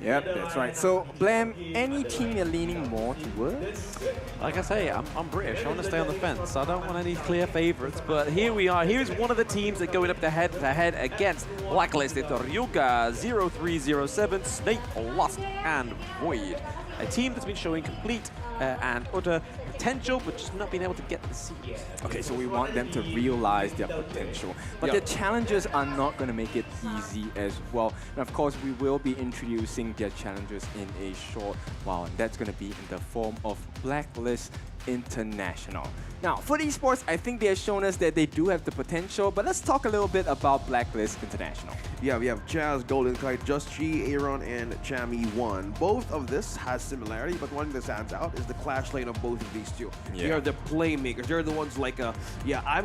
Yep, that's right. So, Blam, any team you're leaning more towards? Like I say, I'm British. I want to stay on the fence. I don't want any clear favorites, but here we are. Here's one of the teams that going up to head against Blacklist. It's Ryuga 0307, Snake, Lust, and Void. A team that's been showing complete and utter potential, but just not being able to get the series. Okay, so we want them to realize their potential. But the challenges are not going to make it easy as well. And of course, we will be introducing their challenges in a short while, and that's going to be in the form of Blacklist International. Now, for esports, I think they have shown us that they do have the potential, but let's talk a little bit about Blacklist International. Yeah, we have Jazz, Golden Kite, Just G, Aaron, and Chami 1. Both of this has similarity, but one that stands out is the clash lane of both of these two. Yeah. They are the playmakers. They're the ones like, I'm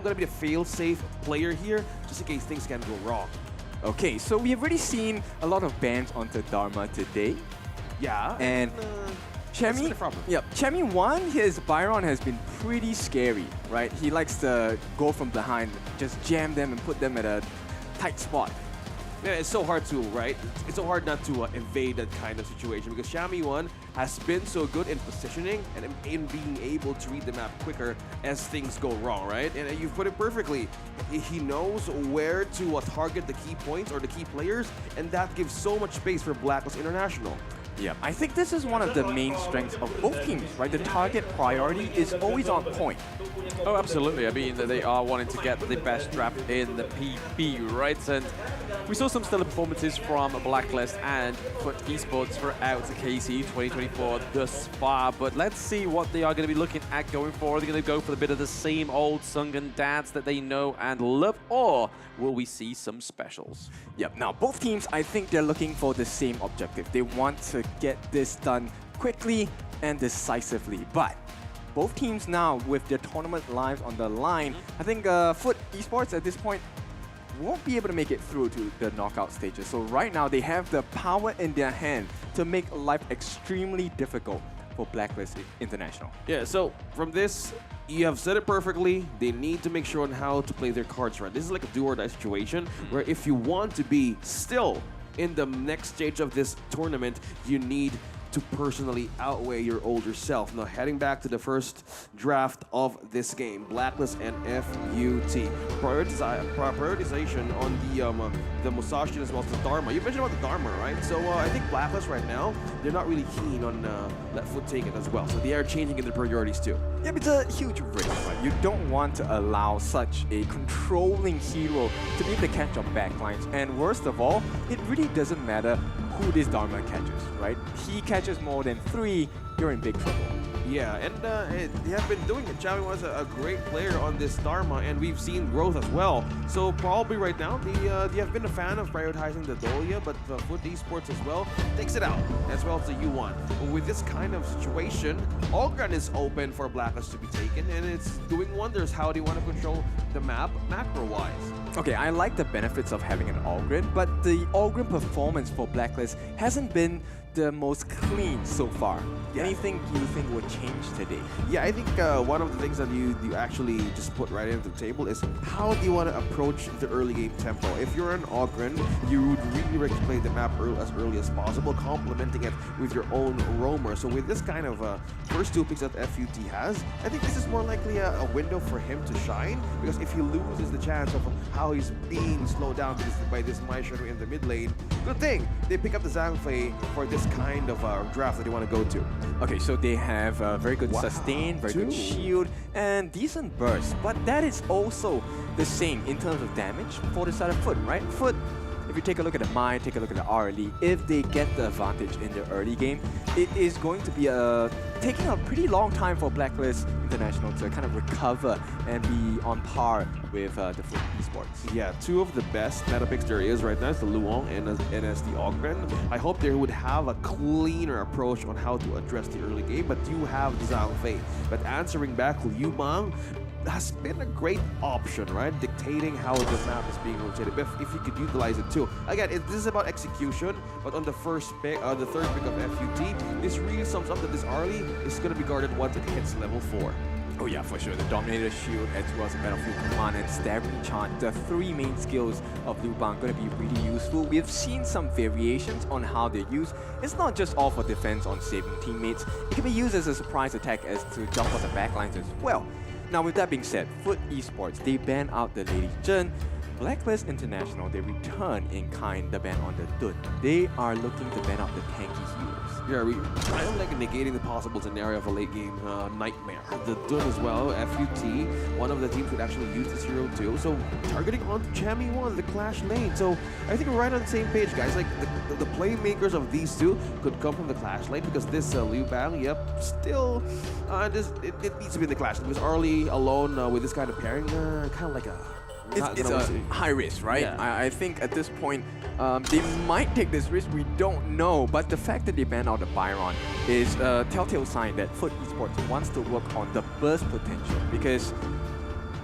going to be the fail-safe player here, just in case things can go wrong. Okay, so we have already seen a lot of bans onto Dharma today. Yeah. And Chami 1, his Byron has been pretty scary, right? He likes to go from behind, just jam them and put them at a tight spot. Yeah, it's so hard to, right? It's so hard not to evade that kind of situation, because Chami 1 has been so good in positioning and in being able to read the map quicker as things go wrong, right? And you've put it perfectly. He knows where to target the key points or the key players, and that gives so much space for Blacklist International. Yeah, I think this is one of the main strengths of both teams, right? The target priority is always on point. Oh, absolutely. I mean, they are wanting to get the best draft in the PP, right? And we saw some stellar performances from Blacklist and Foot Esports throughout the KC 2024 thus far, but let's see what they are going to be looking at going forward. Are they going to go for a bit of the same old Sungan dads that they know and love, or will we see some specials? Yep, now both teams, I think they're looking for the same objective. They want to get this done quickly and decisively, but both teams now, with their tournament lives on the line, I think Foot Esports at this point won't be able to make it through to the knockout stages. So right now, they have the power in their hand to make life extremely difficult for Blacklist International. Yeah, so from this, you have said it perfectly. They need to make sure on how to play their cards right. This is like a do-or-die situation where if you want to be still in the next stage of this tournament, you need to personally outweigh your older self. Now, heading back to the first draft of this game, Blacklist and FUT. Prioritization on the Musashi as well as the Dharma. You mentioned about the Dharma, right? So I think Blacklist right now, they're not really keen on let Foot take it as well. So they are changing in their priorities too. Yeah, but it's a huge risk, right? You don't want to allow such a controlling hero to be able to catch your backlines. And worst of all, it really doesn't matter who this Dharma catches, right? He catches more than 3, you're in big trouble. Yeah, and they have been doing it. Chavi was a great player on this Dharma, and we've seen growth as well. So probably right now, they have been a fan of prioritizing the Dolia, but Foot Esports as well takes it out, as well as the U1. But with this kind of situation, Ogren is open for Blacklist to be taken, and it's doing wonders. How do you want to control the map macro-wise? Okay, I like the benefits of having an Ogren, but the Ogren performance for Blacklist hasn't been the most clean so far. Anything you think would change today? Yeah, I think one of the things that you actually just put right into the table is how do you want to approach the early game tempo? If you're an Ogren, you would really like to play the map as early as possible, complementing it with your own roamer. So with this kind of first two picks that FUT has, I think this is more likely a window for him to shine, because if he loses the chance of how he's being slowed down by this Maishiro in the mid lane, good thing they pick up the Zhangfei for this kind of draft that they want to go to. Okay, so they have very good sustain, very good shield, and decent burst. But that is also the same in terms of damage for the side of Foot, right? Foot, if you take a look at the Mai, take a look at the RLE, if they get the advantage in the early game, it is going to be taking a pretty long time for Blacklist International to kind of recover and be on par with the Foot Esports. Yeah, two of the best meta picks there is right now is the Luong and as the Ogren. I hope they would have a cleaner approach on how to address the early game, but you have the Zhangfei. But answering back, Liu Bang has been a great option, right? Dictating how the map is being rotated, if you could utilize it too. Again, this is about execution, but on the first pick, the third pick of FUT, this really sums up that this Arlie is going to be guarded once it hits level 4. Oh yeah, for sure. The Dominator Shield as well as the Battlefield Command and Stabbing Chant, the three main skills of Liu Bang, going to be really useful. We've seen some variations on how they're used. It's not just all for defense on saving teammates. It can be used as a surprise attack as to jump on the backlines as well. Now with that being said, Foot Esports, they ban out the Lady Zhen. Blacklist International, they return in kind the ban on the Dun. They are looking to ban out the tanky heroes. Yeah, we kind of like negating the possible scenario of a late game nightmare. The Dun as well, FUT, one of the teams would actually use this hero too. So targeting onto Chami 1, the Clash lane. So I think we're right on the same page, guys. Like the playmakers of these two could come from the Clash lane, because this Liu Bang, still it needs to be in the Clash lane. Because Arlie alone with this kind of pairing, kind of like a It's a high risk, right? Yeah. I think at this point, they might take this risk, we don't know. But the fact that they banned out the Byron is a telltale sign that Foot Esports wants to work on the burst potential. Because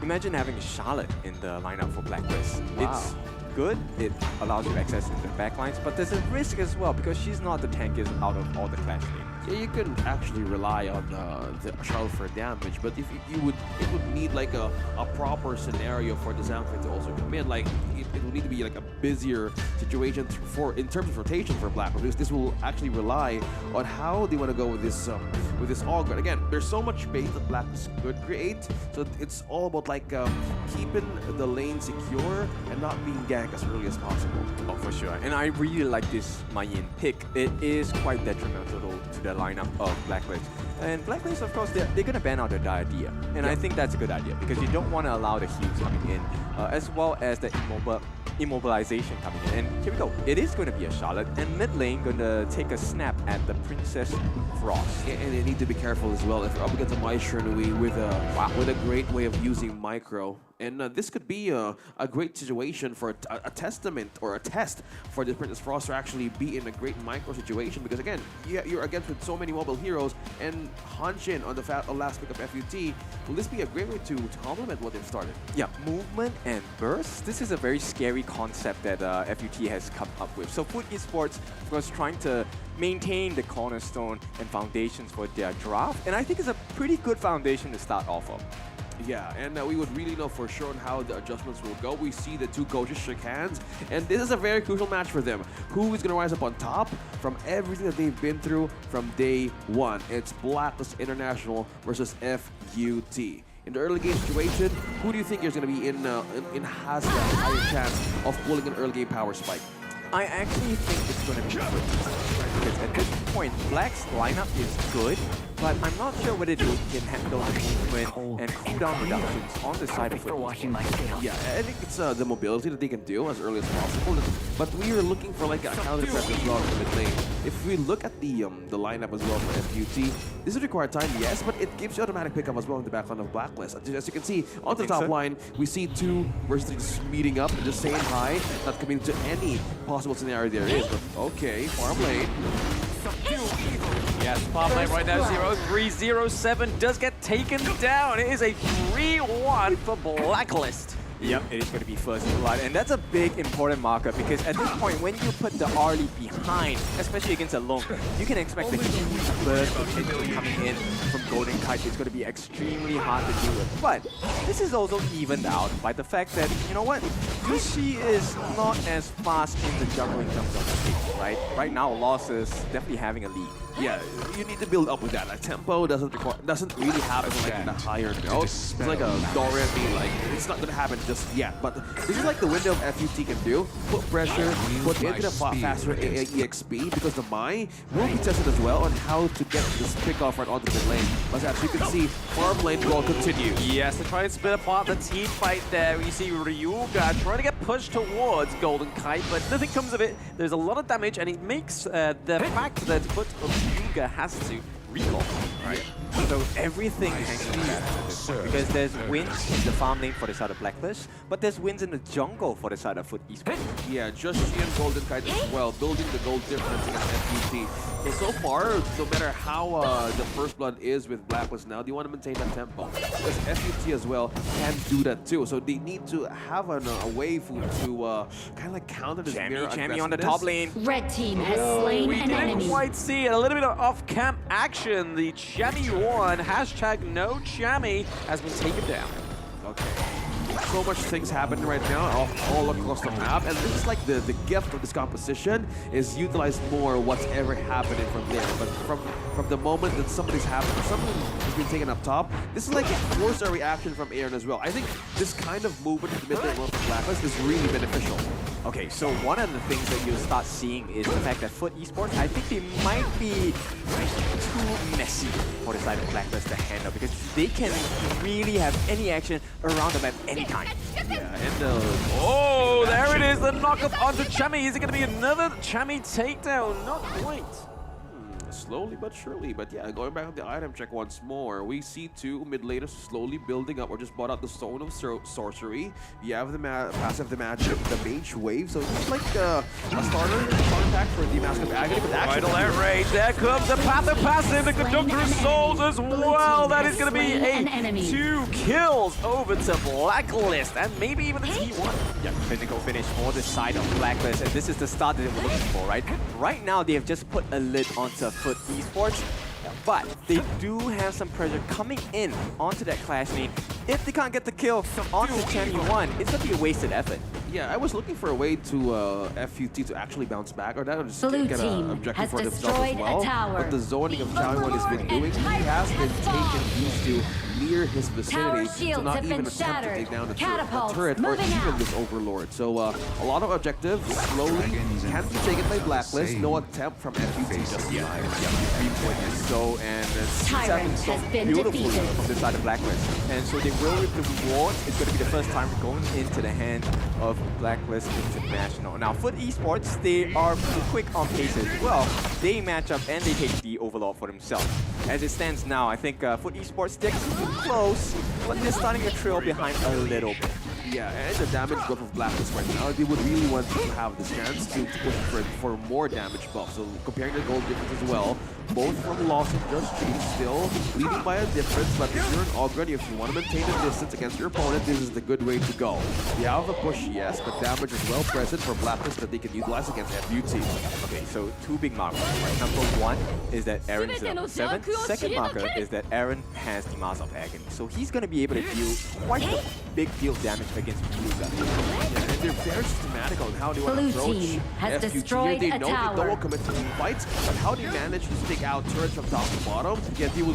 imagine having Charlotte in the lineup for Blacklist. Wow. It's good, it allows you access to the backlines, but there's a risk as well because she's not the tankiest out of all the Clash lanes. Yeah, you can actually rely on the Charlotte for damage, but if it would need like a proper scenario for the Zhangfei to also come in. Like it would need to be like a busier situation in terms of rotation for Black, because this will actually rely on how they want to go with this Ogre. Again, there's so much base that Black could create, so it's all about like keeping the lane secure and not being ganked as early as possible. Oh, for sure. And I really like this Mayin pick. It is quite detrimental to the lineup of Blacklist. And Blacklist, of course, they're going to ban out the Diadea. And I think that's a good idea because you don't want to allow the heals coming in, as well as the immobilization coming in. And here we go. It is going to be a Charlotte, and mid lane going to take a snap at the Princess Frost. Yeah, and they need to be careful as well if you're up against a Maestro with a great way of using micro. And this could be a great situation for a testament or a test for the Princess Frost to actually be in a great micro situation, because again, you're against with so many mobile heroes, and Hanshin on the last pick of FUT, will this be a great way to complement what they've started? Yeah, movement and burst. This is a very scary concept that FUT has come up with. So Foot Esports was trying to maintain the cornerstone and foundations for their draft, and I think it's a pretty good foundation to start off of. Yeah, and we would really know for sure on how the adjustments will go. We see the two coaches shake hands, and this is a very crucial match for them. Who is going to rise up on top from everything that they've been through from day one? It's Blacklist International versus FUT. In the early game situation, who do you think is going to be has the higher chance of pulling an early game power spike? I actually think it's going to be good. Because at this point, Black's lineup is good, but I'm not sure whether they can handle the movement and cooldown reductions on the side of it. Yeah, I think it's the mobility that they can do as early as possible. But we are looking for like a counter threat as well in the mid lane. If we look at the lineup as well for FUT, this would require time, yes, but it gives you automatic pickup as well in the backline of Blacklist. As you can see, on the top line, we see two versus just meeting up and just saying hi, not committing to any possible scenario there is. But okay, farm lane. Yes, farm lane right now, 0-3-0-7 does get taken down. It is a 3-1 for Blacklist. Yep, it is going to be first blood, and that's a big important marker because at this point, when you put the R lead behind, especially against a Long, you can expect the huge burst of energy coming in from Golden Kite. It's going to be extremely hard to deal with. But this is also evened out by the fact that, you know what, Yushi is not as fast in the jungle in terms of speed, right? Right now, Loss is definitely having a lead. Yeah, you need to build up with that. Like, tempo doesn't really happen like in the higher notes. It's like a Doremi, like it's not gonna happen just yet. But this is like the window of FUT can do. Put pressure, put into the faster EXP because the Mai will be tested as well on how to get this pick off right onto the mid lane. But as you can see, farm lane will continue. Yes, to try and split apart the team fight there. You see Ryuga trying to get pushed towards Golden Kite, but nothing comes of it. There's a lot of damage, and it makes the fact that Ryuga has to recall. Right. So everything hangs on that because there's wins in the farm lane for the side of Blacklist, but there's wins in the jungle for the side of FUT Esports. Yeah, just she and Golden Kite as well, building the gold difference against FUT. So far, no matter how the first blood is with Blacklist now, they want to maintain that tempo. Because FUT as well can do that too. So they need to have a way to kind of like counter this mirror Chammy on the top lane. Red team has slain We an didn't enemy. quite see it. A little bit of off-camp action. The Chammy one, hashtag no Chammy, has been taken down. Okay. So much things happening right now all across the map, and this is like the gift of this composition is utilize more what's ever happening from there. But from the moment that something has been taken up top, this is like force a reaction from Aaron as well. I think this kind of movement in the mid lane run from Blacklist is really beneficial. Okay, so one of the things that you'll start seeing is the fact that FUT Esports, I think they might be too messy for the side of Blacklist to handle because they can really have any action around the map anytime. Yeah, and oh, there it is, the knock-up onto Chammy. Is it going to be another Chammy takedown? Not quite. Slowly but surely, but yeah, going back on the item check once more, we see two mid laners slowly building up or just bought out the Stone of Sorcery. You have the passive, the magic, the mage wave, so it's like a starter pack for the Mask of Agony, but actually... Vital air raid, there comes the passive, the Conductor's Souls as well. That is going to be a 2 kills over to Blacklist, and maybe even a T1. Yeah, physical finish for the side of Blacklist, and this is the start that they were looking for, right? Right now, they have just put a lid onto FUT Esports, but they do have some pressure coming in onto that Clash lane. If they can't get the kill onto Chammy 1, it's going to be a wasted effort. Yeah, I was looking for a way to FUT to actually bounce back, or that or just Blue get an team objective has for themselves as destroyed a well. tower. But the zoning of Chammy 1 has been doing, he has been taken used to near his vicinity, so shields not have even been attempt to shattered. take down the Catapults turret or moving even out. this Overlord. So a lot of objectives slowly can be taken by Blacklist. No attempt from FUT just yet. So, and Tyrant so has been beautifully defeated. from the side of Blacklist. And so they will reap the rewards. It's going to be the first time going into the hand of Blacklist International. Now, FUT Esports, they are pretty quick on pace as well. They match up and they take the Overlord for themselves. As it stands now, I think FUT Esports sticks close, but they're starting to trail behind a little bit. Yeah, and the damage buff of Blacklist right now, they would really want to have this chance to push for more damage buff. So comparing the gold difference as well, both from Lost and Just Cheat still leading by a difference, but if you're an Ogre, if you want to maintain the distance against your opponent, this is the good way to go. You have a push, yes, but damage is well present for Blacklist that they can utilize against FUT. Okay, so two big markers, right? Number one is that Aaron's level 7. Second marker is that Aaron has the Mask of Agony. So he's going to be able to deal quite a big deal of damage against Ryuga. Yeah, and they're very systematic on how they want to Blue approach team has FUT. destroyed They a know tower. they don't commit to team fights, but how they manage to take out turrets from top to bottom, yet they will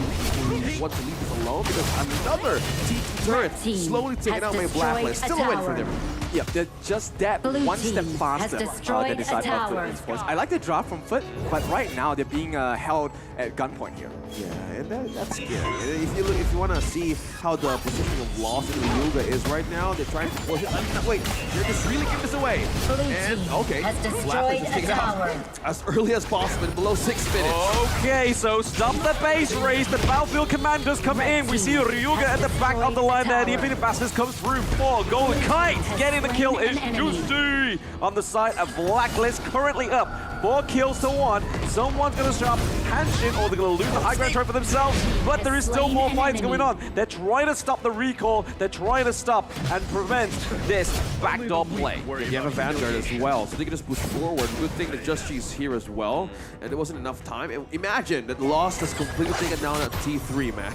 want to leave this alone because another T2 turret team slowly taken has out by destroyed Blacklist. a Still a win for tower. them. Yeah, they're just that Blue one step team faster has destroyed than the side a of Foot tower. Esports. I like the draft from Foot, but right now they're being held at gunpoint here. Yeah, and that's scary. If you want to see how the position of Lost and Ryuga is right now, they're trying to push it. Wait, they're just really giving this away. And okay, has Black destroyed is a taken out tower. as early as possible, below 6 minutes. Okay, so stop the base race. The Battlefield Commanders come in. We see Ryuga at the back of the line there. The Infinite Bastards comes through. 4 Golden Kite. Getting the kill is Juicy on the side of Blacklist. Currently up 4 kills to 1. Someone's going to stop Hanshin, or they're going to lose the high ground trophy for themselves. But there is still more fights going on. They're trying to stop the recall. They're trying to stop and prevent this backdoor play. You have a Vanguard as well, so they can just push forward. Good thing that Just G's here as well, and there wasn't enough time. And imagine that Lost has completely taken down at T3, man.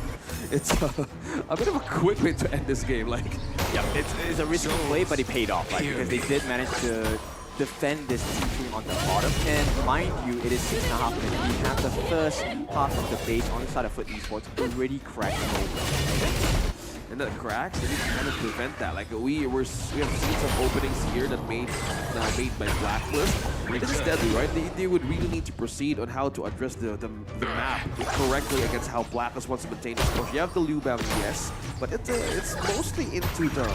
It's a bit of a quick way to end this game. Like, yeah, it's a risky play, but it paid off, right? Because they did manage to defend this T3 on the bottom. And mind you, it is 6.5 minutes. We have the first half of the base on the side of Foot Esports already cracking open. And the cracks, they need to kind of prevent that. Like we have seen some openings here that made by Blacklist. This is deadly, right? They would really need to proceed on how to address the map correctly against how Blacklist wants to maintain its push. You have the Liubang, yes, but it's mostly into the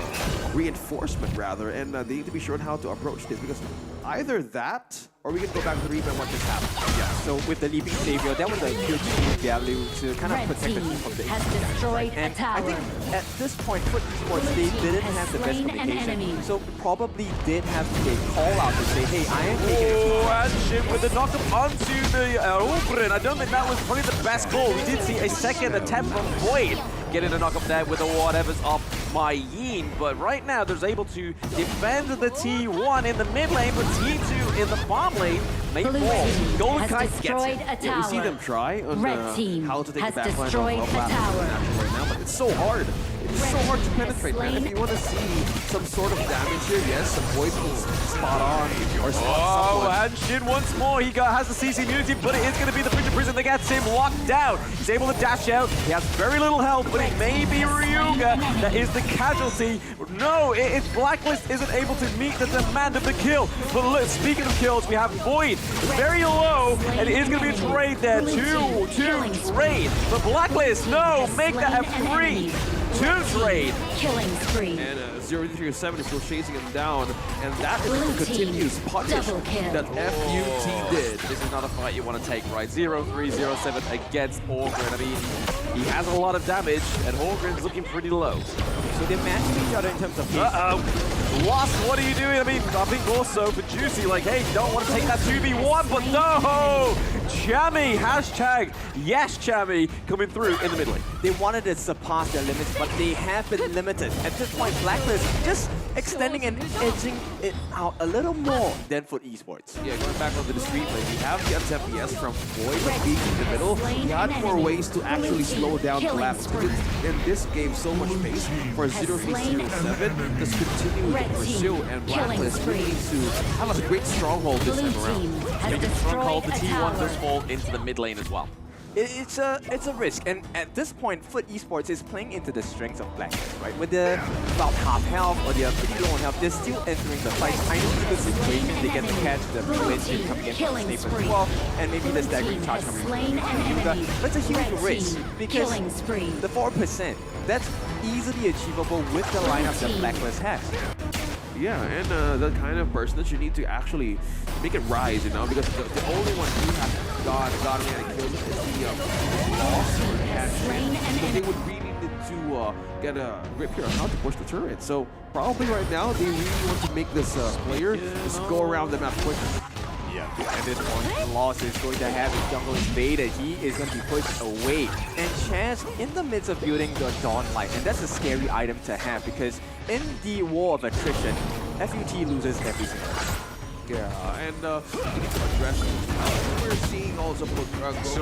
reinforcement rather, and they need to be sure on how to approach this, because either that or we can go back to the replay what just happened. Yeah, so with the Leaping Savior, that was a huge value to kind of protect the team from the destroyed and I think at this point, Foot Esports, they didn't have the best communication, so probably did have a call out to say, hey, I am taking a Oh, and Shin with the knock-up onto the Ogren. I don't think that was probably the best call. We did see a second attempt from Void getting a knock-up there with the whatever's off my Yin, but right now they're able to defend the T1 in the mid lane, but T2 in the farm lane make more. Golden Kite gets it. Yeah, we see them try on how to take the back line of Blacklist right now, but it's so hard. It's so hard to penetrate, man. If you want to see some sort of damage here, yes, some Void is spot on or spot someone. And Shin once more, has the CC immunity, but it is going to be the Bridge of Prison that gets him locked down. He's able to dash out. He has very little health, but it may be Ryuga that is the casualty. No, it's Blacklist isn't able to meet the demand of the kill. But look, speaking of kills, we have Void very low, and it is going to be a trade there. 2-2 trade. But Blacklist, no, make that a 3-2 trade. Killing spree. And 0-3-7 is still chasing him down, and that is a continuous punish that FUT did. This is not a fight you want to take, right? 0-3-0-7 against Orgren. I mean, he has a lot of damage, and Orgren's looking pretty low. So they're matching each other in terms of pace. Lost, what are you doing? I mean, I think also for Juicy, like, hey, don't want to take that 2v1, but no! Chami, hashtag yes Chami, coming through in the mid lane. They wanted to surpass their limits, but they have been limited. At this point, Blacklist just extending and edging it out a little more than Foot Esports. Yeah, going back onto the street lane, we have the FPS from Void, but being in the middle, he had more ways to actually slow down Blacklist. In this game, so much pace for 0-3-0-7, just continue to pursue, and Blacklist really needs to have a great stronghold this time around. Big stronghold, the T1 does fall into the mid lane as well. It's a risk, and at this point, Foot Esports is playing into the strengths of Blacklist, right? With the about half health or they're pretty low on health, they're still entering the fight. I know in this situation they get to catch the blitz coming in from Snape as well, and maybe the staggering charge coming from Ryuga. But it's a huge risk because the 4%, that's easily achievable with the lineup that Blacklist has. Yeah, and the kind of person that you need to actually make it rise, you know, because the only one who has gotten any kills is the Lost or the Hanshin, because they would really need to get a grip here on how to push the turret. So probably right now they really want to make this player just go around the map quicker. Yeah, at this point, Lost is going to have his jungle invaded. He is going to be pushed away. And Chaz in the midst of building the Dawn Light, and that's a scary item to have because in the war of attrition, FUT loses every single time. Yeah, and we need to address we're seeing also go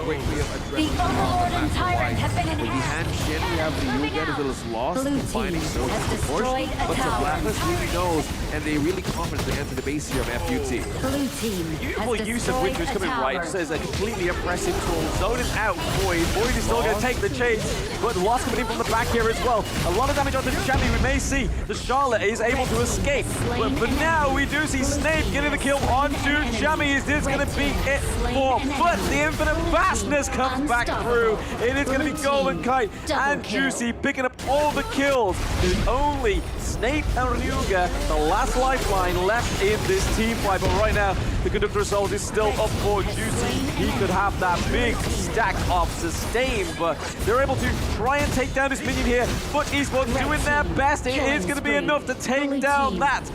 greatly of addressing the Overlord Tyrant has been with the Hanshin, we have the Ryuga as well as Lost combining forces support, but the Blacklist really knows and they really confidently enter the base here of FUT. Blue team Beautiful has use of destroyed Winter's a coming tower. right. Just as a completely oppressive tool. Zoning out Void. Void is still going to take the chase, but Lost coming in from the back here as well. A lot of damage onto Jamie. We may see the Charlotte is able to escape, but for now we do see Snape getting the kill onto Jamie. Is this going to be it for Foot? The infinite vastness comes back through. It is going to be Golden Kite and Juicy picking up all the kills. There's only Snape and Ryuga, the last lifeline left in this team fight. But right now, the Conductor Souls is still up for Juicy. He could have that big stack of sustain, but they're able to try and take down this minion here. But Esports doing their best. It is going to be enough to take down that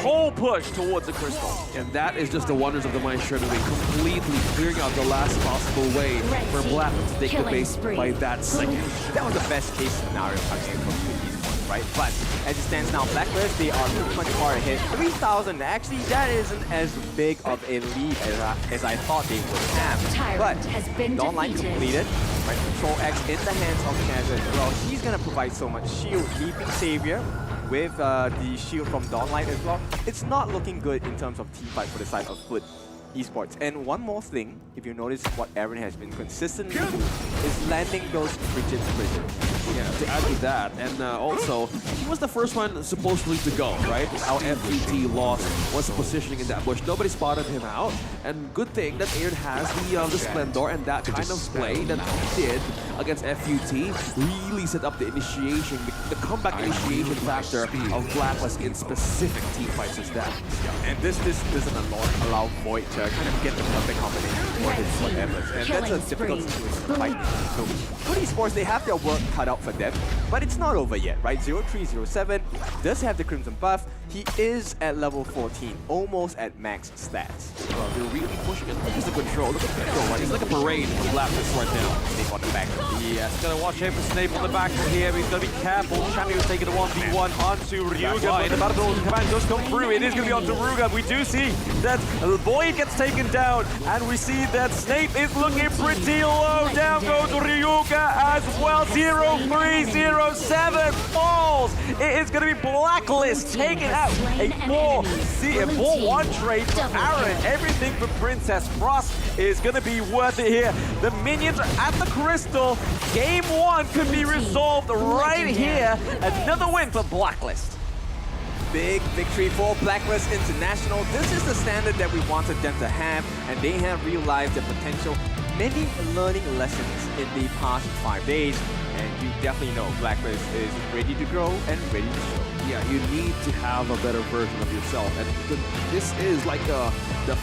whole push towards the crystal. And that is just the wonders of the Mind Shirt doing, completely clearing out the last possible way for Black to take the base by that second. That was the best case scenario I've seen from esports, right? But as it stands now, Blacklist, they are pretty much far ahead. 3,000, actually, that isn't as big of a lead as I thought they would have. But Dawnlight completed, right? Control X in the hands of Chaz as well. He's gonna provide so much shield. Leaping Savior with the shield from Dawnlight as well. It's not looking good in terms of team fight for the side of Foot Esports. And one more thing, if you notice what Aaron has been consistently doing, is landing those frigid prisons. Yeah, to add to that, and also, he was the first one supposedly to go, right? How FUT lost was positioning in that bush. Nobody spotted him out, and good thing that Aaron has the Splendor, and that kind of play that he did against FUT really set up the initiation, the comeback initiation factor of Blacklist in specific team fights as that. Yeah, and this doesn't allow Void to kind of get the perfect combination for his whatever. And that's a difficult situation to fight. So, Foot Esports, they have their work cut out for them, but it's not over yet, right? 0307 does have the Crimson buff. He is at level 14, almost at max stats. They're really pushing it. Look at the control. Look at the control, right? It's like a parade for Blacklist right now. Snape on the back. Yes, gonna watch him for Snape on the back here. He's gonna be careful. Champion is taking a 1v1 onto Ryuga, but the battle command does come through. It is gonna be onto Ryuga. We do see that Void gets taken down, and we see that Snape is looking pretty low. Down goes Ryuga as well. 0307 falls. It is gonna be Blacklist taking out a 4-1 trade for Aaron. Everything for Princess Frost is gonna be worth it here. The minions are at the crystal. Game 1 could be resolved right here. Another win for Blacklist. Big victory for Blacklist International. This is the standard that we wanted them to have, and they have realized their potential. Many learning lessons in the past 5 days, and you definitely know Blacklist is ready to grow and ready to show. Yeah, you need to have a better version of yourself, and this is like the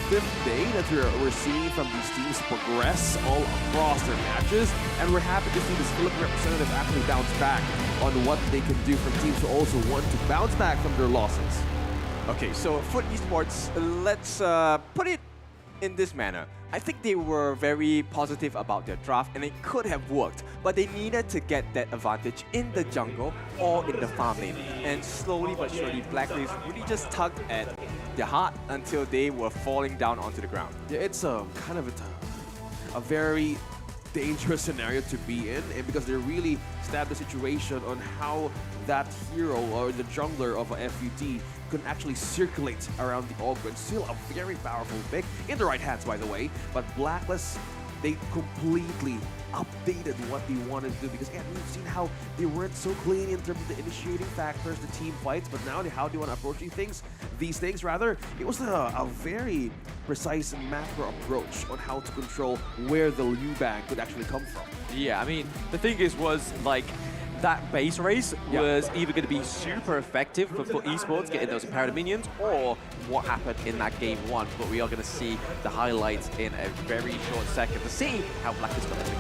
5th day that we're seeing from these teams progress all across their matches, and we're happy to see this Philippine representative actually bounce back on what they can do from teams who also want to bounce back from their losses. Okay, so Foot Esports, let's put it in this manner. I think they were very positive about their draft, and it could have worked, but they needed to get that advantage in the jungle or in the farm lane. And slowly but surely, Blacklist really just tugged at their heart until they were falling down onto the ground. Yeah, it's a kind of a very dangerous scenario to be in, and because they really stabbed the situation on how that hero or the jungler of a FUT can actually circulate around the Ogre. Still a very powerful pick in the right hands, by the way. But Blacklist, they completely updated what they wanted to do, because again, we've seen how they weren't so clean in terms of the initiating factors, the team fights, but now how do you want to approach these things rather. It was a very precise macro approach on how to control where the Liu Bang could actually come from. Yeah, I mean, the thing was like, that base race was either going to be super effective for esports, getting those imperative minions, or what happened in that game 1. But we are going to see the highlights in a very short second to see how Black is going to do.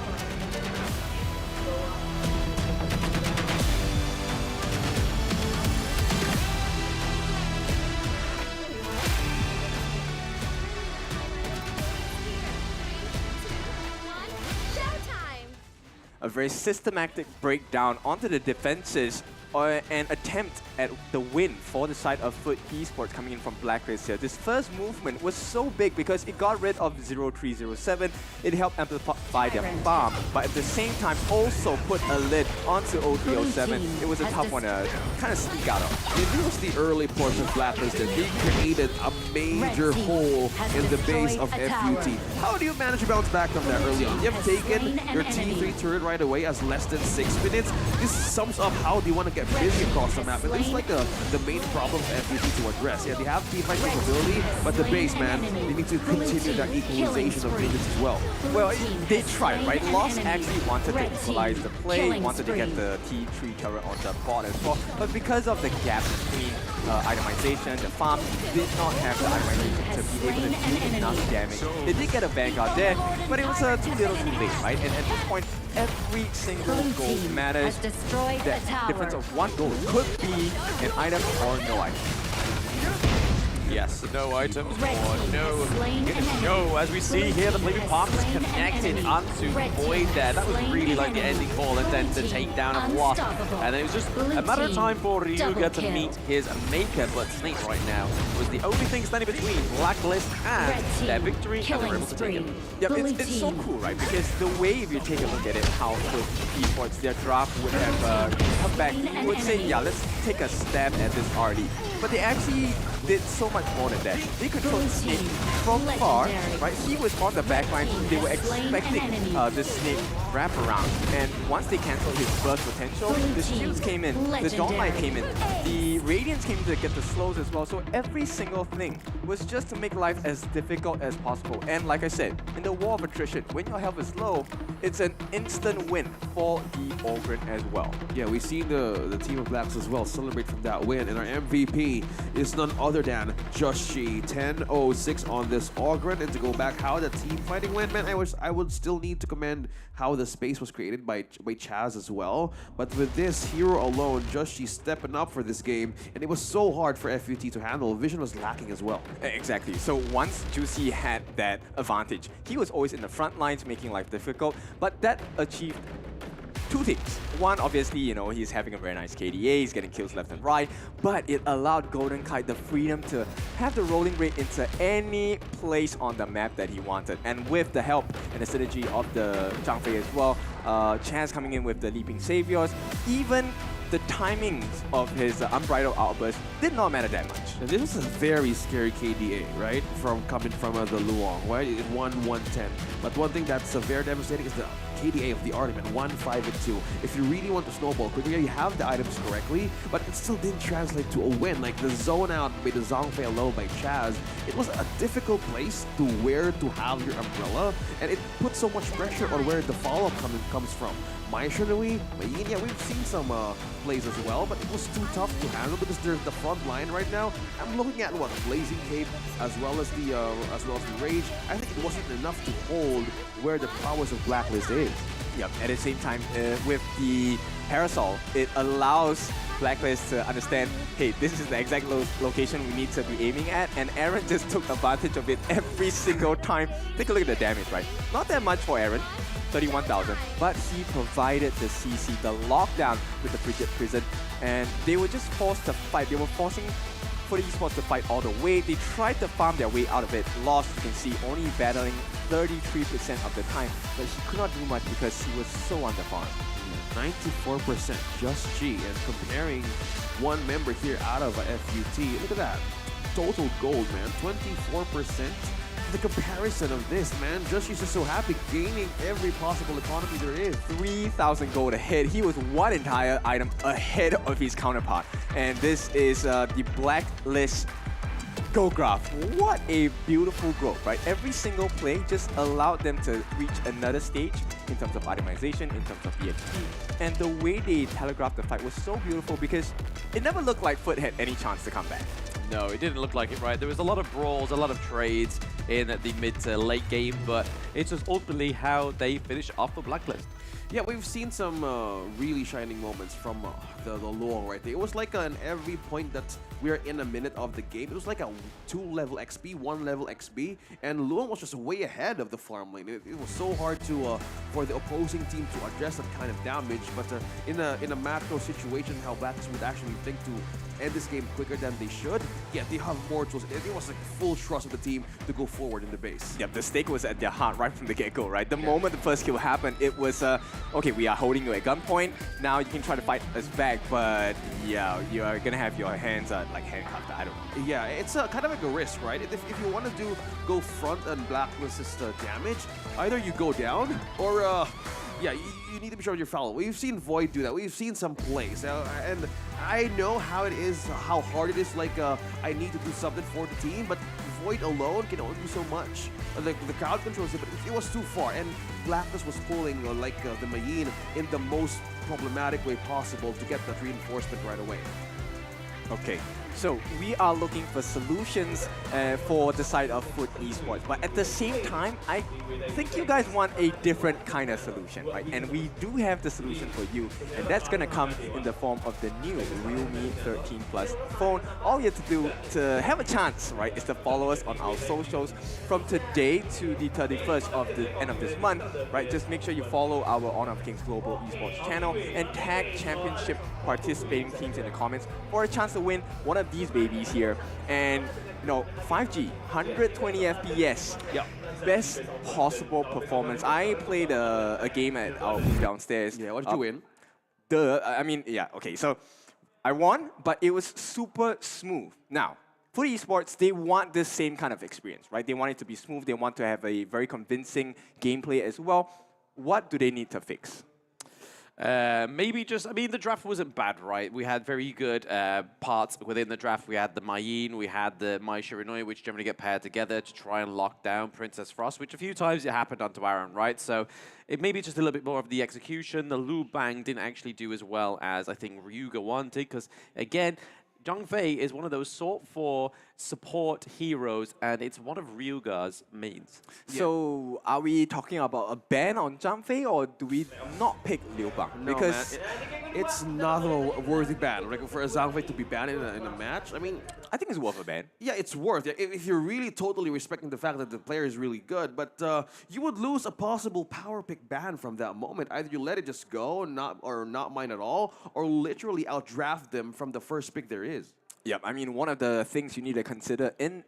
A very systematic breakdown onto the defenses an attempt at the win for the side of Foot Esports coming in from Blacklist here. This first movement was so big because it got rid of 0307. It helped amplify their farm, but at the same time also put a lid onto 0307. It was a tough one to kind of sneak out of. This was the early portion of Blacklist that they created a major hole in the base of FUT. How do you manage to bounce back from that early on? You have taken your T3 turret right away as less than 6 minutes. This sums up how do you want to get busy across the map. And this is like the main problem for FUT to address. Yeah, they have teamfight capability, but the base, man, they need to continue that equalization of units as well. Well, they tried, right? Lost actually wanted to equalize the play, wanted to get the T3 turret on the board as well, but because of the gap between itemization, the farm did not have the itemization to be able to do enough damage. They did get a Vanguard there, but it was too little too late, right? And at this point, every single goal matters. That difference of one goal could be an item or no item. Yes, no items or no show. As we see here, the Flaming Palm is connected onto Void there. That was really like the ending call, and then the takedown of Wasp. And then it was just a matter of time for Ryuga to meet his maker, but Snake right now was the only thing standing between Blacklist and their victory, and they were able to take it. Yep, it's so cool, right? Because the way, if you take a look at it, how Esports, their draft would have come back, would say, yeah, let's take a stab at this RD. But they actually did so much more than that. They controlled Snake from far, right? He was on the backline. They were expecting the Snake wraparound. And once they canceled his burst potential, the shields came in, the Dawnlight came in, the Radiance came to get the slows as well. So every single thing was just to make life as difficult as possible. And like I said, in the war of attrition, when your health is low, it's an instant win for the Ogren as well. Yeah, we've seen the team of Blacks as well celebrate from that win, and our MVP is none other than Joshi. 10-0-6 on this Ogren, and to go back how the team fighting went, man, I would still need to commend how the space was created by Chaz as well. But with this hero alone, Joshi stepping up for this game, and it was so hard for FUT to handle. Vision was lacking as well. Exactly. So once Juicy had that advantage, he was always in the front lines making life difficult, but that achieved two things. One, obviously, you know, he's having a very nice KDA, he's getting kills left and right, but it allowed Golden Kite the freedom to have the rolling rate into any place on the map that he wanted. And with the help and the synergy of the Zhang Fei as well, Chaz coming in with the Leaping Saviors, even the timings of his Unbridled Outburst did not matter that much. And this is a very scary KDA, right? Coming from the Luong, right? It won 110. But one thing that's very devastating is the KDA of the Artiman, 1-5-2. If you really want to snowball quickly, you have the items correctly, but it still didn't translate to a win. Like the zone out by the Zhang Fei alone by Chaz, it was a difficult place to where to have your umbrella, and it put so much pressure on where the follow-up comes from. My Shinui, my Yin, yeah, we've seen some plays as well, but it was too tough to handle because there's the front line right now. I'm looking at what Blazing Cape as well as the Rage. I think it wasn't enough to hold where the prowess of Blacklist is. Yep. At the same time, with the Parasol, it allows Blacklist to understand, hey, this is the exact location we need to be aiming at, and Aaron just took advantage of it every single time. Take a look at the damage, right? Not that much for Aaron, 31,000, but he provided the CC, the lockdown with the Frigid Prison, and they were just forced to fight. They were forcing for the esports to fight all the way. They tried to farm their way out of it. Lost, you can see, only battling 33% of the time, but he could not do much because he was so underfarmed. 94% Just G, and comparing one member here out of a FUT, look at that. Total gold, man, 24%. The comparison of this, man, Just G's just so happy, gaining every possible economy there is. 3,000 gold ahead. He was one entire item ahead of his counterpart. And this is the Blacklist gold graph. What a beautiful growth, right? Every single play just allowed them to reach another stage in terms of itemization, in terms of EXP. And the way they telegraphed the fight was so beautiful because it never looked like Foot had any chance to come back. No, it didn't look like it, right? There was a lot of brawls, a lot of trades in the mid to late game, but it's just ultimately how they finish off the Blacklist. Yeah, we've seen some really shining moments from the Luong right there. It was like an every point that we are in a minute of the game, it was like a 2-level XP, 1-level XP, and Luong was just way ahead of the farm lane. It was so hard to for the opposing team to address that kind of damage, but in a macro situation, how Blacklist would actually think to end this game quicker than they should, yeah, they have more tools. It was like full trust of the team to go forward in the base. Yeah, the stake was at their heart right from the get-go, right? The moment the first kill happened, it was, okay, we are holding you at gunpoint, now you can try to fight us back, but yeah, you are gonna have your hands like handcuffed, I don't know. Yeah, it's kind of like a risk, right? If you want to go front and blacklist this damage, either you go down or yeah, you need to be sure you're foul. We've seen Void do that. We've seen some plays, and I know how it is, how hard it is. Like I need to do something for the team, but Void alone can only do so much. The crowd controls it, but it was too far, and Blacklist was pulling the Mayin in the most problematic way possible to get that reinforcement right away. Okay, so we are looking for solutions for the side of Foot Esports, but at the same time, I think you guys want a different kind of solution, right? And we do have the solution for you, and that's gonna come in the form of the new Realme 13 Plus phone. All you have to do to have a chance, right, is to follow us on our socials from today to the 31st of the end of this month, right? Just make sure you follow our Honor of Kings Global Esports channel and tag championship participating teams in the comments for a chance to win one of these babies here. And you know, 5G, 120 FPS. Yeah. Best possible performance. I played a game at our booth downstairs. Yeah, what did you win? I mean, yeah, okay, so I won, but it was super smooth. Now, for esports, they want this same kind of experience, right? They want it to be smooth, they want to have a very convincing gameplay as well. What do they need to fix? Maybe just, I mean, the draft wasn't bad, right? We had very good parts within the draft. We had the Mayin, we had the Mai Shiranui, which generally get paired together to try and lock down Princess Frost, which a few times it happened onto Aaron, right? So it may be just a little bit more of the execution. The Lu Bang didn't actually do as well as I think Ryuga wanted, because again, Zhang Fei is one of those sought-for support heroes, and it's one of Ryuga's mains. So, are we talking about a ban on Zhang Fei, or do we not pick Liu Bang? No, because man, it's not a worthy ban. Like for a Zhang Fei to be banned in a match, I mean, I think it's worth a ban. Yeah, it's worth it if you're really totally respecting the fact that the player is really good. But you would lose a possible power pick ban from that moment. Either you let it just go, or not mind at all, or literally outdraft them from the first pick there is. Yeah, I mean, one of the things you need to consider in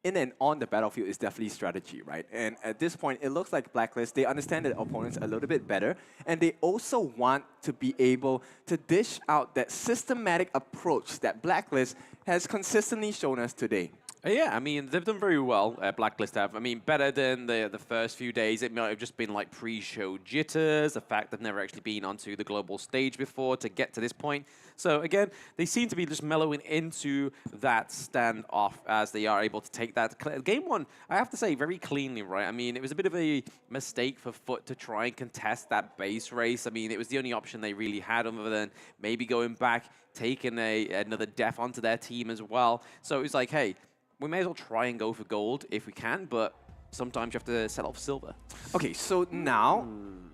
and on the battlefield is definitely strategy, right? And at this point, it looks like Blacklist, they understand their opponents a little bit better, and they also want to be able to dish out that systematic approach that Blacklist has consistently shown us today. Yeah, I mean, they've done very well, Blacklist have. I mean, better than the first few days. It might have just been like pre-show jitters, the fact they've never actually been onto the global stage before to get to this point. So again, they seem to be just mellowing into that standoff as they are able to take that. Game one, I have to say, very cleanly, right? I mean, it was a bit of a mistake for Foot to try and contest that base race. I mean, it was the only option they really had other than maybe going back, taking another death onto their team as well. So it was like, hey, we may as well try and go for gold if we can, but sometimes you have to settle for silver. Okay, so now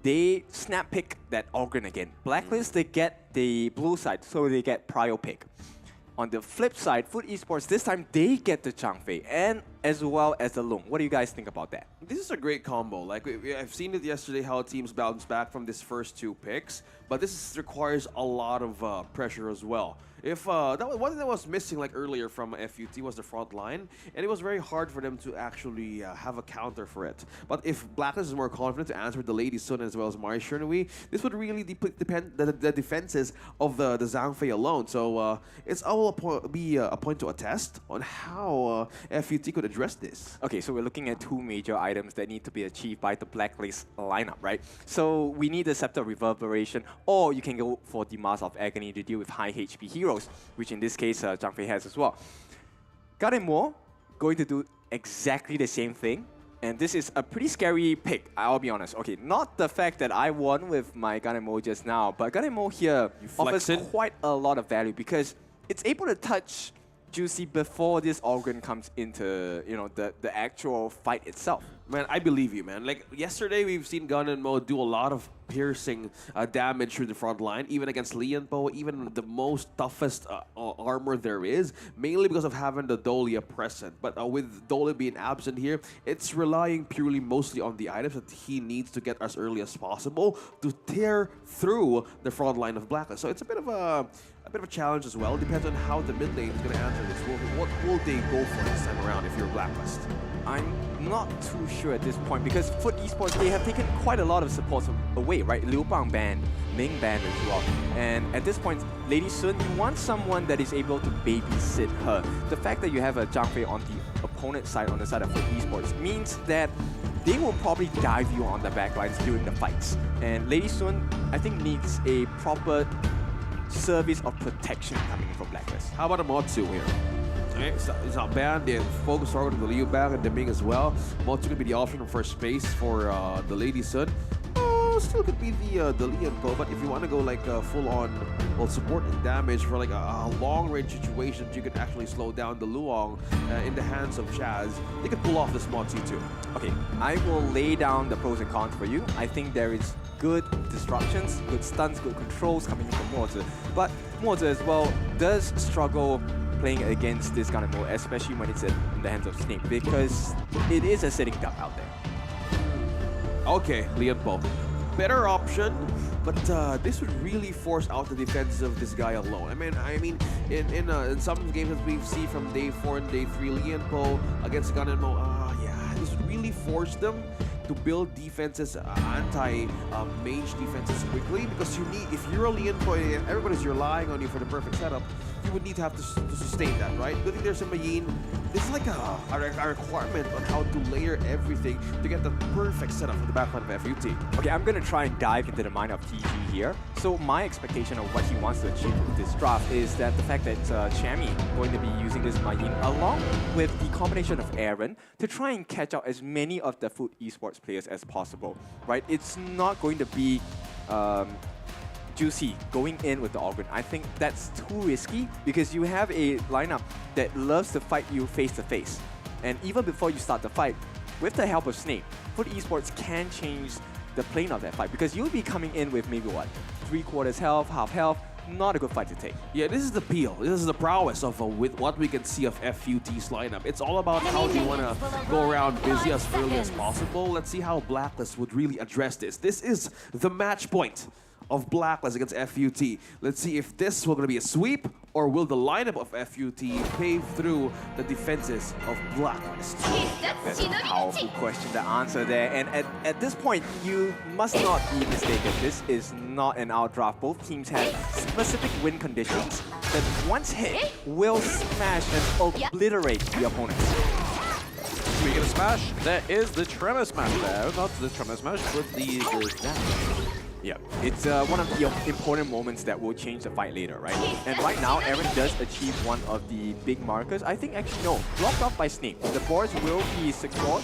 they snap pick that organ again. Blacklist, they get the blue side, so they get prio pick. On the flip side, Foot Esports, this time they get the Zhang Fei and as well as the Lung. What do you guys think about that? This is a great combo. Like I've seen it yesterday how teams bounce back from this first two picks, but this requires a lot of pressure as well. If one thing that was missing like earlier from FUT was the front line, and it was very hard for them to actually have a counter for it. But if Blacklist is more confident to answer the Lady Sun as well as Mai Shernui, this would really depend the defenses of the Zhang Fei alone. So it's all be a point to attest on how FUT could address this. Okay, so we're looking at two major items that need to be achieved by the Blacklist lineup, right? So we need the Scepter Reverberation, or you can go for the Mask of Agony to deal with high HP heroes, which in this case Zhang Fei has as well. Gardenmore going to do exactly the same thing, and this is a pretty scary pick, I'll be honest. Okay, not the fact that I won with my Gardenmore just now, but Gardenmore here offers quite a lot of value because it's able to touch Juicy before this organ comes into, the actual fight itself. Man, I believe you, man. Like, yesterday, we've seen Gun and Mo do a lot of piercing damage through the front line, even against Lianpo, even the most toughest armor there is, mainly because of having the Dolia present. But with Dolia being absent here, it's relying purely mostly on the items that he needs to get as early as possible to tear through the front line of Blacklist. So it's a bit of a challenge as well. Depends on how the mid lane is going to answer this. What will they go for this time around if you're Blacklist? I'm not too sure at this point because Foot Esports, they have taken quite a lot of supports away, right? Liu Bang banned, Ming banned as well. And at this point, Lady Sun, you want someone that is able to babysit her. The fact that you have a Zhang Fei on the opponent's side, on the side of Foot Esports, means that they will probably dive you on the backlines during the fights. And Lady Sun, I think, needs a proper service of protection coming from Blacklist. How about a Motsu here? Okay, it's not bad. They focus forward on the Liu Bang and the Ming as well. Motsu could be the option in first space for the Lady Sun. Still could be the Lianpo, but if you want to go like full on support and damage for like a long range situation, you could actually slow down the Luong in the hands of Chaz. They could pull off this Motsu too. Okay, I will lay down the pros and cons for you. I think there is good disruptions, good stuns, good controls coming in from Mozi. But Mozi as well does struggle playing against this kind of mode, especially when it's in the hands of Snake, because it is a sitting duck out there. Okay, Lianpo. Better option, but this would really force out the defense of this guy alone. I mean, in some games that we've seen from day 4 and day 3, Lianpo against Gun and Mo, yeah, this would really force them to build defenses, anti-mage defenses quickly, because you need, if you're a Lianpo and everybody's relying on you for the perfect setup, you would need to have to sustain that, right? Good thing there's a Mayin. This is like a requirement on how to layer everything to get the perfect setup for the backline of FUT. Okay, I'm going to try and dive into the mind of TG here. So my expectation of what he wants to achieve with this draft is that the fact that Chami going to be using this Mayin along with the combination of Aaron to try and catch out as many of the Foot Esports players as possible, right? It's not going to be Juicy going in with the Organ. I think that's too risky because you have a lineup that loves to fight you face to face. And even before you start the fight, with the help of Snake, Foot Esports can change the plane of that fight because you'll be coming in with maybe what, 3/4 health, half health. Not a good fight to take. Yeah, this is the peel. This is the prowess of with what we can see of FUT's lineup. It's all about how they want to go around busy as early as possible. Let's see how Blacklist would really address this. This is the match point of Blacklist against FUT. Let's see if this will going to be a sweep or will the lineup of FUT pave through the defenses of Blacklist? That's a powerful question to answer there. And at this point, you must not be mistaken. This is not an out draft. Both teams have specific win conditions that once hit will smash and obliterate the opponents. Speaking of smash, there is the Tremor Smash there. Not the Tremor Smash, but the dash. Yeah, it's one of the important moments that will change the fight later, right? And right now, Aaron does achieve one of the big markers. I think actually, no, blocked off by Snake. The boards will be secured,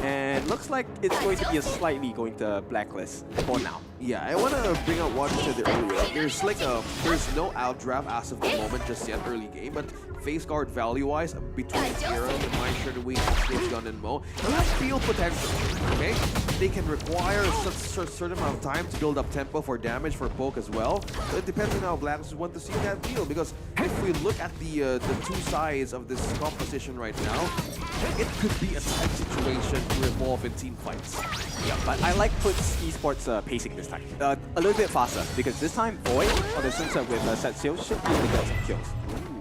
and looks like it's going to be a slightly going to Blacklist for now. Yeah, I want to bring up what you said earlier. There's no out draft as of the moment, just yet early game, but face guard value-wise, between Aaron and MyShirt and Snake, Gun and Mo, they have field potential, okay? They can require a certain amount of time to build up tempo for damage for poke as well. So it depends on how Blacklist want to see that deal, because if we look at the two sides of this composition right now, it could be a tight situation to evolve in team fights. Yeah, but I like Foot Esports pacing this time. A little bit faster, because this time Void on the swing set with set seal should be able to get some kills.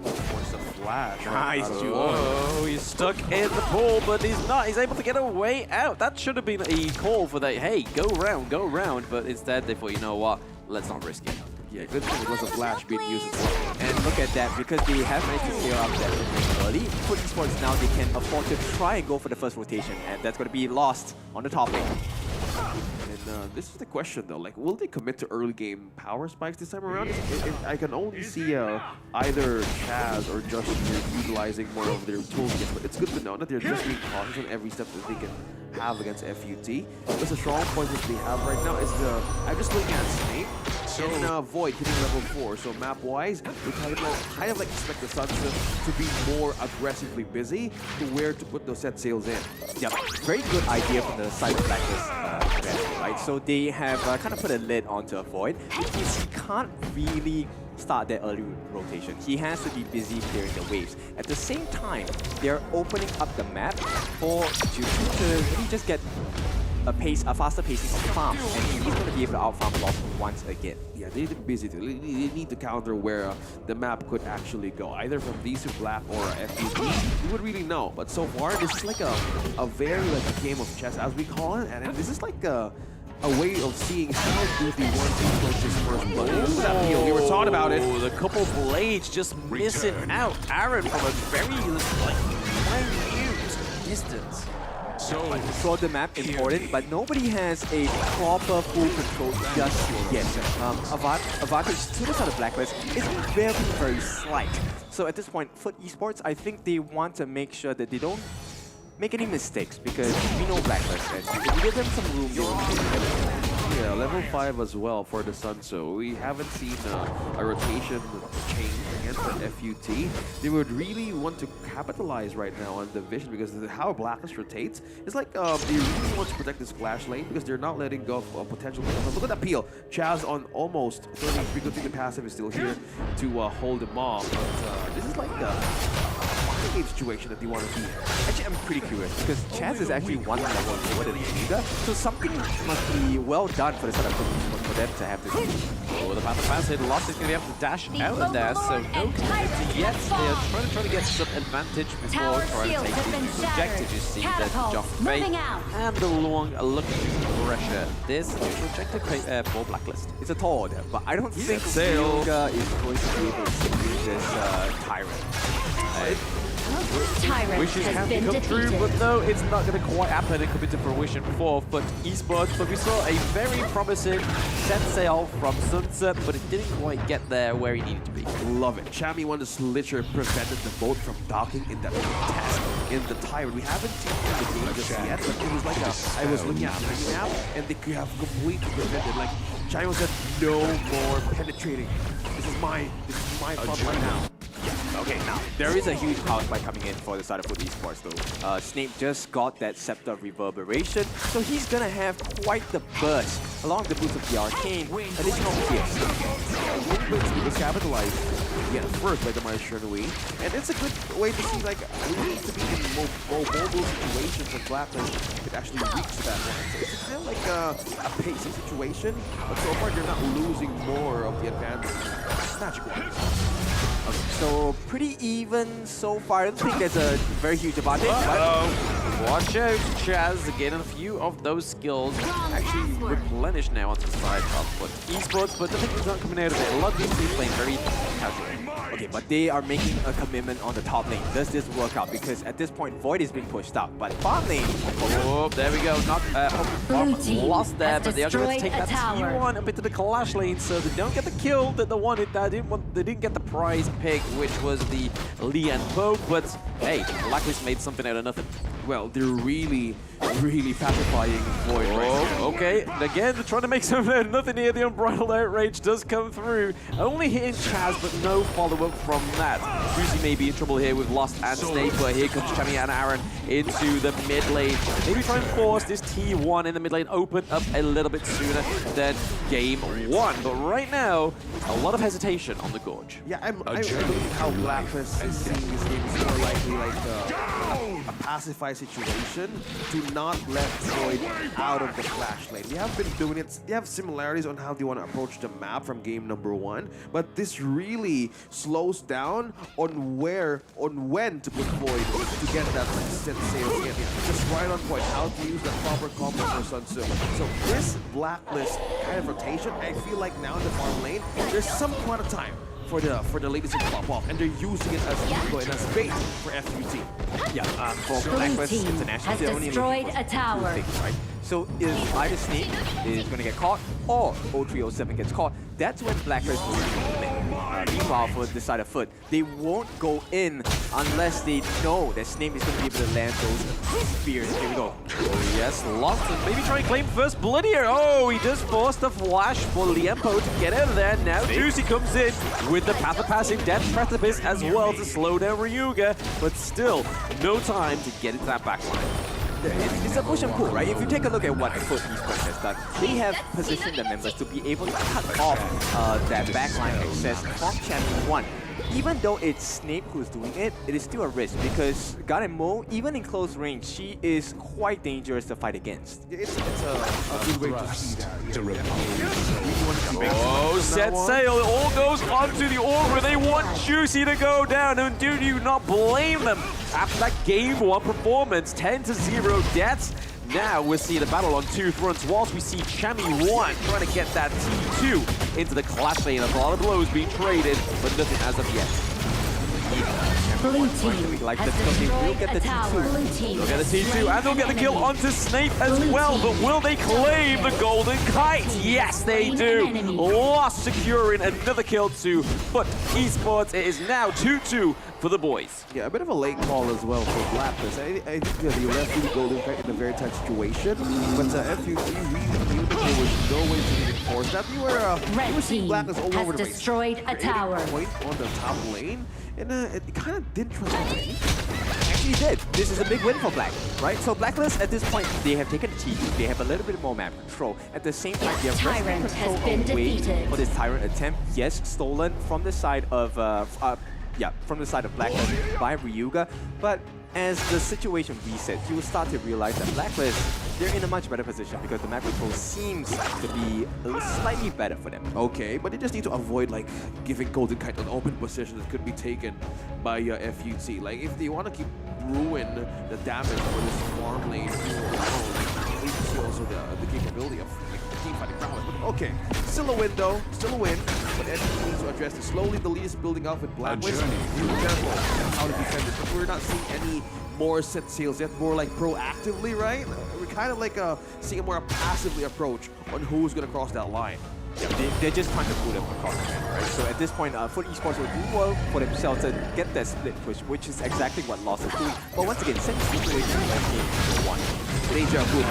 Force a flash. Nice, Oh, he's stuck in the pool, but he's not. He's able to get a way out. That should have been a call for that. Hey, go round. But instead, they thought, you know what? Let's not risk it. Yeah, good thing it was a flash being used as well. And look at that, because they have managed to clear up that rotation early. Foot Esports now, they can afford to try and go for the first rotation, and that's going to be lost on the top lane. And this is the question though, like, will they commit to early game power spikes this time around? I can only see either Chaz or Justin utilizing more of their toolkits, but it's good to know that they're just being cautious on every step that they can have against FUT. Because the strong point that they have right now is I'm just looking at Snake. and Void hitting level 4. So map-wise, we kind of like expect the Sunset to be more aggressively busy to where to put those set sails in. Yeah, very good idea from the side of Blacklist, right? So they have kind of put a lid onto a Void because he can't really start that early rotation. He has to be busy clearing the waves. At the same time, they're opening up the map for Juju to really just get a faster pacing of farm, and he's going to be able to outfarm Lost once again. Yeah, they need to be busy. They need to counter where the map could actually go, either from these to Black or FUT. We would really know, but so far this is like a very like a game of chess, as we call it, and this is like a way of seeing how do they want to approach this first blood. Look at that peel. We were talking about it. The couple blades just missing out. Aaron from a very minute distance. So the map important, but nobody has a proper full control just yet. Advantage to the side of Blacklist is very, very slight. So at this point, for esports, I think they want to make sure that they don't make any mistakes, because we know Blacklist, and if we give them some room, they will make it. Yeah, level 5 as well for the Sun, so we haven't seen a rotation change against the FUT. They would really want to capitalize right now on the vision, because how Blacklist rotates is like they really want to protect this flash lane, because they're not letting go of potential. Look at that peel. Chaz on almost 33. Good thing the passive is still here to hold him off. But this is like game situation that they want to be in. Actually, I'm pretty curious, because Chaz is actually one level lower than Yuga, so something must be well done for the setup for them to have this. Oh, the path of pass hit. Lost is going to have to dash out of there, so no community yet. They're trying to get some advantage before trying to take the objective. You see that Joff Fate and the long looking pressure. This objective for Blacklist. It's a tall order, but I don't think Yuga is going to be able to use this Tyrant. Wishes have to come true, but no, it's not going to quite happen and come into fruition for FUT Esports. But we saw a very promising set sail from Sunset, but it didn't quite get there where he needed to be. Love it. Chami won this literally prevented the boat from docking in that test in the Tyrant. We haven't seen the game just yet, but it was like I was looking at the map, and they could have completely prevented. Like Chami said, no more penetrating. This is my front line now. Okay, now, there is a huge power spike coming in for the side of FUT Esports though. Snape just got that Scepter of Reverberation, so he's gonna have quite the burst along the boots of the Arcane. Additional kills. He was capitalized first by the Maestro Nui, and it's a good way to see like we need to be in more mobile situations where Blacklist could actually reach that one. So it's kind of like a pacing situation, but so far you're not losing more of the advantage. Magic ones. So pretty even so far. I don't think there's a very huge advantage. Watch out, Chaz getting a few of those skills actually replenished now onto the side of FUT Esports, but the thing is not coming out of it. A lot of these teams playing very casual. Okay, but they are making a commitment on the top lane. Does this work out? Because at this point, Void is being pushed out, but bot lane... Oh, there we go. Not lost there, but they are going to take that T1 up into the Clash lane, so they don't get the kill that they wanted. They didn't get the prize pick, which was the Lian poke, but hey, Blacklist made something out of nothing. Well, they're really pacifying Void right now. Okay, again, they're trying to make something out of nothing here. The Unbridled Outrage does come through. Only hitting Chaz, but no follow-up from that. Brucey may be in trouble here with Lost and Snape, but here comes Chami and Aaron into the mid lane. Maybe try and force this T1 in the mid lane open up a little bit sooner than game 1. But right now, a lot of hesitation on the Gorge. Yeah, I believe how Blacklist is seeing this game is more likely like a pacified situation to not let Void out of the Flash lane. They have been doing it. They have similarities on how they want to approach the map from game number 1, but this really slows down on when to put Void to get that set sails in. Just right on point. How to use that proper combo for Sun Tzu. So this Blacklist kind of rotation, I feel like now in the farm lane, there's some amount of time for the ladies to pop off, and they're using it as eco and as bait for FUT. Yeah, for Blacklist International, they're only looking for two things, right? So if either Snape is going to get caught or 0307 gets caught, that's when Blacklist will commit. Meanwhile, for this side of Foot, they won't go in unless they know that Snape is going to be able to land those spears. Here we go. Oh yes, Lost and maybe try and claim first blood here. Oh, he just forced the flash for Liempo to get out of there. Now Juicy comes in with the Path of Passing Death Precipice as well to slow down Ryuga, but still no time to get into that backline. It's a push and pull, right? If you take a look at what Foot Esports has done, they have positioned the members to be able to cut off that backline access from Champion 1. Even though it's Snape who's doing it, it is still a risk because Garemo, even in close range, she is quite dangerous to fight against. It's a good way to see that. Oh, set sail. It all goes onto the Aura. They want Juicy to go down, and do you not blame them? After that Game 1 performance, 10-0 deaths. Now we're seeing a battle on two fronts whilst we see Chami 1 trying to get that T2 into the clash lane. A lot of blows being traded, but nothing as of yet. Blue team like has they will destroyed get a the tower. Blue team They'll get the T2 and they'll get the kill onto Snape as well, but will they claim the Golden Kite? Yes, they do. Lost securing another kill to Foot Esports. It is now 2-2 for the boys. Yeah, a bit of a late call as well for Blacklist. I think they left the Golden Kite in a very tight situation, but FUT really knew that there was no way to even force that. You were seeing Blacklist all over the place. Destroyed a tower. Point on the top lane, and it kind of didn't translate to anything. Actually did. This is a big win for Black, right? So Blacklist at this point, they have taken the T2, they have a little bit more map control. At the same time, they have Tyrant control has been away defeated. for this Tyrant attempt. Yes, stolen from the side of from the side of Blacklist by Ryuga, but as the situation resets, you will start to realize that Blacklist, they're in a much better position because the map control seems to be slightly better for them. Okay, but they just need to avoid like giving Golden Kite an open position that could be taken by FUT. Like if they want to keep ruin the damage for this farm lane, you see also the capability of like the team fighting prowess. But okay, still a win though, still a win. But FUT needs to address it slowly. The lead is building up with Blacklist. Be careful how to defend this. But we're not seeing any more set sails yet, more like proactively, right? We're kind of like seeing a more passively approach on who's going to cross that line. Yeah, they're just trying to pull them across the map, right? So at this point, Foot Esports will do well for themselves to get that split push, which is exactly what Lost is doing. But once again, same situation as game 1. Deja vu.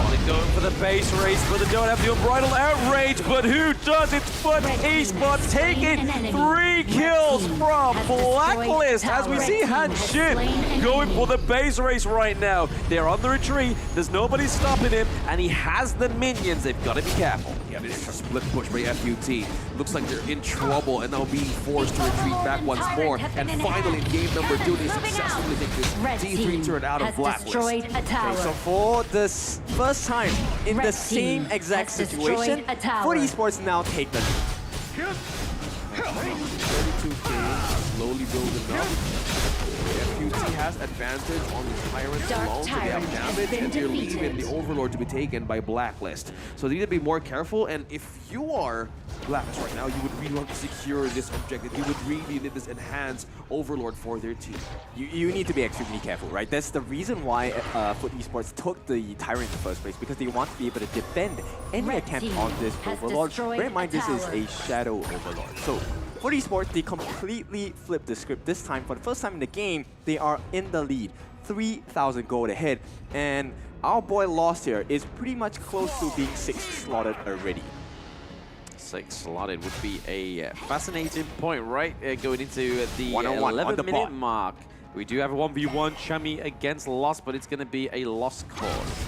They're going for the base race, but they don't have the unbridled outrage. But who does? It's Foot Esports taking 3 kills from Blacklist. As we see Han Shin going for the base race right now. They're on the retreat. There's nobody stopping him, and he has the minions. They've got to be careful. Yeah, this is a split push by FUT. Looks like they're in trouble and now being forced to retreat back once more. And finally, in game number 2, they successfully take this T3 turret out of Blacklist. Destroyed a tower. Okay, so for this first time in the same exact situation, Foot Esports now take the lead. 32k, slowly building up. FUT has advantage on the Tyrant alone, so they have damage, and they're leaving the Overlord to be taken by Blacklist. So they need to be more careful, and if you are Blacklist right now, you would really want to secure this objective. You would really need this enhanced Overlord for their team. You need to be extremely careful, right? That's the reason why Foot Esports took the Tyrant in the first place, because they want to be able to defend any attempt on this Overlord. Bear in mind, this is a Shadow Overlord. So Foot Esports, they completely flipped the script this time. For the first time in the game, they are in the lead. 3,000 gold ahead. And our boy Lost here is pretty much close to being 6 slotted already. 6 slotted would be a fascinating point, right? Going into the 11-minute mark. We do have a 1v1 Chami against Lost, but it's going to be a lost cause.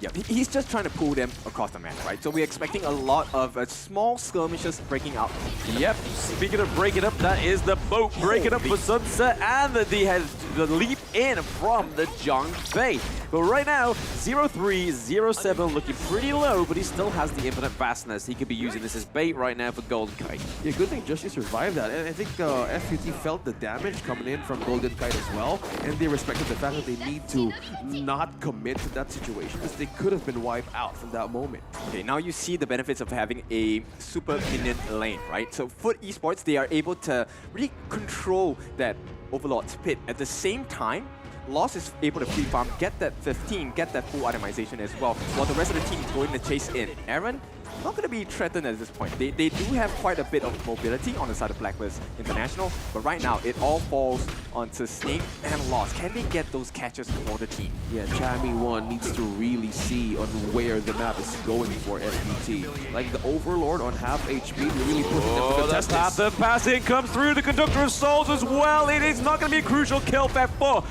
Yeah, he's just trying to pull them across the map, right? So we're expecting a lot of small skirmishes breaking out. Yep, speaking of breaking up, that is the boat breaking up for Sunset and the leap in from the Zhang Fei. But right now, 0-3, 0-7 looking pretty low, but he still has the infinite vastness. He could be using this as bait right now for Golden Kite. Yeah, good thing Justy survived that. And I think FUT felt the damage coming in from Golden Kite as well, and they respected the fact that they need to not commit to that situation, because they could have been wiped out from that moment. Okay, now you see the benefits of having a super minion lane, right? So Foot Esports, they are able to really control that Overlord's pit. At the same time, Lost is able to free farm, get that 15, get that full itemization as well, while the rest of the team is going to chase in. Aaron, not going to be threatened at this point. They do have quite a bit of mobility on the side of Blacklist International, but right now it all falls onto Snape and Lost. Can they get those catches for the team? Yeah, Chami 1 needs to really see on where the map is going for FUT. Like the Overlord on half HP, really pushing them to the test. The passing comes through the Conductor of Souls as well. It is not going to be a crucial kill for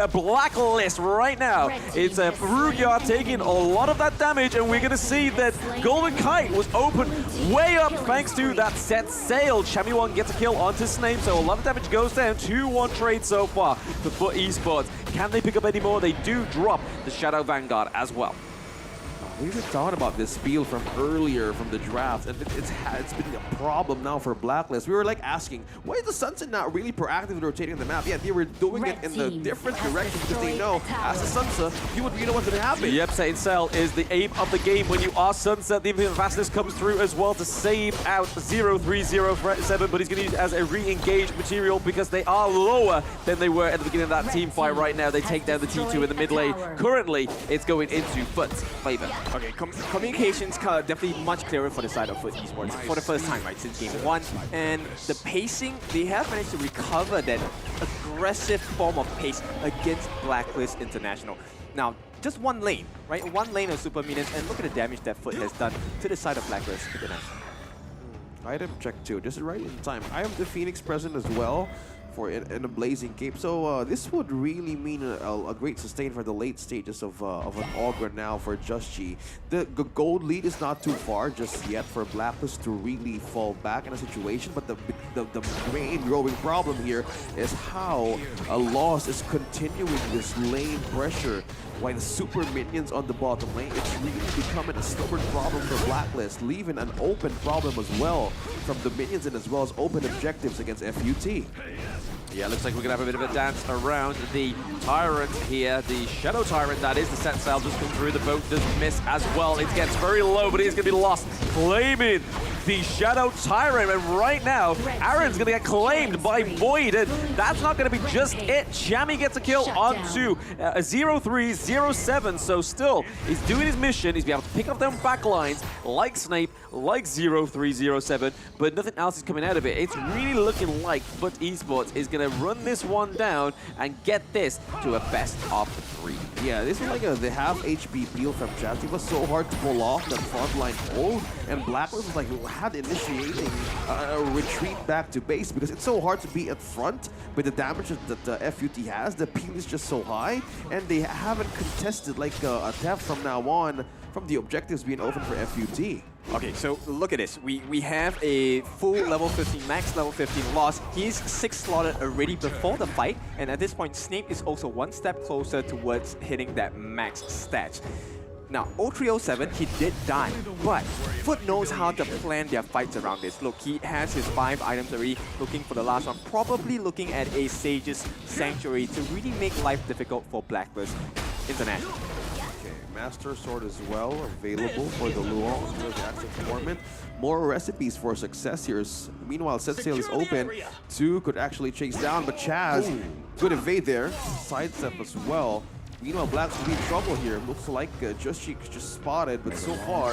Blacklist right now. It's Rugyard taking a lot of that damage, and we're going to see that Golden Kite was open way up thanks to that set sail. Chami 1 gets a kill onto Snape, so a lot of damage goes down. 2-1 trade so far for FUT Esports. Can they pick up any more? They do drop the Shadow Vanguard as well. We've been talking about this spiel from earlier from the draft, and it's been a problem now for Blacklist. We were like asking, why is the Sunset not really proactively rotating the map? Yeah, they were doing it in the different direction because they know as a Sunset, you know what's going to happen. Yep, Saint Cell is the aim of the game when you are Sunset. The Infinite Fastness comes through as well to save out 0307, but he's going to use it as a re-engage material because they are lower than they were at the beginning of that team fight right now. They take down the T2 in the mid lane. Currently, it's going into FUT's favor. Okay, communications definitely much clearer for the side of FUT Esports for the first time, right, since game 1. And the pacing, they have managed to recover that aggressive form of pace against Blacklist International. Now, just one lane, right? One lane of Super Minions, and look at the damage that FUT has done to the side of Blacklist International. Item check too, just right in time. I have the Phoenix present as well for in a Blazing Cape, so this would really mean a great sustain for the late stages of an Augur now for Just G. The gold lead is not too far just yet for Blacklist to really fall back in a situation, but the main growing problem here is how Lost is continuing this lane pressure. While the super minions on the bottom lane, it's really becoming a stubborn problem for Blacklist, leaving an open problem as well from the minions and as well as open objectives against FUT. Yeah, looks like we're going to have a bit of a dance around the Tyrant here. The Shadow Tyrant, that is, the set sail just come through. The boat does miss as well. It gets very low, but it is going to be lost. Claiming the Shadow Tyrant. And right now, Aaron's going to get claimed by Void. And that's not going to be just it. Chami gets a kill onto 0307. So still, he's doing his mission. He's be able to pick up them back lines like Snape, like 0307. But nothing else is coming out of it. It's really looking like FUT Esports is going to run this one down and get this to a best of 3. Yeah, this is like the half HP peel from Jazz. It was so hard to pull off that frontline hold, and Blacklist was like had initiating a retreat back to base because it's so hard to be at front with the damage that the FUT has. The peel is just so high, and they haven't contested like a theft from now on from the objectives being open for FUT. Okay, so look at this. We have a full level 15, max level 15 loss. He's 6 slotted already before the fight, and at this point, Snape is also one step closer towards hitting that max stat. Now, 0307, he did die, but FUT knows how to plan their fights around this. Look, he has his 5 items already, looking for the last one, probably looking at a Sage's Sanctuary to really make life difficult for Blacklist International. Master Sword as well available for the Luong for the active tournament. More recipes for success here. Meanwhile, set sail is open. 2 could actually chase down, but Chaz could evade there. Sidestep as well. Meanwhile, Blacks will be in trouble here. Looks like Just spotted, but so far,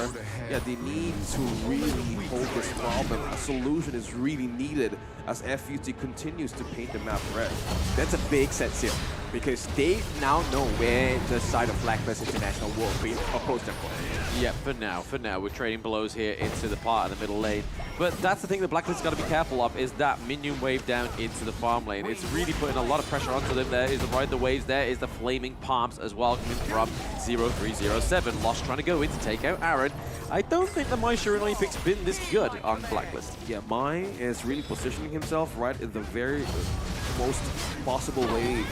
yeah, they need to really hold this problem. A solution is really needed as FUT continues to paint the map red. That's a big set seal because they now know where the side of Blacklist International will approach them for. Yeah, for now, we're trading blows here into the part of the middle lane. But that's the thing that Blacklist's got to be careful of, is that minion wave down into the farm lane. It's really putting a lot of pressure onto them. There is the Ride the Waves, there is the Flaming Palms as well coming from 0307. Lost trying to go in to take out Aaron. I don't think the Mai Shiranui pick's been this good on Blacklist. Yeah, Mai is really positioning himself right in the very most possible way in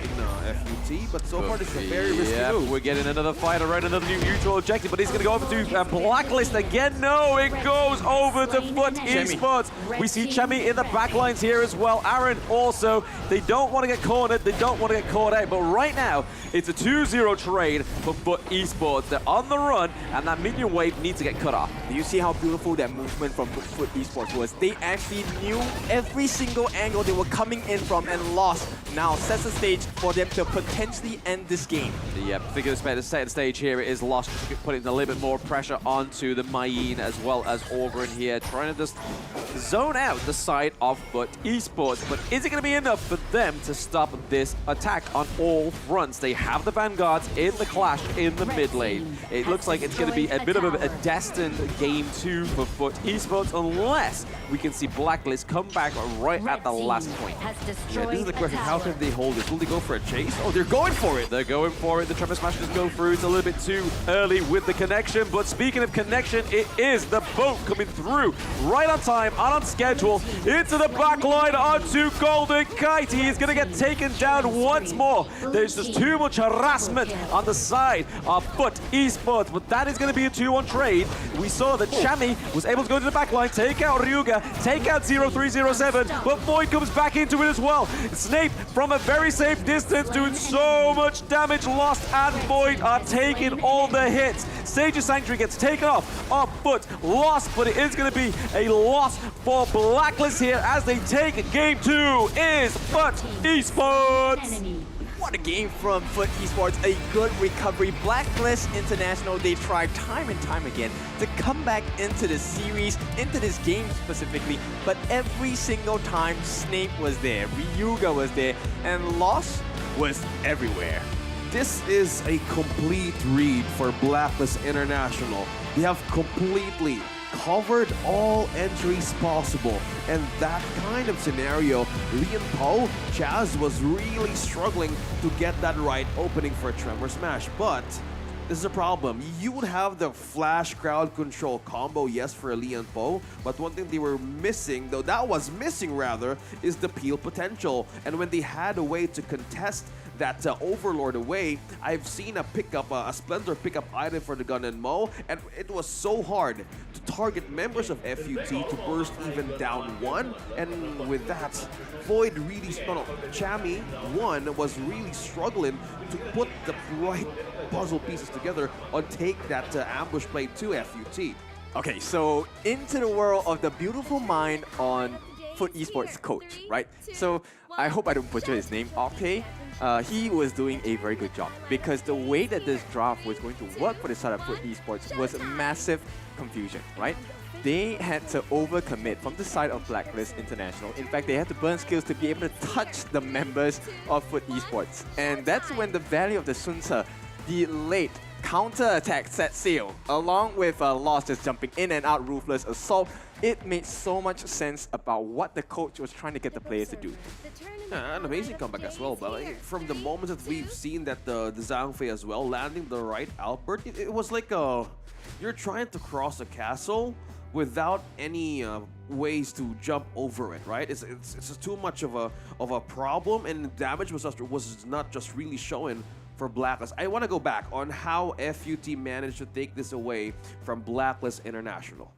FUT, but so far this is a very risky move. We're getting another fight around another new neutral objective, but he's going to go over to Blacklist again. No, it goes over to FUT Esports. We see Chami in the back lines here as well. Aaron also. They don't want to get cornered. They don't want to get caught out, but right now, it's a 2-0 trade for FUT Esports. They're on the run, and that minion wave needs to get cut off. Do you see how beautiful that movement from FUT Esports was? They actually knew every single angle they were coming in from and Lost now sets the stage for them to potentially end this game. Yeah, figure the set stage here is Lost, putting a little bit more pressure onto the Mayin as well as Auburn here, trying to just zone out the side of Foot Esports. But is it going to be enough for them to stop this attack on all fronts? They have the Vanguards in the clash in the mid lane. It looks like it's going to be a bit of a destined game 2 for Foot Esports unless we can see Blacklist come back right at the last point. Yeah, this is the question. How can they hold it? Will they go for a chase? Oh, they're going for it. They're going for it. The Tremor Smash just go through. It's a little bit too early with the connection. But speaking of connection, it is the boat coming through right on time and on schedule into the back line onto Golden Kite. He is going to get taken down once more. There's just too much harassment on the side of Foot Esports. But that is going to be a 2-1 trade. We saw that Chami was able to go to the back line, take out Ryuga, take out 0307. But Void comes back into it as well. Snape from a very safe distance doing so much damage. Lost and Void are taking all the hits. Sage's Sanctuary gets taken off Foot. Lost, but it is going to be a loss for Blacklist here as they take game 2 is Foot Esports. What a game from Foot Esports, a good recovery. Blacklist International, they tried time and time again to come back into the series, into this game specifically, but every single time Snape was there, Ryuga was there, and Lost was everywhere. This is a complete read for Blacklist International. They have completely covered all entries possible. And that kind of scenario, Lian Po, Chaz was really struggling to get that right opening for a Tremor Smash. But this is a problem. You would have the flash crowd control combo, yes, for Lian Po, but one thing they were missing, though that was missing rather, is the peel potential. And when they had a way to contest that Overlord away, I've seen a Splendor pickup item for the Gun and Mo, and it was so hard to target members of FUT to burst even down 1, and with that, Void really, Chami 1 was really struggling to put the right puzzle pieces together on take that ambush play to FUT. Okay, so into the world of the beautiful mind on Foot Esports coach, right? So I hope I don't butcher his name, Octay. He was doing a very good job because the way that this draft was going to work for the side of Foot Esports was massive confusion, right? They had to overcommit from the side of Blacklist International. In fact, they had to burn skills to be able to touch the members of Foot Esports. And that's when the value of the Sun Ce, the late counter-attack set sail, along with Lost just jumping in and out, ruthless assault. It made so much sense about what the coach was trying to get the players to do. Yeah, an amazing comeback as well, but like, from the moment that we've seen that the Zhang Fei as well, landing the right outburst, it was like you're trying to cross a castle without any ways to jump over it, right? It's just too much of a problem, and damage was not just really showing for Blacklist. I want to go back on how FUT managed to take this away from Blacklist International.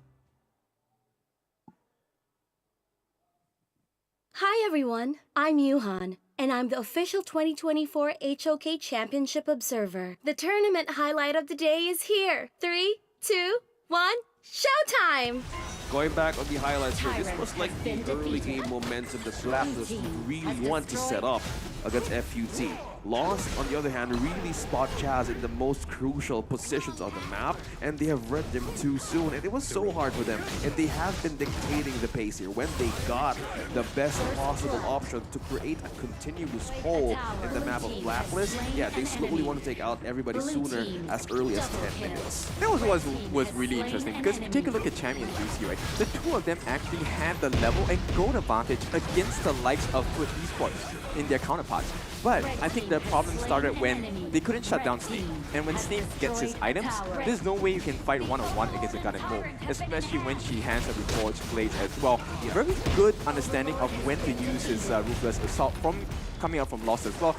Hi everyone, I'm Yuhan, and I'm the official 2024 HOK Championship Observer. The tournament highlight of the day is here. 3, 2, 1, showtime! Going back on the highlights here, this was like the early game momentum that Blacklist really want to set up against FUT. Lost, on the other hand, really spot Chaz in the most crucial positions on the map, and they have read them too soon, and it was so hard for them, and they have been dictating the pace here. When they got the best possible option to create a continuous hole in the map of Blacklist, yeah, they slowly want to take out everybody sooner, as early as 10 minutes. That was really interesting, because if you take a look at Champion GC, right, the two of them actually had the level and gold advantage against the likes of Foot Esports in their counterparts. But I think the problem started when they couldn't shut down Snape. And when Snape gets his items, there's no way you can fight one-on-one against a Gun and Mo, especially when she has a Reforged Blade as well. Very good understanding of when to use his Ruthless Assault from coming out from Lost as well.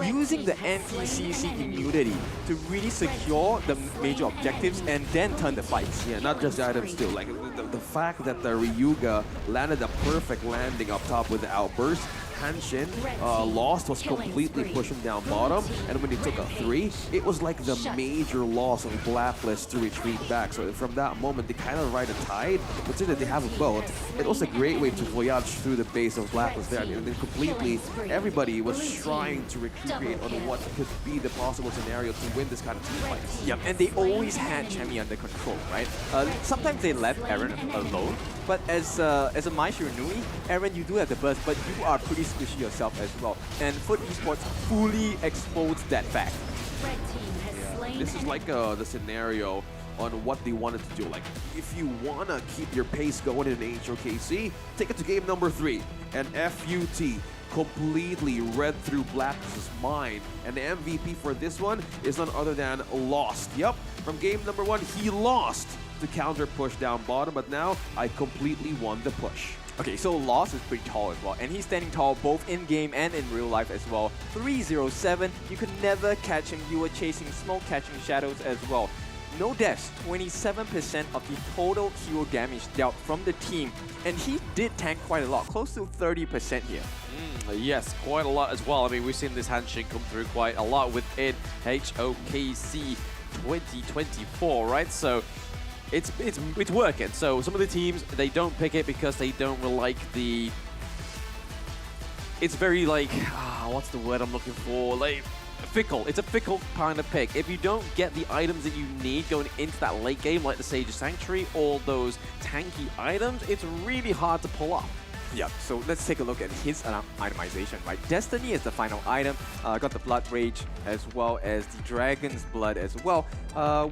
Using the anti-CC immunity to really secure the major objectives and then turn the fights. Yeah, not just the items too. Like the fact that the Ryuga landed a perfect landing up top with the outburst Hanshin lost was completely pushing down bottom, and when they took a 3, it was like the major loss of Blacklist to retreat back. So from that moment, they kind of ride a tide, but since they have a boat, it was a great way to voyage through the base of Blacklist there. And then completely, everybody was trying to recuperate on what could be the possible scenario to win this kind of team fight. Yep, and they always had Chemi under control, right? Sometimes they left Aaron alone, but as a My Shiranui, Aaron, you do have the burst, but you are pretty squishy yourself as well. And Foot Esports fully exposed that fact. This is like the scenario on what they wanted to do. Like, if you want to keep your pace going in HOKC, take it to game number 3. And FUT completely read through Blacklist's mind. And the MVP for this one is none other than Lost. Yep, from game number 1, he lost to counter push down bottom, but now I completely won the push. Okay, so Lost is pretty tall as well, and he's standing tall both in-game and in real life as well. 307, you could never catch him. You were chasing smoke, catching shadows as well. No deaths, 27% of the total hero damage dealt from the team, and he did tank quite a lot, close to 30% here. Yes, quite a lot as well. I mean, we've seen this handshake come through quite a lot within HOKC 2024, right? So it's working. So some of the teams, they don't pick it because they don't like the... It's very like, what's the word I'm looking for? Like, fickle. It's a fickle kind of pick. If you don't get the items that you need going into that late game, like the Sage of Sanctuary, all those tanky items, it's really hard to pull off. Yeah, so let's take a look at his itemization, right? Destiny is the final item, got the Blood Rage as well as the Dragon's Blood as well,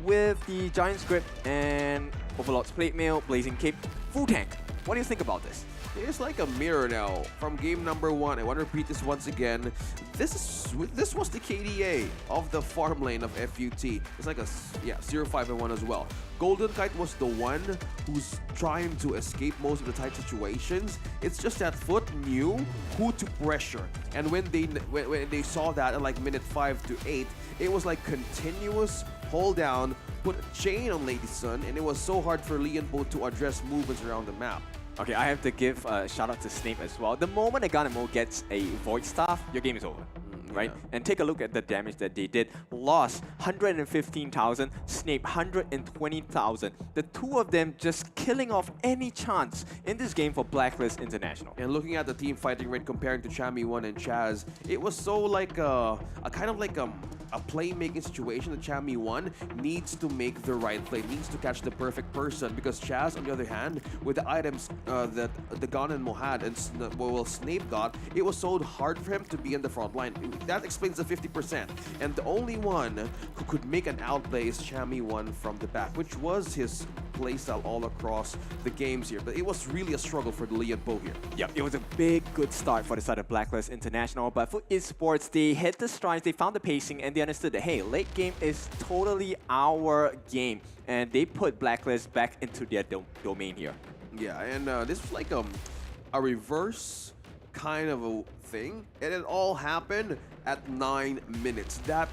with the Giant's Grip and Overlord's Plate Mail, Blazing Cape, full tank. What do you think about this? It's like a mirror now from game number 1. I want to repeat this once again. This was the KDA of the farm lane of FUT. It's like a 0-5-1 as well. Golden Kite was the one who's trying to escape most of the tight situations. It's just that Foot knew who to pressure, and when they saw that at like minute 5 to 8, it was like continuous hold down, put a chain on Lady Sun, and it was so hard for Lianbo to address movements around the map. Okay, I have to give a shout out to Snape as well. The moment a Ganemo gets a Void Staff, your game is over, right? Yeah. And take a look at the damage that they did. Lost 115,000, Snape 120,000. The two of them just killing off any chance in this game for Blacklist International. And looking at the team fighting rate comparing to Chami 1 and Chaz, it was so like a kind of like a playmaking situation that Chami 1 needs to make the right play, needs to catch the perfect person, because Chaz, on the other hand, with the items that the Gon and Mo had and Snape got, it was so hard for him to be in the front line. That explains the 50%. And the only one who could make an outplay is Chami 1 from the back, which was his playstyle all across the games here. But it was really a struggle for the Lianbo here. Yeah, it was a big, good start for the side of Blacklist International, but for esports, they hit the strides, they found the pacing, and they understood that, hey, late game is totally our game, and they put Blacklist back into their domain here. Yeah, and this was like a reverse kind of a thing, and it all happened at 9 minutes. That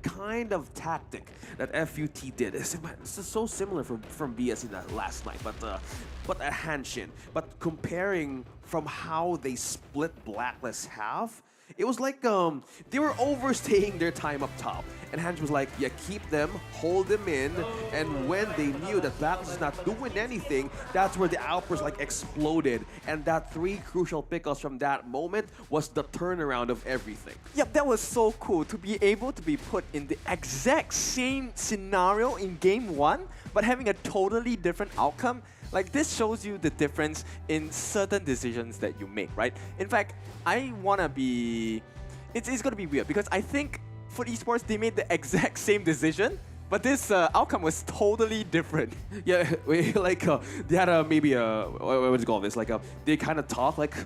kind of tactic that FUT did is so similar from BSC that last night, but at Hanshin. But comparing from how they split Blacklist half, it was like they were overstaying their time up top. And Hanshin was like, yeah, keep them, hold them in. And when they knew that Blacklist is not doing anything, that's where the outburst like exploded. And that 3 crucial pickups from that moment was the turnaround of everything. Yep, that was so cool to be able to be put in the exact same scenario in game 1, but having a totally different outcome. Like, this shows you the difference in certain decisions that you make, right? In fact, I wanna be... It's gonna be weird because I think for esports, they made the exact same decision, but this outcome was totally different. Yeah, like they had maybe what do you call this? Like they kind of talk like,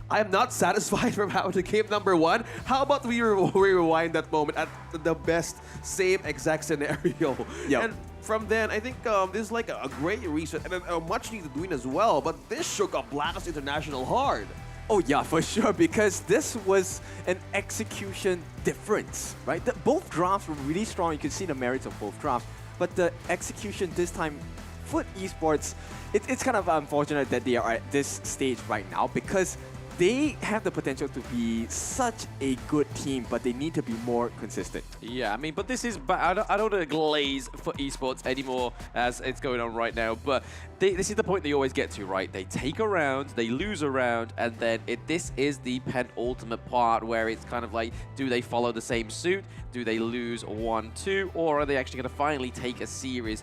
I am not satisfied from how to game number 1. How about we rewind that moment at the best same exact scenario? Yep. And from then, I think this is like a great reset and a much needed win as well. But this shook up Blacklist International hard. Oh yeah, for sure, because this was an execution difference, right? Both drafts were really strong. You can see the merits of both drafts, but the execution this time, Foot Esports, it's kind of unfortunate that they are at this stage right now, because they have the potential to be such a good team, but they need to be more consistent. Yeah, I mean, but this is, I don't want to glaze for esports anymore as it's going on right now, but this is the point they always get to, right? They take a round, they lose a round, and then this is the penultimate part where it's kind of like, do they follow the same suit? Do they lose 1-2? Or are they actually going to finally take a series,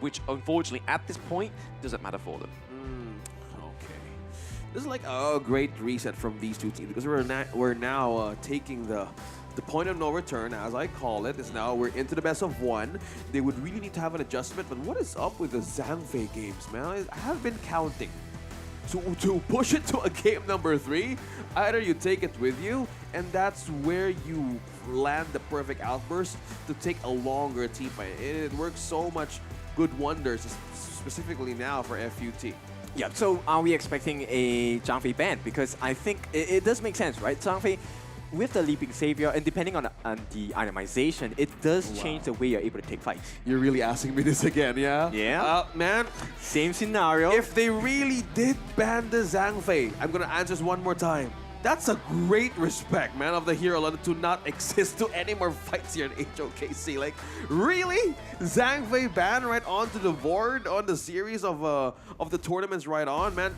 which unfortunately at this point doesn't matter for them? This is like a great reset from these two teams because we're now taking the point of no return, as I call it. Is now we're into the best of one. They would really need to have an adjustment. But what is up with the Zhangfei games, man? I have been counting. To push it to a game number 3, either you take it with you, and that's where you land the perfect outburst to take a longer team fight. It works so much good wonders, specifically now for FUT. Yeah, so are we expecting a Zhangfei ban? Because I think it does make sense, right? Zhangfei, with the Leaping Savior, and depending on the itemization, it does change the way you're able to take fights. You're really asking me this again, yeah? Yeah. Man. Same scenario. If they really did ban the Zhangfei, I'm gonna answer this one more time. That's a great respect, man, of the hero to not exist to any more fights here in HOKC. Like, really? Zhangfei ban right onto the board on the series of the tournaments right on, man?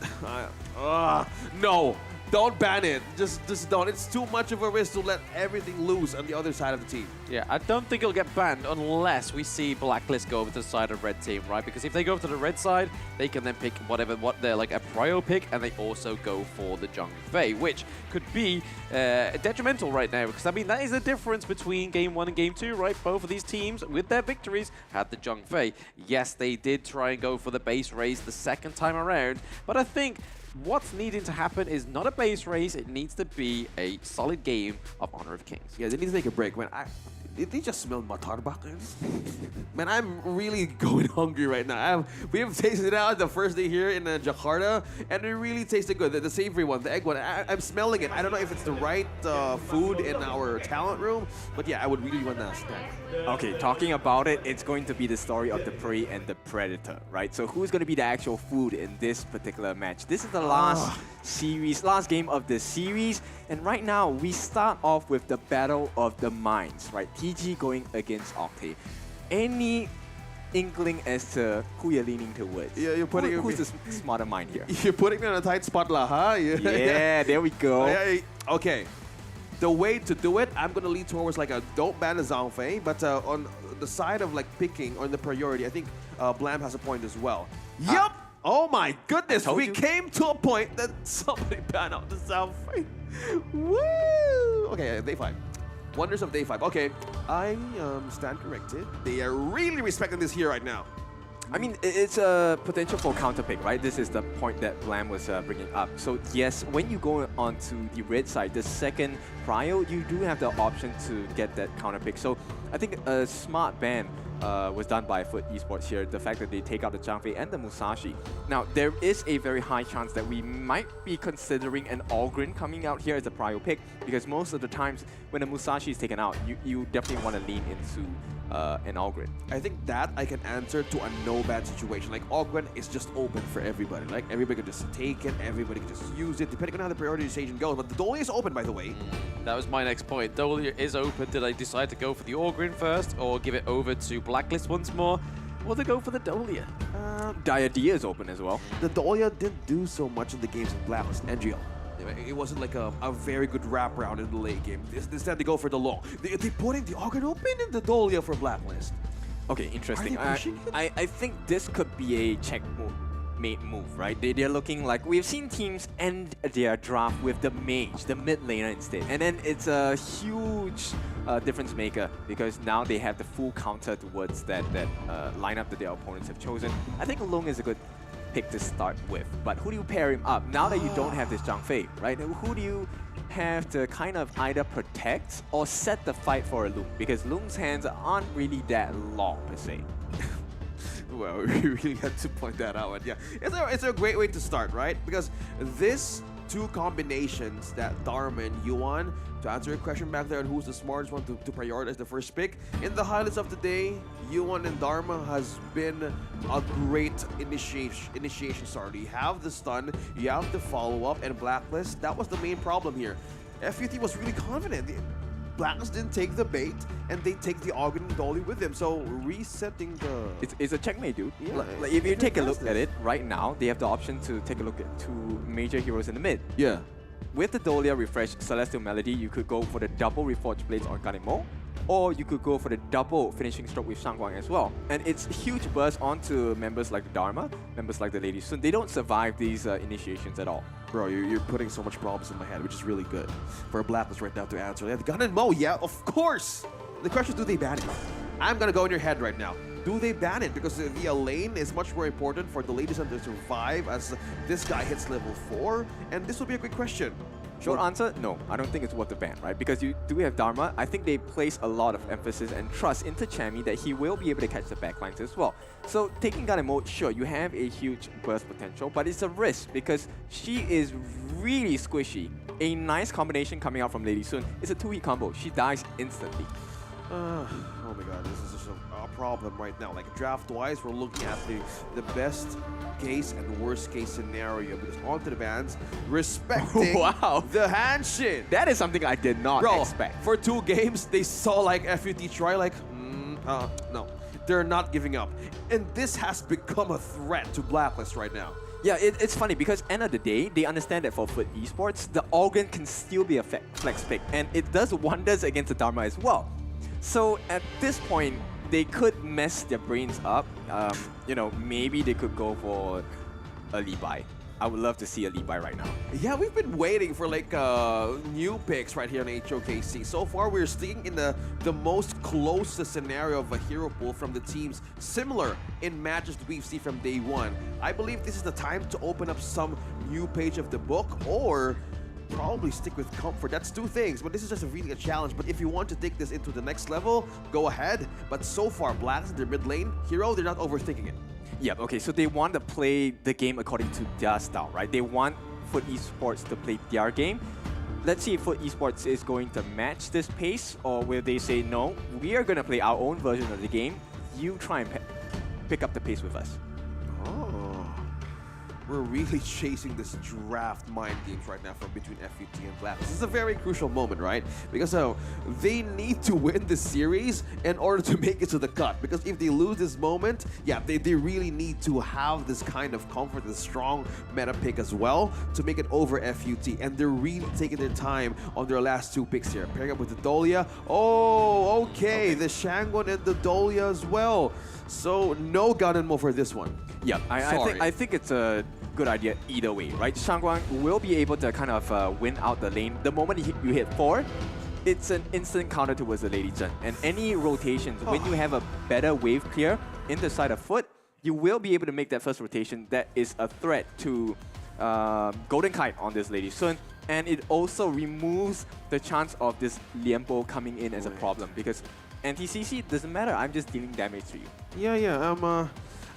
No. Don't ban it. Just don't. It's too much of a risk to let everything loose on the other side of the team. Yeah, I don't think it'll get banned unless we see Blacklist go over to the side of red team, right? Because if they go to the red side, they can then pick what they're like a prio pick, and they also go for the Zhangfei, which could be detrimental right now. Because I mean, that is the difference between game 1 and game 2, right? Both of these teams, with their victories, had the Zhangfei. Yes, they did try and go for the base raise the second time around, but I think what's needing to happen is not a base race, it needs to be a solid game of Honor of Kings. Yeah, they need to take a break, man. Did they just smell matarbak? Man, I'm really going hungry right now. We have tasted it out the first day here in Jakarta, and it really tasted good. The savory one, the egg one. I'm smelling it. I don't know if it's the right food in our talent room, but yeah, I would really want that snack. Okay, talking about it, it's going to be the story of the prey and the predator, right? So who's going to be the actual food in this particular match? This is the last game of the series, and right now we start off with the battle of the minds, right? TG going against Octave. Any inkling as to who you're leaning towards? Yeah, you're putting who's the smarter mind here? You're putting me on a tight spot, lah, huh? Yeah, there we go. Okay. The way to do it, I'm gonna lean towards like a don't ban the Zhangfei, but on the side of like picking on the priority, I think Blam has a point as well. Yup! Oh my goodness, we came to a point that somebody banned out the Zhangfei. Woo! Okay, day 5. Wonders of day 5. Okay, I stand corrected. They are really respecting this here right now. I mean, it's a potential for counter pick, right? This is the point that Blam was bringing up. So yes, when you go onto the red side, the second prio, you do have the option to get that counter pick. So I think a smart ban was done by Foot Esports here, the fact that they take out the Zhangfei and the Musashi. Now, there is a very high chance that we might be considering an Algren coming out here as a prio pick, because most of the times when a Musashi is taken out, you definitely want to lean into an Algren. I think that I can answer to a no-ban situation. Like, Algren is just open for everybody. Like, everybody can just take it, everybody can just use it, depending on how the prioritization goes. But the Dolia is open, by the way. That was my next point. Dolia is open. Did I decide to go for the Algren first, or give it over to Blacklist once more, or to go for the Dolia? Diadea is open as well. The Dolia didn't do so much in the games with Blacklist and GL. It wasn't like a very good wraparound in the late game. Instead, they go for the long. They're putting the Algren open in the Dolia for Blacklist. Okay, interesting. Are they pushing it? I think this could be a checkmate move, right? They're looking like, we've seen teams end their draft with the mage, the mid laner instead. And then it's a huge difference maker, because now they have the full counter towards that lineup that their opponents have chosen. I think Lung is a good pick to start with, but who do you pair him up now that you don't have this Zhangfei, right? Who do you have to kind of either protect or set the fight for a Lung? Because Lung's hands aren't really that long per se. Well, we really had to point that out. And yeah, it's a great way to start, right? Because this two combinations that Dharma and Yuan, to answer your question back there on who's the smartest one to prioritize the first pick, in the highlights of the day, Yuan and Dharma has been a great initiation starter. You have the stun, you have the follow-up, and Blacklist, that was the main problem here. FUT was really confident. Blacklist didn't take the bait, and they take the Ogden and Dolly with them. So resetting the... It's a checkmate, dude. Yeah, Like, if you take a look at it right now, they have the option to take a look at two major heroes in the mid. Yeah. With the Dolia refresh Celestial Melody, you could go for the double Reforged Blades on Ganemo, or you could go for the double finishing stroke with Shangguang as well. And it's huge burst onto members like the Dharma, members like the Lady Sun. They don't survive these initiations at all. Bro, you're putting so much problems in my head, which is really good for Blacklist right now to answer. They have Gun and Mo, yeah, of course. The question is, do they ban it? I'm gonna go in your head right now. Do they ban it? Because the lane is much more important for the Lady Sun to survive as this guy hits level 4, and this will be a great question. Short answer, no. I don't think it's worth the ban, right? Because you do have Dharma. I think they place a lot of emphasis and trust into Chammy that he will be able to catch the backlines as well. So taking Gun and Mode, sure, you have a huge burst potential, but it's a risk because she is really squishy. A nice combination coming out from Lady Sun is a 2-hit combo. She dies instantly. Oh my god, this is just a problem right now. Like draft-wise, we're looking at the best case and worst case scenario because onto the bans, respecting the handshake. That is something I did not expect. For 2 games, they saw like FUT try like, no, they're not giving up. And this has become a threat to Blacklist right now. Yeah, it's funny because end of the day, they understand that for Foot Esports, the Organ can still be a flex pick and it does wonders against the Dharma as well. So at this point, they could mess their brains up. You know, maybe they could go for a Levi. I would love to see a Levi right now. Yeah, we've been waiting for like new picks right here on HOKC. So far, we're sticking in the most closest scenario of a hero pool from the teams similar in matches that we've seen from day one. I believe this is the time to open up some new page of the book or probably stick with comfort. That's 2 things, but this is just really a challenge. But if you want to take this into the next level, go ahead. But so far, Blacks, their mid lane hero, they're not overthinking it. Yeah, okay, so they want to play the game according to their style, right? They want Foot Esports to play their game. Let's see if Foot Esports is going to match this pace, or will they say, no, we are going to play our own version of the game. You try and pick up the pace with us. We're really chasing this draft mind games right now from between FUT and Black. This is a very crucial moment, right? Because they need to win this series in order to make it to the cut. Because if they lose this moment, yeah, they really need to have this kind of comfort, this strong meta pick as well to make it over FUT. And they're really taking their time on their last 2 picks here. Pairing up with the Dolia. Oh, okay. The Shangguan and the Dolia as well. So no Gun and Mo for this one. Yeah, I think it's a good idea either way, right? Shangguang will be able to kind of win out the lane. The moment you hit 4, it's an instant counter towards the Lady Zhen. And any rotations, when you have a better wave clear in the side of Foot, you will be able to make that first rotation that is a threat to Golden Kite on this Lady Sun. And it also removes the chance of this Lianpo coming in as a problem because anti-CC doesn't matter, I'm just dealing damage to you. Yeah,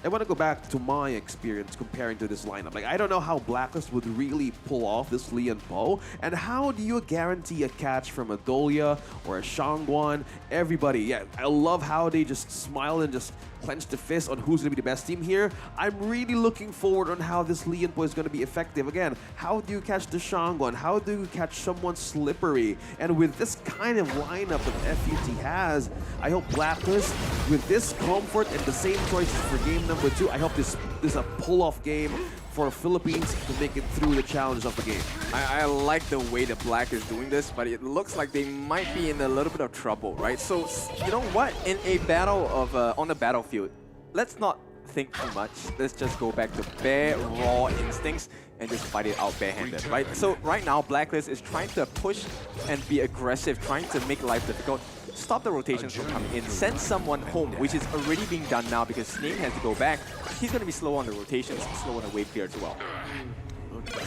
I want to go back to my experience comparing to this lineup. Like, I don't know how Blacklist would really pull off this Lianpo, and how do you guarantee a catch from a Dolia or a Shangguan? Everybody, yeah, I love how they just smile and just clench the fist on who's going to be the best team here. I'm really looking forward on how this Lianpo is going to be effective. Again, how do you catch the Shangguan? How do you catch someone slippery? And with this kind of lineup that FUT has, I hope Blacklist, with this comfort and the same choices for game number 2, I hope this is a pull-off game for Philippines to make it through the challenges of the game. I like the way the Black is doing this, but it looks like they might be in a little bit of trouble, right? So, you know what? In a battle of on the battlefield, let's not think too much. Let's just go back to bare, raw instincts and just fight it out barehanded, right? So right now, Blacklist is trying to push and be aggressive, trying to make life difficult. Stop the rotations from coming in, send someone home, which is already being done now because Snake has to go back. He's going to be slow on the rotations, slow on the wave clear as well. Okay.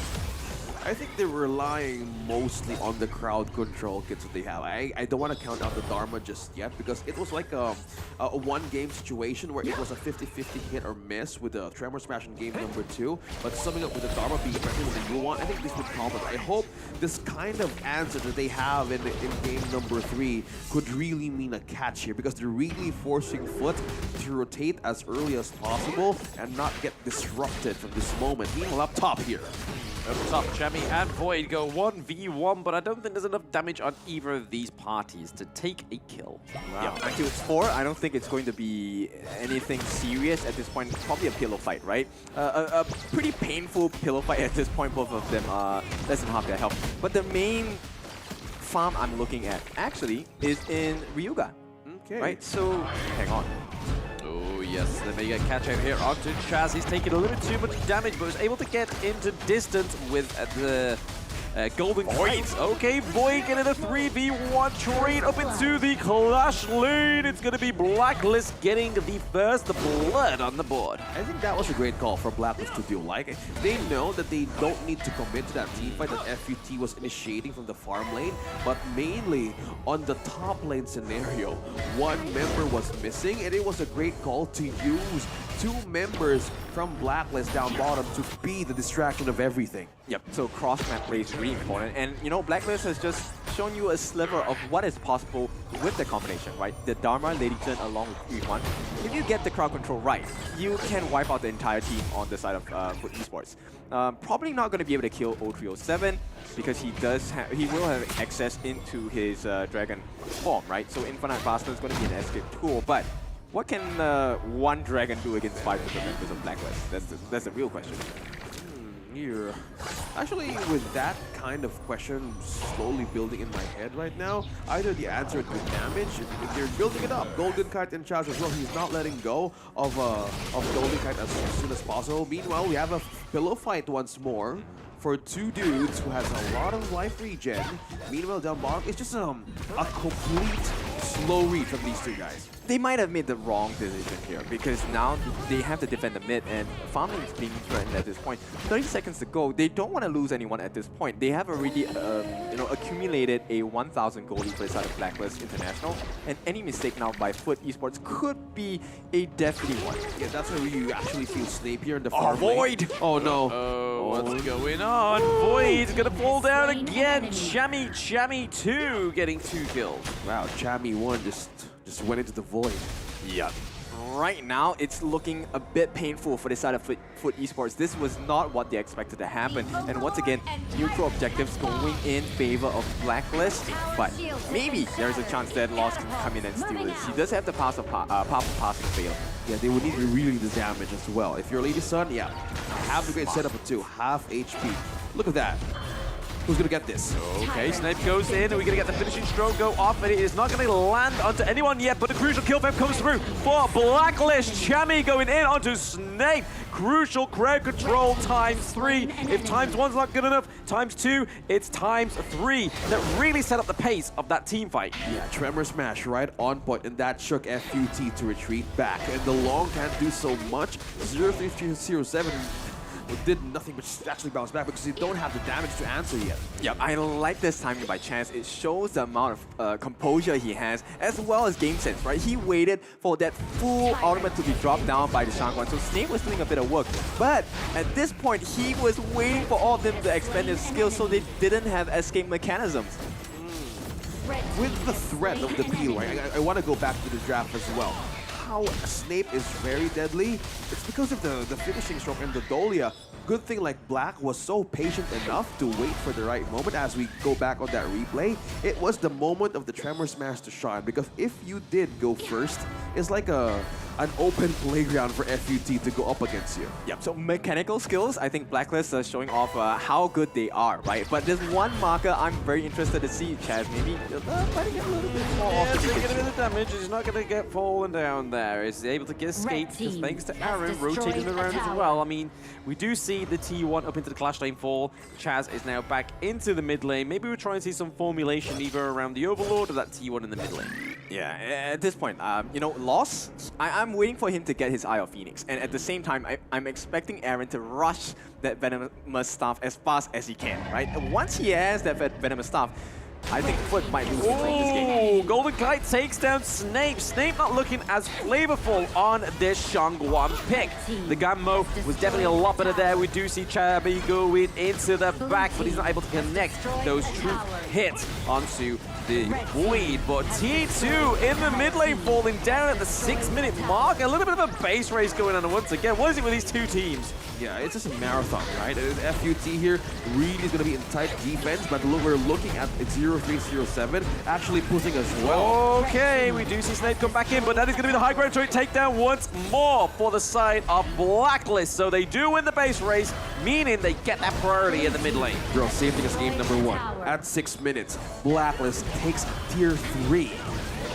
I think they're relying mostly on the crowd control kits that they have. I don't want to count out the Dharma just yet because it was like a one-game situation where it was a 50-50 hit or miss with the Tremor Smash in game number 2. But summing up with the Dharma being present with the U1, I think this would complement. I hope this kind of answer that they have in game number 3 could really mean a catch here because they're really forcing Foot to rotate as early as possible and not get disrupted from this moment. Meanwhile, up top here. Up top, Chami and Void go 1v1, but I don't think there's enough damage on either of these parties to take a kill. Wow. Yeah, until it's 4, I don't think it's going to be anything serious at this point. Probably a pillow fight, right? A pretty painful pillow fight at this point. Both of them are less than half their health. But the main farm I'm looking at actually is in Ryuga. Okay. Right? So, hang on. Oh yes, they may get catch out here onto Chaz. He's taking a little bit too much damage, but was able to get into distance with the Golden Knights. Okay, Void getting a 3v1 trade up into the Clash lane. It's going to be Blacklist getting the first blood on the board. I think that was a great call for Blacklist to do. Like, they know that they don't need to commit to that team fight that FUT was initiating from the farm lane, but mainly on the top lane scenario. One member was missing, and it was a great call to use 2 members from Blacklist down bottom to be the distraction of everything. Yep, so cross-map play is really important. And, you know, Blacklist has just shown you a sliver of what is possible with the combination, right? The Dharma, Lady Chen along with 3-1. If you get the crowd control right, you can wipe out the entire team on the side of Foot Esports. Probably not going to be able to kill 0307 because he will have access into his Dragon form, right? So Infinite Bastard is going to be an escape tool, but what can one Dragon do against 5 different members of Blacklist? That's the real question. Here. Actually, with that kind of question slowly building in my head right now, either the answer to damage, if they're building it up. Golden Kite in charge as well. He's not letting go of Golden Kite as soon as possible. Meanwhile, we have a pillow fight once more for 2 dudes who has a lot of life regen. Meanwhile, down bottom, it's just a complete slow read from these 2 guys. They might have made the wrong decision here because now they have to defend the mid and farming is being threatened at this point. 30 seconds to go. They don't want to lose anyone at this point. They have already accumulated a 1,000 goldie for the side of Blacklist International, and any mistake now by Foot Esports could be a deadly one. Yeah, that's where you actually feel Snape here in the farm Void! lane. Oh no. Oh, what's going on? Void's gonna fall down again. Chami 2 getting 2 kills. Wow, Chami 1 just went into the void. Yeah. Right now, it's looking a bit painful for the side of Foot Esports. This was not what they expected to happen. And once again, neutral objectives going in favor of Blacklist. But maybe there's a chance that Lost can come in and steal this. He does have the powerful passing fail. Yeah, they would need to really the damage as well. If you're Lady Sun, yeah, have the great setup of 2, half HP. Look at that. Who's gonna get this? Okay, Snape goes in, and we're gonna get the finishing stroke go off, and it is not gonna land onto anyone yet, but the crucial kill fam comes through for Blacklist. Chami going in onto Snape. Crucial crowd control ×3. If ×1's not good enough, ×2, it's ×3. That really set up the pace of that team fight. Yeah, Tremor Smash right on point, and that shook FUT to retreat back. And the long can't do so much. 03307 did nothing but actually bounce back because you don't have the damage to answer yet. Yep, I like this timing by Chance. It shows the amount of composure he has, as well as game sense, right? He waited for that full ultimate to be dropped down by the Shangguan, so Snape was doing a bit of work. But at this point, he was waiting for all of them to expend their skills so they didn't have escape mechanisms. With the threat of the peel, right? I want to go back to the draft as well. How Snape is very deadly, it's because of the finishing stroke and the Dolia. Good thing like Black was so patient enough to wait for the right moment. As we go back on that replay, it was the moment of the Tremor Smash to shine, because if you did go first, it's like an open playground for FUT to go up against you. Yep, so mechanical skills, I think Blacklist is showing off how good they are, right? But there's one marker I'm very interested to see, Chaz, maybe fighting it a little bit more Yeah, off the taking a bit of damage. He's not going to get fallen down there. He's able to get escape just thanks to Aaron rotating around as well. I mean, we do see see the T1 up into the clash lane fall. Chaz is now back into the mid lane. Maybe we're trying to see some formulation either around the Overlord or that T1 in the mid lane. Yeah, at this point, you know, Loss, I'm waiting for him to get his Eye of Phoenix. And at the same time, I'm expecting Aaron to rush that Venomous Staff as fast as he can, right? And once he has that Venomous Staff, I think Foot might lose this game. Golden Kite takes down Snape. Snape not looking as flavorful on this Shangguan pick. The Gammo was definitely a lot better there. We do see Chabi going into the back, but he's not able to connect those true hits onto the Void. But T2 in the mid lane falling down at the 6-minute mark. A little bit of a base race going on once again. What is it with these two teams? Yeah, it's just a marathon, right? FUT here really is going to be in tight defense, but look, we're looking at 0-3-0-7 actually pushing as well. Okay, we do see Snape come back in, but that is going to be the high ground turret takedown once more for the side of Blacklist. So they do win the base race, meaning they get that priority in the mid lane. Girl, same thing as game number 1. At 6 minutes, Blacklist takes tier 3.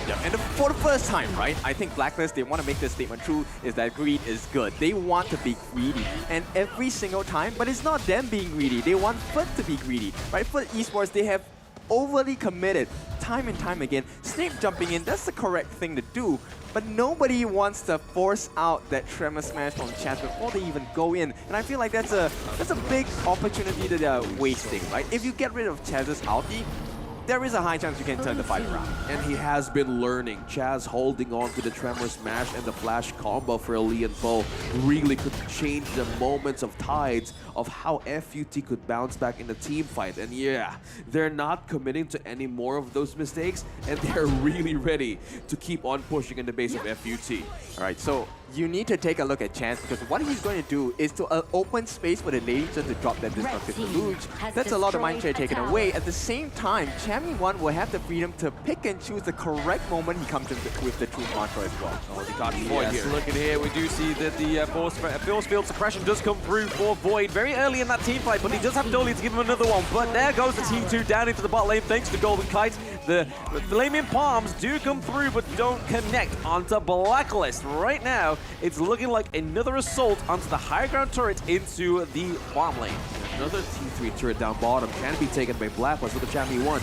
Yeah, and for the first time, right, I think Blacklist, they want to make this statement true, is that greed is good. They want to be greedy. And every single time, but it's not them being greedy. They want Foot to be greedy, right? Foot Esports, they have overly committed time and time again. Snape jumping in, that's the correct thing to do. But nobody wants to force out that Tremor Smash from Chaz before they even go in. And I feel like that's a big opportunity that they're wasting, right? If you get rid of Chaz's ulti, there is a high chance you can turn the fight around. And he has been learning. Chaz holding on to the Tremor Smash and the Flash combo for Lee and Po really could change the moments of tides of how FUT could bounce back in the team fight. And yeah, they're not committing to any more of those mistakes, and they're really ready to keep on pushing in the base of FUT. All right, so you need to take a look at Chance, because what he's going to do is to open space for the Lady just to drop that Disruptive Deluge. That's a lot of mind share taken away. At the same time, Chammy 1 will have the freedom to pick and choose the correct moment he comes in with the True Mantra as well. Oh, he got Void here. Look at here, we do see that the force field suppression does come through for Void very early in that team fight, but he does have Dolly to give him another one. But there goes the T2 down into the bot lane thanks to Golden Kite. The Flaming Palms do come through but don't connect onto Blacklist. Right now, it's looking like another assault onto the high ground turret into the farm lane. Another T3 turret down bottom can be taken by Blacklist with the Champion 1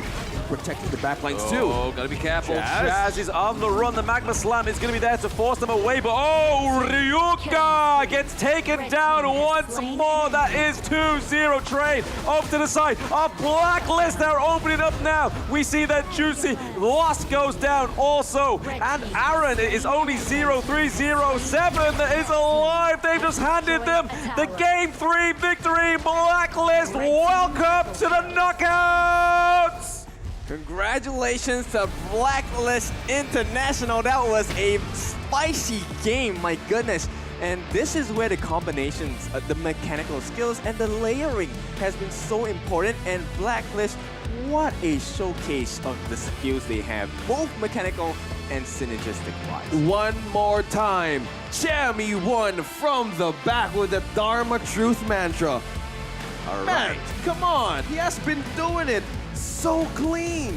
protecting the back lines too. Oh, gotta be careful. Chaz is on the run. The Magma Slam is gonna be there to force them away, but oh, Ryuka gets taken down once more. That is 2-0 trade off to the side of Blacklist. They're opening up now. We see that Juicy Lost goes down also, and Aaron is only 0-3-0-7 that is alive. They've just handed them the Game 3 victory. Blacklist, welcome to the knockouts! Congratulations to Blacklist International. That was a spicy game, my goodness. And this is where the combinations, the mechanical skills, and the layering has been so important. And Blacklist, what a showcase of the skills they have, both mechanical and synergistic-wise. One more time, Chammy 1 from the back with the Dharma Truth Mantra. All Man, right. come on, he has been doing it so clean.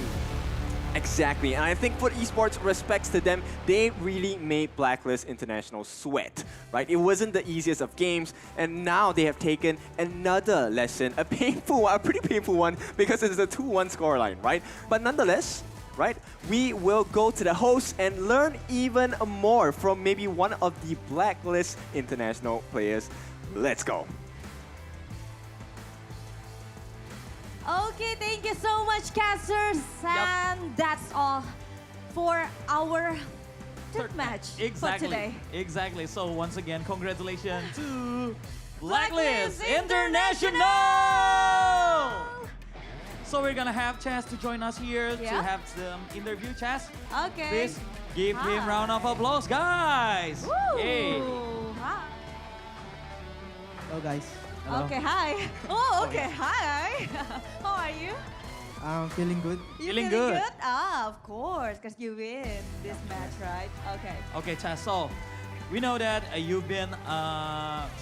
Exactly, and I think for esports, respects to them, they really made Blacklist International sweat, right? It wasn't the easiest of games, and now they have taken another lesson, a painful one, a pretty painful one, because it's a 2-1 scoreline, right? But nonetheless, right, we will go to the host and learn even more from maybe one of the Blacklist International players. Let's go. Okay, thank you so much, casters. And that's all for our third match for today. Exactly. So once again, congratulations to Blacklist International! So we're gonna have Chaz to join us here to have some interview. Chaz, Okay. please give him a round of applause, guys. Woo! Yay. Hi. Hello, guys. Hello. Okay, hi. Oh, okay, hi. How are you? I'm feeling good. You Feeling good? Ah, of course, because you win this match, right? Okay. Okay, Chaz, so we know that you've been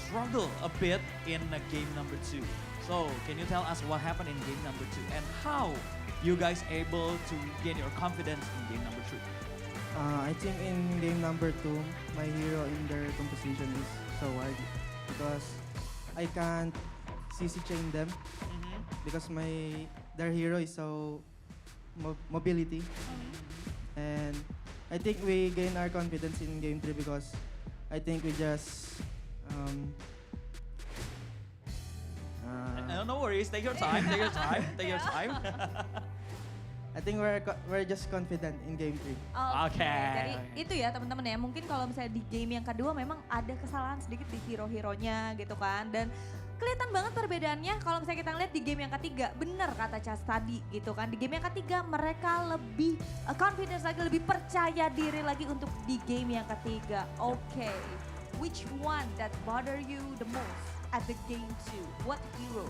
struggled a bit in game number 2. So can you tell us what happened in game number 2 and how you guys able to gain your confidence in game number 3? I think in game number 2, my hero in their composition is so hard because I can't CC chain them because their hero is so mobility. And I think we gain our confidence in game 3 because I think we just no worries, take your time, take your time, take your time. I think we're just confident in game 3. Oke. Jadi itu ya teman-teman ya. Mungkin kalau misalnya di game yang kedua memang ada kesalahan sedikit di hero-heronya gitu kan. Dan kelihatan banget perbedaannya kalau misalnya kita ngeliat di game yang ketiga. Bener kata Chas tadi gitu kan. Di game yang ketiga mereka lebih confidence lagi, lebih percaya diri lagi untuk di game yang ketiga. Oke. Which one that bother you the most at the game 2? What hero?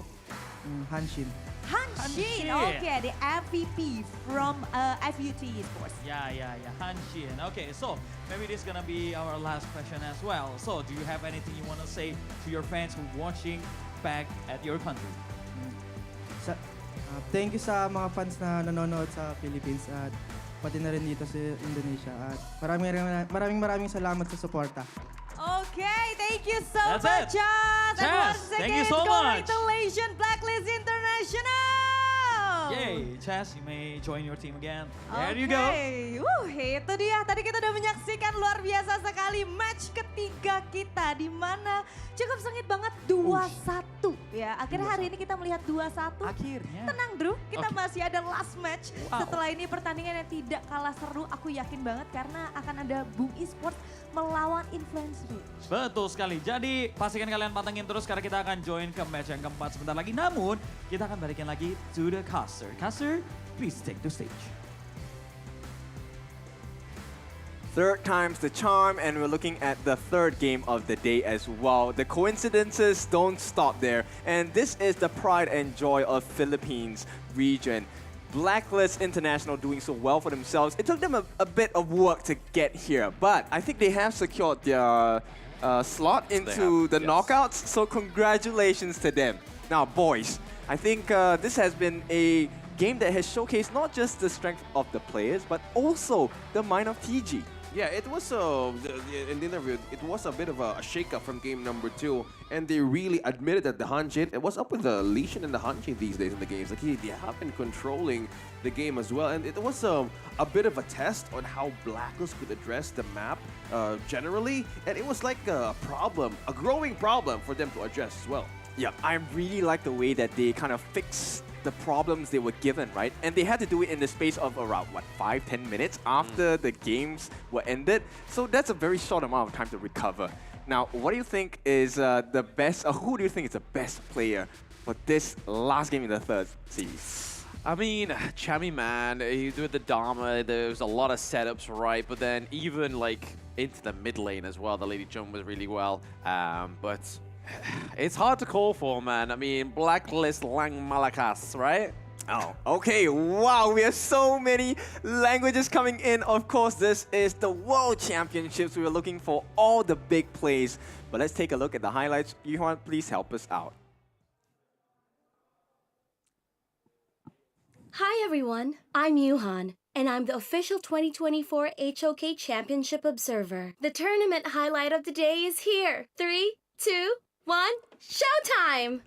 Hanshin. Hanshin, okay, the MVP from FUT Esports. Yeah, Hanshin. Okay, so maybe this is gonna be our last question as well. So, do you have anything you want to say to your fans who watching back at your country? Thank you sa mga fans na nanonood sa Philippines at pati na rin dito sa Indonesia. At maraming salamat sa suporta. Okay, thank you so That's much, it. Chas. And Chas, once thank again, you so much. congratulations, Blacklist International. Yay, Chas, you may join your team again. There you go. Itu dia. Tadi kita udah menyaksikan luar biasa sekali match ketiga kita di mana cukup sengit banget 2-1 ya. Akhirnya hari ini kita melihat 2-1. Akhirnya. Tenang, Drew. Kita masih ada last match. Setelah ini pertandingan yang tidak kalah seru, aku yakin banget karena akan ada Boom Esports melawan Influence Rich. Betul sekali. Jadi pastikan kalian pantengin terus karena kita akan join ke match yang keempat sebentar lagi. Namun kita akan balikin lagi to the caster. Caster, please take the stage. Third time's the charm, and we're looking at the third game of the day as well. The coincidences don't stop there, and this is the pride and joy of Philippines region. Blacklist International doing so well for themselves. It took them a bit of work to get here, but I think they have secured their slot into the knockouts, so congratulations to them. Now, boys, I think this has been a game that has showcased not just the strength of the players, but also the mind of TG. Yeah, it was in the interview, it was a bit of a shake-up from game number 2, and they really admitted that the Hanshin, and what's up with the Lesion and the Hanshin these days in the games? Like they have been controlling the game as well, and it was a bit of a test on how Blacklist could address the map generally, and it was like a problem, a growing problem for them to address as well. Yeah, I really like the way that they kind of fixed the problems they were given, right? And they had to do it in the space of around, 5-10 minutes after the games were ended. So that's a very short amount of time to recover. Now, what do you think is the best, who do you think is the best player for this last game in the third series? I mean, Chami, man, he did the Dharma, there was a lot of setups, right? But then even like into the mid lane as well, the Lady Jump was really well. But it's hard to call for, man. I mean, Blacklist Lang Malakas, right? Oh, okay. Wow, we have so many languages coming in. Of course, this is the World Championships. We were looking for all the big plays. But let's take a look at the highlights. Yuhan, please help us out. Hi everyone, I'm Yuhan, and I'm the official 2024 HOK Championship Observer. The tournament highlight of the day is here. 3, 2, 1, showtime!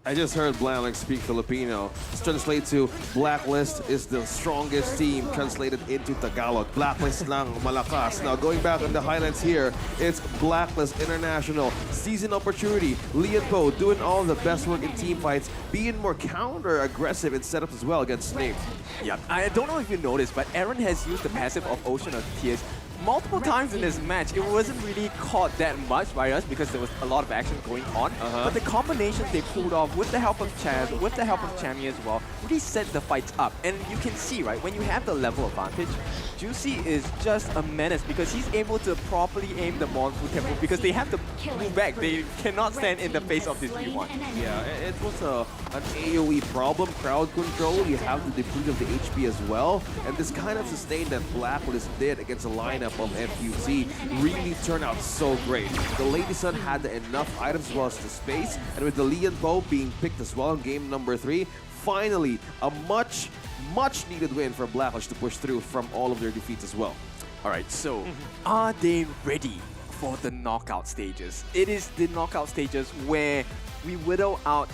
I just heard Blank speak Filipino. This translates to Blacklist is the strongest team, translated into Tagalog. Blacklist lang malakas. Now going back on the highlights here, it's Blacklist International. Season opportunity. Leon Po doing all the best work in team fights, being more counter-aggressive in setups as well against Snape. Yeah, I don't know if you noticed, but Aaron has used the passive of Ocean of Tears multiple times in this match. It wasn't really caught that much by us because there was a lot of action going on. But the combinations they pulled off with the help of Chaz, with the help of Chami as well, really set the fights up. And you can see, right, when you have the level advantage, Juicy is just a menace because he's able to properly aim the Monfu tempo because they have to move back. They cannot stand in the face of this V1. Yeah, it was an AoE problem, crowd control. You have to deplete of the HP as well. And this kind of sustain that Blacklist did against a lineup of FUT really turned out so great. The Lady Sun had enough items as well as the space, and with the Leon Bo being picked as well in game number 3, finally a much needed win for Blacklist to push through from all of their defeats as well. All right, so are they ready for the knockout stages. It is the knockout stages where we whittle out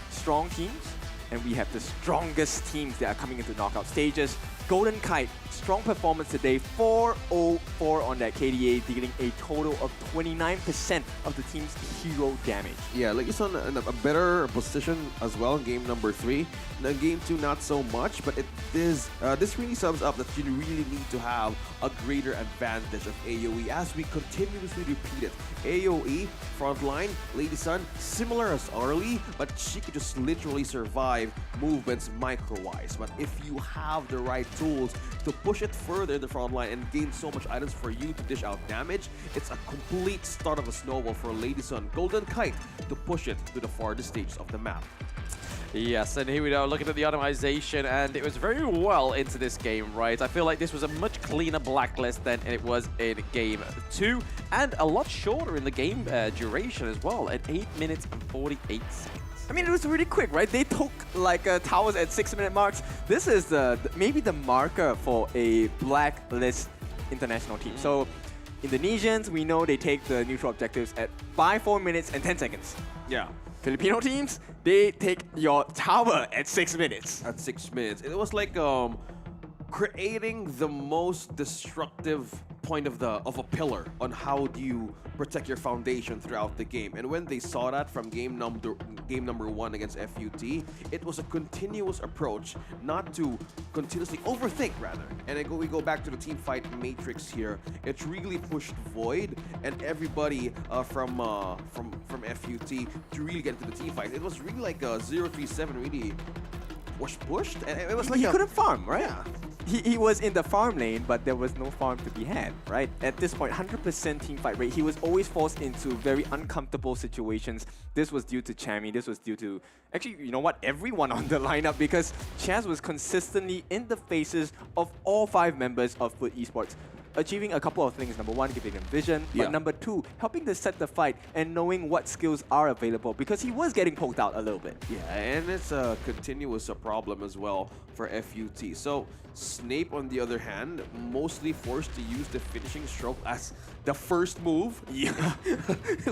strong teams and we have the strongest teams that are coming into knockout stages. Golden Kite, strong performance today, 404 on that KDA, dealing a total of 29% of the team's hero damage. Yeah, like it's on a better position as well in game number 3. In game 2, not so much, but this really sums up that you really need to have a greater advantage of AoE as we continuously repeat it. AoE, frontline, Lady Sun, similar as Arlie, but she could just literally survive movements micro-wise. But if you have the right tools to push it further in the front line and gain so much items for you to dish out damage, it's a complete start of a snowball for Lady Sun Golden Kite to push it to the farthest stages of the map. Yes, and here we are looking at the itemization, and it was very well into this game, right? I feel like this was a much cleaner blacklist than it was in game 2, and a lot shorter in the game duration as well, at 8 minutes and 48 seconds. I mean, it was really quick, right? They took like towers at 6-minute marks. This is maybe the marker for a blacklist international team. So Indonesians, we know they take the neutral objectives at 4 minutes and 10 seconds. Yeah. Filipino teams, they take your tower at 6 minutes. At 6 minutes. It was like creating the most destructive point of a pillar on how do you protect your foundation throughout the game. And when they saw that from game number 1 against FUT, it was a continuous approach, not to continuously overthink rather. And then we go back to the team fight matrix here. It really pushed Void and everybody from FUT to really get into the team fight. It was really like a 0-3-7 really was pushed, and it was like he couldn't farm, right? Yeah. He was in the farm lane, but there was no farm to be had, right? At this point, 100% team fight rate. He was always forced into very uncomfortable situations. This was due to Chammy. This was due to, actually, you know what? Everyone on the lineup, because Chaz was consistently in the faces of all 5 members of Foot Esports, achieving a couple of things. Number 1, giving him vision, but number 2, helping to set the fight and knowing what skills are available, because he was getting poked out a little bit. Yeah, and it's a continuous problem as well for FUT. So Snape, on the other hand, mostly forced to use the finishing stroke as the first move. Yeah. It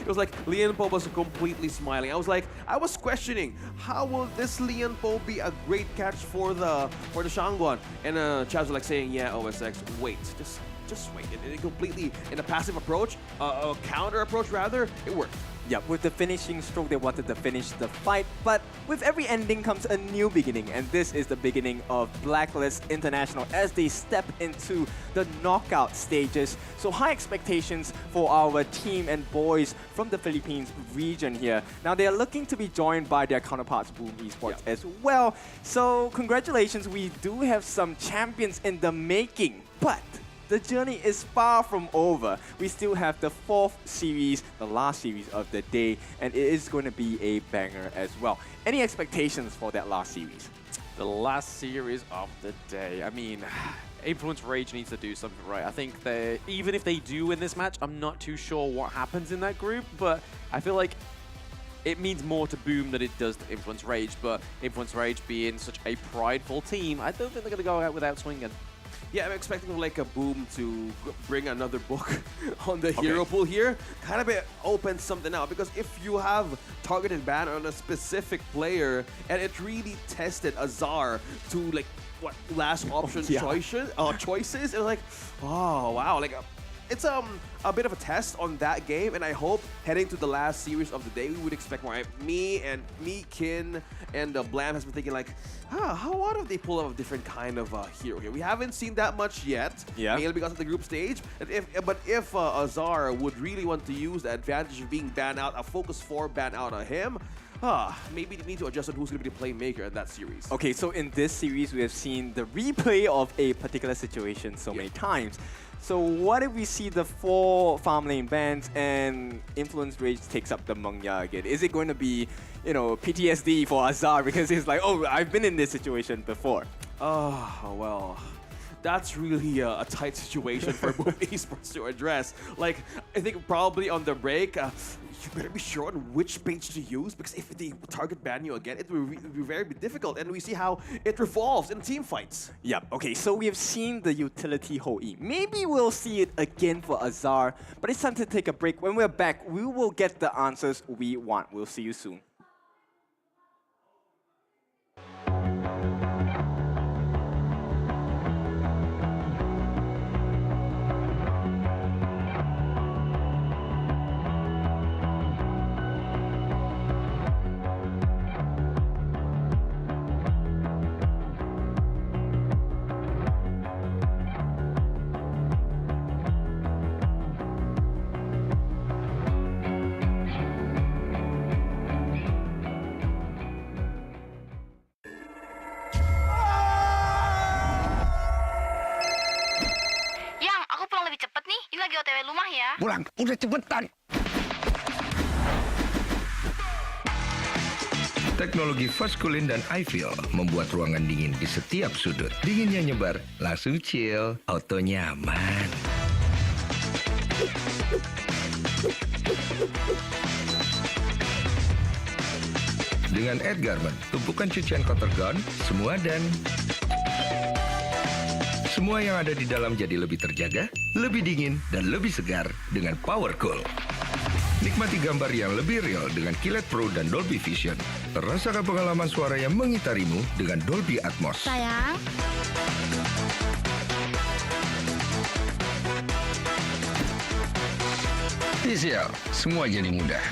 was like Lian Po was completely smiling. I was questioning, how will this Lian Po be a great catch for the Shangguan? And Chaz was like saying, yeah, OSX, wait, just wait. And it completely, in a passive approach, a counter approach rather, it worked. Yeah, with the finishing stroke, they wanted to finish the fight, but with every ending comes a new beginning, and this is the beginning of Blacklist International as they step into the knockout stages. So high expectations for our team and boys from the Philippines region here. Now they are looking to be joined by their counterparts Boom Esports as well. So congratulations, we do have some champions in the making, but the journey is far from over. We still have the 4th series, the last series of the day, and it is going to be a banger as well. Any expectations for that last series? The last series of the day. I mean, Influence Rage needs to do something right. I think that even if they do win this match, I'm not too sure what happens in that group, but I feel like it means more to Boom than it does to Influence Rage, but Influence Rage being such a prideful team, I don't think they're going to go out without swinging. Yeah, I'm expecting like a Boom to bring another book on the hero pool here. Kind of opens something out, because if you have targeted ban on a specific player and it really tested Azar to like what last option choices, it was like, oh wow, like it's a bit of a test on that game, and I hope heading to the last series of the day we would expect more. Me, Kin, and Blam has been thinking like, how out if they pull up a different kind of hero here? We haven't seen that much yet, mainly because of the group stage. But if Azar would really want to use the advantage of being banned out, a focus 4 ban out on him, maybe they need to adjust on who's going to be the playmaker in that series. Okay, so in this series, we have seen the replay of a particular situation so many times. So what if we see the 4 farm lane bans and Influence Rage takes up the Mengya again? Is it going to be, you know, PTSD for Azar because he's like, oh, I've been in this situation before? Oh, well, that's really a tight situation for Boom Esports to address. Like, I think probably on the break, you better be sure on which page to use, because if they target ban you again, it will be very difficult. And we see how it revolves in team fights. Yep, okay, so we have seen the utility Ho E. Maybe we'll see it again for Azar, but it's time to take a break. When we're back, we will get the answers we want. We'll see you soon. Yang, aku pulang lebih cepet nih. Ini lagi OTW rumah ya. Pulang, udah cepetan. Teknologi Fast Cooling dan iFeel membuat ruangan dingin di setiap sudut. Dinginnya nyebar, langsung chill, auto nyaman. Dengan Edgarment, tumpukan cucian kotor gone, semua dan semua yang ada di dalam jadi lebih terjaga, lebih dingin, dan lebih segar dengan Power Cool. Nikmati gambar yang lebih real dengan Kilet Pro dan Dolby Vision. Rasakan pengalaman suara yang mengitarimu dengan Dolby Atmos. Sayang. TCL, semua jadi mudah.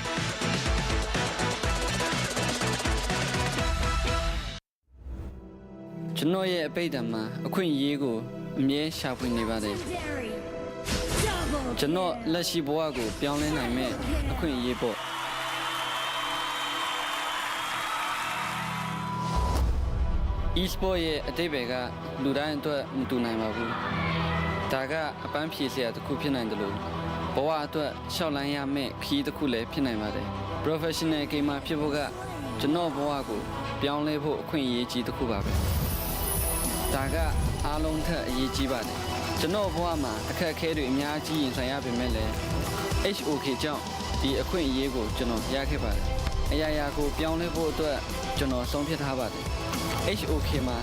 Chino ye beidama, akun yego, mie shapu nebade. Chino lashi boago, biangle naime, akun yebo. Esport ye adebega, ludan to mtunai mabu. Daga apan piesia to kupinai delu. Boa to shaolan ya me ki to kule pinai made. Professional gamer people ga, chino boago, biangle bo akun ye ji to kubabe. 大家အားလုံးထက်အရေးကြီးပါတယ်ကျွန်တော်ဘဝမှာအခက်အခဲတွေအများကြီးရင်ဆိုင်ရပေမဲ့လည်း HOK ကြောင့်ဒီအခွင့်အရေးကိုကျွန်တော်ရခဲ့ပါတယ်အရာရာကိုပြောင်းလဲဖို့အတွက်ကျွန်တော်ဆုံးဖြတ်ထားပါတယ် HOK မှာ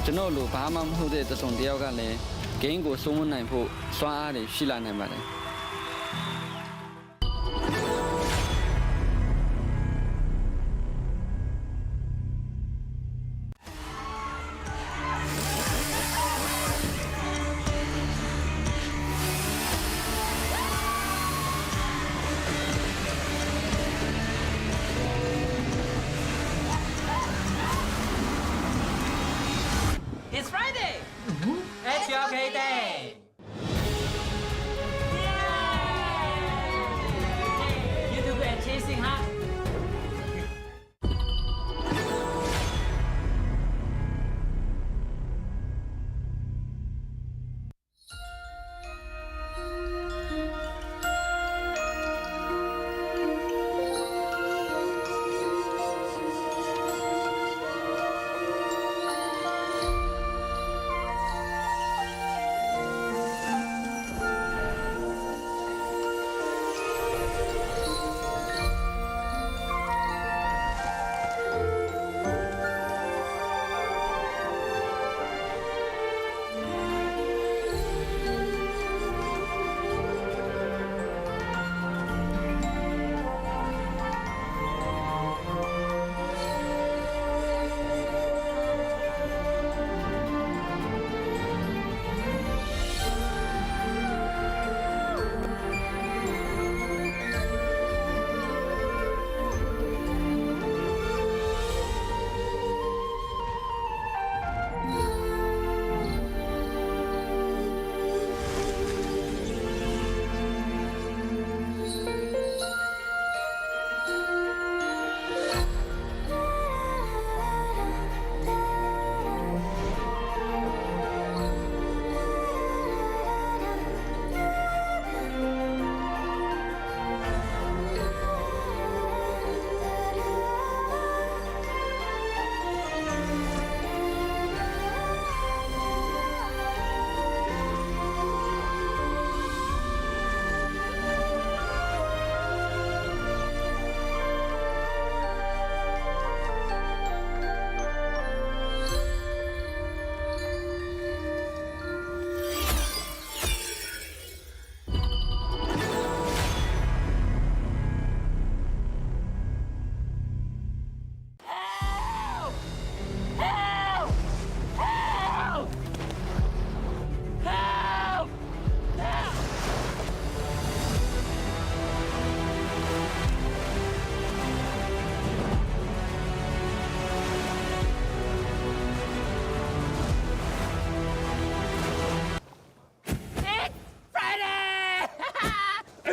ကျွန်တော်လိုဘာမှမဟုတ်တဲ့တစုံတစ်ယောက်ကလည်း game ကိုစိုးမိုးနိုင်ဖို့စွမ်းအားတွေရှိလာနိုင်ပါတယ် It's Friday! It's your day!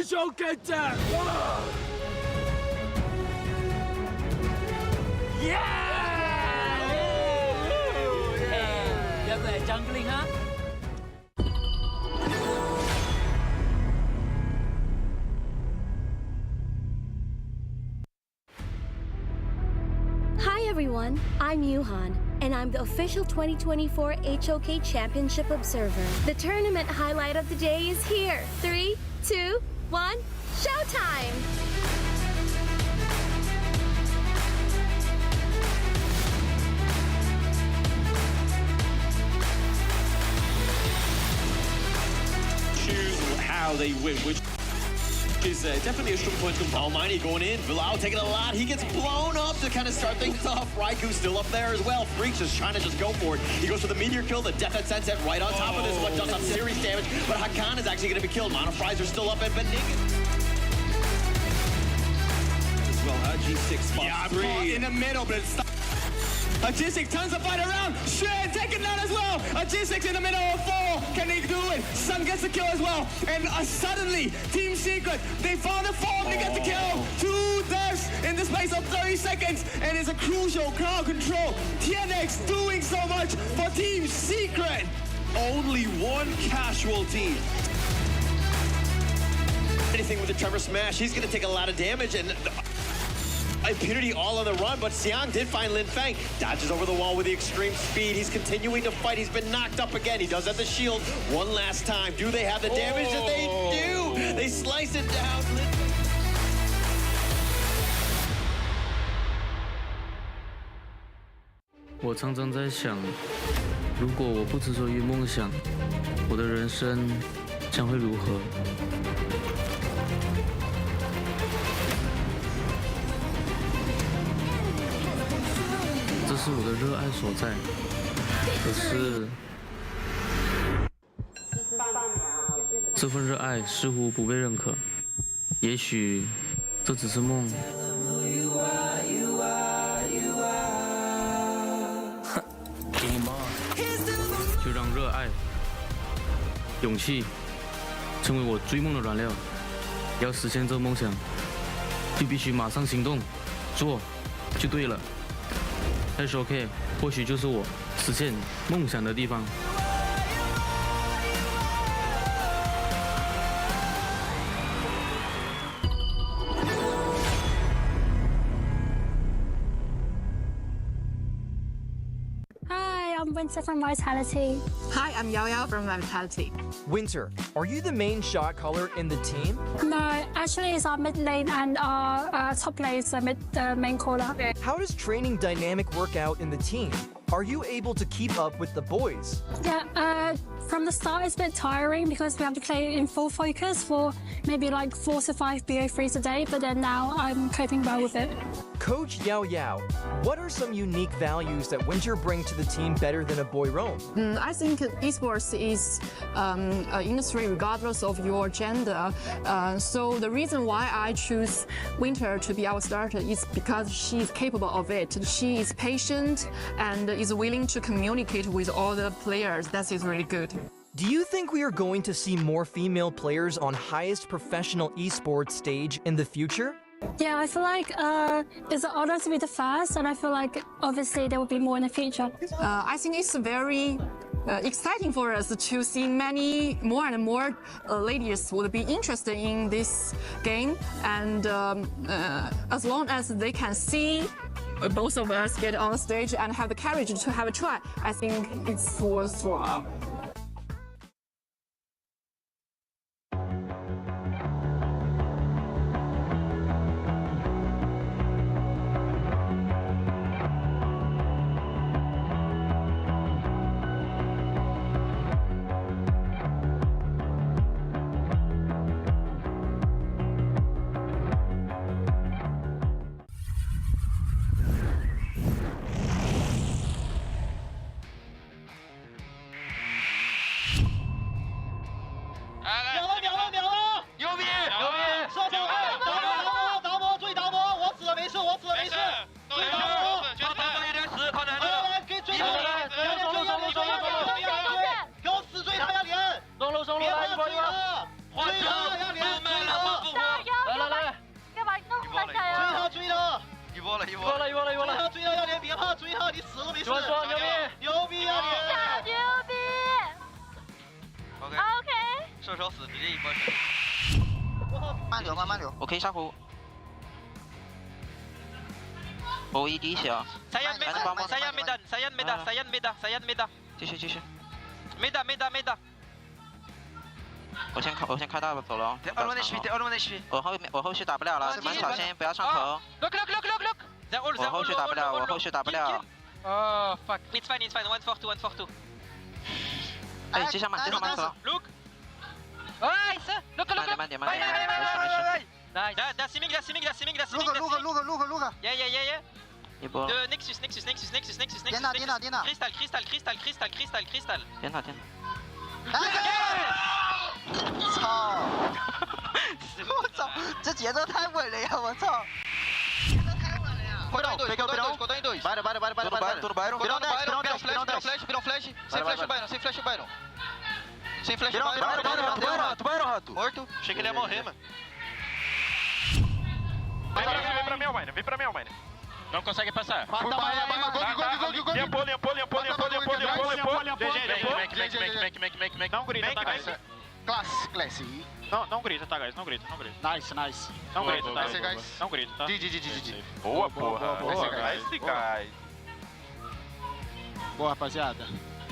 HOK Tech! Jungling, huh? Hi everyone, I'm Yuhan, and I'm the official 2024 HOK Championship Observer. The tournament highlight of the day is here. 3, 2, 1, showtime! Choose how they win, which is definitely a strong point to come. Almighty going in. Bilal taking a lot. He gets blown up to kind of start things off. Raiku's still up there as well. Freaks just trying to just go for it. He goes for the meteor kill. The Death at Sunset right on top of this one does some serious damage. But Hakan is actually going to be killed. Mono Fries are still up and Benign. As well, G6 spots Yeah, three. caught in the middle, but it's G6 turns the fight around. Shred taken down as well. G6 in the middle of 4. Can they do it? Sun gets the kill as well. And suddenly, Team Secret, they found a form to get the kill. 2 deaths in the space of 30 seconds. And it's a crucial crowd control. TNX doing so much for Team Secret. Only one casualty. Anything with the Tremor Smash, he's going to take a lot of damage. And Impunity all on the run, but Xiang did find Lin Feng. Dodges over the wall with the extreme speed. He's continuing to fight. He's been knocked up again. He does have the shield one last time. Do they have the damage that they do? They slice it down. 我常常在想，如果我不执着于梦想，我的人生将会如何？这是我的热爱所在，可是这份热爱似乎不被认可。也许这只是梦。就让热爱、勇气成为我追梦的燃料。要实现这梦想，就必须马上行动，做就对了。HOK 或许就是我实现梦想的地方。Hi, I'm Winter from Vitality. Hi, I'm Yao Yao from Vitality. Winter, are you the main shot caller in the team? No, actually it's our mid lane and our top lane is the main caller. How does training dynamic work out in the team? Are you able to keep up with the boys? Yeah, from the start it's a bit tiring because we have to play in full focus for maybe like 4 to 5 BO3s a day, but then now I'm coping well with it. Coach Yao Yao, what are some unique values that Winter bring to the team better than a boy roam? I think esports is an industry regardless of your gender. So the reason why I choose Winter to be our starter is because she's capable of it. She is patient and is willing to communicate with all the players. That is really good. Do you think we are going to see more female players on highest professional esports stage in the future? Yeah, I feel like it's an honor to be the first, and I feel like obviously there will be more in the future. I think it's very exciting for us to see many more and more ladies would be interested in this game, and as long as they can see both of us get on stage and have the courage to have a try, I think it's worthwhile. 慢流，慢慢流。我可以下湖。我一滴血啊。Saya mid dah. 继续。Mid。我先开大走了。我后续打不了了，蛮小心，不要上头。Look. 我后续打不了。Oh fuck. It's fine. 142. 哎，接下慢走。 Look. Nice. Look. 慢点。Nice. That's Simic. Look. Yeah. 一波。Nexus. Crystal。颠倒。操！我操，这节奏太稳了呀！我操！Corta em dois. Vai. Flash. Sem flash o Byron. Sem flash o Byron. Morto. Achei que ele ia morrer, mano. Vem pra mim, Almine. Não consegue passar. Limpou. Não grita, tá, guys? Classe. Não grita, tá, guys? Não grita. Nice. Não grita, tá? Não grita, tá? GG. Boa, porra. Nice, guys. Boa, rapaziada.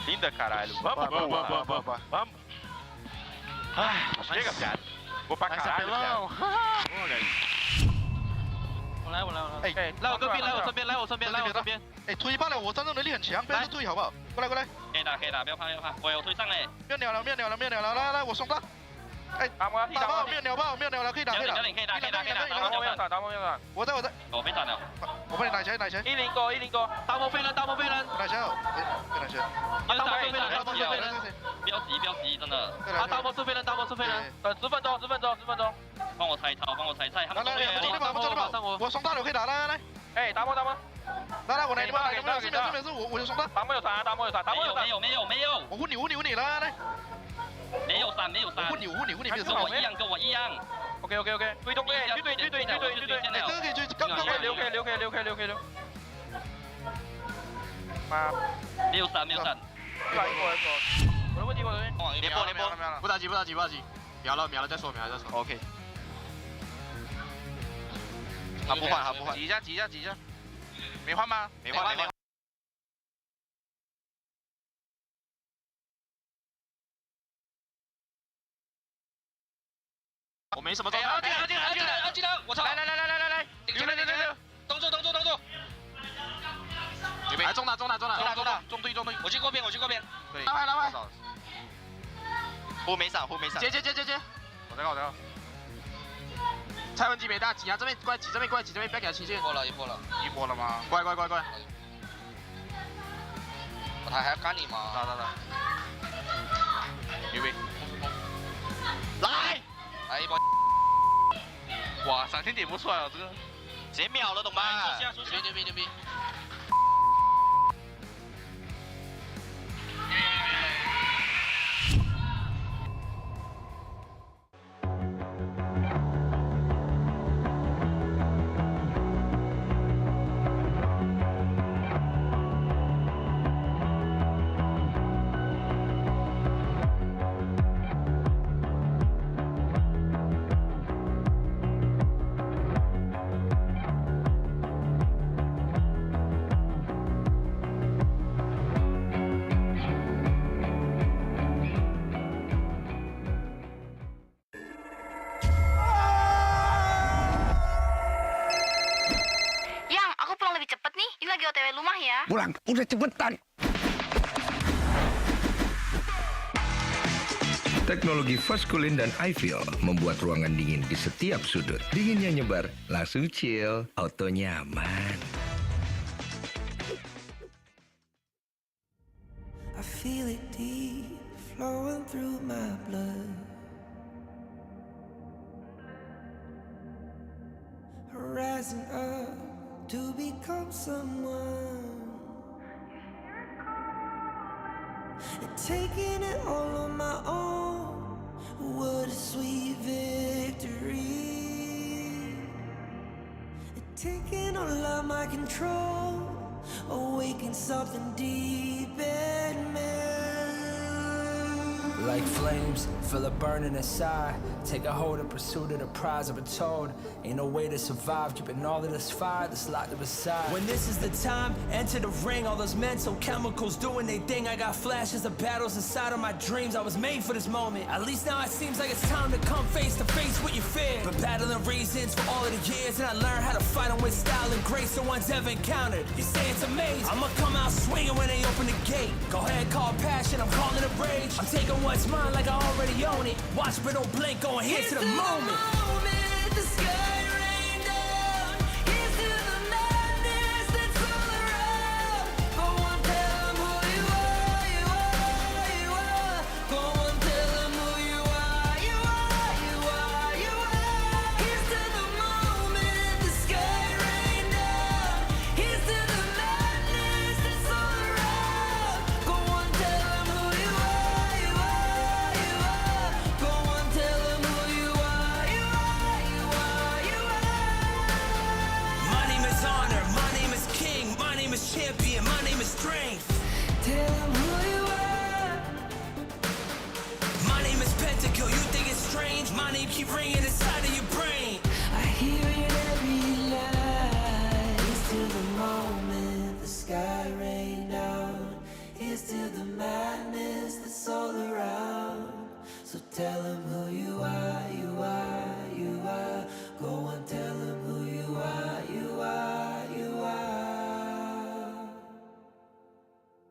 Linda, caralho. Vamos. Chega, viado. Vou pra caralho, viado. Boa, guys. 我来。哎，来我这边。哎，推爆了，我战斗能力很强，不要注意好不好？过来。可以打，不要怕。我有推上嘞。没有鸟了，来，我送他。哎，打爆，没有鸟了，可以打。可以打。打爆没有打。我在。我被打了。我帮你奶谁？109，大魔飞人。奶谁？不要急，真的。大魔出飞人。等10分钟。帮我拆他们中野。我送大流可以打，来。哎，打魔。来，我来，你们这边是我就送他。大魔有闪。没有。我护你，来。没有闪。我护你，跟我一样。OK。对中队。这个可以追，可以留。没有闪。我的问题。连波。不着急，秒了再说。OK。他不换。挤一下。没换吗？没换。我没什么状态。安吉了！我操！来，顶住！动作！准备，中打！中队！我去过边。对。来！后没闪。接！我在搞。蔡文基没大，挤啊！这边过来，挤这边，不要给他情绪。一波了吗？乖。我还要干你吗？打。牛逼！来！来一波！哇，闪现点不出来了，这个直接秒了，懂吗？牛逼！Pulang, udah cepetan. Teknologi fast cooling dan iFeel membuat ruangan dingin di setiap sudut. Dinginnya nyebar, langsung chill, auto nyaman. I feel it deep flowing through my blood. Rising up to become someone. And taking it all on my own. What a sweet victory. And taking all of my control. Awaken something deep in me. Like flames, feel it burning inside. Take a hold of pursuit of the prize. I've been told ain't no way to survive. Keeping all of this fire that's locked up inside. When this is the time, enter the ring. All those mental chemicals doing their thing. I got flashes of battles inside of my dreams. I was made for this moment. At least now it seems like it's time to come face to face with your fear. Been battling reasons for all of the years, and I learned how to fight them with style and grace no one's ever encountered. You say it's amazing. I'ma come out swinging when they open the gate. Go ahead, call passion. I'm calling it rage. I'm taking what's mine like I already own it. Watch but don't blink, going here to the moment. The sky rain down. Here's to the madness that's all around. Go on, tell 'em who you are, you are, you are. Go on, tell 'em who you are, you are, you are, you are. Here's to the moment. The sky rain down. Here's to the madness that's all around. Go on, tell 'em who you are, you are, you are. Go on, tell 'em who you are, you are, you are, you are. My name is honor, my name is king, my name is champion, my name is strength. Tell 'em who you are. My name is Pentakill, you think it's strange? My name keep ringing inside of your brain. I hear it every night. Here's to the moment the sky rain down. Here's to the madness that's all around. So tell 'em who you are, you are, you are. Go on, tell 'em who you are, you are, you are.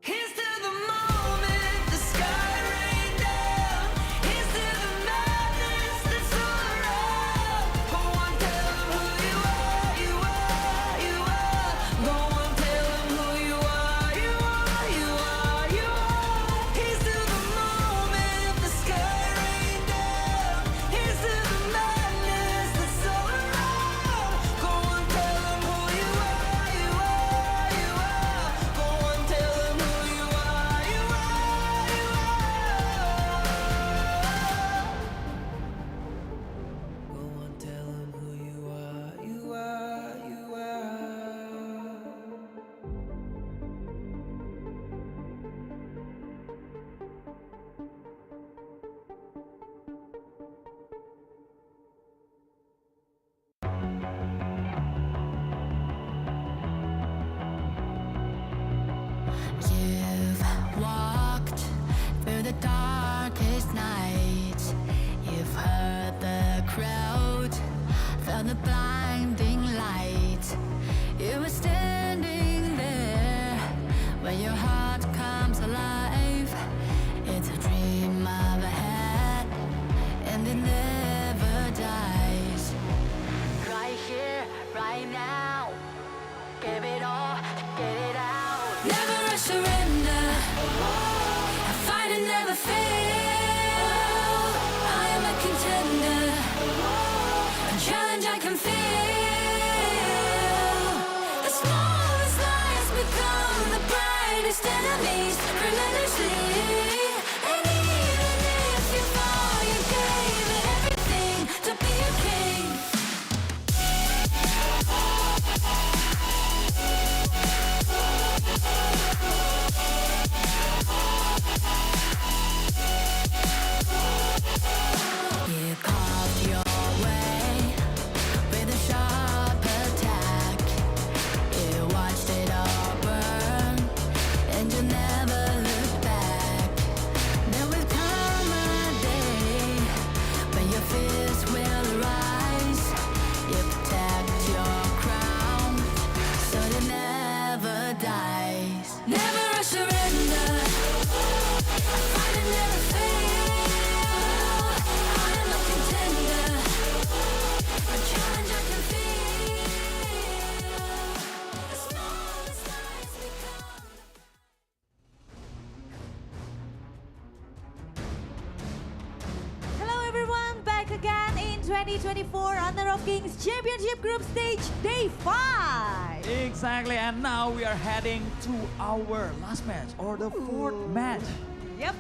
Here's to the moment the sky rain down. Here's to the madness that's all around. Go on, tell 'em who you are, you are, you are. Go on, tell 'em who you are, you are, you are, you are. Here's to the moment the sky rain down. Here's to the madness that's all around. Go on, tell 'em who you are, you are, you are. Go on, tell 'em who you are, you are, you are. Go on, tell 'em who you are, you are, you are. You've walked through the darkest night. You've heard the crowd, felt the blinding light. You were standing there where your heart comes alive. It's a dream I've had, and it never dies. Right here, right now, give it all, get it out. Never surrender. I fight and never fail. I am a contender. A challenge I can feel. The smallest lies become the brightest enemies. Relentlessly. And even if you fall, you gave it everything to be a king. You carved your way with a sharp attack. You watched it all burn, and you never looked back. There will come a day when your fears will rise. You protect your crown, so it never dies. Never a surrender. I fight and never fail. I am a contender. A challenge I can feel. The smallest lies become. Hello everyone, back again in 2024 Honor of Kings Championship Group Stage Day 5. Exactly, and now we are heading to our last match, or the fourth match. Yep.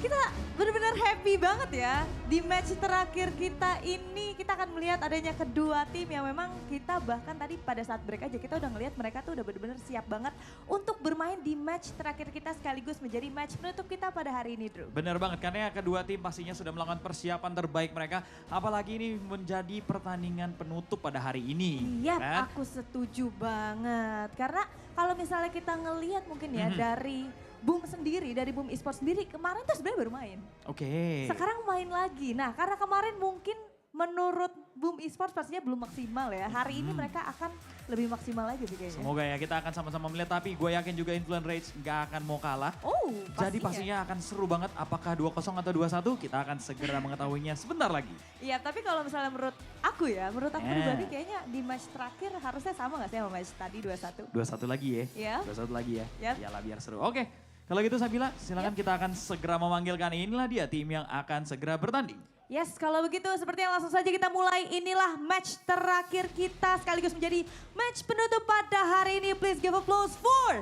Kita benar-benar happy banget ya. Di match terakhir kita ini kita akan melihat adanya kedua tim yang memang kita bahkan tadi pada saat break aja kita udah ngelihat mereka tuh udah benar-benar siap banget untuk bermain di match terakhir kita sekaligus menjadi match penutup kita pada hari ini, Drew. Bener banget, karena kedua tim pastinya sudah melakukan persiapan terbaik mereka. Apalagi ini menjadi pertandingan penutup pada hari ini. Iya, kan? aku setuju banget. Karena kalau misalnya kita ngelihat mungkin ya dari Boom sendiri, dari Boom Esports sendiri, kemarin tuh sebenarnya baru main. Oke. Sekarang main lagi. Nah, karena kemarin mungkin menurut Boom Esports pastinya belum maksimal ya. Hari ini mereka akan lebih maksimal lagi sih kayaknya. Semoga ya kita akan sama-sama melihat, tapi gue yakin juga Influence Rage nggak akan mau kalah. Oh, Jadi pastinya akan seru banget, apakah 2-0 atau 2-1 kita akan segera mengetahuinya sebentar lagi. Iya, tapi kalau misalnya menurut aku pribadi kayaknya di match terakhir harusnya sama gak sih sama match tadi 2-1? 2-1 lagi ya. Iya. 2-1 lagi ya. Yap. Iyalah biar seru. Oke, kalau gitu Sabila silakan kita akan segera memanggilkan inilah dia tim yang akan segera bertanding. Yes, kalau begitu sepertinya langsung saja kita mulai. Inilah match terakhir kita sekaligus menjadi match penutup pada hari ini. Please give applause for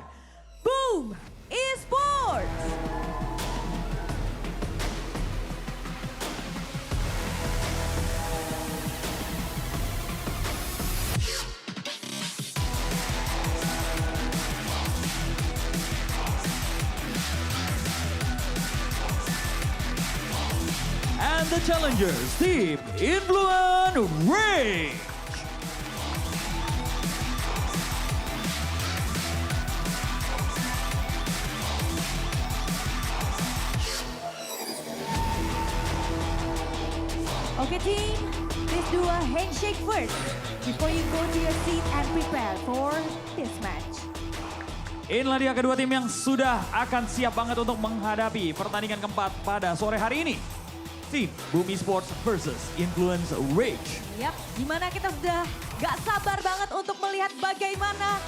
Boom Esports. And the challengers, Team Influence Rage. Okay team, please do a handshake first before you go to your seat and prepare for this match. Inilah dia kedua tim yang sudah akan siap banget untuk menghadapi pertandingan keempat pada sore hari ini. Tim Boom Esports versus Influence Rage. Yap, dimana kita sudah gak sabar banget untuk melihat bagaimana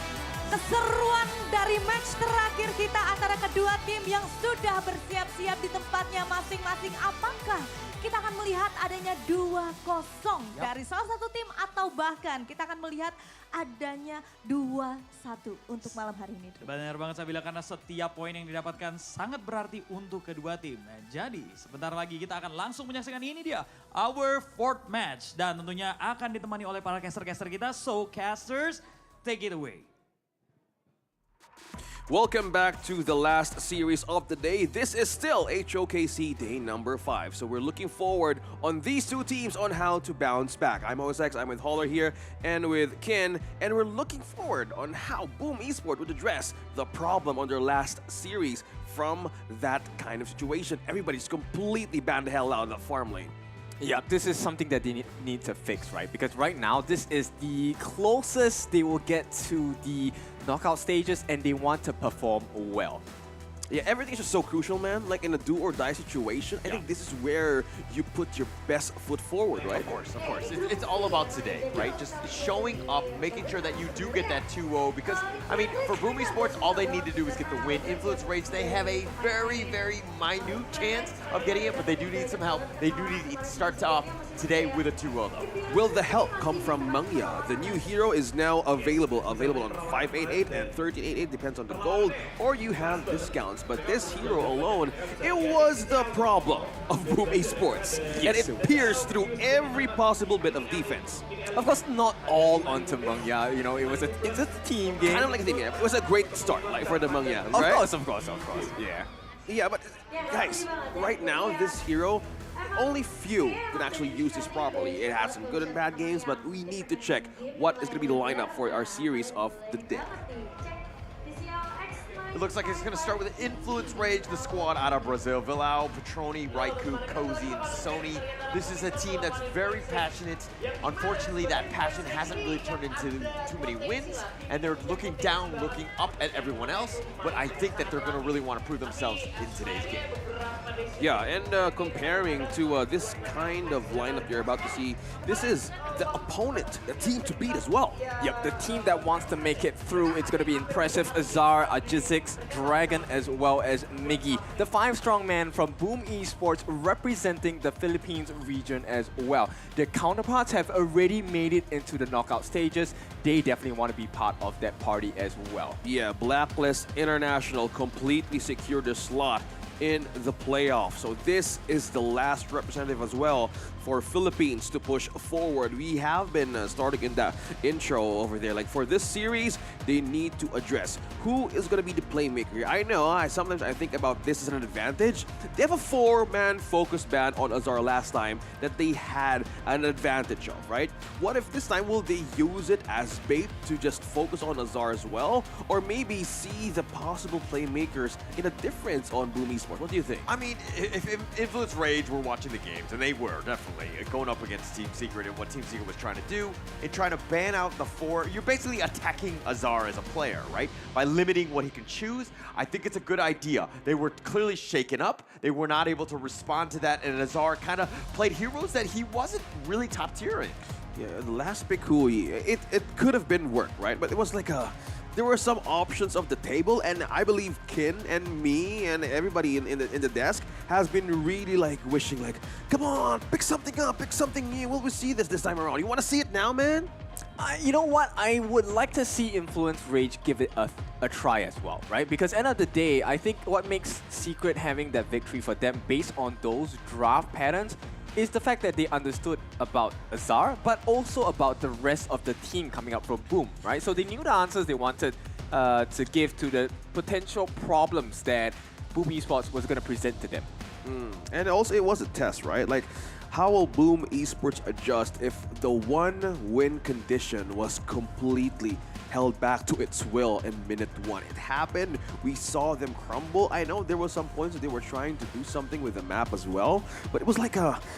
keseruan dari match terakhir kita antara kedua tim yang sudah bersiap-siap di tempatnya masing-masing. Apakah kita akan melihat adanya 2-0 dari salah satu tim atau bahkan kita akan melihat adanya 2-1 untuk malam hari ini. Benar banget Sabila, karena setiap poin yang didapatkan sangat berarti untuk kedua tim. Nah, jadi sebentar lagi kita akan langsung menyaksikan ini dia, our fourth match. Dan tentunya akan ditemani oleh para caster-caster kita. So casters, take it away. Welcome back to the last series of the day. This is still HOKC day number 5. So we're looking forward on these two teams on how to bounce back. I'm OSX, I'm with Holler here and with Ken. And we're looking forward on how Boom Esports would address the problem on their last series from that kind of situation. Everybody's completely banned the hell out of the farm lane. Yeah, this is something that they need to fix, right? Because right now, this is the closest they will get to the knockout stages and they want to perform well. Yeah, everything's just so crucial, man. Like in a do or die situation, I think this is where you put your best foot forward, right? Of course, of course. It's all about today, right? Just showing up, making sure that you do get that 2-0. Because, I mean, for Boom Esports, all they need to do is get the win. Influence Rage, they have a very, very minute chance of getting it, but they do need some help. They do need to start off today with a 2-0, though. Will the help come from Mangya? The new hero is now available on 588 and 1388, depends on the gold, or you have discounts. But this hero alone, it was the problem of Boom Esports. And it pierced through every possible bit of defense. Of course, not all onto Mangya. You know, it's a team game. Kind of like a team game. It was a great start, like for the Mangya, right? Of course. Yeah. Yeah, but guys, right now this hero, only few can actually use this properly. It has some good and bad games, but we need to check what is going to be the lineup for our series of the day. It looks like it's going to start with Influence Rage, the squad out of Brazil. Villau, Petroni, Raikou, Cozy, and Sony. This is a team that's very passionate. Unfortunately, that passion hasn't really turned into too many wins, and they're looking down, looking up at everyone else. But I think that they're going to really want to prove themselves in today's game. Yeah, and comparing to this kind of lineup you're about to see, this is the opponent, the team to beat as well. Yep, the team that wants to make it through, it's going to be impressive. Azar, Ajizik, Dragon, as well as Miggy. The 5 strongman from Boom Esports representing the Philippines region as well. Their counterparts have already made it into the knockout stages. They definitely want to be part of that party as well. Yeah, Blacklist International completely secured their slot in the playoffs. So this is the last representative as well for Philippines to push forward. We have been starting in the intro over there. Like for this series, they need to address who is going to be the playmaker. I know, sometimes I think about this as an advantage. They have a 4-man focus ban on Azar last time that they had an advantage of, right? What if this time will they use it as bait to just focus on Azar as well? Or maybe see the possible playmakers in a difference on Boom Esports? What do you think? I mean, if Influence Rage were watching the games, and they were definitely going up against Team Secret and what Team Secret was trying to do, and trying to ban out the 4, you're basically attacking Azar as a player, right? By limiting what he can choose. I think it's a good idea. They were clearly shaken up. They were not able to respond to that, and Azar kind of played heroes that he wasn't really top tier in. Yeah, the last pick Hui, it could have been work, right? But it was like there were some options of the table, and I believe Kin and me and everybody in the desk has been really like wishing like, come on, pick something up, pick something new. Will we see this time around? You want to see it now, man? You know what? I would like to see Influence Rage give it a try as well, right? Because end of the day, I think what makes Secret having that victory for them based on those draft patterns is the fact that they understood about Azar, but also about the rest of the team coming up from Boom, right? So they knew the answers they wanted to give to the potential problems that Boom Esports was going to present to them. And also it was a test, right? Like, how will Boom Esports adjust if the 1-win condition was completely held back to its will in minute 1? It happened. We saw them crumble. I know there were some points that they were trying to do something with the map as well, but it was like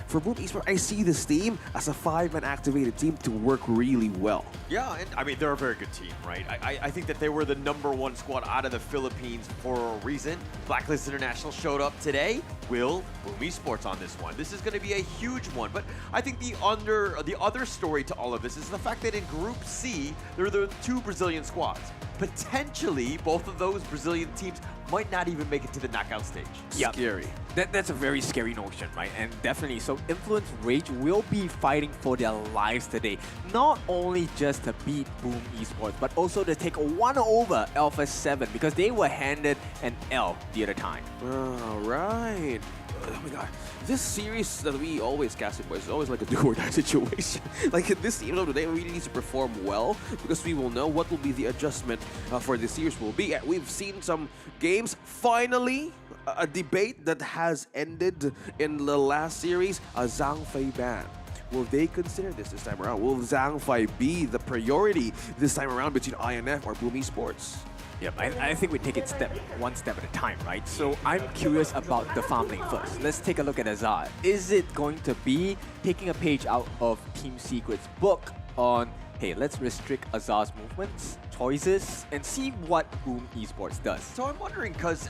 for Boom Esports, I see this team as a 5-man activated team to work really well. Yeah, and I mean, they're a very good team, right? I think that they were the #1 squad out of the Philippines for a reason. Blacklist International showed up today. Will Boom Esports on this one? This is going to be a huge one, but I think the other story to all of this is the fact that in Group C, there are the 2 Brazilian squads. Potentially, both of those Brazilian teams might not even make it to the knockout stage. Yep. Scary. That's a very scary notion, right? And definitely, so Influence Rage will be fighting for their lives today. Not only just to beat Boom Esports, but also to take 1 over Alpha 7 because they were handed an L the other time. All right. Oh my god. This series that we always cast it is always like a do-or-die situation. Like this team of the day really needs to perform well because we will know what will be the adjustment for this series will be. We've seen some games. Finally, a debate that has ended in the last series, a Zhang Fei ban. Will they consider this time around? Will Zhang Fei be the priority this time around between INF or Boom Esports? Yep, I think we take it one step at a time, right? So I'm curious about the farm lane first. Let's take a look at Azar. Is it going to be taking a page out of Team Secret's book on, hey, let's restrict Azar's movements, choices, and see what Boom Esports does? So I'm wondering, because,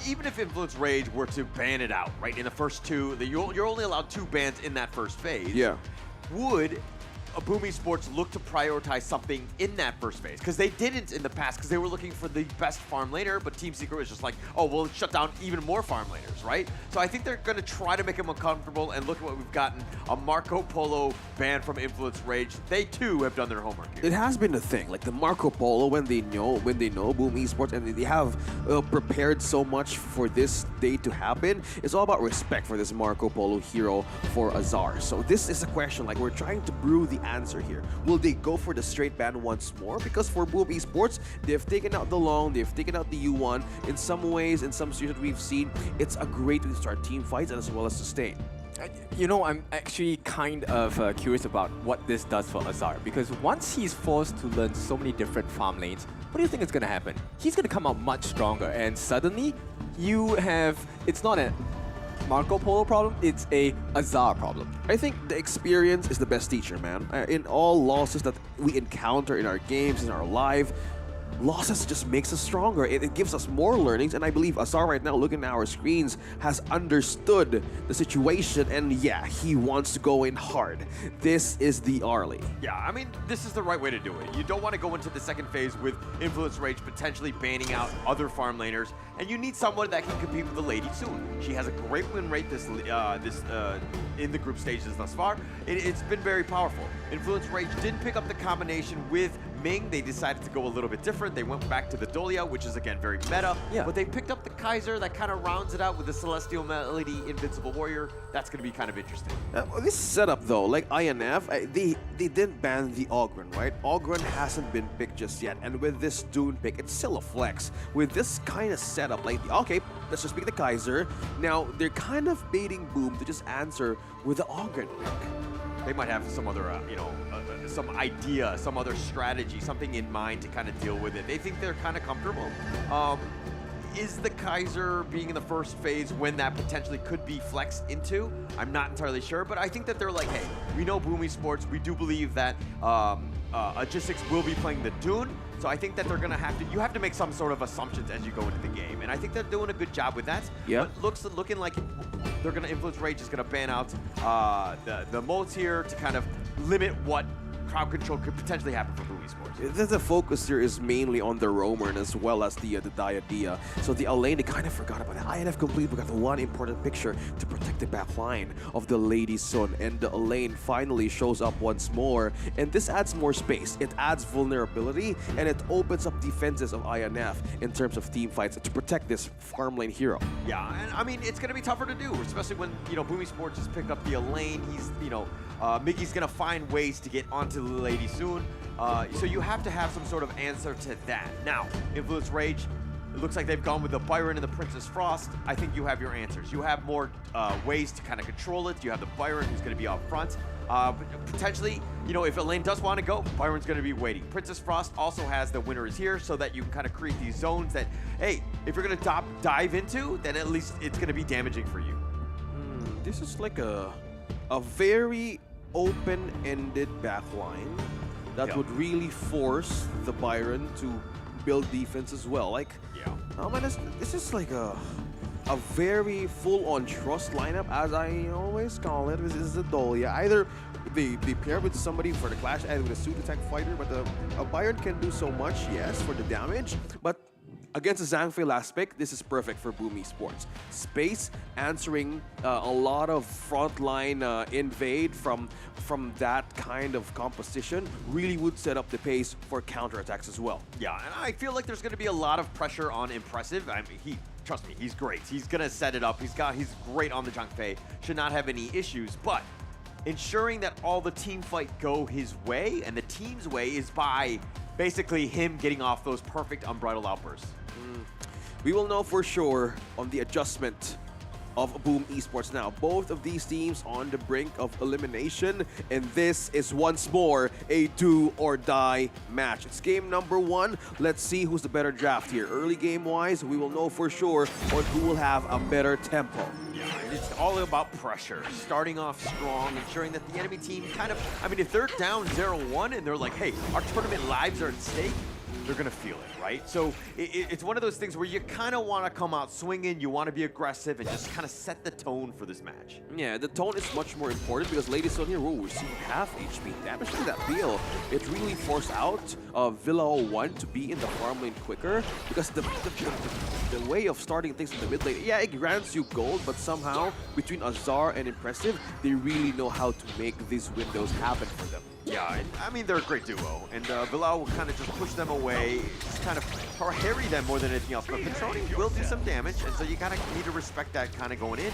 even if Influence Rage were to ban it out, right, in the first 2, you're only allowed 2 bans in that first phase. Yeah. Would Boom Esports look to prioritize something in that first phase? Because they didn't in the past, because they were looking for the best farm laner, but Team Secret was just like, oh, we'll shut down even more farm laners, right? So I think they're going to try to make them uncomfortable, and look at what we've gotten. A Marco Polo ban from Influence Rage. They, too, have done their homework here. It has been a thing, like the Marco Polo, when they know Boom Esports, and they have prepared so much for this day to happen. It's all about respect for this Marco Polo hero for Azar. So this is a question, like, we're trying to brew the answer here. Will they go for the straight ban once more? Because for Boom Esports, they've taken out the Long, they've taken out the U1. In some ways, in some series that we've seen, it's a great way to start team fights as well as sustain. I'm actually kind of curious about what this does for Azar, because once he's forced to learn so many different farm lanes, what do you think is going to happen? He's going to come out much stronger, and suddenly it's not a Marco Polo problem, it's a Azar problem. I think the experience is the best teacher, man. In all losses that we encounter in our games, in our life, losses just makes us stronger. It gives us more learnings, and I believe Azar right now, looking at our screens, has understood the situation, and yeah, he wants to go in hard. This is the Arlie. Yeah, I mean, this is the right way to do it. You don't want to go into the second phase with Influence Rage potentially banning out other farm laners and you need someone that can compete with the lady soon. She has a great win rate in the group stages thus far. It's been very powerful. Influence Rage didn't pick up the combination with Ming. They decided to go a little bit different. They went back to the Dolia, which is again very meta. Yeah. But they picked up the Kaiser that kind of rounds it out with the Celestial Melody Invincible Warrior. That's going to be kind of interesting. This setup though, like INF, they didn't ban the Ogren, right? Ogren hasn't been picked just yet, and with this Dune pick, it's still a flex. With this kind of setup, like okay, let's just pick the Kaiser. Now they're kind of baiting Boom to just answer with the Ogren pick. They might have some other, some idea, some other strategy, something in mind to kind of deal with it. They think they're kind of comfortable. Is the Kaiser being in the first phase when that potentially could be flexed into? I'm not entirely sure, but I think that they're like, hey, we know Boom Esports. We do believe that Logistics will be playing the Dune. So I think that they're gonna you have to make some sort of assumptions as you go into the game. And I think they're doing a good job with that. Yeah. But looking like they're gonna Influence Rage is gonna ban out the modes here to kind of limit what crowd control could potentially happen for Boom Esports. The focus here is mainly on the Roamer and as well as the Diadia. So the Elaine, they kind of forgot about it. INF complete, we got the one important picture to protect the back line of the Lady Sun. And the Elaine finally shows up once more. And this adds more space. It adds vulnerability and it opens up defenses of INF in terms of team fights to protect this farm lane hero. Yeah, and I mean, it's going to be tougher to do, especially when, Boom Esports just picked up the Elaine. He's, Mickey's going to find ways to get onto the Lady soon. So you have to have some sort of answer to that. Now, Influence Rage, it looks like they've gone with the Byron and the Princess Frost. I think you have your answers. You have more ways to kind of control it. You have the Byron who's going to be out front. Potentially, if Elaine does want to go, Byron's going to be waiting. Princess Frost also has the winner is here so that you can kind of create these zones that, hey, if you're going to dive into, then at least it's going to be damaging for you. This is like a very open-ended backline that would really force the Byron to build defense as well. Like, oh man, this is like a very full-on trust lineup, as I always call it. This is the Dolia. Either they pair with somebody for the clash, either with a suit attack fighter, but a Byron can do so much, yes, for the damage, but against the Zhangfei last pick, this is perfect for Boom Esports. Space answering a lot of frontline invade from that kind of composition really would set up the pace for counterattacks as well. Yeah, and I feel like there's going to be a lot of pressure on Impressive. I mean, trust me, he's great. He's going to set it up. He's great on the Zhangfei. Should not have any issues, but ensuring that all the team fight go his way, and the team's way is by basically him getting off those perfect unbridled outbursts. We will know for sure on the adjustment of Boom Esports now. Both of these teams on the brink of elimination, and this is once more a do-or-die match. It's game number 1. Let's see who's the better draft here. Early game-wise, we will know for sure on who will have a better tempo. Yeah, it's all about pressure. Starting off strong, ensuring that the enemy team if they're down 0-1 and they're like, hey, our tournament lives are at stake, they're going to feel it, right? So it's one of those things where you kind of want to come out swinging, you want to be aggressive, and just kind of set the tone for this match. Yeah, the tone is much more important because Lady Sun here, we're seeing half HP damage to that BL. It really forced out Villa 01 to be in the farm lane quicker because the way of starting things in the mid lane, yeah, it grants you gold, but somehow between Azar and Impressive, they really know how to make these windows happen for them. Yeah, and, I mean, they're a great duo, and Bilal will kind of just push them away, just kind of harry them more than anything else, but Petroni will do some damage, and so you kind of need to respect that kind of going in.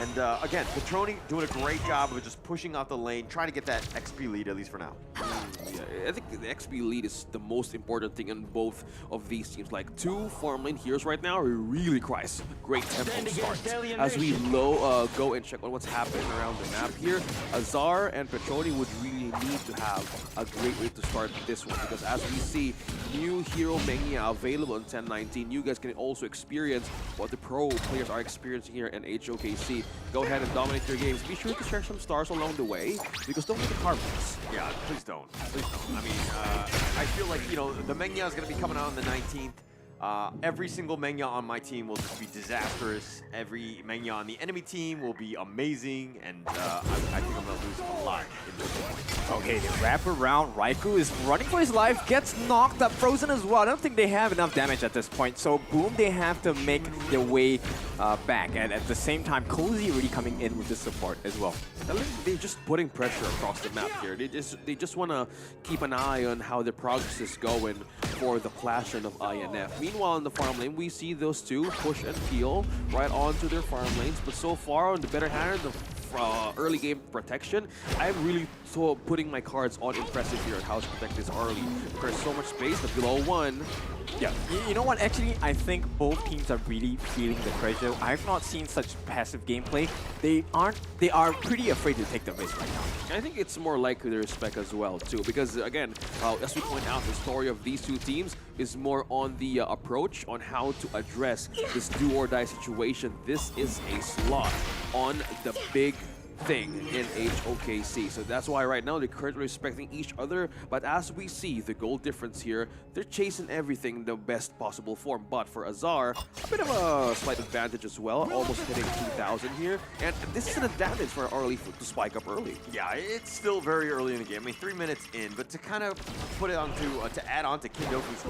And again, Petroni doing a great job of just pushing out the lane, trying to get that XP lead, at least for now. Yeah, I think the XP lead is the most important thing in both of these teams. Like, 2 farm lane heroes right now really requires great tempo starts. As we go and check on what's happening around the map here, Azar and Petroni would really need to have a great way to start this one, because as we see new hero Mengya available in 1019, you guys can also experience what the pro players are experiencing here in HOKC. Go ahead and dominate your games. Be sure to share some stars along the way, because don't let the carbons. Yeah, please don't. Please don't. I mean, I feel like, the Mengya is going to be coming out on the 19th. Every single Mengya on my team will just be disastrous. Every Mengya on the enemy team will be amazing, and I think I'm going to lose a lot in this point. Okay, they wrap around. Raikou is running for his life, gets knocked up, frozen as well. I don't think they have enough damage at this point. So Boom, they have to make their way back. And at the same time, Cozy already coming in with the support as well. They're just putting pressure across the map here. They just want to keep an eye on how the progress is going for the clashing of INF. Meanwhile, in the farm lane, we see those two push and peel right onto their farm lanes. But so far, on the better hand, the early game protection, I'm really putting my cards on impressive here at how to protect this early. There's so much space, the below one. Yeah, you know what? Actually, I think both teams are really feeling the pressure. I've not seen such passive gameplay. They are pretty afraid to take the risk right now. I think it's more likely to respect as well too, because again, as we point out, the story of these two teams is more on the approach on how to address this do or die situation. This is a slot on the big thing in HOKC. So that's why right now they're currently respecting each other. But as we see the goal difference here, they're chasing everything in the best possible form. But for Azar, a bit of a slight advantage as well, almost hitting 2,000 here. And this is an advantage for early to spike up early. Yeah, it's still very early in the game. I mean, 3 minutes in, but to kind of put it onto, to add on to Kindoku's,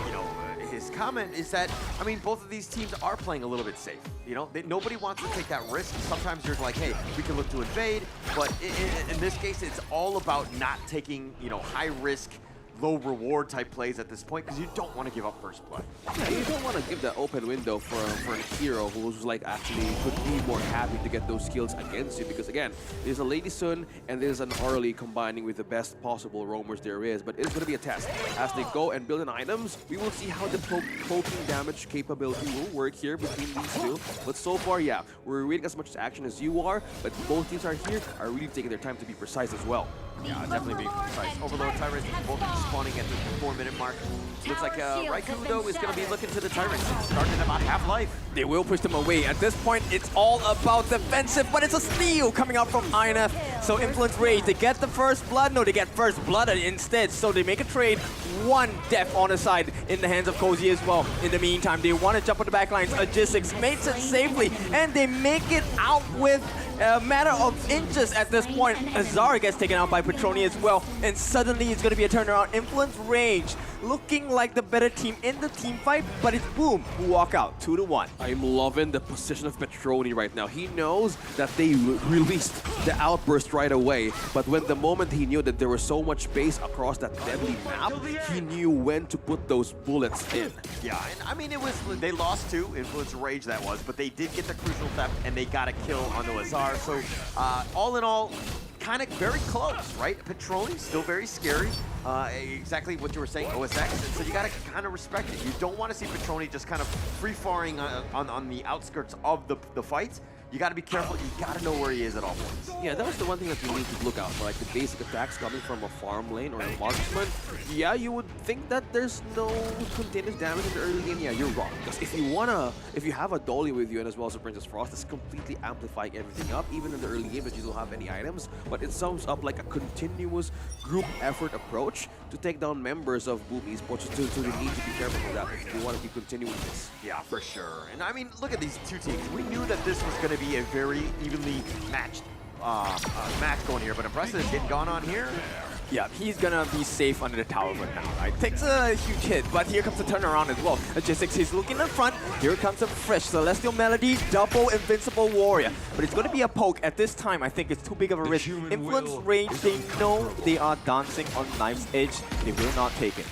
you know, his comment is that, I mean, both of these teams are playing a little bit safe. You know, nobody wants to take that risk. Sometimes you're like, hey, we can look to invade, but in this case, it's all about not taking, you know, high risk, low reward type plays at this point because you don't want to give up first blood. Yeah, you don't want to give that open window for a hero who's like actually could be more happy to get those kills against you, because again, there's a Lady Sun and there's an early combining with the best possible roamers there is, but it's going to be a test. As they go and build in items, we will see how the poking damage capability will work here between these two. But so far, yeah, we're reading as much action as you are, but both teams are here, are really taking their time to be precise as well. Yeah, definitely being precise. Overlord Tyrants both spawning at the 4-minute mark. Looks like Raikou, though, is going to be looking to the Tyrants. Starting at about half-life. They will push them away. At this point, it's all about defensive, but it's a steal coming out from INF. So Influence Rage, they get the first blood. No, they get first blood instead. So they make a trade. One death on the side in the hands of Cozy as well. In the meantime, they want to jump on the back lines. Agistix makes it safely, and they make it out with a matter of inches at this point. Azar gets taken out by Petroni as well, and suddenly it's going to be a turnaround. Influence Rage looking like the better team in the team fight, but it's Boom who walk out 2-1. I'm loving the position of Petroni right now. He knows that they released the outburst right away, but when the moment he knew that there was so much space across that deadly map, he knew when to put those bullets in. Yeah, and I mean, it was, they lost 2, Influence Rage that was, but they did get the crucial theft and they got a kill on the Azar. So all in all, kind of very close, right? Petroni still very scary. Exactly what you were saying, OSX. And so you got to kind of respect it. You don't want to see Petroni just kind of free-faring on the outskirts of the fights. You got to be careful. You got to know where he is at all points. Yeah, that was the one thing that you need to look out for, like the basic attacks coming from a farm lane or a marksman. Yeah, you would think that there's no continuous damage in the early game. Yeah, you're wrong. Because if you have a Dolly with you and as well as a Princess Frost, it's completely amplifying everything up, even in the early game that you don't have any items. But it sums up like a continuous group effort approach to take down members of Boom Esports. So they need to be careful with that if you want to keep continuing this. Yeah, for sure. And I mean, look at these two teams. We knew that this was going to be a very evenly matched match going here, but Impressive is getting gone on here. Yeah, he's gonna be safe under the tower for now, right? Takes a huge hit, but here comes the turnaround as well. Agistix, he's looking in front. Here comes a fresh Celestial Melody, double Invincible Warrior. But it's gonna be a poke. At this time, I think it's too big of a risk. Influence Range, they know they are dancing on knife's edge. They will not take it.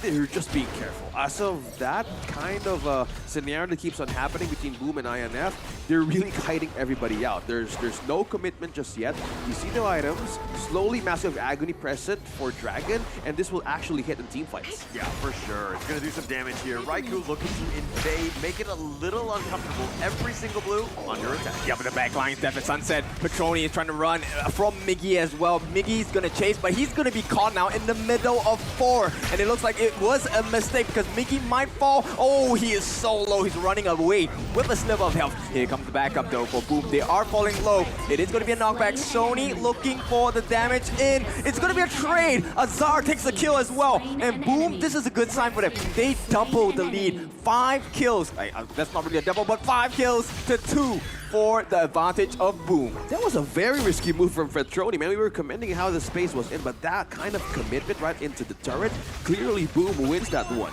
They're just being careful. As of that kind of scenario that keeps on happening between Boom and INF, they're really kiting everybody out. There's no commitment just yet. You see the items, slowly Massive Agony present for Dragon, and this will actually hit in team fights. Yeah, for sure. It's going to do some damage here. Raikou looking to invade, make it a little uncomfortable. Every single blue under attack. Yeah, but the backline's death at Sunset. Petroni is trying to run from Miggy as well. Miggy's going to chase, but he's going to be caught now in the middle of 4. And it looks like it was a mistake because Mickey might fall. Oh, he is so low. He's running away with a sliver of health. Here comes the backup though for Boom. They are falling low. It is going to be a knockback. Sony looking for the damage in. It's going to be a trade. Azar takes the kill as well. And Boom, this is a good sign for them. They double the lead. 5 kills. That's not really a double, but 5 kills to 2 for the advantage of Boom. That was a very risky move from Petroni, man. We were commending how the space was in, but that kind of commitment right into the turret, clearly Boom wins that one.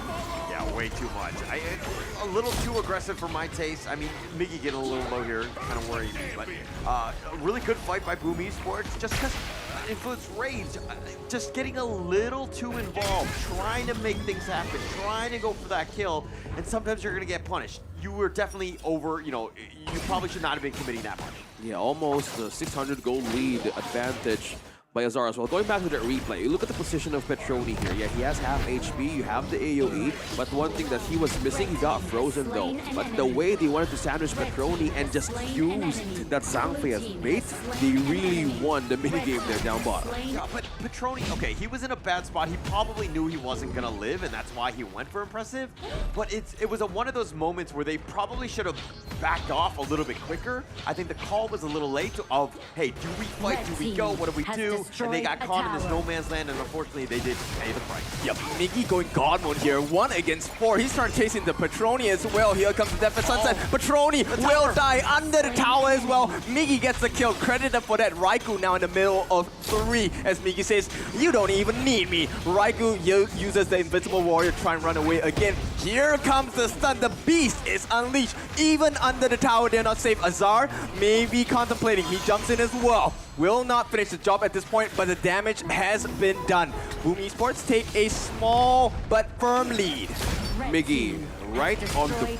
Yeah, way too much. A little too aggressive for my taste. I mean, Miggy getting a little low here, kind of worried me. But a really good fight by Boom Esports, just because Influence Rage, just getting a little too involved, trying to make things happen, trying to go for that kill, and sometimes you're going to get punished. You were definitely over, you probably should not have been committing that much. Yeah, almost a 600 gold lead advantage by Azar as well. Going back to the replay, you look at the position of Petroni here. Yeah, he has half HP, you have the AoE, but one thing that he was missing, he got frozen though. But the way they wanted to sandwich Petroni and just use that Zhangfei as bait, they really won the minigame there down bottom. Yeah, but Petroni, okay, he was in a bad spot. He probably knew he wasn't gonna live, and that's why he went for impressive. But it was one of those moments where they probably should have backed off a little bit quicker. I think the call was a little late of, hey, do we fight, do we go, what do we do? And they got caught in this no man's land, and unfortunately, they did pay the price. Yep, Miggy going God mode here, 1 against 4. He's starting chasing the Petroni as well. Here comes the Death of Sunset. Petroni will die under the tower as well. Miggy gets the kill. Credited for that. Raikou now in the middle of 3, as Miggy says, you don't even need me. Raikou uses the Invincible Warrior to try and run away again. Here comes the stun. The beast is unleashed. Even under the tower, they're not safe. Azar may be contemplating. He jumps in as well. Will not finish the job at this point, but the damage has been done. Boom Esports take a small but firm lead. Miggy, right on the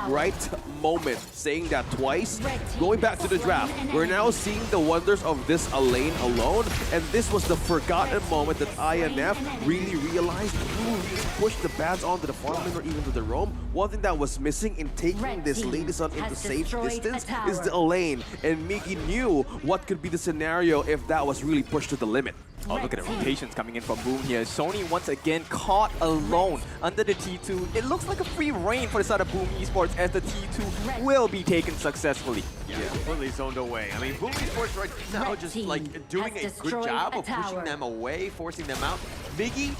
right moment, saying that twice. Going back to the draft, we're now seeing the wonders of this lane alone, and this was the forgotten moment that INF really realized, really pushed the bans onto the farm lane or even to the roam. One thing that was missing in taking this lady son into safe distance is the lane, and Miggy knew what could be the scenario if that was really pushed to the limit. Oh, look at the rotations coming in from Boom here. Sony once again caught alone under the T2. It looks like a free reign for the side of Boom Esports as the T2 will be taken successfully. Yeah, completely zoned away. I mean, Boom Esports right now just like doing a good job of pushing them away, forcing them out. Miggy,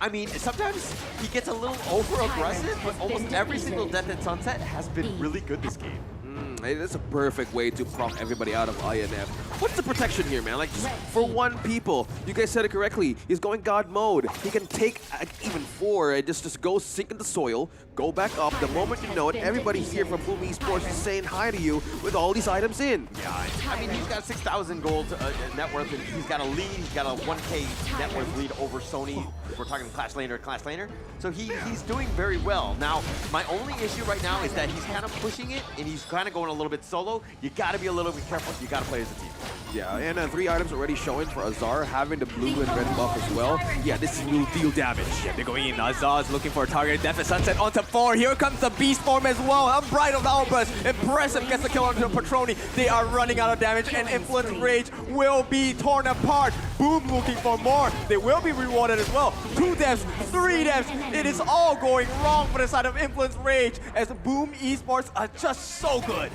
I mean, sometimes he gets a little over-aggressive, but almost every single Death at Sunset has been really good this game. It's a perfect way to prompt everybody out of INF. What's the protection here, man? Like, just for one people, you guys said it correctly. He's going God mode. He can take even 4 and just go sink in the soil, go back up. The moment you know it, everybody here from Boom Esports is saying hi to you with all these items in. Yeah, I mean, he's got 6,000 gold net worth, and he's got a lead. He's got a 1K net worth lead over Sony. If we're talking Clash Laner. So he's doing very well. Now, my only issue right now is that he's kind of pushing it, and he's kind of going a little bit solo. You got to be a little bit careful. You got to play as a team. Yeah, and 3 items already showing for Azar, having the blue and red buff as well. Yeah, this will deal damage. Yeah, they're going in. Azar's looking for a target. Death of Sunset onto 4. Here comes the Beast form as well. Unbridled Outburst. Impressive. Gets the kill onto Petroni. They are running out of damage, and Influence Rage will be torn apart. Boom looking for more. They will be rewarded as well. 2 deaths, 3 deaths. It is all going wrong for the side of Influence Rage as Boom Esports are just so good.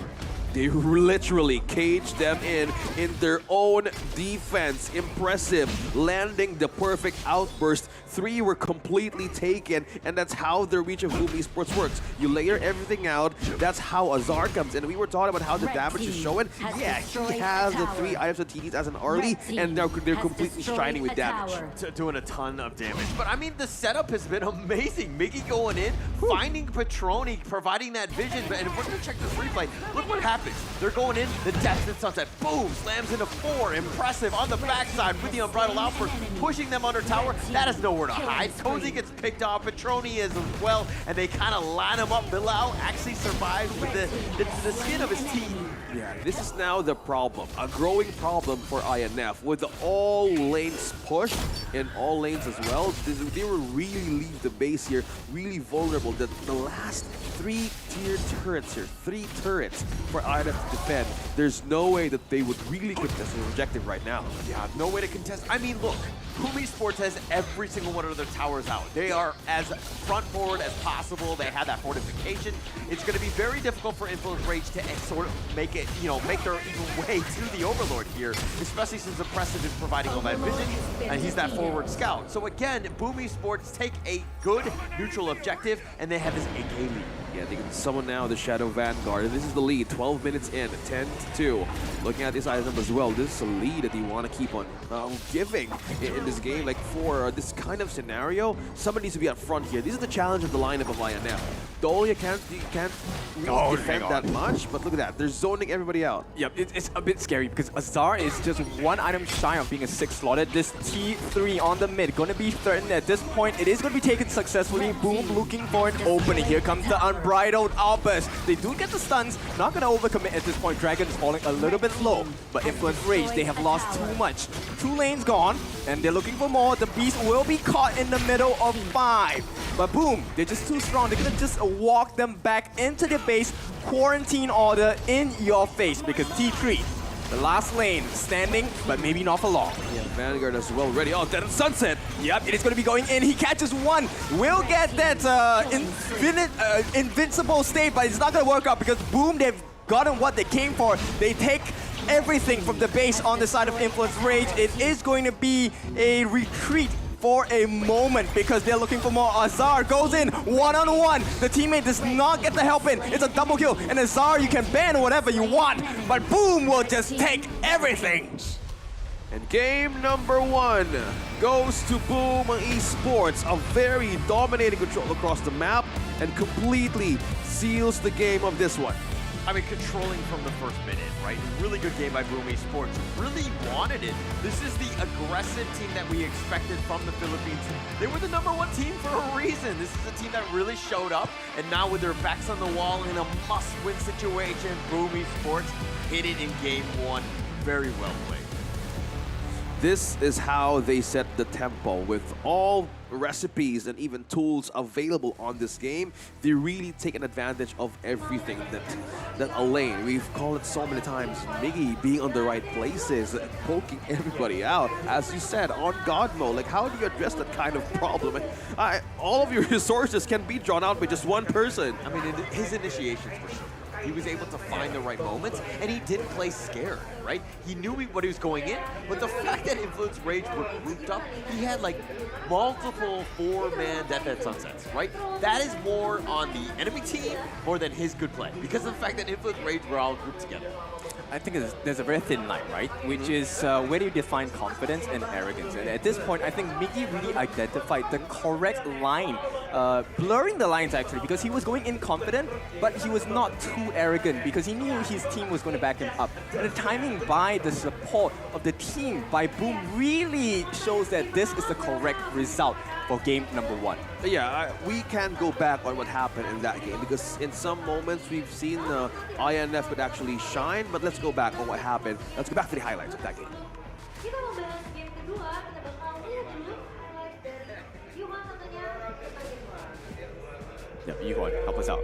They literally caged them in their own defense. Impressive. Landing the perfect outburst. 3 were completely taken, and that's how the reach of Boom Esports works. You layer everything out. That's how Azar comes in. We were talking about how the damage is showing. Yeah, he has the 3 items of TDs as an early, and they're completely shining with damage. Doing a ton of damage. But I mean, the setup has been amazing. Miggy going in, finding Petroni, providing that vision. And if we're going to check this replay, look what happens. They're going in, the Death at Sunset, boom, slams into 4. Impressive on the backside with the Unbridled Outburst, pushing them under tower. That is nowhere to hide. Cozy gets picked off, Petroni is as well, and they kind of line him up. Bilal actually survives with the skin of his teeth. Yeah, this is now the problem, a growing problem for INF. With all lanes pushed, and all lanes as well, they will really leave the base here, really vulnerable. The last 3 tier turrets here, 3 turrets for INF to defend. There's no way that they would really contest an objective right now. Yeah, no way to contest. I mean, look, Boom Esports has every single one of their towers out. They are as front forward as possible. They have that fortification. It's going to be very difficult for Influence Rage to sort of make it, make their even way to the Overlord here, especially since Impressive is providing all that vision, and he's that forward scout. So again, Boom Esports take a good neutral objective, and they have this AK lead. Yeah, they can summon now the Shadow Vanguard. And this is the lead, 12 minutes in, 10-2. Looking at this item as well, this is a lead that they want to keep on giving in this game. Like for this kind of scenario, somebody needs to be up front here. This is the challenge of the lineup of INF. Dahlia can't really defend that much, but look at that. They're zoning everybody out. Yep, it's a bit scary because Azar is just one item shy of being a 6 slotted. This T3 on the mid, going to be threatened at this point. It is going to be taken successfully. Boom, looking for an opening. Here comes the unbridled outburst. They do get the stuns, not going to overcommit at this point. Dragon is falling a little bit low, but Influence Rage, they have lost too much. 2 lanes gone, and they're looking for more. The Beast will be caught in the middle of 5. But boom, they're just too strong. They're going to just walk them back into the base. Quarantine order in your face because T3, the last lane, standing, but maybe not for long. Yeah, Vanguard as well, ready. Oh, Dead and Sunset. Yep, it is going to be going in. He catches one. Will get that invincible state, but it's not going to work out because boom, they've gotten what they came for. They take everything from the base on the side of Influence Rage. It is going to be a retreat for a moment because they're looking for more. Azar goes in one-on-one. The teammate does not get the help in. It's a double kill. And Azar, you can ban whatever you want, but Boom will just take everything. And game number 1 goes to Boom Esports. A very dominating control across the map and completely seals the game of this one. I mean, controlling from the first minute, right? Really good game by Boom Esports. Really wanted it. This is the aggressive team that we expected from the Philippines. They were the #1 team for a reason. This is a team that really showed up, and now with their backs on the wall in a must-win situation, Boom Esports hit it in game 1. Very well played. This is how they set the tempo with all recipes and even tools available on this game. They really taken advantage of everything that Elaine, we've called it so many times, Miggy being on the right places, poking everybody out. As you said, on God mode, like how do you address that kind of problem? All of your resources can be drawn out by just one person. I mean, his initiations were so good. He was able to find the right moments, and he didn't play scared, right? He knew what he was going in, but the fact that Influence Rage were grouped up, he had like multiple 4-man Death at Sunsets, right? That is more on the enemy team more than his good play, because of the fact that Influence Rage were all grouped together. I think there's a very thin line, right? Which is where do you define confidence and arrogance? And at this point, I think Mickey really identified the correct line, blurring the lines actually, because he was going in confident, but he was not too arrogant because he knew his team was going to back him up. And the timing by the support of the team by Boom really shows that this is the correct result for game number 1. Yeah, we can't go back on what happened in that game because in some moments we've seen INF would actually shine, but let's go back on what happened. Let's go back to the highlights of that game. Kita mau bahas game kedua, kita bakal lihat dulu highlight dari Yuhan tentunya tentang game 1. Yep, Yuhan, help us out.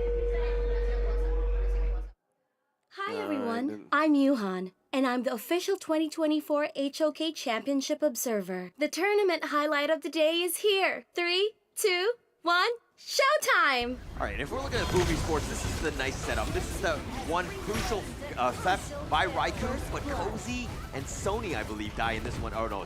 Hi everyone, I'm Yuhan, and I'm the official 2024 HOK Championship Observer. The tournament highlight of the day is here. 3, 2, 1, showtime! All right, if we're looking at Boom Esports, this is the nice setup. This is the one crucial theft by Raikou, but Cozy and Sony, I believe, die in this one. Oh no,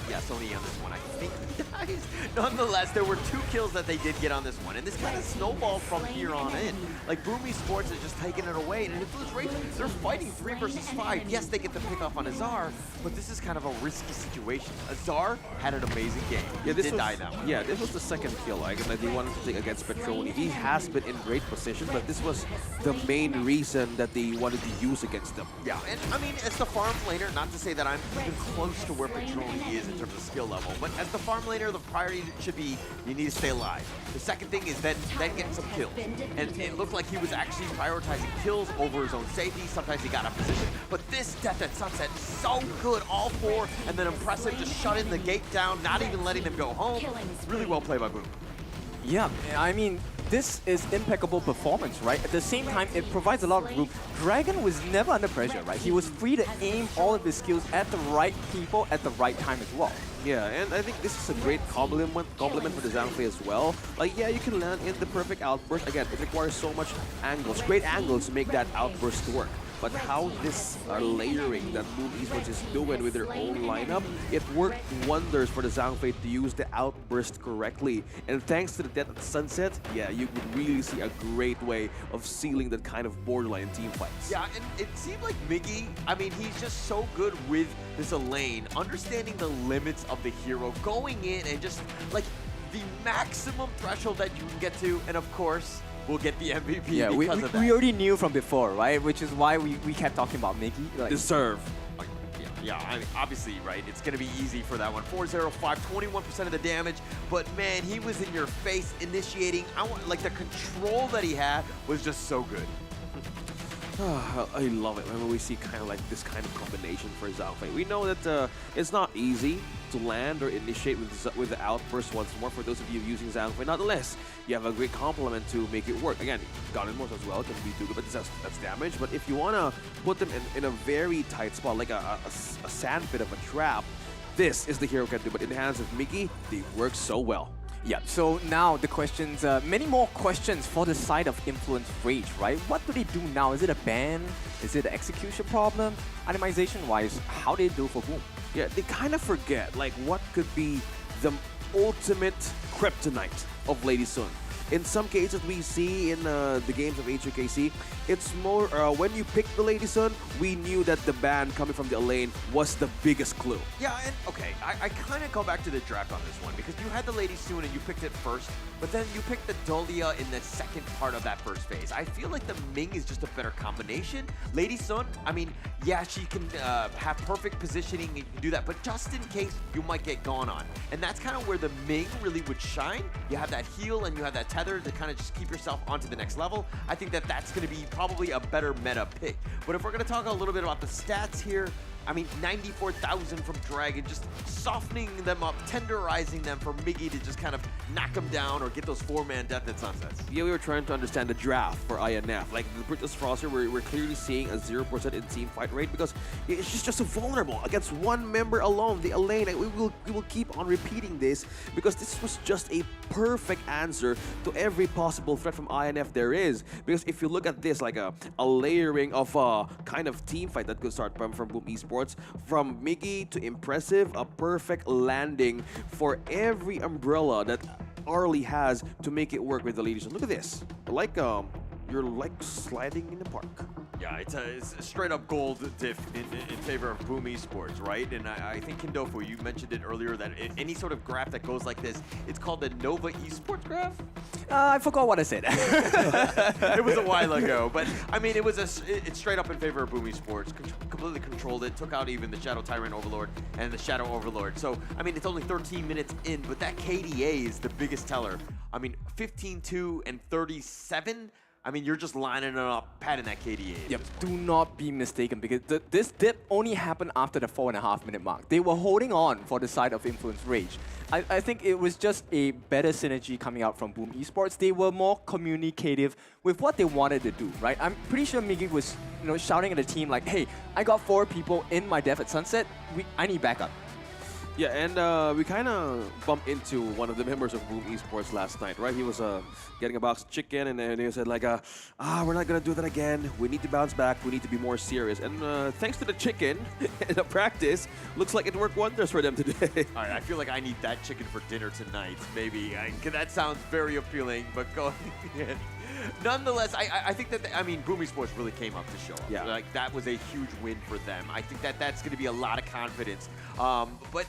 yeah, Sony on this one, I think he dies. Nonetheless, there were 2 kills that they did get on this one, and this kind of snowballed from here on in. Like, Boom Esports is just taking it away, and Influence Rage, they're fighting 3 versus 5. Yes, they get the pick off on Azar, but this is kind of a risky situation. Azar had an amazing game. Yeah, He did die now. Yeah, this was the second kill, like, that they wanted to take against Petroni. He has been in great position, but this was the main reason that they wanted to use against them. Yeah, and I mean, as the farm laner, not to say that I'm even close to where Petroni is in terms of skill level, but as the farm laner, the priority should be you need to stay alive. The second thing is then get some kills. And it looked like he was actually prioritizing kills over his own safety. Sometimes he got out of position, but this Death at Sunset, so good, all 4, and then impressive, just shutting the gate down, not even letting them go home. Really well played by Boom. Yeah, I mean, this is impeccable performance, right? At the same time, it provides a lot of room. Dragon was never under pressure, right? He was free to aim all of his skills at the right people at the right time as well. Yeah, and I think this is a great compliment for the Zhangfei as well. Like, yeah, you can land in the perfect outburst. Again, it requires so much angles, great angles to make that outburst work. but how this layering that Boom Esports is doing with their own lineup, it worked wonders for the Zhangfei to use the outburst correctly. And thanks to the Death at Sunset, yeah, you could really see a great way of sealing that kind of borderline team fights. Yeah, and it seemed like Miggy, I mean, he's just so good with this Elaine, understanding the limits of the hero, going in and just like the maximum threshold that you can get to, and of course, we'll get the MVP because of that. We already knew from before, right? Which is why we kept talking about Miggy. Like, Deserve. Yeah, I mean, obviously, right, it's going to be easy for that one. 405, 21% of the damage, but man, he was in your face initiating. Like, the control that he had was just so good. I love it when we see kind of like this kind of combination for Zhangfei. We know that it's not easy to land or initiate with the outburst once more for those of you using Zhangfei. Nonetheless, you have a great complement to make it work. Again, Gun Morse as well can be too good, but that's damage. But if you want to put them in a very tight spot, like a sandpit of a trap, this is the hero can do. But in the hands of Miggy, they work so well. Yeah, so now the questions, many more questions for the side of Influence Rage, right? What do they do now? Is it a ban? Is it an execution problem? Itemization-wise, how do they do for Boom? Yeah, they kind of forget, like, what could be the ultimate kryptonite of Lady Sun. In some cases we see in the games of HOKC, it's more, when you pick the Lady Sun, we knew that the ban coming from the Elaine was the biggest clue. Yeah, and okay, I kind of go back to the draft on this one because you had the Lady Sun and you picked it first, but then you picked the Dahlia in the second part of that first phase. I feel like the Ming is just a better combination. Lady Sun, I mean, yeah, she can have perfect positioning and you can do that, but just in case you might get gone on. And that's kind of where the Ming really would shine. You have that heal and you have that tether to kind of just keep yourself onto the next level. I think that that's going to be probably a better meta pick. But if we're going to talk a little bit about the stats here, I mean, 94,000 from Dragon, just softening them up, tenderizing them for Miggy to just kind of knock them down or get those 4-man Death at Sunsets. Yeah, we were trying to understand the draft for INF. Like, the British Froster, we're clearly seeing a 0% in team fight rate because she's just so vulnerable against one member alone, the Elaine. We will keep on repeating this because this was just a perfect answer to every possible threat from INF there is. Because if you look at this, like a layering of a kind of team fight that could start from Boom Esports, from Miggy to Impressive, a perfect landing for every umbrella that Arlie has to make it work with the ladies. Look at this. Like you're like sliding in the park. Yeah, it's a straight up gold diff in favor of Boom Esports, right? And I think Kindofu, you mentioned it earlier that any sort of graph that goes like this, it's called the Nova Esports graph. I forgot what I said. It was a while ago, but I mean, it's straight up in favor of Boom Esports. Completely controlled it, took out even the Shadow Tyrant Overlord and the Shadow Overlord. So I mean, it's only 13 minutes in, but that KDA is the biggest teller. I mean, 15-2 and 37. I mean, you're just lining it up, padding that KDA. Yep, do not be mistaken because this dip only happened after the 4.5 minute mark. They were holding on for the side of Influence Rage. I think it was just a better synergy coming out from Boom Esports. They were more communicative with what they wanted to do, right? I'm pretty sure Miggy was, shouting at the team like, hey, I got 4 people in my Death at Sunset. I need backup. Yeah, and we kind of bumped into one of the members of Boom Esports last night, right? He was getting a box of chicken, and then he said like, we're not gonna do that again. We need to bounce back. We need to be more serious. And thanks to the chicken in the practice, looks like it worked wonders for them today. All right, I feel like I need that chicken for dinner tonight. Maybe that sounds very appealing, but go ahead. Nonetheless, I think that, Boom Esports really came up to show up. Yeah. Like, that was a huge win for them. I think that that's going to be a lot of confidence. But,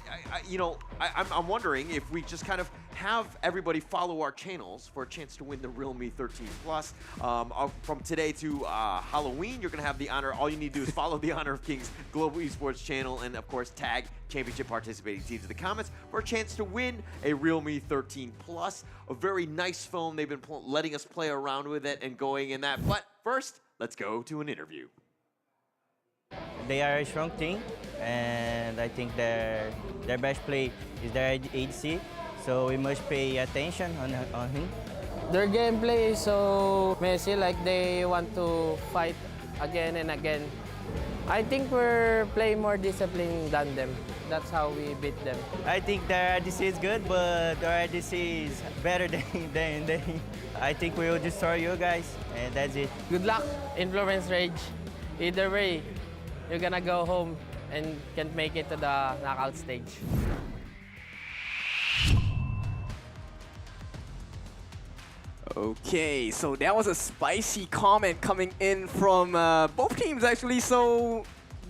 I'm wondering if we just kind of have everybody follow our channels for a chance to win the Real Me 13 Plus. From today to Halloween, you're going to have the honor. All you need to do is follow the Honor of Kings Global Esports channel and, of course, tag championship participating teams in the comments for a chance to win a Real Me 13 Plus. A very nice phone. They've been letting us play around with it and going in that. But first, let's go to an interview. They are a strong team, and I think their best play is their ADC, so we must pay attention on him. Their gameplay is so messy, like they want to fight again and again. I think we're playing more disciplined than them. That's how we beat them. I think their ADC is good, but their ADC is better than they. I think we will destroy you guys, and that's it. Good luck, Influence Rage. Either way, you're gonna go home and can't make it to the knockout stage. Okay, so that was a spicy comment coming in from both teams actually. So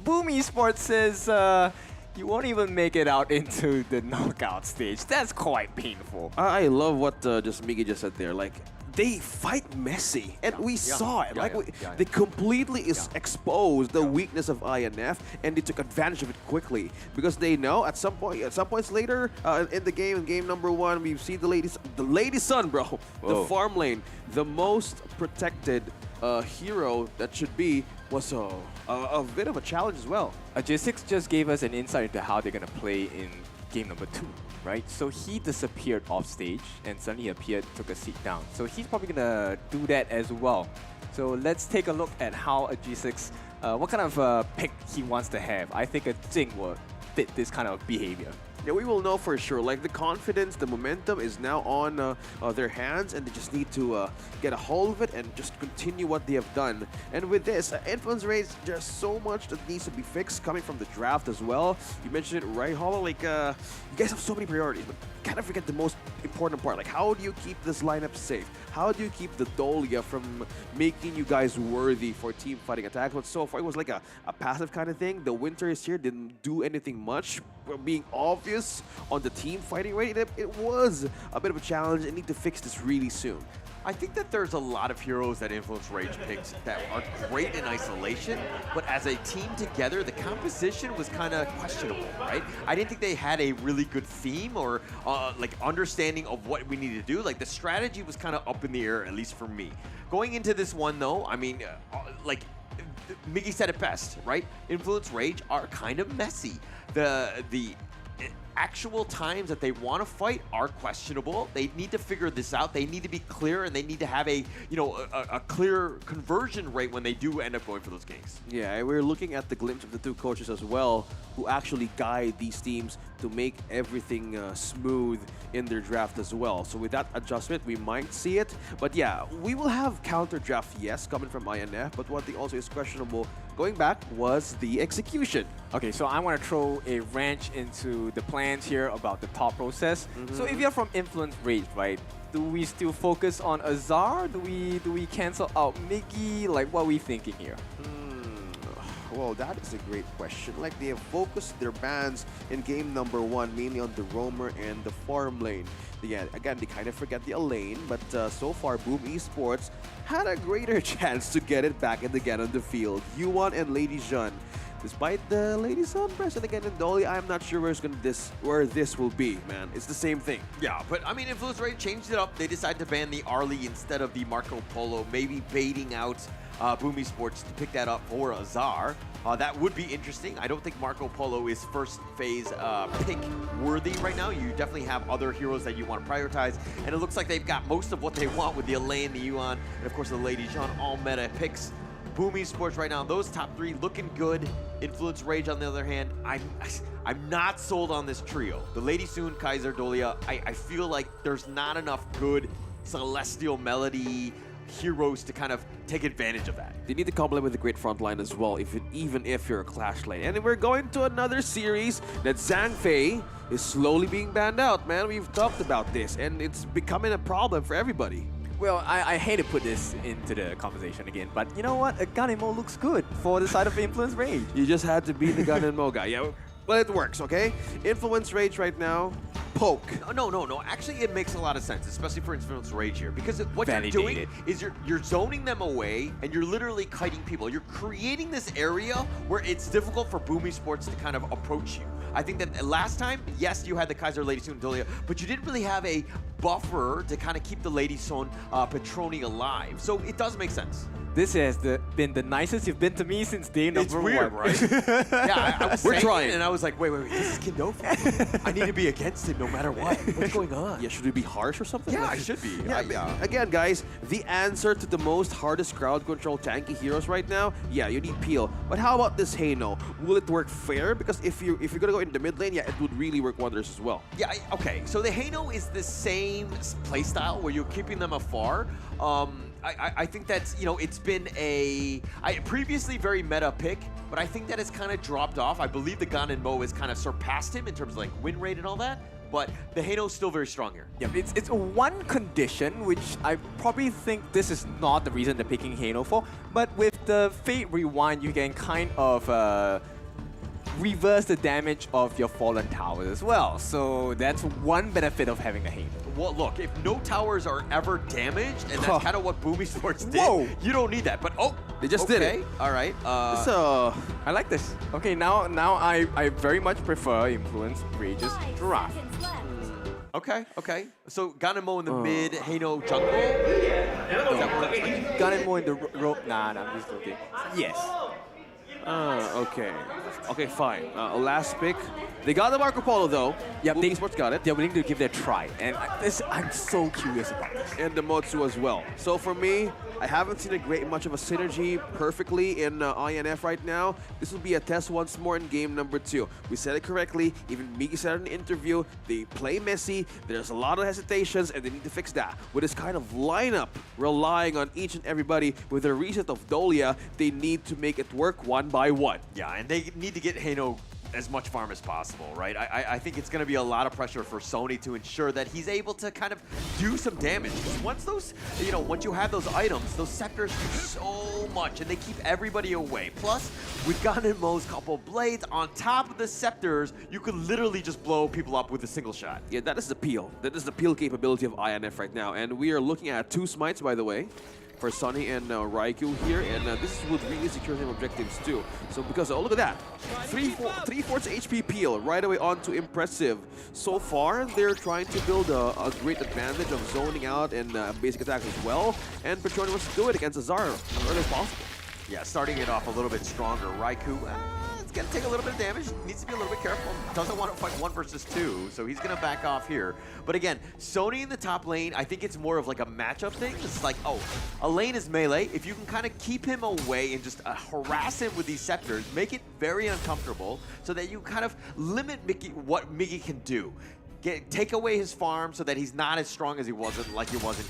Boom Esports says you won't even make it out into the knockout stage. That's quite painful. I love what just Miggy just said there. Like, they fight messy, and we saw it. They completely exposed the weakness of INF, and they took advantage of it quickly because they know at some points later in the game number 1, we've seen the lady sun, bro, the farm lane, the most protected hero that should be was a bit of a challenge as well. J6 just gave us an insight into how they're gonna play in game number 2. Right, so he disappeared off stage and suddenly appeared, took a seat down. So he's probably gonna do that as well. So let's take a look at how a G6, what kind of pick he wants to have. I think a Jing will fit this kind of behavior. Yeah, we will know for sure. Like, the confidence, the momentum is now on their hands, and they just need to get a hold of it and just continue what they have done. And with this, influence rates, there's so much that needs to be fixed coming from the draft as well. You mentioned it, right, Hollow? Like, you guys have so many priorities, but kind of forget the most important part. Like, how do you keep this lineup safe? How do you keep the Dolia from making you guys worthy for team fighting attacks? But so far, it was like a passive kind of thing. The Winter is here, didn't do anything much. Being obvious on the team fighting rate, it was a bit of a challenge. They need to fix this really soon. I think that there's a lot of heroes that Influence Rage picks that are great in isolation, but as a team together, the composition was kind of questionable, right? I didn't think they had a really good theme or like understanding of what we need to do. Like, the strategy was kind of up in the air, at least for me. Going into this one, though, I mean, like, Miggy said it best, right? Influence Rage are kind of messy. The actual times that they want to fight are questionable. They need to figure this out. They need to be clear, and they need to have a clear conversion rate when they do end up going for those games. Yeah, and we're looking at the glimpse of the two coaches as well, who actually guide these teams to make everything smooth in their draft as well. So with that adjustment, we might see it. But yeah, we will have counter draft, yes, coming from INF, but one thing also is questionable going back was the execution. Okay, so I want to throw a wrench into the plans here about the top process. So if you're from Influence Rage, right, do we still focus on Azar? Do we cancel out Miggy? Like, what are we thinking here? Well, that is a great question. Like, they have focused their bans in game number 1 mainly on the roamer and the farm lane. Yeah, again, they kind of forget the lane, but so far, Boom Esports had a greater chance to get it back and again on the field. Yuan and Lady Jean. Despite the Lady Sun present again in Dolly, I'm not sure where this will be, man. It's the same thing. Yeah, but I mean, Influence Rate changed it up. They decided to ban the Arlie instead of the Marco Polo, maybe baiting out Boom Esports to pick that up for Azar. That would be interesting. I don't think Marco Polo is first phase pick worthy right now. You definitely have other heroes that you want to prioritize, and it looks like they've got most of what they want with the Elaine, the Yuan, and of course the Lady Jean, all meta picks. Boom Esports right now, those top 3 looking good. Influence Rage on the other hand, I'm not sold on this trio. The Lady Soon, Kaiser, Dolia, I feel like there's not enough good Celestial Melody heroes to kind of take advantage of that. They need to complement with a great front line as well, even if you're a Clash lane. And we're going to another series that Zhang Fei is slowly being banned out, man. We've talked about this, and it's becoming a problem for everybody. Well, I hate to put this into the conversation again, but you know what? A Gunimo looks good for the side of Influence Rage. You just had to be the Gunimo guy. Yeah, well, it works, okay? Influence Rage right now, poke. No. Actually, it makes a lot of sense, especially for Influence Rage here, because what you're doing is you're zoning them away, and you're literally kiting people. You're creating this area where it's difficult for Boom Esports to kind of approach you. I think that last time, yes, you had the Kaiser, Lady Soon, Dolia, but you didn't really have a buffer to kind of keep the Lady Soon Petroni alive. So it does make sense. This has been the nicest you've been to me since day number 1. It's weird, right? Yeah, I was trying, and I was like, wait, this is Kindofu. I need to be against him no matter what. What's going on? Yeah, should we be harsh or something? Yeah, I should be. Yeah. Again, guys, the answer to the most hardest crowd control tanky heroes right now, yeah, you need Peel. But how about this Heino? Will it work fair? Because if you're gonna go in the mid lane, yeah, it would really work wonders as well. Yeah, okay. So the Heino is the same playstyle where you're keeping them afar. I think that's, it's been a previously very meta pick, but I think that it's kind of dropped off. I believe the Gan and Mo has kind of surpassed him in terms of like win rate and all that, but the Hano's still very strong here. Yeah, it's one condition which I probably think this is not the reason they're picking Hano for, but with the Fate Rewind, you can kind of reverse the damage of your fallen towers as well. So that's one benefit of having a Hano. Well, look, if no towers are ever damaged, and that's kind of what Boomy Sports did, you don't need that. But they just did it. All right. So I like this. Okay, now I very much prefer Influence Rage's Giraffe. Okay. So Gan and Mo in the mid, Hano jungle. Gan and Mo in the rope. Nah, I'm just looking. Yes. Okay, fine. Last pick. They got the Marco Polo though. Yeah, Boomy Sports got it. They're willing to give it a try, and I'm so curious about this. And the Motsu as well. So for me, I haven't seen much of a synergy perfectly in INF right now. This will be a test once more in game number 2. We said it correctly. Even Miggy said in an interview, they play messy. There's a lot of hesitations, and they need to fix that. With this kind of lineup, relying on each and everybody, with the reset of Dolia, they need to make it work one by one. Yeah, and they need to get Hano as much farm as possible, right? I think it's going to be a lot of pressure for Sony to ensure that he's able to kind of do some damage. Because once those, once you have those items, those sectors do so much, and they keep everybody away. Plus, with Gan and Mo's couple blades on top of the scepters, you could literally just blow people up with a single shot. Yeah, that is the peel. That is the peel capability of INF right now. And we are looking at 2 smites, by the way, for Sunny and Raikou here, and this would really secure some objectives too. So because, look at that, 3/4 HP peel right away onto Impressive. So far, they're trying to build a great advantage of zoning out and basic attacks as well, and Petroni wants to do it against Azar as early as possible. Yeah, starting it off a little bit stronger. Raikou, it's going to take a little bit of damage. Needs to be a little bit careful. Doesn't want to fight 1 versus 2, so he's going to back off here. But again, Sony in the top lane, I think it's more of like a matchup thing. It's like, a lane is melee. If you can kind of keep him away and just harass him with these scepters, make it very uncomfortable so that you kind of limit what Miggy can do. Take away his farm so that he's not as strong as he was in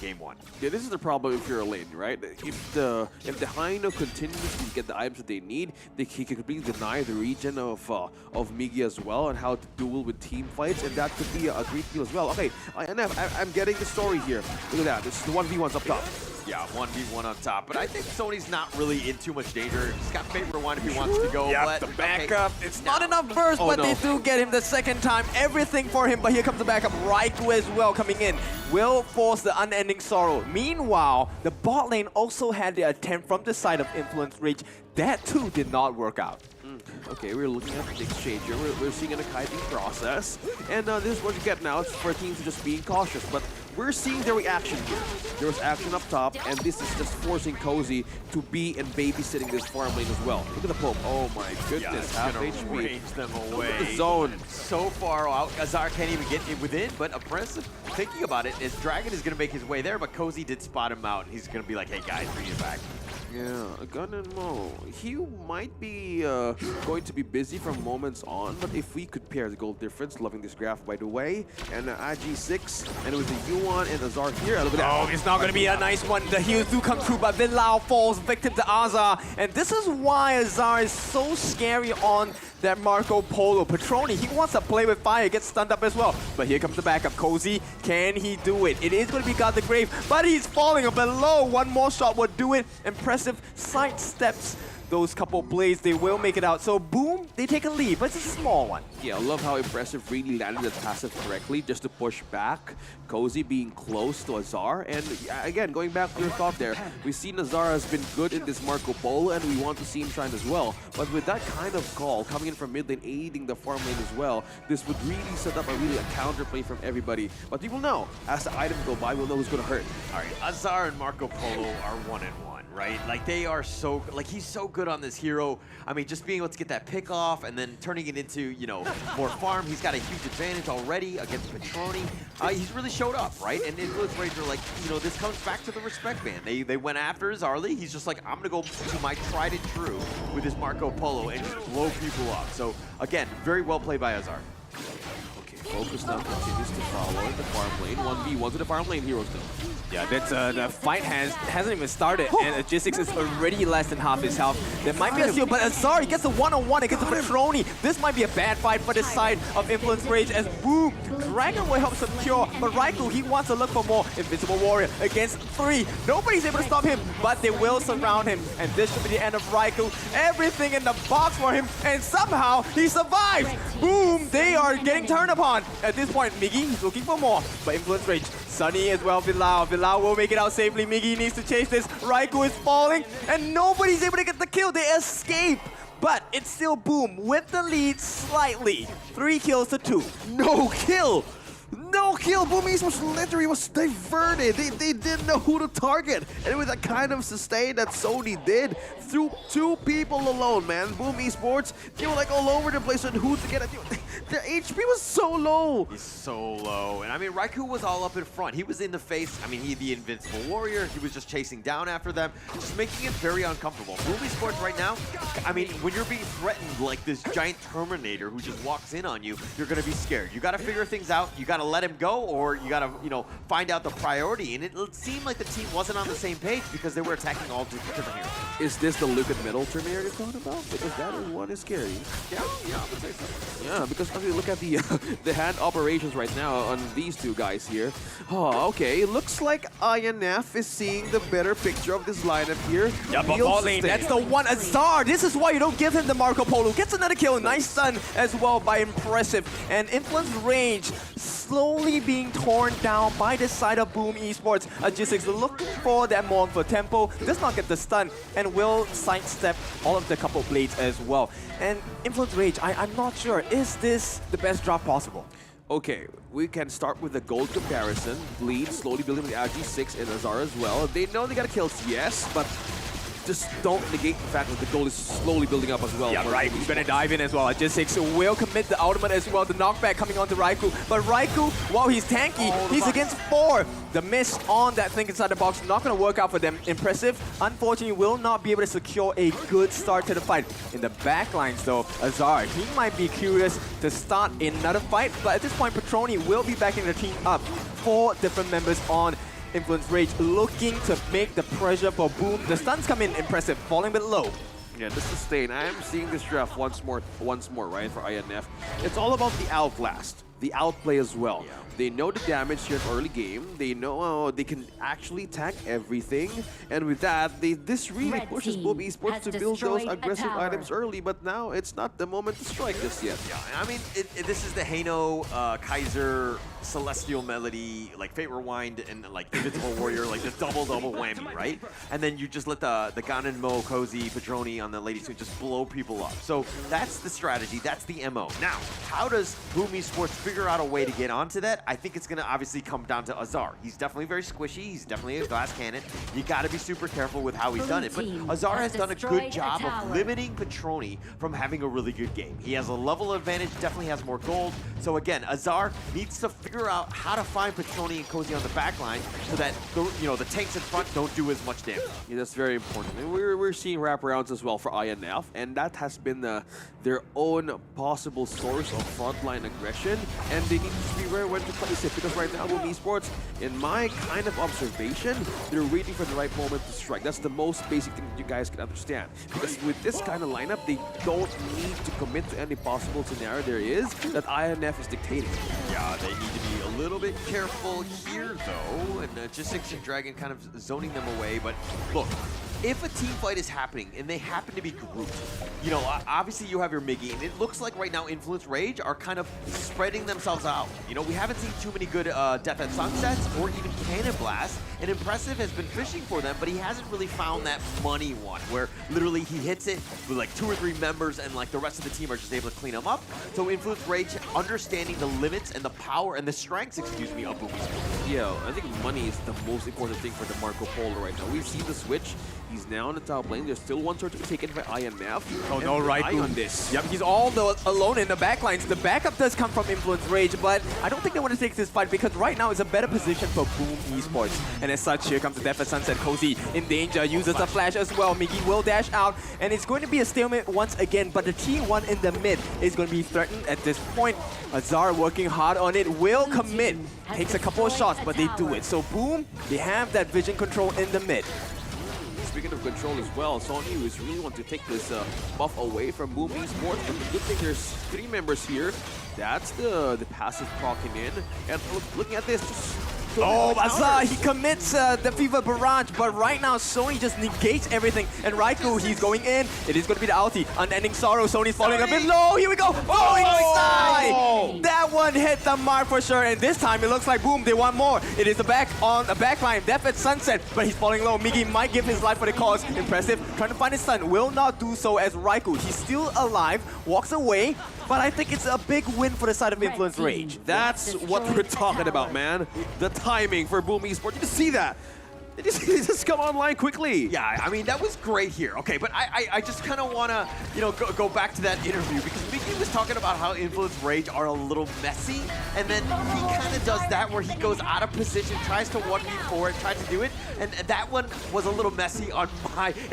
game 1. Yeah, this is the problem if you're a lane, right? If the Hino continues to get the items that they need, he can completely deny the regen of Miggy as well and how to duel with team fights, and that could be a great deal as well. Okay, I'm getting the story here. Look at that. This is the 1v1s up top. Yeah, 1v1 on top, but I think Sony's not really in too much danger. He's got Fate Rewind if he wants to go, Yeah, but the backup. It's not enough burst, but they do get him the second time. Everything for him, but here comes the backup. Raikou as well coming in. Will force the unending sorrow. Meanwhile, the bot lane also had the attempt from the side of Influence Rage. That too did not work out. Okay, we're looking at the exchange here. We're seeing an kiting process, and this is what you get now. It's for teams just being cautious, but we're seeing the reaction here. There was action up top, and this is just forcing Cozy to be and babysitting this farm lane as well. Look at the poke. Oh my goodness, half HP. Range them away. Look at the zone. So far out, Azar can't even get in within, but Impressive, thinking about it, is Dragon is going to make his way there, but Cozy did spot him out, and he's going to be like, hey guys, bring it back. Yeah, Gan and Mo. He might be going to be busy from moments on, but if we could pair the gold difference, loving this graph by the way, and IG6, and with the Yuan and Azar here, look at that. Oh, it's not going to be a nice one. The heals do come through, but Bilal falls victim to Azar, and this is why Azar is so scary on that Marco Polo. Petroni, he wants to play with fire, gets stunned up as well. But here comes the backup. Cozy, can he do it? It is going to be God the Grave, but he's falling below. One more shot would do it. Impressive sidesteps those couple blades. They will make it out. So boom, they take a lead, but it's a small one. Yeah, I love how Impressive really landed that passive correctly just to push back. Cozy being close to Azar. And again, going back to your thought there, we've seen Azar has been good in this Marco Polo, and we want to see him shine as well. But with that kind of call coming in from mid lane, aiding the farm lane as well, this would really set up a counterplay from everybody. But we will know, as the items go by, we'll know who's going to hurt. All right, Azar and Marco Polo are 1-1, right? Like, they are so, like, he's so good on this hero. I mean, just being able to get that pick off and then turning it into, more farm. He's got a huge advantage already against Petroni. He's really showed up, right? And Influence Rage are like, this comes back to the respect man. They went after Zarly. He's just like, I'm going to go to my tried and true with this Marco Polo and just blow people up. So, again, very well played by Azar. Focus now continues to follow in the farm lane. 1v1 to the farm lane heroes though. Yeah, that's, the fight hasn't even started, and G6 is already less than half his health. There might be a steal, but Azar, he gets a one-on-one against the Patroni. This might be a bad fight for the side of Influence Rage, as boom, Dragon will help secure, but Raikou, he wants to look for more. Invincible Warrior against 3. Nobody's able to stop him, but they will surround him, and this should be the end of Raikou. Everything in the box for him, and somehow he survives. Boom, they are getting turned upon. At this point, Miggy is looking for more, but Influence Rage, Sunny as well, Bilal will make it out safely. Miggy needs to chase this. Raikou is falling, and nobody's able to get the kill. They escape, but it's still Boom with the lead slightly. 3 kills to 2. No kill! No kill! Boom Esports literally was diverted. They didn't know who to target. And with that kind of sustain that Sony did, through 2 people alone, man. Boom Esports, they were like all over the place on who to get at. Their HP was so low. He's so low. And I mean, Raikou was all up in front. He was in the face. I mean, he the Invincible Warrior. He was just chasing down after them, just making it very uncomfortable. Boom Esports right now, I mean, when you're being threatened like this giant Terminator who just walks in on you, you're going to be scared. You got to figure things out. You got to let him go, or you got to, you know, find out the priority. And it seemed like the team wasn't on the same page because they were attacking all different heroes. Is this the look at middle Terminator you're talking about? Because that is what is scary. Yeah, I would say so. Yeah, because if you look at the the hand operations right now on these 2 guys here. Oh, okay. It looks like INF is seeing the better picture of this lineup here. Yeah, but bot lane, that's the one. Azar, this is why you don't give him the Marco Polo. Gets another kill. Nice stun as well by Impressive. And Influence Range slowly being torn down by the side of Boom Esports. G6 looking for that Morn for tempo. Does not get the stun and will sidestep all of the couple blades as well. And Influence Rage, I'm not sure. Is this the best draft possible? Okay, we can start with the gold comparison. Bleed slowly building with the G6 and Azar as well. They know they gotta kill, yes, but just don't negate the fact that the gold is slowly building up as well. Yeah, right. He's gonna dive in as well. G6 will commit the ultimate as well. The knockback coming onto Raikou. But Raikou, while he's tanky, he's against 4. The miss on that thing inside the box, not gonna work out for them. Impressive, unfortunately, will not be able to secure a good start to the fight. In the backlines though, Azar, he might be curious to start another fight, but at this point, Patroni will be backing the team up. 4 different members on Influence Rage looking to make the pressure for Boom. The stuns come in, Impressive, falling a bit low. Yeah, the sustain. I am seeing this draft once more, right, for INF. It's all about the outlast, the outplay as well. Yeah. They know the damage here in early game. They know they can actually tank everything. And with that, this really pushes Boom Esports to build those aggressive items early, but now it's not the moment to strike this yet. Yeah, I mean, this is the Hano, Kaiser, Celestial Melody, like Fate Rewind, and like Invincible Warrior, like the double whammy, right? And then you just let the Ganon, Mo, Cozy, Patroni on the Lady Soon just blow people up. So that's the strategy, that's the MO. Now, how does Boom Esports figure out a way to get onto that? I think it's gonna obviously come down to Azar. He's definitely very squishy, he's definitely a glass cannon. You gotta be super careful with how he's done it. But Azar has done a good job of limiting Patroni from having a really good game. He has a level advantage, definitely has more gold. So again, Azar needs to figure out how to find Patroni and Cozy on the back line so that the tanks in front don't do as much damage. Yeah, that's very important. And we're seeing wraparounds as well for INF, and that has been their own possible source of frontline aggression, and they need to be aware when to place it, because right now Boom Esports, in my kind of observation, they're waiting for the right moment to strike. That's the most basic thing that you guys can understand, because with this kind of lineup, they don't need to commit to any possible scenario there is that INF is dictating. Yeah, they need to be a little bit careful here, though, and G6 and Dragon kind of zoning them away. But look, if a team fight is happening and they happen to be grouped, obviously you have your Miggy, and it looks like right now Influence Rage are kind of spreading themselves out. We haven't seen too many good Death at Sunsets or even Cannon Blast, and Impressive has been fishing for them, but he hasn't really found that money one where literally he hits it with like 2 or 3 members and like the rest of the team are just able to clean him up. So Influence Rage understanding the limits and the power and the strengths, of Boom Esports. Yeah, I think money is the most important thing for the Marco Polo right now. We've seen the switch. He's now on the top lane. There's still one turret to be taken by INF. Oh And no, the eye Raikou on this. Yep, he's all alone in the backlines. The backup does come from Influence Rage, but I don't think they want to take this fight because right now it's a better position for Boom Esports. And as such, here comes the Death of Sunset. Cozy in danger, uses a flash as well. Miggy will dash out, and it's going to be a stalemate once again, but the T1 in the mid is going to be threatened at this point. Azar working hard on it, will commit. Takes a couple of shots, but they do it. So Boom, they have that vision control in the mid. Speaking of control as well, Sony is really want to take this buff away from Boom Esports, but the good thing there's 3 members here. That's the passive proccing in. And looking at this, just oh, Azar, he commits the Fever Barrage, but right now Sony just negates everything. And Raikou, he's going in. It is going to be the ulti. Unending Sorrow, Sony's falling a bit low. Here we go. Falling side. That one hit the mark for sure. And this time it looks like Boom, they want more. It is the back on a backline. Death at Sunset, but he's falling low. Miggy might give his life for the cause. Impressive. Trying to find his son. Will not do so as Raikou. He's still alive. Walks away. But I think it's a big win for the side of Influence Rage. That's what we're talking about, man. The timing for Boom Esports. You just see that. They just come online quickly. Yeah, I mean, that was great here. Okay, but I just kind of want to, go back to that interview because Mickey was talking about how Influence Rage are a little messy, and then he kind of does that where he goes out of position, tries to 1v4 it, tries to do it, and that one was a little messy on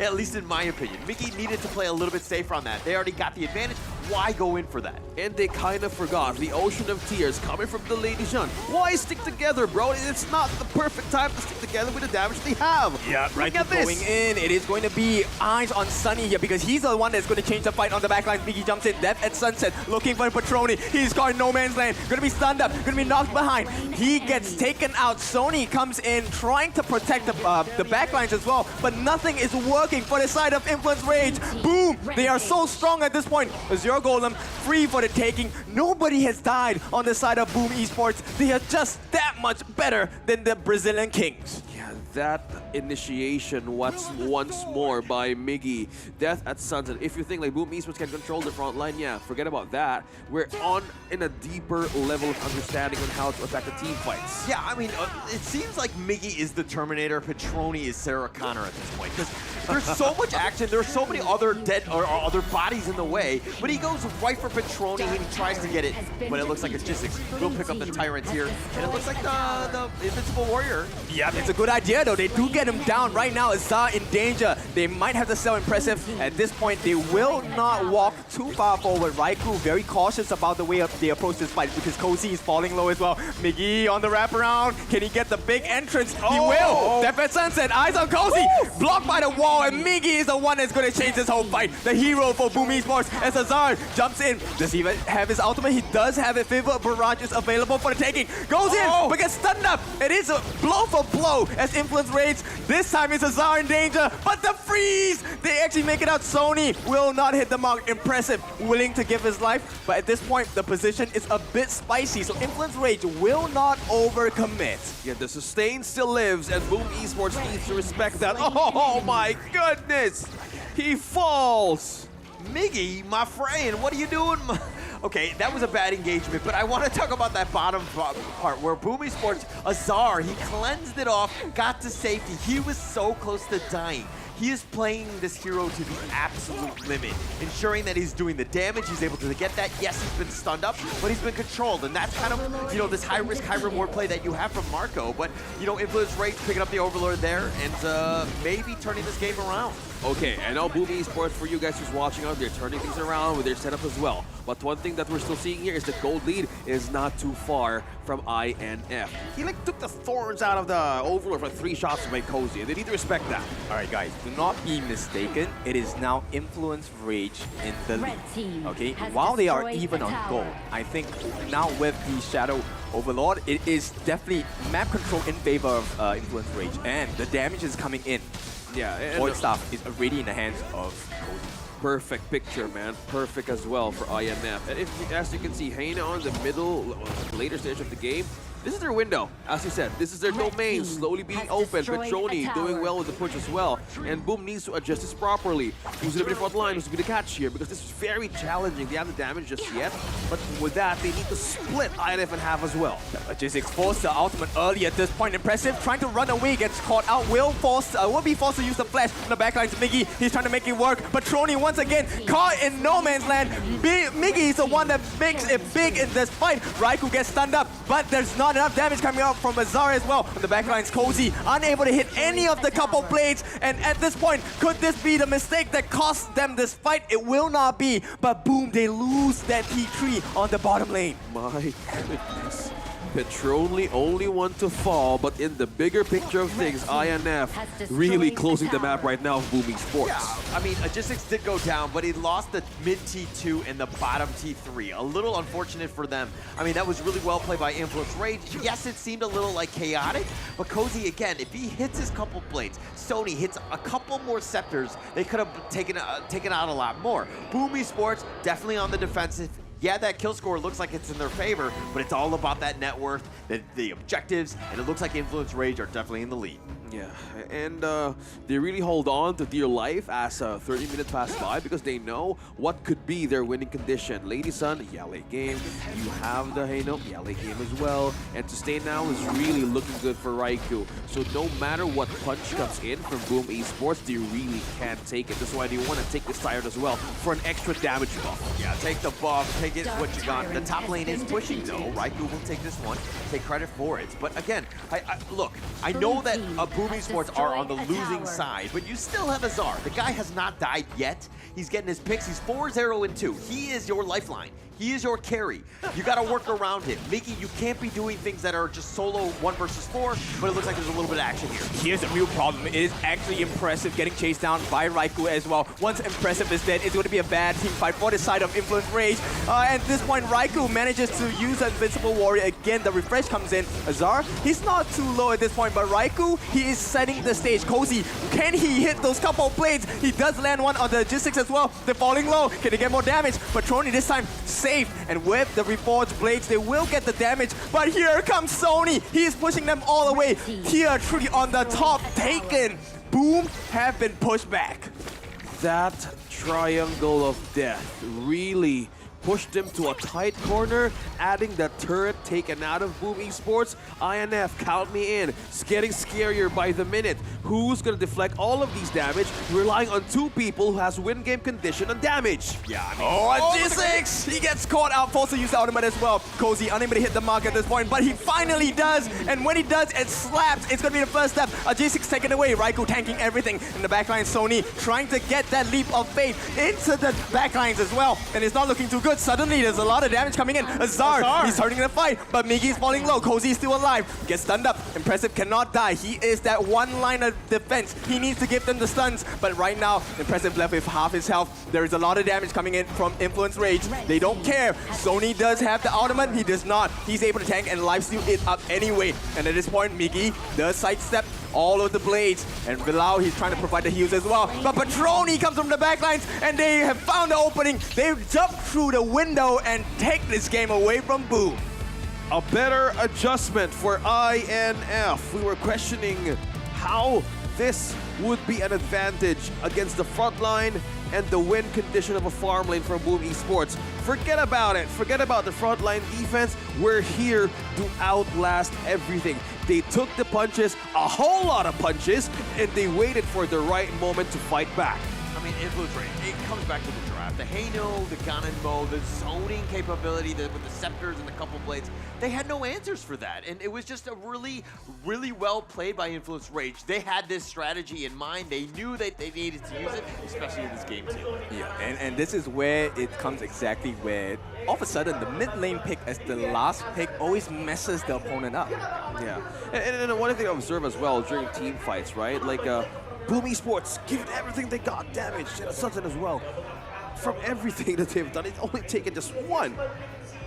at least in my opinion. Mickey needed to play a little bit safer on that. They already got the advantage. Why go in for that? And they kind of forgot the ocean of tears coming from the Lady Jeanne. Why stick together, bro? It's not the perfect time to stick together with the damage they have. Yeah, right. Look at this. Going in. It is going to be eyes on Sunny here because he's the one that's going to change the fight on the backline. Miggy jumps in. Death at Sunset, looking for Patroni. He's got no man's land. Going to be stunned up. Going to be knocked behind. He gets taken out. Sony comes in, trying to protect the backlines as well, but nothing is working for the side of Influence Rage. Boom! They are so strong at this point. Azure Golem free for the taking. Nobody has died on the side of Boom Esports. They are just that much better than the Brazilian Kings. Yeah, that initiation once more by Miggy. Death at Sunset. If you think like Boom Esports can control the front line, yeah, forget about that. We're in a deeper level of understanding on how to attack the team fights. Yeah, I mean, it seems like Miggy is the Terminator, Patroni is Sarah Connor at this point. Because there's so much action, there's so many other dead or other bodies in the way, but he goes right for Patroni and he tries to get it, but it looks like it's just will pick up the Tyrant here, and it looks like the Invincible Warrior. Yeah, it's a good idea though. They do get him down right now. Azar in danger. They might have to sell Impressive. At this point, they will not walk too far forward. Raikou very cautious about the way they approach this fight because Cozy is falling low as well. Miggy on the wraparound. Can he get the big entrance? He will. Death at Sunset. Eyes on Cozy. Blocked by the wall, and Miggy is the one that's going to change this whole fight. The hero for Boom Esports as Azar jumps in. Does he even have his ultimate? He does have it. Fever Barrage is available for the taking. Goes in, but gets stunned up. It is a blow for blow as Influence Rage. This time it's Azar in danger, but the freeze! They actually make it out. Sony will not hit the mark. Impressive, willing to give his life, but at this point the position is a bit spicy, so Influence Rage will not overcommit. Yeah, the sustain still lives, and Boom Esports needs to respect that. Oh my goodness! He falls! Miggy, my friend, what are you doing? Okay, that was a bad engagement, but I want to talk about that bottom part where Boom Esports, Azar, he cleansed it off, got to safety. He was so close to dying. He is playing this hero to the absolute limit, ensuring that he's doing the damage, he's able to get that. Yes, he's been stunned up, but he's been controlled, and that's kind of, this high-risk, high-reward play that you have from Marco, but, Influence Rage picking up the Overlord there and maybe turning this game around. Okay, I know Boom Esports, for you guys who's watching out, they're turning things around with their setup as well. But one thing that we're still seeing here is the gold lead is not too far from INF. He took the thorns out of the Overlord for 3 shots to make Cozy, and they need to respect that. All right, guys, do not be mistaken. It is now Influence Rage in the lead. Okay, while they are even on gold, I think now with the Shadow Overlord, it is definitely map control in favor of Influence Rage, and the damage is coming in. Yeah, Void Staff is already in the hands of Cozy. Perfect picture, man. Perfect as well for INF. And as you can see, Hana on the later stage of the game, this is their window, as you said. This is their domain, slowly being open. Petroni doing well with the push as well. And Boom needs to adjust this properly. Who's going to be the front line? Who's going to be the catch here? Because this is very challenging. They haven't damaged just yet. But with that, they need to split INF in half as well. J6 forced the ultimate early at this point. Impressive. Trying to run away, gets caught out. Will be forced to use the flash on the backline to Miggy. He's trying to make it work. Petroni once again caught in no man's land. Miggy is the one that makes it big in this fight. Raikou gets stunned up, but there's not enough damage coming out from Azar as well. On the backline's Cozy, unable to hit any of the couple blades. And at this point, could this be the mistake that cost them this fight? It will not be. But boom, they lose that T3 on the bottom lane. My goodness. Petroni only one to fall, but in the bigger picture of things, INF really closing the map right now of Boom Esports. Yeah, I mean, Logistics did go down, but he lost the mid T2 and the bottom T3. A little unfortunate for them. I mean, that was really well played by Influence Rage. Yes, it seemed a little like chaotic, but Cozy, again, if he hits his couple blades, Sony hits a couple more scepters, they could have taken out a lot more. Boom Esports definitely on the defensive. Yeah, that kill score looks like it's in their favor, but it's all about that net worth, the objectives, and it looks like Influence Rage are definitely in the lead. Yeah, and they really hold on to dear life as 30 minutes pass by because they know what could be their winning condition. Lady Sun, yeah, late game. You have the Heino, yeah, late game as well. And to stay now is really looking good for Raikou. So no matter what punch comes in from Boom Esports, they really can't take it. That's why they want to take this tired as well for an extra damage buff. Yeah, take the buff, take it what you got. The top lane is pushing though. Raikou will take this one, take credit for it. But again, look, I know that Boom Esports are on the losing side, but you still have Azar. The guy has not died yet. He's getting his picks. He's 4-0-2. He is your lifeline. He is your carry. You got to work around him. Mickey, you can't be doing things that are just solo 1 versus 4, but it looks like there's a little bit of action here. Here's the real problem. It is actually Impressive getting chased down by Raikou as well. Once Impressive is dead, it's going to be a bad team fight for the side of Influence Rage. At this point, Raikou manages to use Invincible Warrior again. The refresh comes in. Azar, he's not too low at this point, but Raikou, he is setting the stage. Cozy, can he hit those couple blades? He does land one on the G6 as well. They're falling low. Can they get more damage? Petroni this time safe. And with the reforged blades, they will get the damage. But here comes Sony. He is pushing them all the way. Tier 3 on the top, taken. Boom have been pushed back. That triangle of death really pushed him to a tight corner, adding the turret taken out of Boom Esports. INF, count me in. It's getting scarier by the minute. Who's going to deflect all of these damage, relying on 2 people who has win game condition and damage? Yeah, I mean... Oh, G6! He gets caught out, forced to use the ultimate as well. Cozy unable to hit the mark at this point, but he finally does. And when he does, it slaps. It's going to be the first step. G6 taken away. Raikou tanking everything. In the backline, Sony trying to get that leap of faith into the backlines as well. And it's not looking too good. Suddenly, there's a lot of damage coming in. Azar, he's hurting the fight, but Miggy's falling low. Cozy is still alive. Gets stunned up. Impressive cannot die. He is that one line of defense. He needs to give them the stuns, but right now, Impressive left with half his health. There is a lot of damage coming in from Influence Rage. They don't care. Sony does have the ultimate. He does not. He's able to tank and lifesteal it up anyway. And at this point, Miggy does sidestep all of the blades. And Bilal, he's trying to provide the heals as well. But Petroni comes from the backlines, and they have found the opening. They've jumped through the window and take this game away from Boom. A better adjustment for INF. We were questioning how this would be an advantage against the front line and the win condition of a farm lane from Boom Esports. Forget about it. Forget about the front line defense. We're here to outlast everything. They took the punches, a whole lot of punches, and they waited for the right moment to fight back. I mean, Influence Rage, it comes back to the draft. The Heino, the Ganonmo, the zoning capability with the scepters and the couple blades, they had no answers for that. And it was just a really, really well played by Influence Rage. They had this strategy in mind. They knew that they needed to use it, especially in this game too. Yeah, and this is where it comes exactly where all of a sudden the mid lane pick as the last pick always messes the opponent up. Yeah, and one thing I observe as well during team fights, right? Like, Boom Esports, give it everything they got, damage, and Sutton as well. From everything that they've done, it's only taken just one.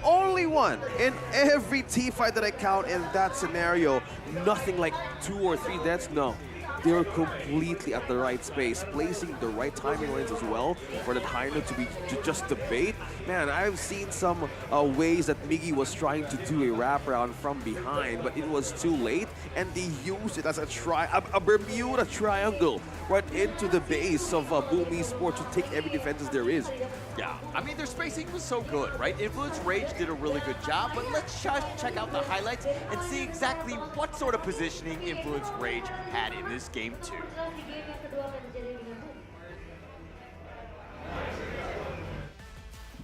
Only one. In every team fight that I count in that scenario, nothing like 2 or 3 deaths, no. they were completely at the right space, placing the right timing lanes as well for the timer to just debate. Man, I've seen some ways that Miggy was trying to do a wraparound from behind, but it was too late, and they used it as a Bermuda triangle right into the base of Boom Esports to take every defense as there is. Yeah, I mean, their spacing was so good, right? Influence Rage did a really good job, but let's check out the highlights and see exactly what sort of positioning Influence Rage had in this game too.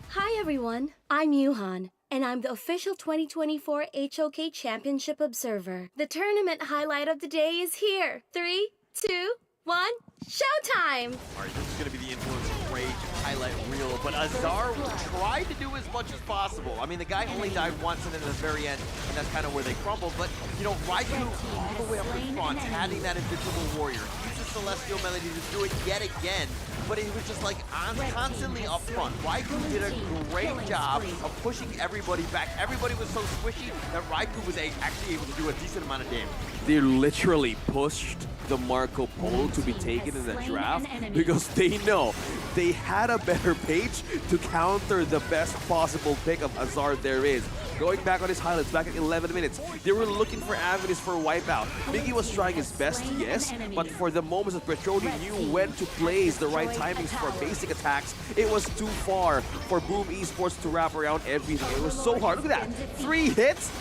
Hi everyone, I'm Yuhan, and I'm the official 2024 HOK Championship Observer. The tournament highlight of the day is here. 3, 2, 1, showtime! All right, this is going to be the Influence Rage highlight reel, but Azar tried to do as much as possible. I mean, the guy only died once and then at the very end, and that's kind of where they crumbled. But, you know, Raikou all the way up in front, having that Invincible Warrior, uses Celestial Melody to do it yet again, but it was just like constantly up front. Raikou did a great job of pushing everybody back. Everybody was so squishy that Raikou was actually able to do a decent amount of damage. They literally pushed the Marco Polo to be taken in the draft because they know they had a better page to counter the best possible pick of Azar there is. Going back on his highlights, back at 11 minutes, they were looking for avenues for wipeout. Miggy was trying his best, yes, but for the moments that Petroni knew when to place the right timings for basic attacks, it was too far for Boom Esports to wrap around everything. It was so hard. Look at that, 3 hits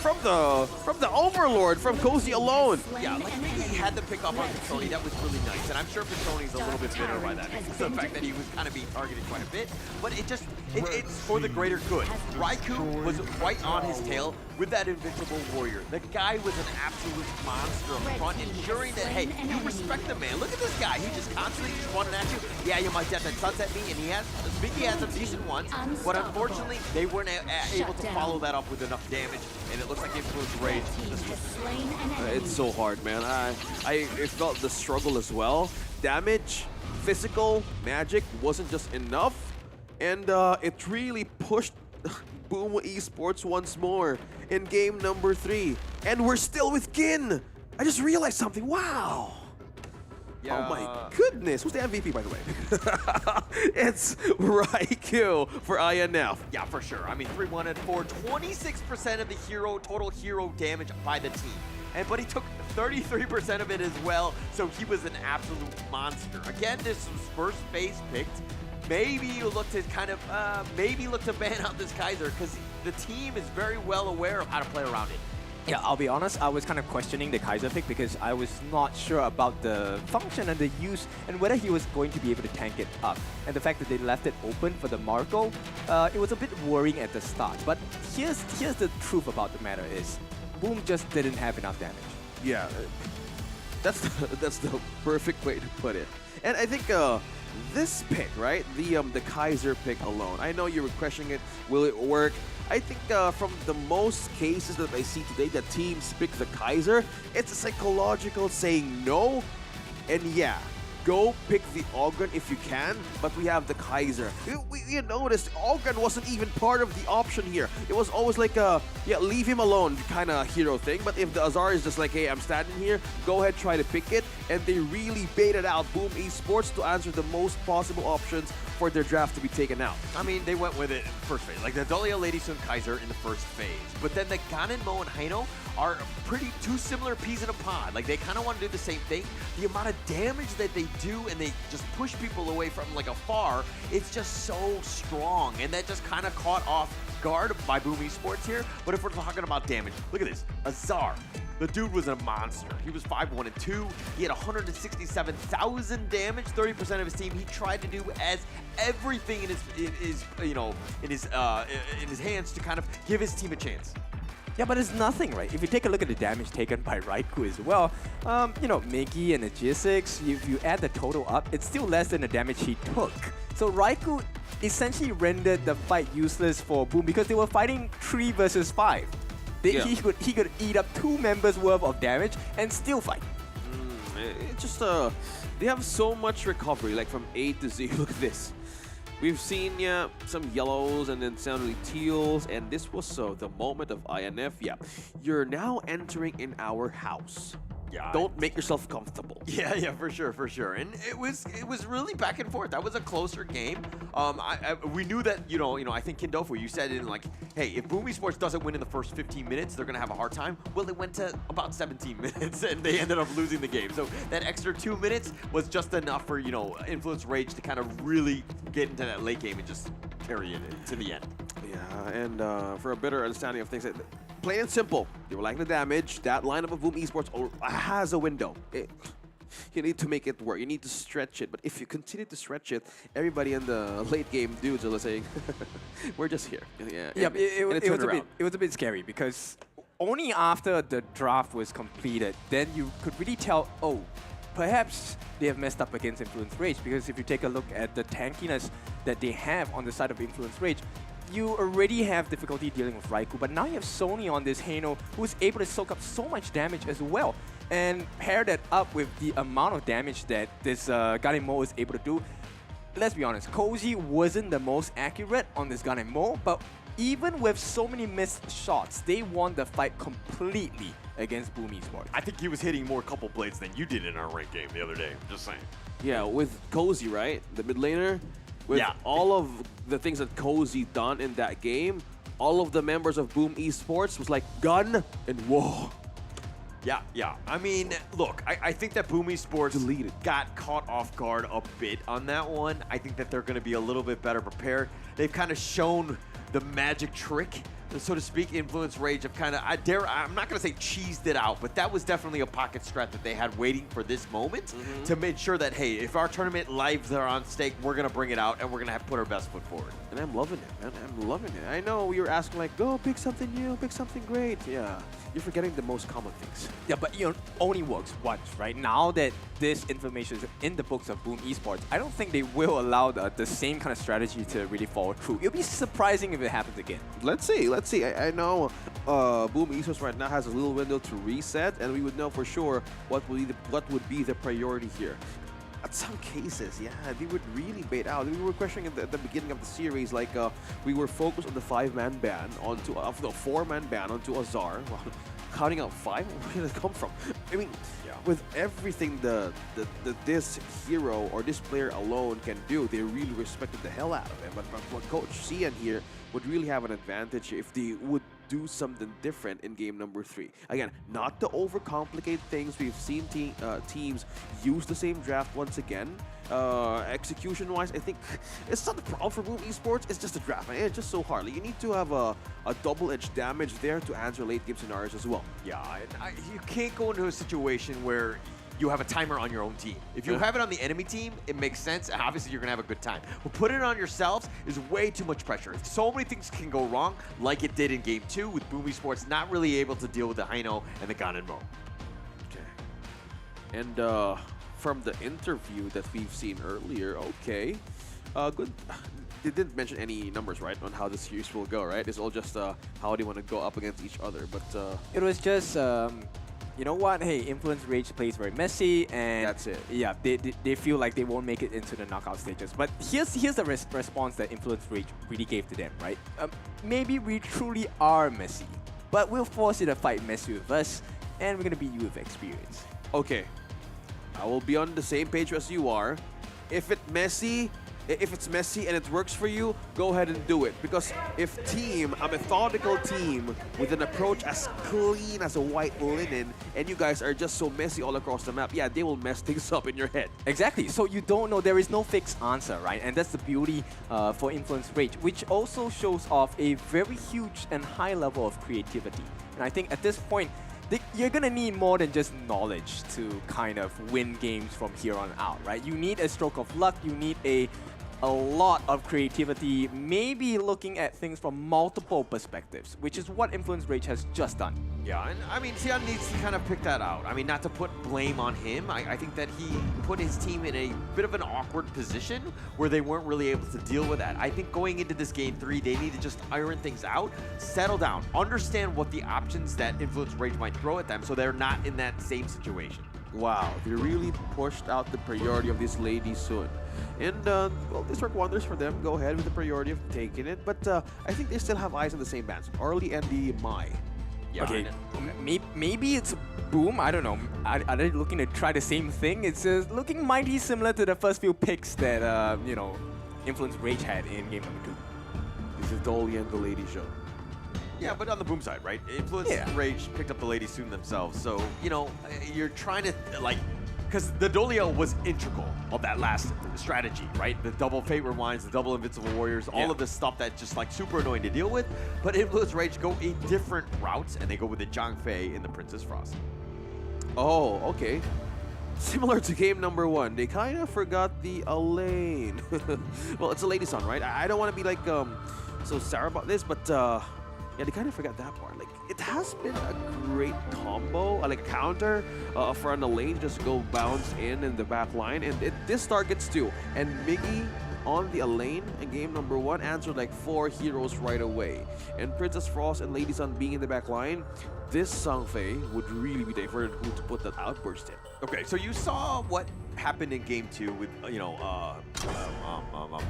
from the Overlord, from Cozy alone. Yeah, like he had to pick up on Petroni. That was really nice, and I'm sure Petroni's a little bit bitter by that because of the fact that he was kind of being targeted quite a bit. But it's for the greater good. Raikou was right on his tail with that Invincible Warrior. The guy was an absolute monster up front, ensuring that, hey, you respect the man. Look at this guy. He just constantly just running at you. Yeah, you might death and sunset me, and Miggy had some decent ones, but unfortunately, they weren't able to follow that up with enough damage, and it looks like Influence Rage just it's so hard, man. I felt the struggle as well. Damage, physical, magic wasn't just enough, and it really pushed Boom Esports once more in game number 3. And we're still with Gin! I just realized something, wow! Yeah. Oh my goodness, who's the MVP by the way? It's Raikou for INF. Yeah, for sure. I mean, 3-1 and 4, 26% of the total hero damage by the team. But he took 33% of it as well, so he was an absolute monster. Again, this was first phase picked. Maybe you look to look to ban out this Kaiser because the team is very well aware of how to play around it. Yeah, I'll be honest, I was kind of questioning the Kaiser pick because I was not sure about the function and the use and whether he was going to be able to tank it up. And the fact that they left it open for the Marco, it was a bit worrying at the start. But here's the truth about the matter is, Boom just didn't have enough damage. Yeah, that's the perfect way to put it. And I think this pick, right, the Kaiser pick alone, I know you were questioning it, will it work? I think from the most cases that I see today that teams pick the Kaiser, it's a psychological saying no, and yeah, go pick the Ogren if you can, but we have the Kaiser. You noticed Ogren wasn't even part of the option here. It was always like a, yeah, leave him alone kind of hero thing, but if the Azar is just like, hey, I'm standing here, go ahead, try to pick it, and they really baited out Boom Esports to answer the most possible options for their draft to be taken out. I mean, they went with it in the first phase. Like the Dahlia Lady Sun Kaiser in the first phase. But then the Ganon, Mo, and Haino are two similar peas in a pod. Like they kind of want to do the same thing. The amount of damage that they do and they just push people away from like afar, it's just so strong. And that just kind of caught off guard by Boom Esports here. But if we're talking about damage, look at this. Azar. The dude was a monster. He was 5-1 and 2. He had 167,000 damage, 30% of his team. He tried to do everything in his hands to kind of give his team a chance. Yeah, but it's nothing, right? If you take a look at the damage taken by Raikou as well, you know, Miggy and the G6, if you add the total up, it's still less than the damage he took. So Raikou essentially rendered the fight useless for Boom because they were fighting 3 versus 5. He could eat up 2 members worth of damage and still fight. It's just they have so much recovery, like from A to Z. Look at this. We've seen some yellows and then some teals, and this was the moment of INF. Yeah, you're now entering in our house. Yeah. Don't make yourself comfortable. Yeah, for sure. And it was really back and forth. That was a closer game. We knew that, I think Kindofu, you said in like, hey, if Boom Esports doesn't win in the first 15 minutes, they're gonna have a hard time. Well, it went to about 17 minutes and they ended up losing the game. So that extra 2 minutes was just enough for, Influence Rage to kind of really get into that late game and just carry it to the end. Yeah, and for a better understanding of things, plain and simple, you were lacking the damage. That lineup of Boom Esports has a window. You need to make it work. You need to stretch it. But if you continue to stretch it, everybody in the late game dudes are saying, "We're just here." Yeah, it was a bit scary because only after the draft was completed, then you could really tell, oh, perhaps they have messed up against Influence Rage, because if you take a look at the tankiness that they have on the side of Influence Rage, you already have difficulty dealing with Raikou, but now you have Sony on this Hano who's able to soak up so much damage as well. And pair that up with the amount of damage that this Ganemo is able to do. Let's be honest, Cozy wasn't the most accurate on this Ganemo, but even with so many missed shots, they won the fight completely against Boom Esports. I think he was hitting more couple blades than you did in our ranked game the other day. Just saying. Yeah, with Cozy, right? The mid laner. With all of the things that Cozy done in that game, all of the members of Boom Esports was like gun and whoa. Yeah. I mean, look, I think that Boom Esports got caught off guard a bit on that one. I think that they're going to be a little bit better prepared. They've kind of shown the magic trick, so to speak. Influence Rage of kind of, I'm not going to say cheesed it out, but that was definitely a pocket strat that they had waiting for this moment to make sure that, hey, if our tournament lives are on stake, we're going to bring it out and we're going to have to put our best foot forward. And I'm loving it, man. I'm loving it. I know we were asking like, go pick something new, pick something great. Yeah, you're forgetting the most common things. Yeah, but only works once, right? Now that this information is in the books of Boom Esports, I don't think they will allow the same kind of strategy to really follow through. It'll be surprising if it happens again. Let's see. I know Boom Esports right now has a little window to reset, and we would know for sure what would be the priority here. At some cases, yeah, they would really bait out. We were questioning at the beginning of the series, like we were focused on the 5-man ban onto the 4-man ban onto Azar. Well, counting out 5, where did it come from? I mean, with everything this hero or this player alone can do, they really respected the hell out of him. But Coach Cian here would really have an advantage if they would do something different in game number 3. Again, not to overcomplicate things. We've seen teams use the same draft once again. Execution-wise, I think it's not the problem for Boom Esports. It's just a draft. It's just so hard. Like, you need to have a double-edged damage there to answer late-game scenarios as well. Yeah, you can't go into a situation where you have a timer on your own team. If you have it on the enemy team, it makes sense, and obviously you're gonna have a good time. But putting it on yourselves is way too much pressure. So many things can go wrong, like it did in Game 2 with Boom Esports not really able to deal with the Hino and the Ganenmo. Okay. And from the interview that we've seen earlier, okay, good. They didn't mention any numbers, right, on how the series will go, right? It's all just how they want to go up against each other. But it was just you know what? Hey, Influence Rage plays very messy, and that's it. Yeah, they feel like they won't make it into the knockout stages. But here's the response that Influence Rage really gave to them, right? Maybe we truly are messy, but we'll force you to fight messy with us, and we're gonna beat you with experience. Okay, I will be on the same page as you are. If it's messy and it works for you, go ahead and do it. Because if a methodical team with an approach as clean as a white linen, and you guys are just so messy all across the map, yeah, they will mess things up in your head. Exactly. So you don't know. There is no fixed answer, right? And that's the beauty for Influence Rage, which also shows off a very huge and high level of creativity. And I think at this point, you're gonna need more than just knowledge to kind of win games from here on out, right? You need a stroke of luck. You need a lot of creativity, maybe looking at things from multiple perspectives, which is what Influence Rage has just done. Yeah, and I mean, Cian needs to kind of pick that out. I mean, not to put blame on him. I think that he put his team in a bit of an awkward position where they weren't really able to deal with that. I think going into this game 3, they need to just iron things out, settle down, understand what the options that Influence Rage might throw at them so they're not in that same situation. Wow, they really pushed out the priority of this lady soon. And, well, this worked wonders for them. Go ahead with the priority of taking it. But I think they still have eyes on the same bans, Arlie and the Mai. Yeah. Okay, maybe it's Boom. I don't know. Are they looking to try the same thing? It's looking mighty similar to the first few picks that Influence Rage had in game number 2. This is Dolly and the Lady Show. Yeah, but on the Boom side, right? Influence Rage picked up the ladies soon themselves. So, you're trying to, because the Dolio was integral of that last strategy, right? The double Fate Rewinds, the double Invincible Warriors, all of this stuff that's just super annoying to deal with. But Influence Rage go a different route, and they go with the Zhang Fei and the Princess Frost. Oh, okay. Similar to game number 1, they kind of forgot the Elaine. Well, it's a lady song, right? I don't want to be so sour about this, but yeah, they kind of forgot that part. It has been a great combo, like a counter for an Elaine just go bounce in the back line, and this targets too. And Miggy on the Elaine in game number 1 answered 4 heroes right away. And Princess Frost and Lady Sun being in the back line, this Zhang would really be diverted who to put that outburst in. Okay, so you saw what happened in game 2 with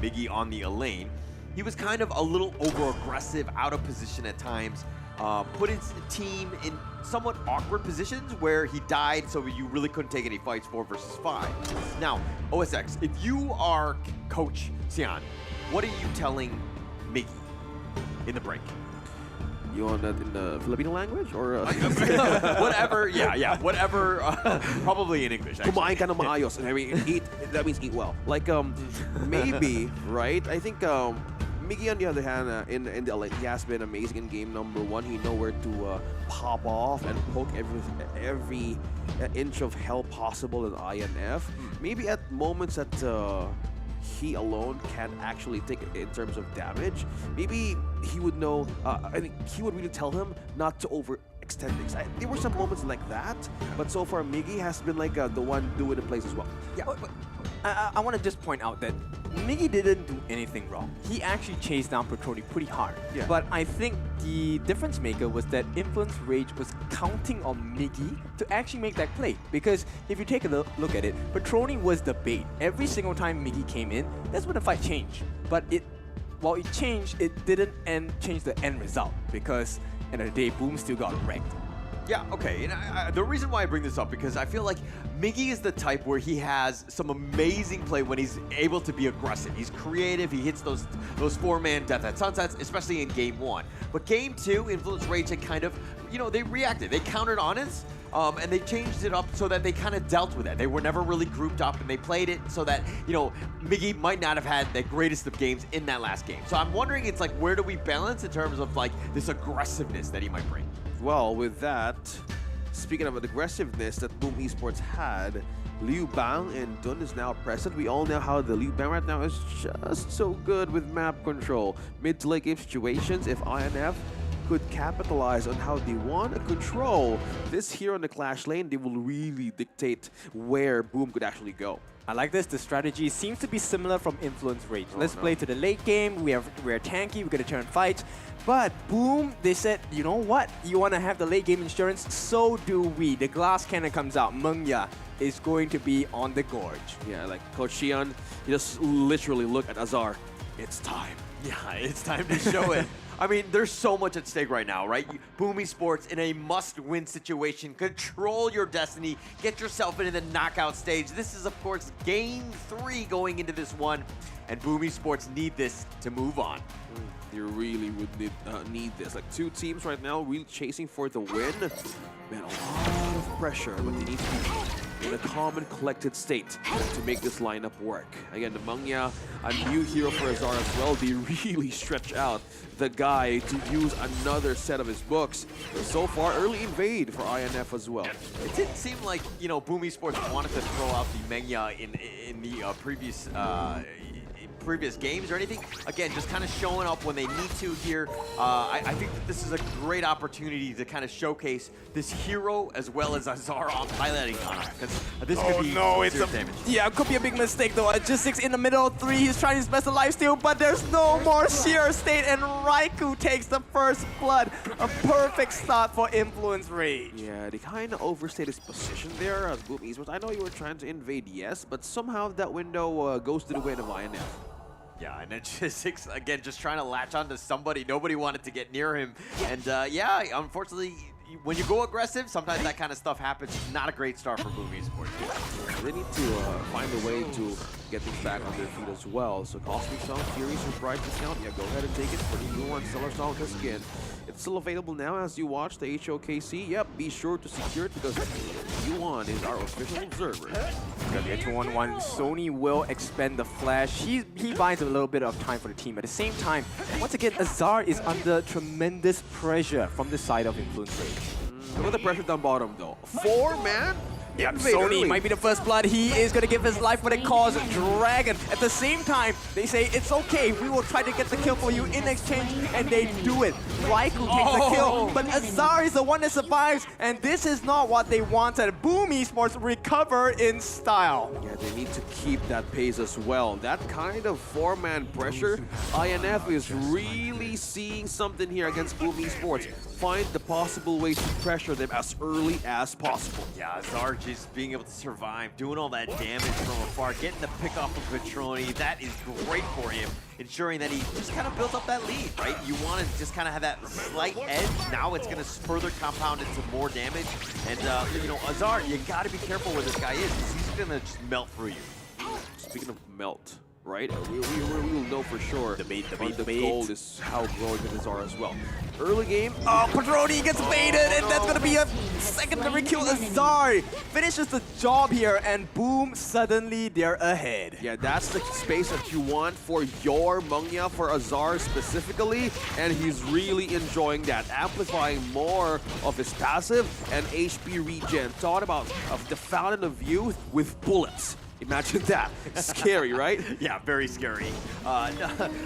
Miggy on the Elaine. He was kind of a little over-aggressive, out of position at times, put his team in somewhat awkward positions where he died, so you really couldn't take any fights 4 versus 5. Now, OSX, if you are Coach Xian, what are you telling Miggy in the break? You want that in the Filipino language or whatever? Yeah, whatever. Probably in English. Kumain ka ng maayos. I mean, eat. That means eat well. Maybe, right? I think Miggy, on the other hand, in the LA, he has been amazing in game number 1. He know where to pop off and poke every inch of hell possible in INF. Maybe at moments that he alone can actually take it in terms of damage, maybe he would know, I think he would really tell him not to overextend things. There were some moments like that, but so far Miggy has been the one doing the plays as well. Yeah, but I want to just point out that Miggy didn't do anything wrong. He actually chased down Petroni pretty hard. Yeah. But I think the difference maker was that Influence Rage was counting on Miggy to actually make that play. Because if you take a look at it, Petroni was the bait. Every single time Miggy came in, that's when the fight changed. But while it changed, it didn't change the end result. Because end of the day, Boom still got wrecked. Yeah, okay. And the reason why I bring this up, because I feel like Miggy is the type where he has some amazing play when he's able to be aggressive. He's creative. He hits those 4-man death at sunsets, especially in game 1. But game 2, Influence Rage had kind of, they reacted. They countered on it, and they changed it up so that they kind of dealt with it. They were never really grouped up, and they played it so that, Miggy might not have had the greatest of games in that last game. So I'm wondering, it's where do we balance in terms of this aggressiveness that he might bring? Well, with that, speaking of aggressiveness that Boom Esports had, Liu Bang and Dun is now present. We all know how the Liu Bang right now is just so good with map control. Mid to late game situations, if INF could capitalize on how they want to control this hero in the clash lane, they will really dictate where Boom could actually go. I like this. The strategy seems to be similar from Influence Rage. Let's play to the late game. We're tanky. We're going to turn fight. But Boom, they said, you know what? You want to have the late game insurance? So do we. The glass cannon comes out. Mengya is going to be on the gorge. Yeah, like Coach Xian, he just literally look at Azar. It's time. Yeah, it's time to show it. I mean, there's so much at stake right now, right? Boom Esports in a must-win situation. Control your destiny. Get yourself into the knockout stage. This is, of course, game 3 going into this one. And Boom Esports need this to move on. You really would need this. 2 teams right now really chasing for the win. Man, a lot of pressure, but they need to be in a calm and collected state to make this lineup work. Again, the Mengya, a new hero for Azar as well. They really stretch out the guy to use another set of his books. But so far, early invade for INF as well. It didn't seem like, Boom Esports wanted to throw out the Mengya in the previous games or anything. Again, just kind of showing up when they need to here. I think that this is a great opportunity to kind of showcase this hero as well as Azar on highlighting on it, because this could be serious damage. Yeah, it could be a big mistake though. Just 6 in the middle of 3. He's trying his best to lifesteal, but there's no more sheer state, and Raikou takes the first blood. A perfect start for Influence Rage. Yeah, they kind of overstayed his position there as Boom Esports. I know you were trying to invade, yes, but somehow that window goes to the win of INF. Yeah, and then Six again just trying to latch onto somebody. Nobody wanted to get near him. And yeah, unfortunately, when you go aggressive, sometimes that kind of stuff happens. Not a great start for Boom Esports. They need to find a way to get things back on their feet as well. So Cosmic Song, Furious with Bright Discount. Yeah, go ahead and take it for the new one. Stellar Song, because again, it's still available now as you watch the HOKC. Yep, be sure to secure it because Yuan is our official observer. Gonna be a 2-on-1. Sony will expend the flash. He buys a little bit of time for the team. At the same time, once again, Azar is under tremendous pressure from the side of Influence Rage. Look at the pressure down bottom though. 4-man? Yeah, Sony might be the first blood. He is going to give his life for the cause. Dragon. At the same time, they say, it's okay. We will try to get the kill for you in exchange. And they do it. Raikou takes the kill. But Azar is the one that survives. And this is not what they wanted. Boom Esports recover in style. Yeah, they need to keep that pace as well. That kind of 4-man pressure, INF is really seeing something here against Boom Esports. Find the possible ways to pressure them as early as possible. Yeah, Azar just being able to survive, doing all that damage from afar, getting the pick off of Petroni, that is great for him, ensuring that he just kind of built up that lead, right? You want to just kind of have that slight edge. Now it's going to further compound into more damage. And, you know, Azar, you got to be careful where this guy is, because he's going to just melt through you. Speaking of melt, right? We will know for sure. The gold is how growing with Azar as well. Early game. Oh, Petroni gets baited, and that's going to be a secondary kill. Azar finishes the job here, and boom, suddenly they're ahead. Yeah, that's the space that you want for your Mengya, for Azar specifically, and he's really enjoying that, amplifying more of his passive and HP regen. Thought about the Fountain of Youth with bullets. Imagine that. Scary, right? Yeah, very scary.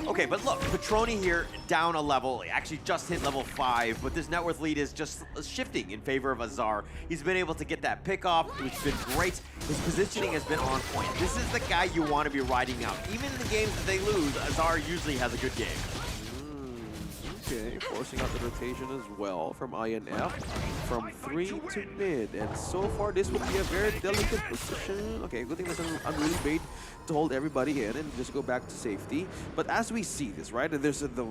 Okay, but look, Petroni here down a level, actually just hit level 5, but this net worth lead is just shifting in favor of Azar. He's been able to get that pick off, which has been great. His positioning has been on point. This is the guy you want to be riding out. Even in the games that they lose, Azar usually has a good game. Okay, forcing out the rotation as well from INF, from 3 to mid, and so far this would be a very delicate position. Okay, good thing that's an unruly bait to hold everybody in and just go back to safety. But as we see this, right, and there's the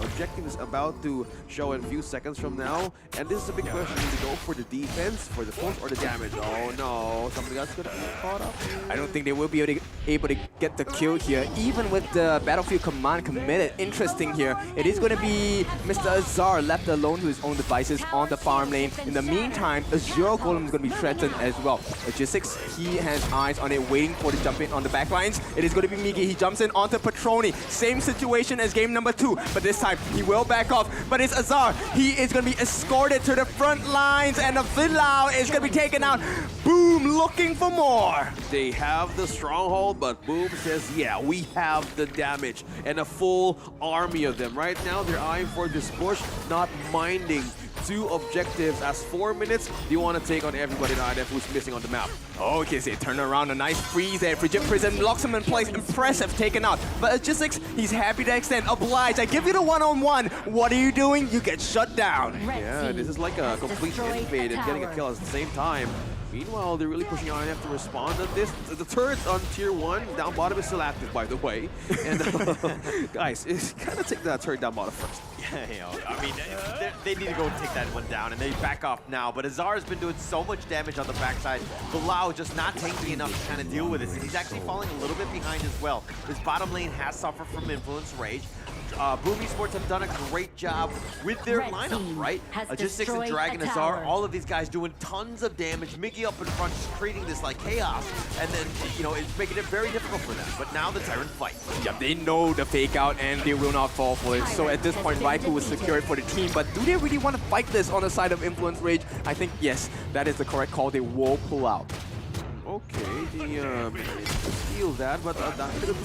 objective is about to show in a few seconds from now, and this is a big question: to go for the defense, for the push, or the damage. Oh no, something else gonna be caught up. I don't think they will be able to get the kill here, even with the Battlefield Command committed. Interesting here. It is going to be Mr. Azar left alone to his own devices on the farm lane. In the meantime, Azure Golem is going to be threatened as well. Logistics, he has eyes on it, waiting for the jump in on the back lines. It is going to be Migi. He jumps in onto Petroni. Same situation as game number 2, but this time he will back off. But it's Azar. He is going to be escorted to the front lines, and the Villau is going to be taken out. Boom, looking for more. They have the stronghold, but Boom says, yeah, we have the damage and a full army of them. Right now, they're eyeing for this push, not minding 2 objectives as 4 minutes. They want to take on everybody in INF who's missing on the map. Okay, so they turn around, a nice freeze there. Frigid Prison locks him in place. Impressive, taken out. But Logistics, he's happy to extend. Oblige, I give you the one-on-one. What are you doing? You get shut down. Yeah, this is like a complete invade and getting a kill at the same time. Meanwhile, they're really pushing INF to respond to this. The turret on tier 1, down bottom is still active, by the way. And guys, kind of take that turret down bottom first. Yeah, you know, I mean, they need to go and take that one down, and they back off now. But Azar has been doing so much damage on the backside. Bilal just not tanky enough to kind of deal with this, and he's actually falling a little bit behind as well. His bottom lane has suffered from Influence Rage. Boom Esports have done a great job with their lineup, right? Logistics and Dragon Azar, all of these guys doing tons of damage. Miggy up in front, just creating this like chaos, and then, you know, it's making it very difficult for them. But now the Tyrant fight. Yeah, they know the fake out, and they will not fall for it. So at this point, Raikou will secure it for the team. But do they really want to fight this on the side of Influence Rage? I think, yes, that is the correct call. They will pull out. Okay, the steal that, but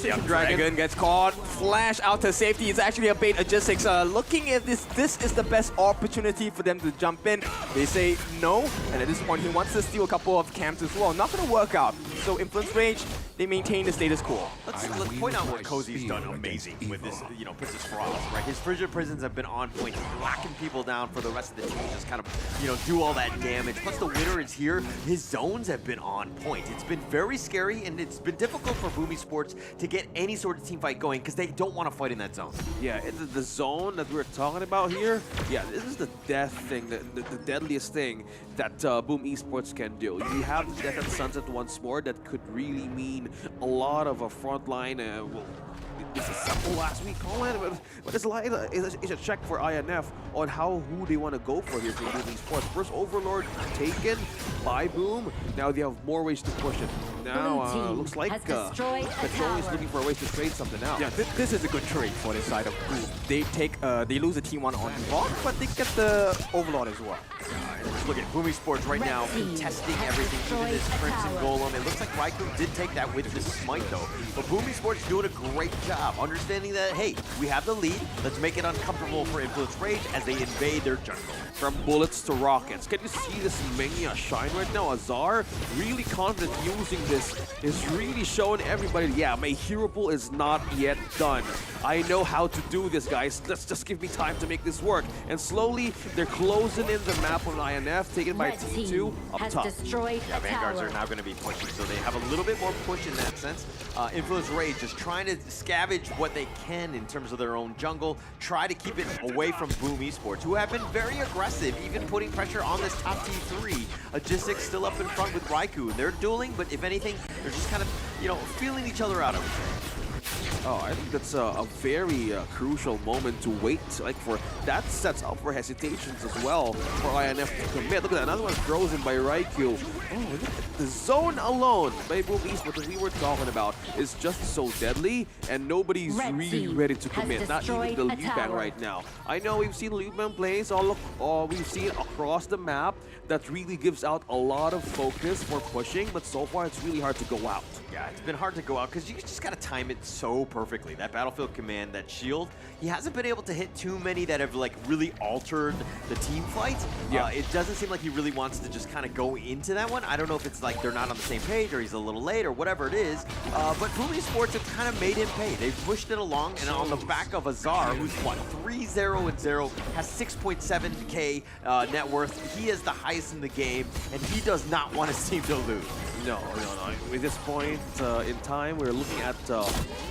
yeah, Dragon gets caught. Flash out to safety. It's actually a bait. Logistics looking at this. This is the best opportunity for them to jump in. They say no, and at this point he wants to steal a couple of camps as well. Not going to work out. So Influence Rage, they maintain the status quo. Let's point out what Cozy's done amazing with this, Princess Frost, right? His Frigid Prisons have been on point, locking people down for the rest of the team, just kind of, do all that damage. Plus the winner is here. His zones have been on point. It's been very scary, and it's been difficult for Boom Esports to get any sort of team fight going because they don't want to fight in that zone. Yeah, the zone that we're talking about here, yeah, this is the death thing, the deadliest thing that Boom Esports can do. You have the Death at Sunset once more that could really mean a lot of a frontline. Disassemble last week, Colin, but it's like it's a check for INF on who they want to go for here for Boom Esports. First Overlord taken by Boom. Now they have more ways to push it. Now looks like Petrol is looking for a way to trade something out. Yeah, this is a good trade for this side of Boom. They lose the T1 on block, but they get the Overlord as well. Look at Boom Esports right now contesting everything, even this Crimson Golem. It looks like Raikou did take that with the Smite though. But Boom Esports doing a great job, understanding that, hey, we have the lead. Let's make it uncomfortable for Influence Rage as they invade their jungle. From bullets to rockets. Can you see this Mingya shine right now? Azar, really confident using this, is really showing everybody, yeah, my hero pool is not yet done. I know how to do this, guys. Let's just give me time to make this work. And slowly, they're closing in the map on INF, taken by T2 up top. Yeah, Vanguards are now going to be pushing, so they have a little bit more push in that sense. Influence Rage just trying to scavenge what they can in terms of their own jungle, try to keep it away from Boom Esports, who have been very aggressive, even putting pressure on this top T3. Logistics still up in front with Raikou. They're dueling, but if anything, they're just kind of, feeling each other out, I would say. Oh, I think that's a very crucial moment to wait. For that sets up for hesitations as well for INF to commit. Look at that, another one frozen by Raikou. Oh, look at the zone alone by Boom Esports that we were talking about is just so deadly, and nobody's really ready to commit. Not even the Liu Bang right now. I know we've seen Liu Bang plays we've seen across the map that really gives out a lot of focus for pushing, but so far it's really hard to go out. Yeah, it's been hard to go out because you just got to time it so perfectly. That Battlefield Command, that shield, he hasn't been able to hit too many that have really altered the team fight. Yeah. It doesn't seem like he really wants to just kind of go into that one. I don't know if it's like they're not on the same page or he's a little late or whatever it is. But Boom Esports have kind of made him pay. They've pushed it along, and on the back of Azar, who's 3-0-0, has 6.7k net worth. He is the highest in the game, and he does not want his team to lose. No. At this point in time, we're looking at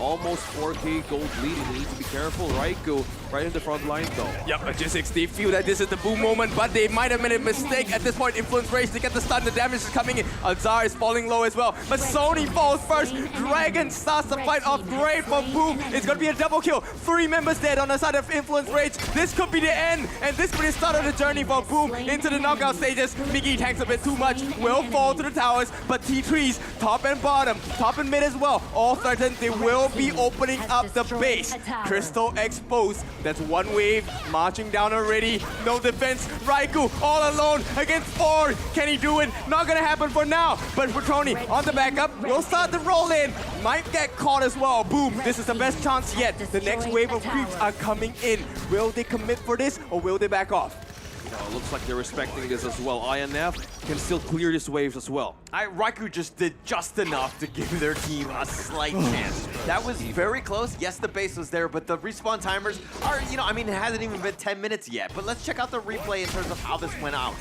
almost 4k gold lead. We need to be careful. Raikou right in the front line though. Yep, Logistics, they feel that this is the Boom moment, but they might have made a mistake at this point. Influence Rage, they get the stun, the damage is coming in. Azar is falling low as well, but Sony falls first. Dragon starts the fight off great for Boom. It's gonna be a double kill. 3 members dead on the side of Influence Rage. This could be the end, and this could be the start of the journey for Boom into the knockout stages. Miggy tanks a bit too much, will fall to the towers, but T3s, top and bottom, top and mid as well, all threatened. They will be opening up the base. Crystal exposed. That's one wave marching down already. No defense. Raikou all alone against 4. Can he do it? Not gonna happen for now. But Petroni on the backup will start to roll in. Might get caught as well. Boom. This is the best chance yet. The next wave of creeps are coming in. Will they commit for this or will they back off? Looks like they're respecting this as well. INF can still clear these waves as well. Raikou just did just enough to give their team a slight chance. That was very close. Yes, the base was there, but the respawn timers are, it hasn't even been 10 minutes yet. But let's check out the replay in terms of how this went out.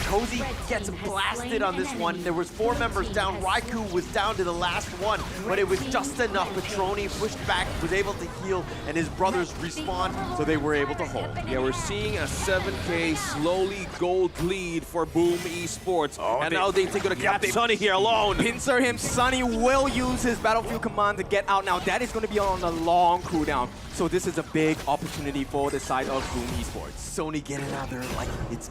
Cozy gets blasted on this one. There was 4 members down. Raikou was down to the last one, but it was just enough. Petroni pushed back, was able to heal, and his brothers respawned, so they were able to hold. Yeah, we're seeing a 7k slowly gold lead for Boom Esports. And now they think of the cap Sunny here alone. Pincer him. Sunny will use his Battlefield Command to get out now. That is going to be on a long cooldown. So this is a big opportunity for the side of Boom Esports. Sony getting out there like it's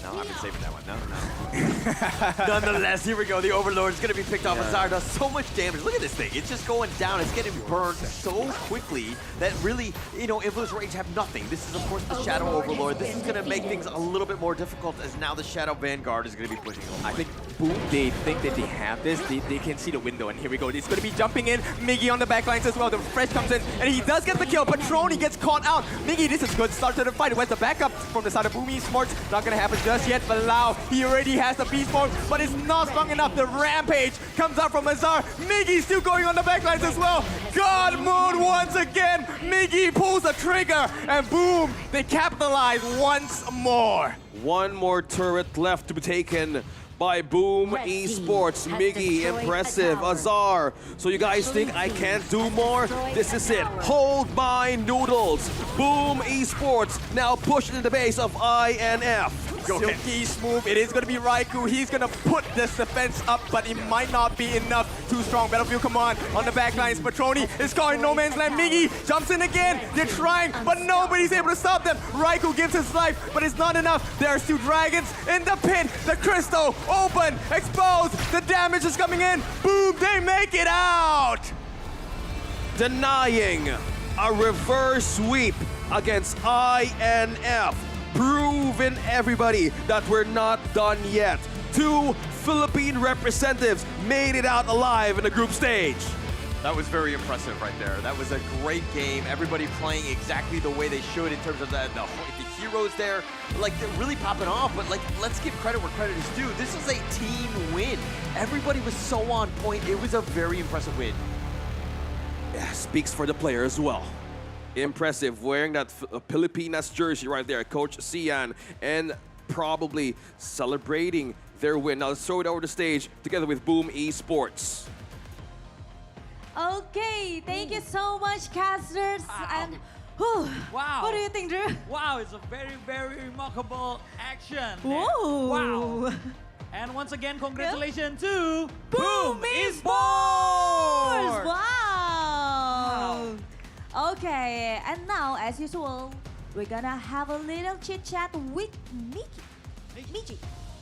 No, I've been saving that one. No. Nonetheless, here we go. The Overlord is going to be picked off. Azar does so much damage. Look at this thing. It's just going down. It's getting burned so quickly that really, Influence Rage have nothing. This is, of course, the Shadow Overlord. This is going to make things a little bit more difficult as now the Shadow Vanguard is going to be pushing over. I think Boom, they think that they have this. They can see the window, and here we go. It's going to be jumping in. Miggy on the backlines as well. The Fresh comes in, and he does get the kill. Petroni gets caught out. Miggy, this is a good start to the fight. Where's the backup from the side of Boom Esports? Not not gonna happen just yet for Lau. He already has the beast form, but it's not strong enough. The rampage comes out from Azar. Miggy still going on the backlines as well. God mode once again. Miggy pulls the trigger, and boom, they capitalize once more. One more turret left to be taken by Boom Esports. Miggy, impressive. Azar. So you guys think I can't do more? This is it. Hold my noodles. Boom Esports now pushing in the base of INF. Silky's move, it is going to be Raikou. He's going to put this defense up, but it might not be enough. Too strong. Battlefield Command on the back lines. Patroni is caught in no man's land. Miggy jumps in again. They're trying, but nobody's able to stop them. Raikou gives his life, but it's not enough. There are still dragons in the pit. The crystal open, exposed. The damage is coming in. Boom, they make it out. Denying a reverse sweep against INF. Proving everybody that we're not done yet. 2 Philippine representatives made it out alive in the group stage. That was very impressive right there. That was a great game. Everybody playing exactly the way they should in terms of the heroes there. Like, they're really popping off, but like, let's give credit where credit is due. This is a team win. Everybody was so on point. It was a very impressive win. Yeah, speaks for the player as well. Impressive, wearing that Pilipinas jersey right there, Coach Sian, and probably celebrating their win. Now let's throw it over the stage together with Boom Esports. Okay, thank you so much, casters. And Wow. what do you think, Drew? Wow, it's a very, very remarkable action. Whoa. Wow. And once again, congratulations to Boom Esports! Wow. Okay, and now, as usual, we're gonna have a little chit chat with Miggy.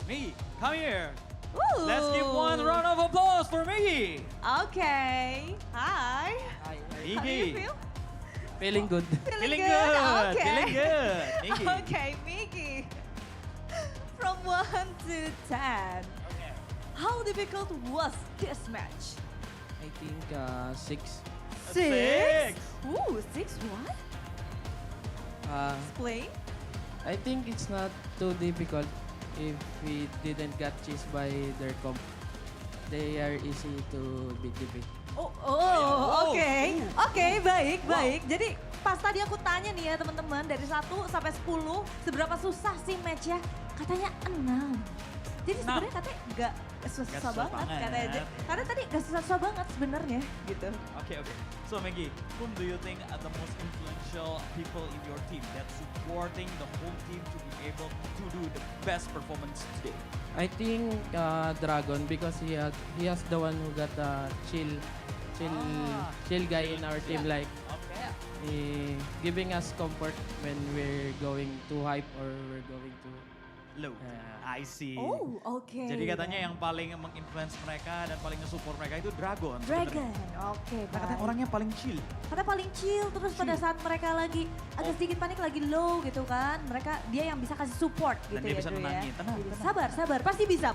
Miggy, come here. Ooh. Let's give one round of applause for Miggy. Okay. Hi. Miggy. How do you feel? Feeling good. Feeling good. Okay. Feeling good. Miggy. Okay, Miggy. From 1 to 10. Okay. How difficult was this match? I think 6. 6? Ooh, 6 what? Explain. I think it's not too difficult if we didn't get chased by their comp. They are easy to defeat. Oke, baik. Jadi pas tadi aku tanya nih ya teman-teman, dari 1 sampai 10, seberapa susah sih match-nya? Katanya 6. Jadi sebenarnya katanya nggak susah banget katanya. Karena tadi nggak susah banget sebenarnya gitu. Okay. So Maggie, whom do you think are the most influential people in your team that supporting the whole team to be able to do the best performance today? I think Dragon, because he has the one who got the chill guy in our team, like giving us comfort when we're going too hype or we're going too low. I see. Oh, oke. Jadi katanya yang paling menginfluence mereka dan paling nge-support mereka itu Dragon. Oke. Katanya orangnya paling chill. Katanya paling chill, terus pada saat mereka lagi agak sedikit panik, lagi low gitu kan, dia yang bisa kasih support gitu dan dia bisa Drew, nenangin. Tenang. Sabar, pasti bisa.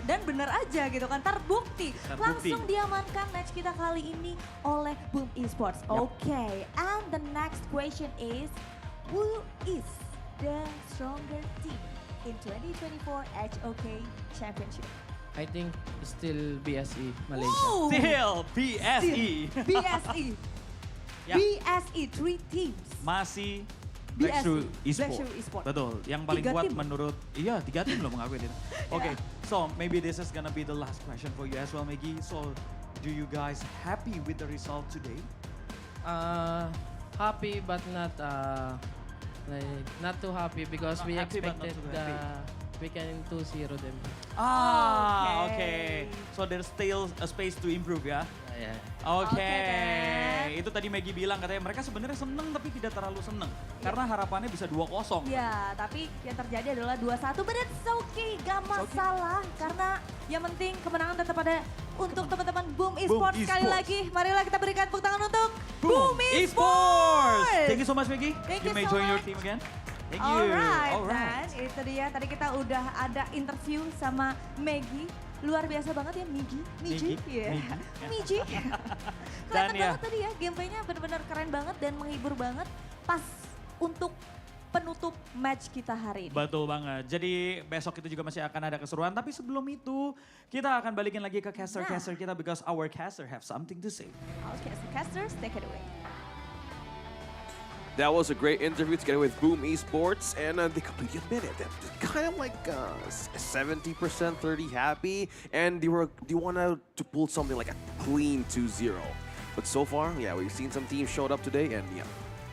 Dan bener aja gitu kan, terbukti. Langsung diamankan match kita kali ini oleh Boom Esports. Okay, and the next question is, who is the stronger team in 2024 HOK Championship? I think still BSE Malaysia. Ooh. Still BSE. Yep. BSE 3 teams. Masih Black Shoe Esports. Betul. Yang paling kuat tim. menurut 3 tim loh mengakui itu. Okay, so maybe this is gonna be the last question for you as well, Maggie. So, do you guys happy with the result today? Happy but not too happy because we expected we can 2-0 them. Okay. So there's still a space to improve ya? Okay. Itu tadi Maggie bilang katanya mereka sebenarnya seneng tapi tidak terlalu seneng. Karena harapannya bisa 2-0. Ya, tapi yang terjadi adalah 2-1. But it's okay, gak masalah. Karena yang penting kemenangan tetap ada untuk teman-teman Boom Esports. Sekali lagi, marilah kita berikan tepuk tangan untuk Boom Esports. Thank you so much, Maggie. Thank you you may so join your much. team again. Thank you. Alright, dan itu dia. Tadi kita udah ada interview sama Maggie. Luar biasa banget ya Miggy. Kelihatan banget tadi ya, gameplaynya benar-benar keren banget dan menghibur banget. Pas untuk penutup match kita hari ini. Betul banget. Jadi besok kita juga masih akan ada keseruan. Tapi sebelum itu kita akan balikin lagi ke caster-caster kita because our caster have something to say. Okay, so casters, take it away. That was a great interview together with Boom Esports, and they completely admitted that kind of like 70%, 30 happy, and they wanted to pull something like a clean 2-0. But so far, yeah, we've seen some teams showed up today, and yeah.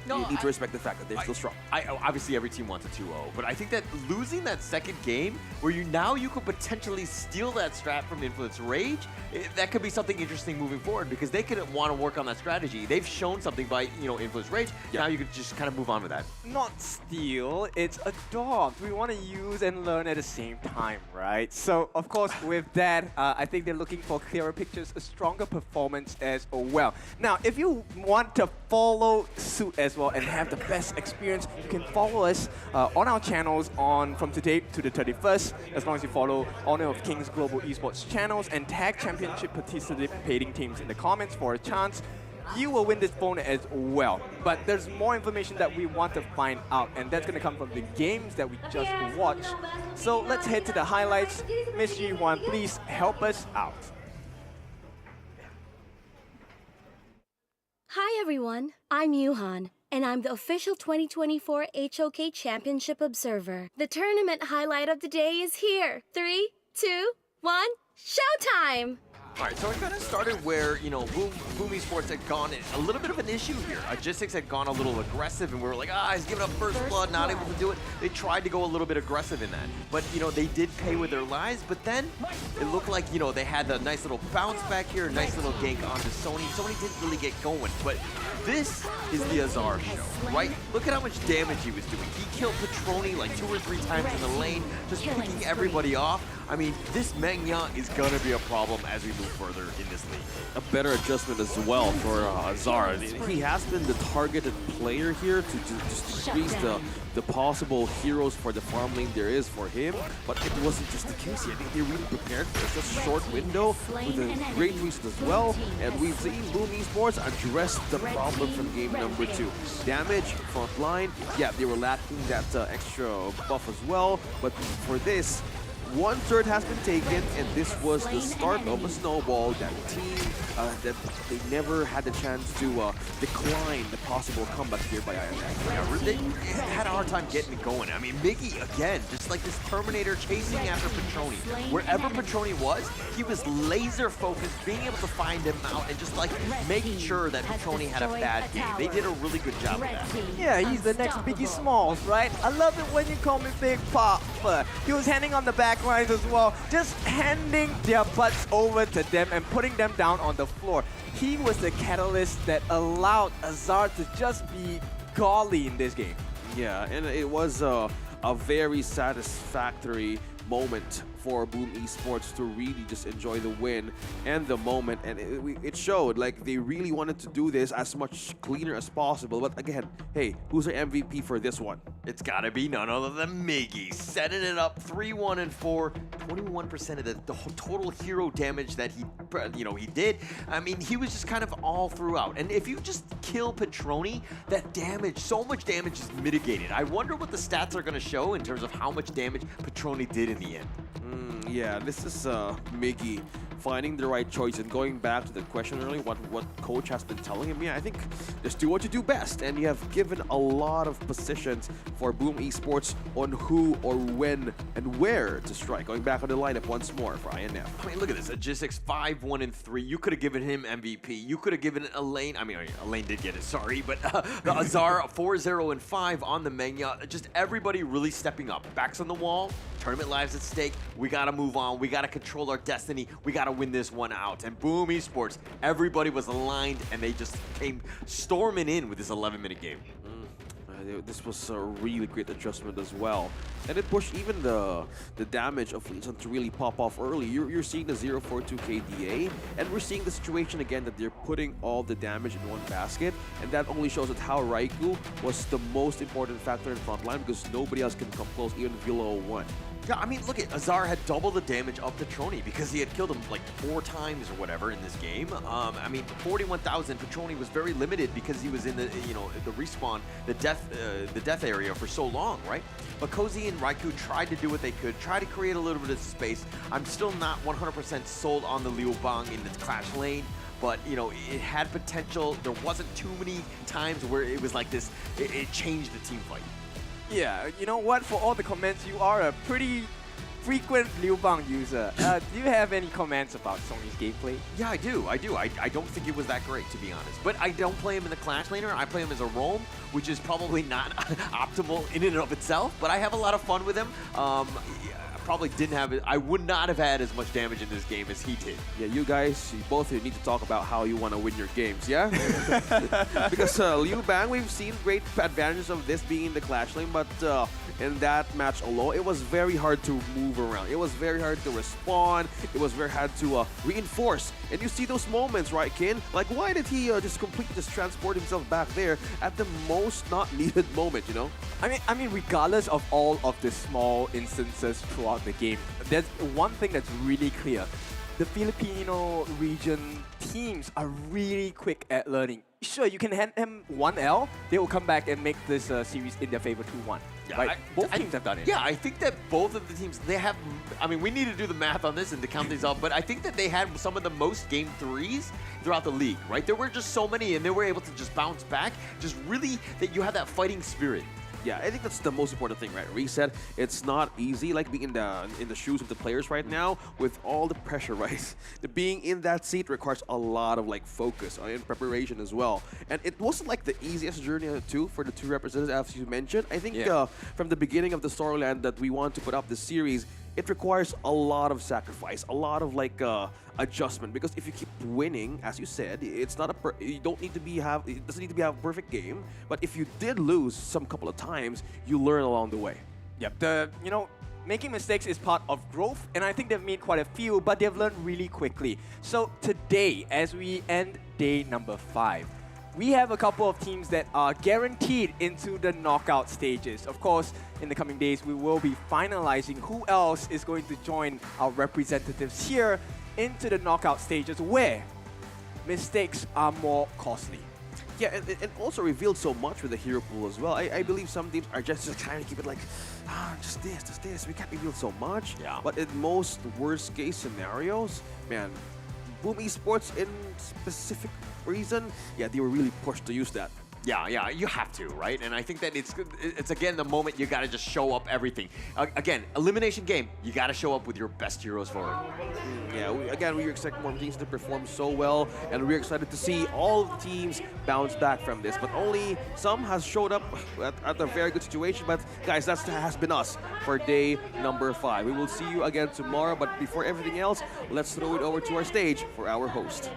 No, you need to respect the fact that they're still strong. Obviously, every team wants a 2-0, but I think that losing that second game, where you could potentially steal that strat from Influence Rage, that could be something interesting moving forward because they could want to work on that strategy. They've shown something by Influence Rage. Yeah. Now you could just kind of move on with that. Not steal, it's adopt. We want to use and learn at the same time, right? So, of course, with that, I think they're looking for clearer pictures, a stronger performance as well. Now, if you want to follow suit as well and have the best experience, you can follow us on our channels from today to the 31st, as long as you follow Honor of Kings Global Esports channels and tag championship participating teams in the comments for a chance. You will win this phone as well. But there's more information that we want to find out, and that's going to come from the games that we just watched. So let's head to the highlights. Miss Yi Huan, please help us out. Hi everyone, I'm Yuhan, and I'm the official 2024 HOK Championship Observer. The tournament highlight of the day is here. 3, 2, 1, showtime! All right, so it kind of started where, Boom Esports had gone a little bit of an issue here. Logistics had gone a little aggressive, and we were like, he's giving up first blood, not able to do it. They tried to go a little bit aggressive in that. But, they did pay with their lives, but then it looked like, they had a nice little bounce back here, a nice little gank onto Sony. Sony didn't really get going, but this is the Azar show, right? Look at how much damage he was doing. He killed Petroni like 2 or 3 times in the lane, just picking everybody off. I mean, this Mengya is going to be a problem as we move further in this league. A better adjustment as well for Azar. He has been the targeted player here to just increase the possible heroes for the farm lane there is for him, but it wasn't just the case. I think they really prepared for such a short window with a great reason as well, and we've seen Boom Esports address the problem from game number 2. Damage, front line, yeah, they were lacking that extra buff as well, but for this, 1/3 has been taken, and this was the start of a snowball that team that they never had the chance to decline the possible comeback here by IMF. Yeah, they had a hard time getting it going. I mean, Miggy, again, just like this Terminator chasing after Petroni. Wherever Petroni was, he was laser focused, being able to find him out and just like making sure that Petroni had a bad game. They did a really good job of that. Yeah, he's the next Biggie Smalls, right? I love it when you call me Big Papa. He was handing on the back lines as well, just handing their butts over to them and putting them down on the floor. He was the catalyst that allowed Azar to just be golly in this game. Yeah, and it was a very satisfactory moment for Boom Esports to really just enjoy the win and the moment, and it showed like they really wanted to do this as much cleaner as possible. But again, hey, who's our MVP for this one? It's gotta be none other than Miggy, setting it up 3-1 and 4, 21% of the total hero damage that he did. I mean, he was just kind of all throughout. And if you just kill Petroni, that damage, so much damage is mitigated. I wonder what the stats are gonna show in terms of how much damage Petroni did in the end. Yeah, this is Miggy finding the right choice and going back to the question earlier, what coach has been telling him. Yeah, I think just do what you do best, and you have given a lot of positions for Boom Esports on who or when and where to strike. Going back on the lineup once more for INF. I mean, look at this. Logistics 5-1 and 3. You could have given him MVP. You could have given Elaine. I mean, Elaine did get it. Sorry, but the Azar 4-0 and 5 on the Mengya. Just everybody really stepping up. Backs on the wall. Tournament lives at stake. We gotta move on. We gotta control our destiny. We gotta win this one out. And Boom Esports, everybody was aligned, and they just came storming in with this 11-minute game. This was a really great adjustment as well. And it pushed even the damage of Leeson to really pop off early. You're seeing the 0-4-2 KDA, and we're seeing the situation again that they're putting all the damage in one basket, and that only shows that how Raikou was the most important factor in front line because nobody else can come close, even Vilo 1. Yeah, I mean, look at Azar had double the damage of Petroni because he had killed him like 4 times or whatever in this game. I mean, 41,000. Petroni was very limited because he was in the the respawn, the death the death area for so long, right? But Cozy and Raikou tried to do what they could, try to create a little bit of space. I'm still not 100% sold on the Liu Bang in the clash lane, but you know, it had potential. There wasn't too many times where it was like this, it changed the team fight. Yeah, you know what? For all the comments, you are a pretty frequent Liu Bang user. Do you have any comments about Sony's gameplay? Yeah, I do. I don't think it was that great, to be honest. But I don't play him in the Clash laner. I play him as a roam, which is probably not optimal in and of itself. But I have a lot of fun with him. Probably didn't have it. I would not have had as much damage in this game as he did. Yeah, you guys, both of you need to talk about how you want to win your games, yeah? Because Liu Bang, we've seen great advantages of this being in the Clash lane, but in that match alone, it was very hard to move around. It was very hard to respond. It was very hard to reinforce. And you see those moments, right, Kin? Like, why did he just completely just transport himself back there at the most not needed moment, you know? I mean, regardless of all of the small instances throughout the game, there's one thing that's really clear. The Filipino region teams are really quick at learning. Sure, you can hand them 1L, they will come back and make this series in their favor 2-1. Yeah, right? Both teams have done it. Yeah, I think that both of the teams, they have, I mean, we need to do the math on this and to count these up, but I think that they had some of the most game 3s throughout the league, right? There were just so many and they were able to just bounce back. Just really, that you have that fighting spirit. Yeah, I think that's the most important thing, right? Reset. It's not easy, like being in the shoes of the players right now with all the pressure, right? Being in that seat requires a lot of like focus and preparation as well. And it wasn't like the easiest journey too for the two representatives, as you mentioned. I think from the beginning of the storyline that we want to put up this series, it requires a lot of sacrifice, a lot of like adjustment. Because if you keep winning, as you said, it's not you don't need to it doesn't need to be a perfect game. But if you did lose some couple of times, you learn along the way. Yep. Making mistakes is part of growth, and I think they've made quite a few, but they've learned really quickly. So today, as we end day number 5, we have a couple of teams that are guaranteed into the knockout stages. Of course, in the coming days, we will be finalizing who else is going to join our representatives here into the knockout stages where mistakes are more costly. Yeah, and also revealed so much with the hero pool as well. I believe some teams are just trying to keep it like, just this. We can't reveal so much. Yeah. But in most worst case scenarios, man, Boom Esports in specific reason, yeah, they were really pushed to use that. Yeah, you have to, right? And I think that it's again the moment you gotta just show up everything. Again, elimination game, you gotta show up with your best heroes forward. Yeah, we expect more teams to perform so well, and we're excited to see all the teams bounce back from this. But only some has showed up at a very good situation. But guys, that has been us for day number 5. We will see you again tomorrow. But before everything else, let's throw it over to our stage for our host.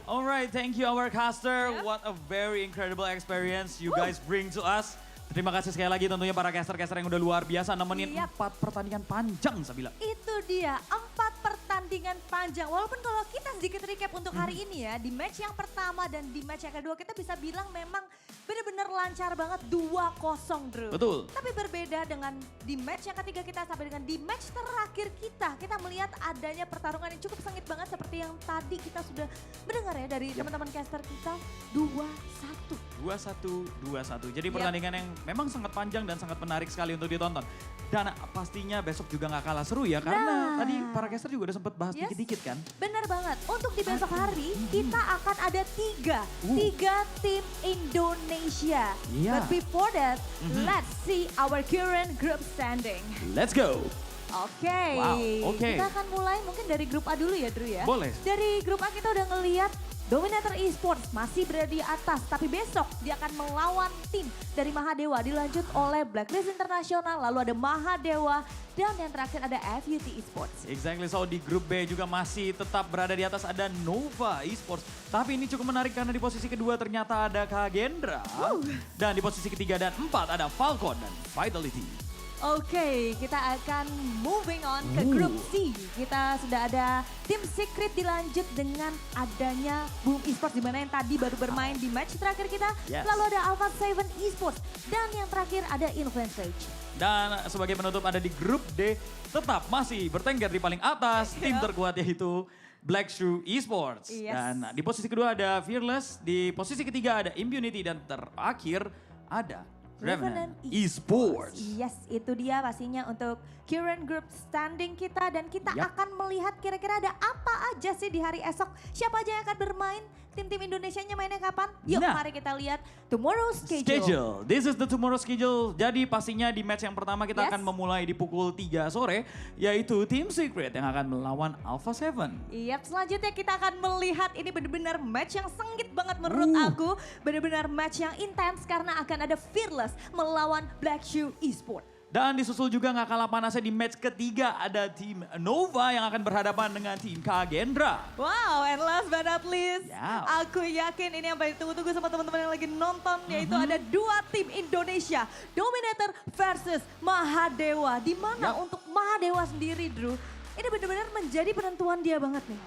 All right, thank you our caster. What a very incredible experience you guys bring to us. Terima kasih sekali lagi tentunya para caster-caster yang udah luar biasa nemenin 4 pertandingan panjang, Sabila. Itu dia, 4 pertandingan panjang. Walaupun kalau kita sedikit recap untuk hari ini ya, di match yang pertama dan di match yang kedua kita bisa bilang memang benar-benar lancar banget 2-0, Drew. Betul. Tapi berbeda dengan di match yang ketiga kita sampai dengan di match terakhir kita melihat adanya pertarungan yang cukup sengit banget seperti yang tadi kita sudah mendengar ya dari teman-teman caster kita 2-1. 2-1. Jadi pertandingan yang memang sangat panjang dan sangat menarik sekali untuk ditonton. Dan pastinya besok juga nggak kalah seru ya, karena tadi para caster juga udah sempat bahas dikit-dikit kan. Benar banget. Untuk di besok hari kita akan ada 3 tim Indonesia. Yeah. But before that, let's see our current group standing. Let's go. Oke, Wow, oke. Kita akan mulai mungkin dari grup A dulu ya, Drew ya. Boleh. Dari grup A kita udah ngelihat Dominator Esports masih berada di atas, tapi besok dia akan melawan tim dari Mahadewa, dilanjut oleh Blacklist Internasional, lalu ada Mahadewa, dan yang terakhir ada FUT Esports. Exactly, so di grup B juga masih tetap berada di atas ada Nova Esports. Tapi ini cukup menarik karena di posisi kedua ternyata ada Kagendra. Dan di posisi ketiga dan 4 ada Falcon dan Vitality. Oke, kita akan moving on ke grup C. Kita sudah ada tim Secret dilanjut dengan adanya Boom Esports di mana yang tadi baru bermain di match terakhir kita. Yes. Lalu ada Alpha 7 Esports dan yang terakhir ada Influence Rage. Dan sebagai penutup ada di grup D tetap masih bertengger di paling atas tim terkuat yaitu Black Shoe Esports. Yes. Dan di posisi kedua ada Fearless, di posisi ketiga ada Impunity, dan terakhir ada Revenant Esports. Yes, itu dia pastinya untuk current group standing kita. Dan kita akan melihat kira-kira ada apa aja sih di hari esok. Siapa aja yang akan bermain, tim-tim Indonesianya mainnya kapan. Yuk mari kita lihat tomorrow schedule. This is the tomorrow schedule. Jadi pastinya di match yang pertama kita akan memulai di pukul 3 sore. Yaitu Team Secret yang akan melawan Alpha 7. Yap, selanjutnya kita akan melihat ini benar-benar match yang sengit banget menurut aku. Benar-benar match yang intens karena akan ada Fearless melawan Black Shoe Esports. Dan disusul juga nggak kalah panasnya di match ketiga ada tim Nova yang akan berhadapan dengan tim Kagendra. Wow, and last but not least, aku yakin ini yang paling ditunggu-tunggu sama teman-teman yang lagi nonton, yaitu ada dua tim Indonesia, Dominator versus Mahadewa. Di mana untuk Mahadewa sendiri, Drew, ini benar-benar menjadi penentuan dia banget nih.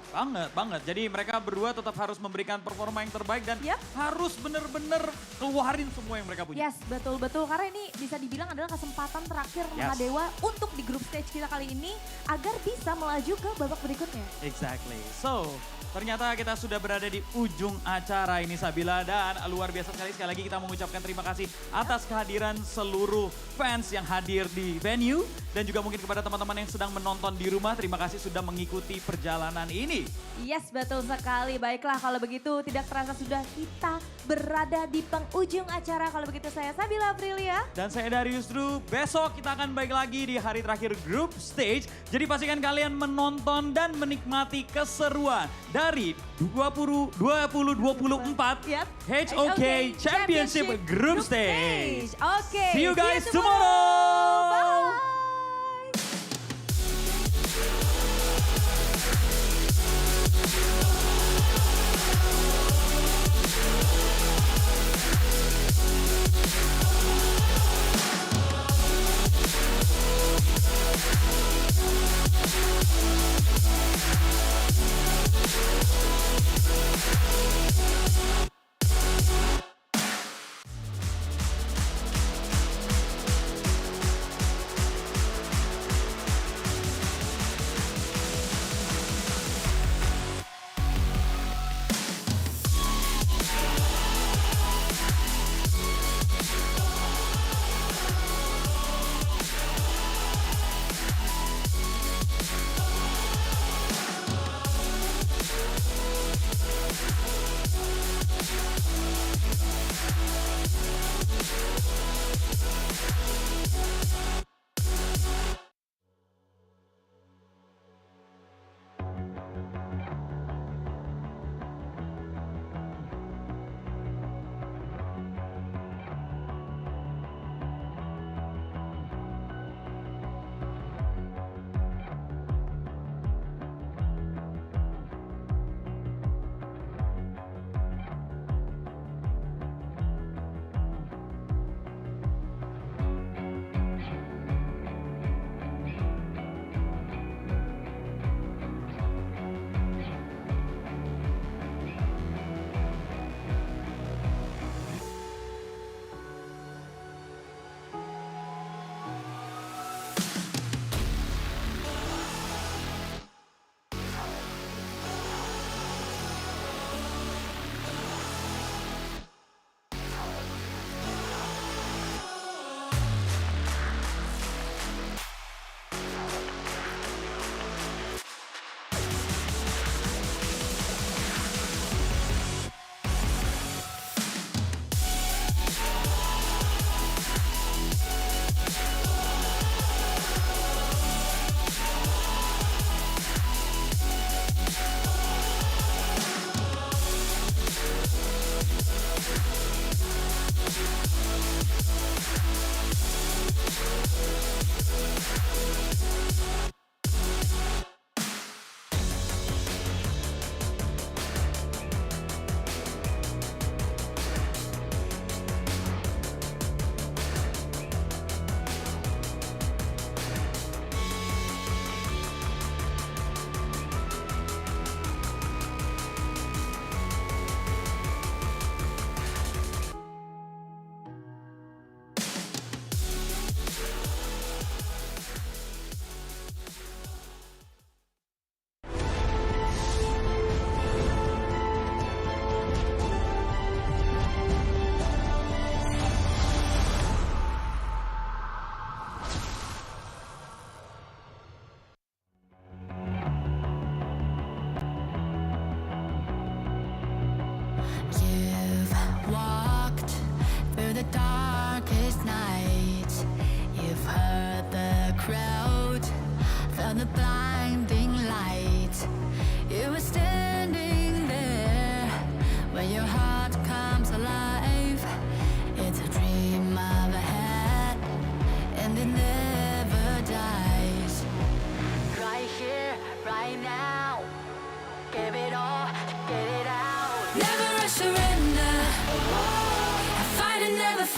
Banget. Jadi mereka berdua tetap harus memberikan performa yang terbaik dan harus benar-benar keluarin semua yang mereka punya. Yes, betul-betul. Karena ini bisa dibilang adalah kesempatan terakhir Mahadewa untuk di grup stage kita kali ini agar bisa melaju ke babak berikutnya. Exactly. So, ternyata kita sudah berada di ujung acara ini, Sabila, dan luar biasa sekali lagi kita mengucapkan terima kasih atas kehadiran seluruh fans yang hadir di venue dan juga mungkin kepada teman-teman yang sedang menonton di rumah. Terima kasih sudah mengikuti perjalanan ini. Yes, betul sekali. Baiklah, kalau begitu tidak terasa sudah kita berada di penghujung acara. Kalau begitu saya Sabila Aprilia. Dan saya Darius Drew. Besok kita akan balik lagi di hari terakhir group stage. Jadi pastikan kalian menonton dan menikmati keseruan dari 2024 HOK Championship Group Stage. Oke. See you guys tomorrow. Bye.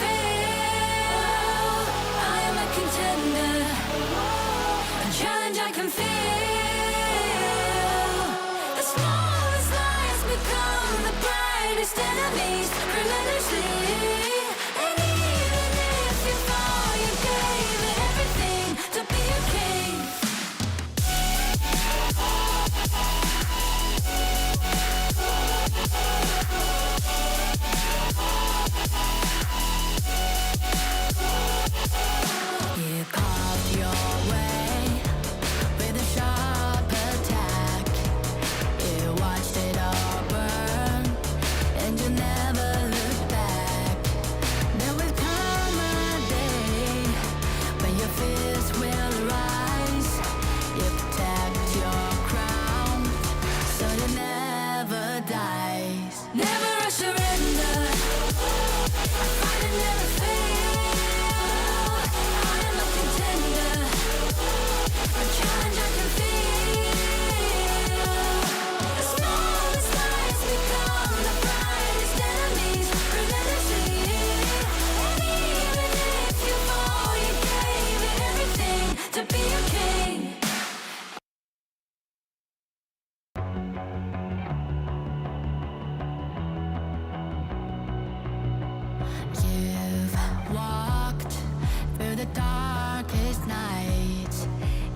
fail. I am a contender, a challenge I can feel. The smallest lies become the brightest enemies, relentlessly. And even if you fall, you gave it everything to be a king. You carved your way with a sharp attack. You watched it all burn, and you never looked back. There will come a day when your fears will rise. You protect your crown, so it never dies. Never a surrender. I fight and never fail. I am a contender, a challenge I can feel. The smallest lies become the brightest enemies, relentlessly. And even if you fall, you gave it everything to be a king. You've walked through the darkest night.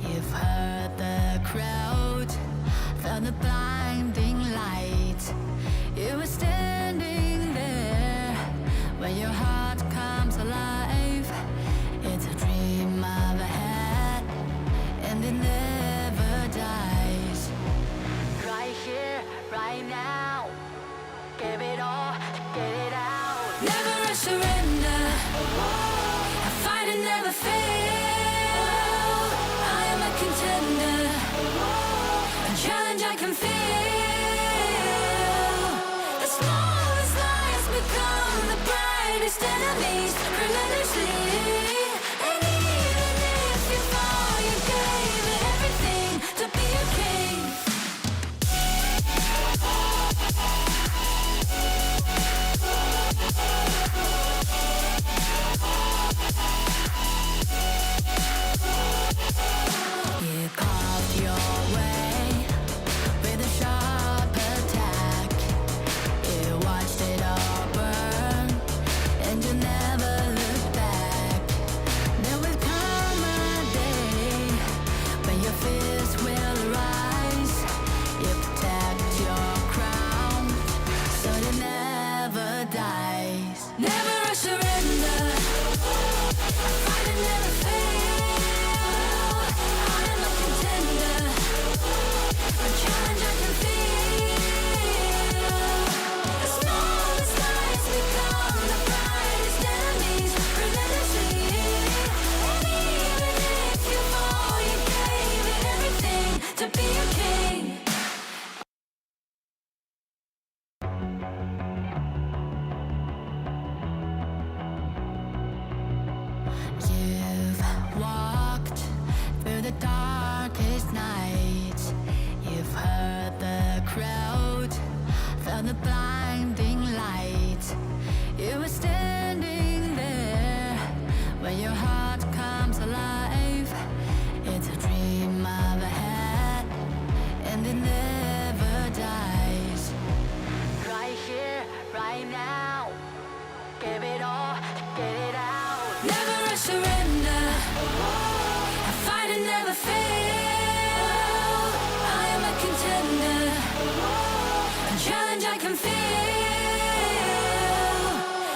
You've heard the crowd, felt the blinding light. You were standing there when your heart comes alive. It's a dream of ahead, and it never dies. Right here, right now, give it all, get it out. Never a surrender. I fight and never fail. I am a contender, a challenge I can feel. The smallest lies become the brightest enemies, relentlessly. And even if you fall, you gave it everything to be a king. You carved your way with a sharp attack. You watched it all burn, and you never looked back. There will come a day when your fears will rise. You protect your crown, so it never dies. Never a surrender. I fight and never fail. I am a contender, a challenge I can feel. The smallest lies become the brightest enemies, relentlessly. And even if you fall, you gave it everything to be a king. You've walked through the darkest night. You've heard the crowd, felt the blinding light. You were standing there when your heart comes alive. It's a dream of ahead, and it never dies. Right here, right now, give it all, get it out. Never a surrender. I fight and never fail. I am a contender, a challenge I can feel.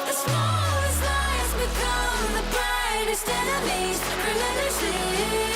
The smallest lies become the brightest enemies, relentlessly.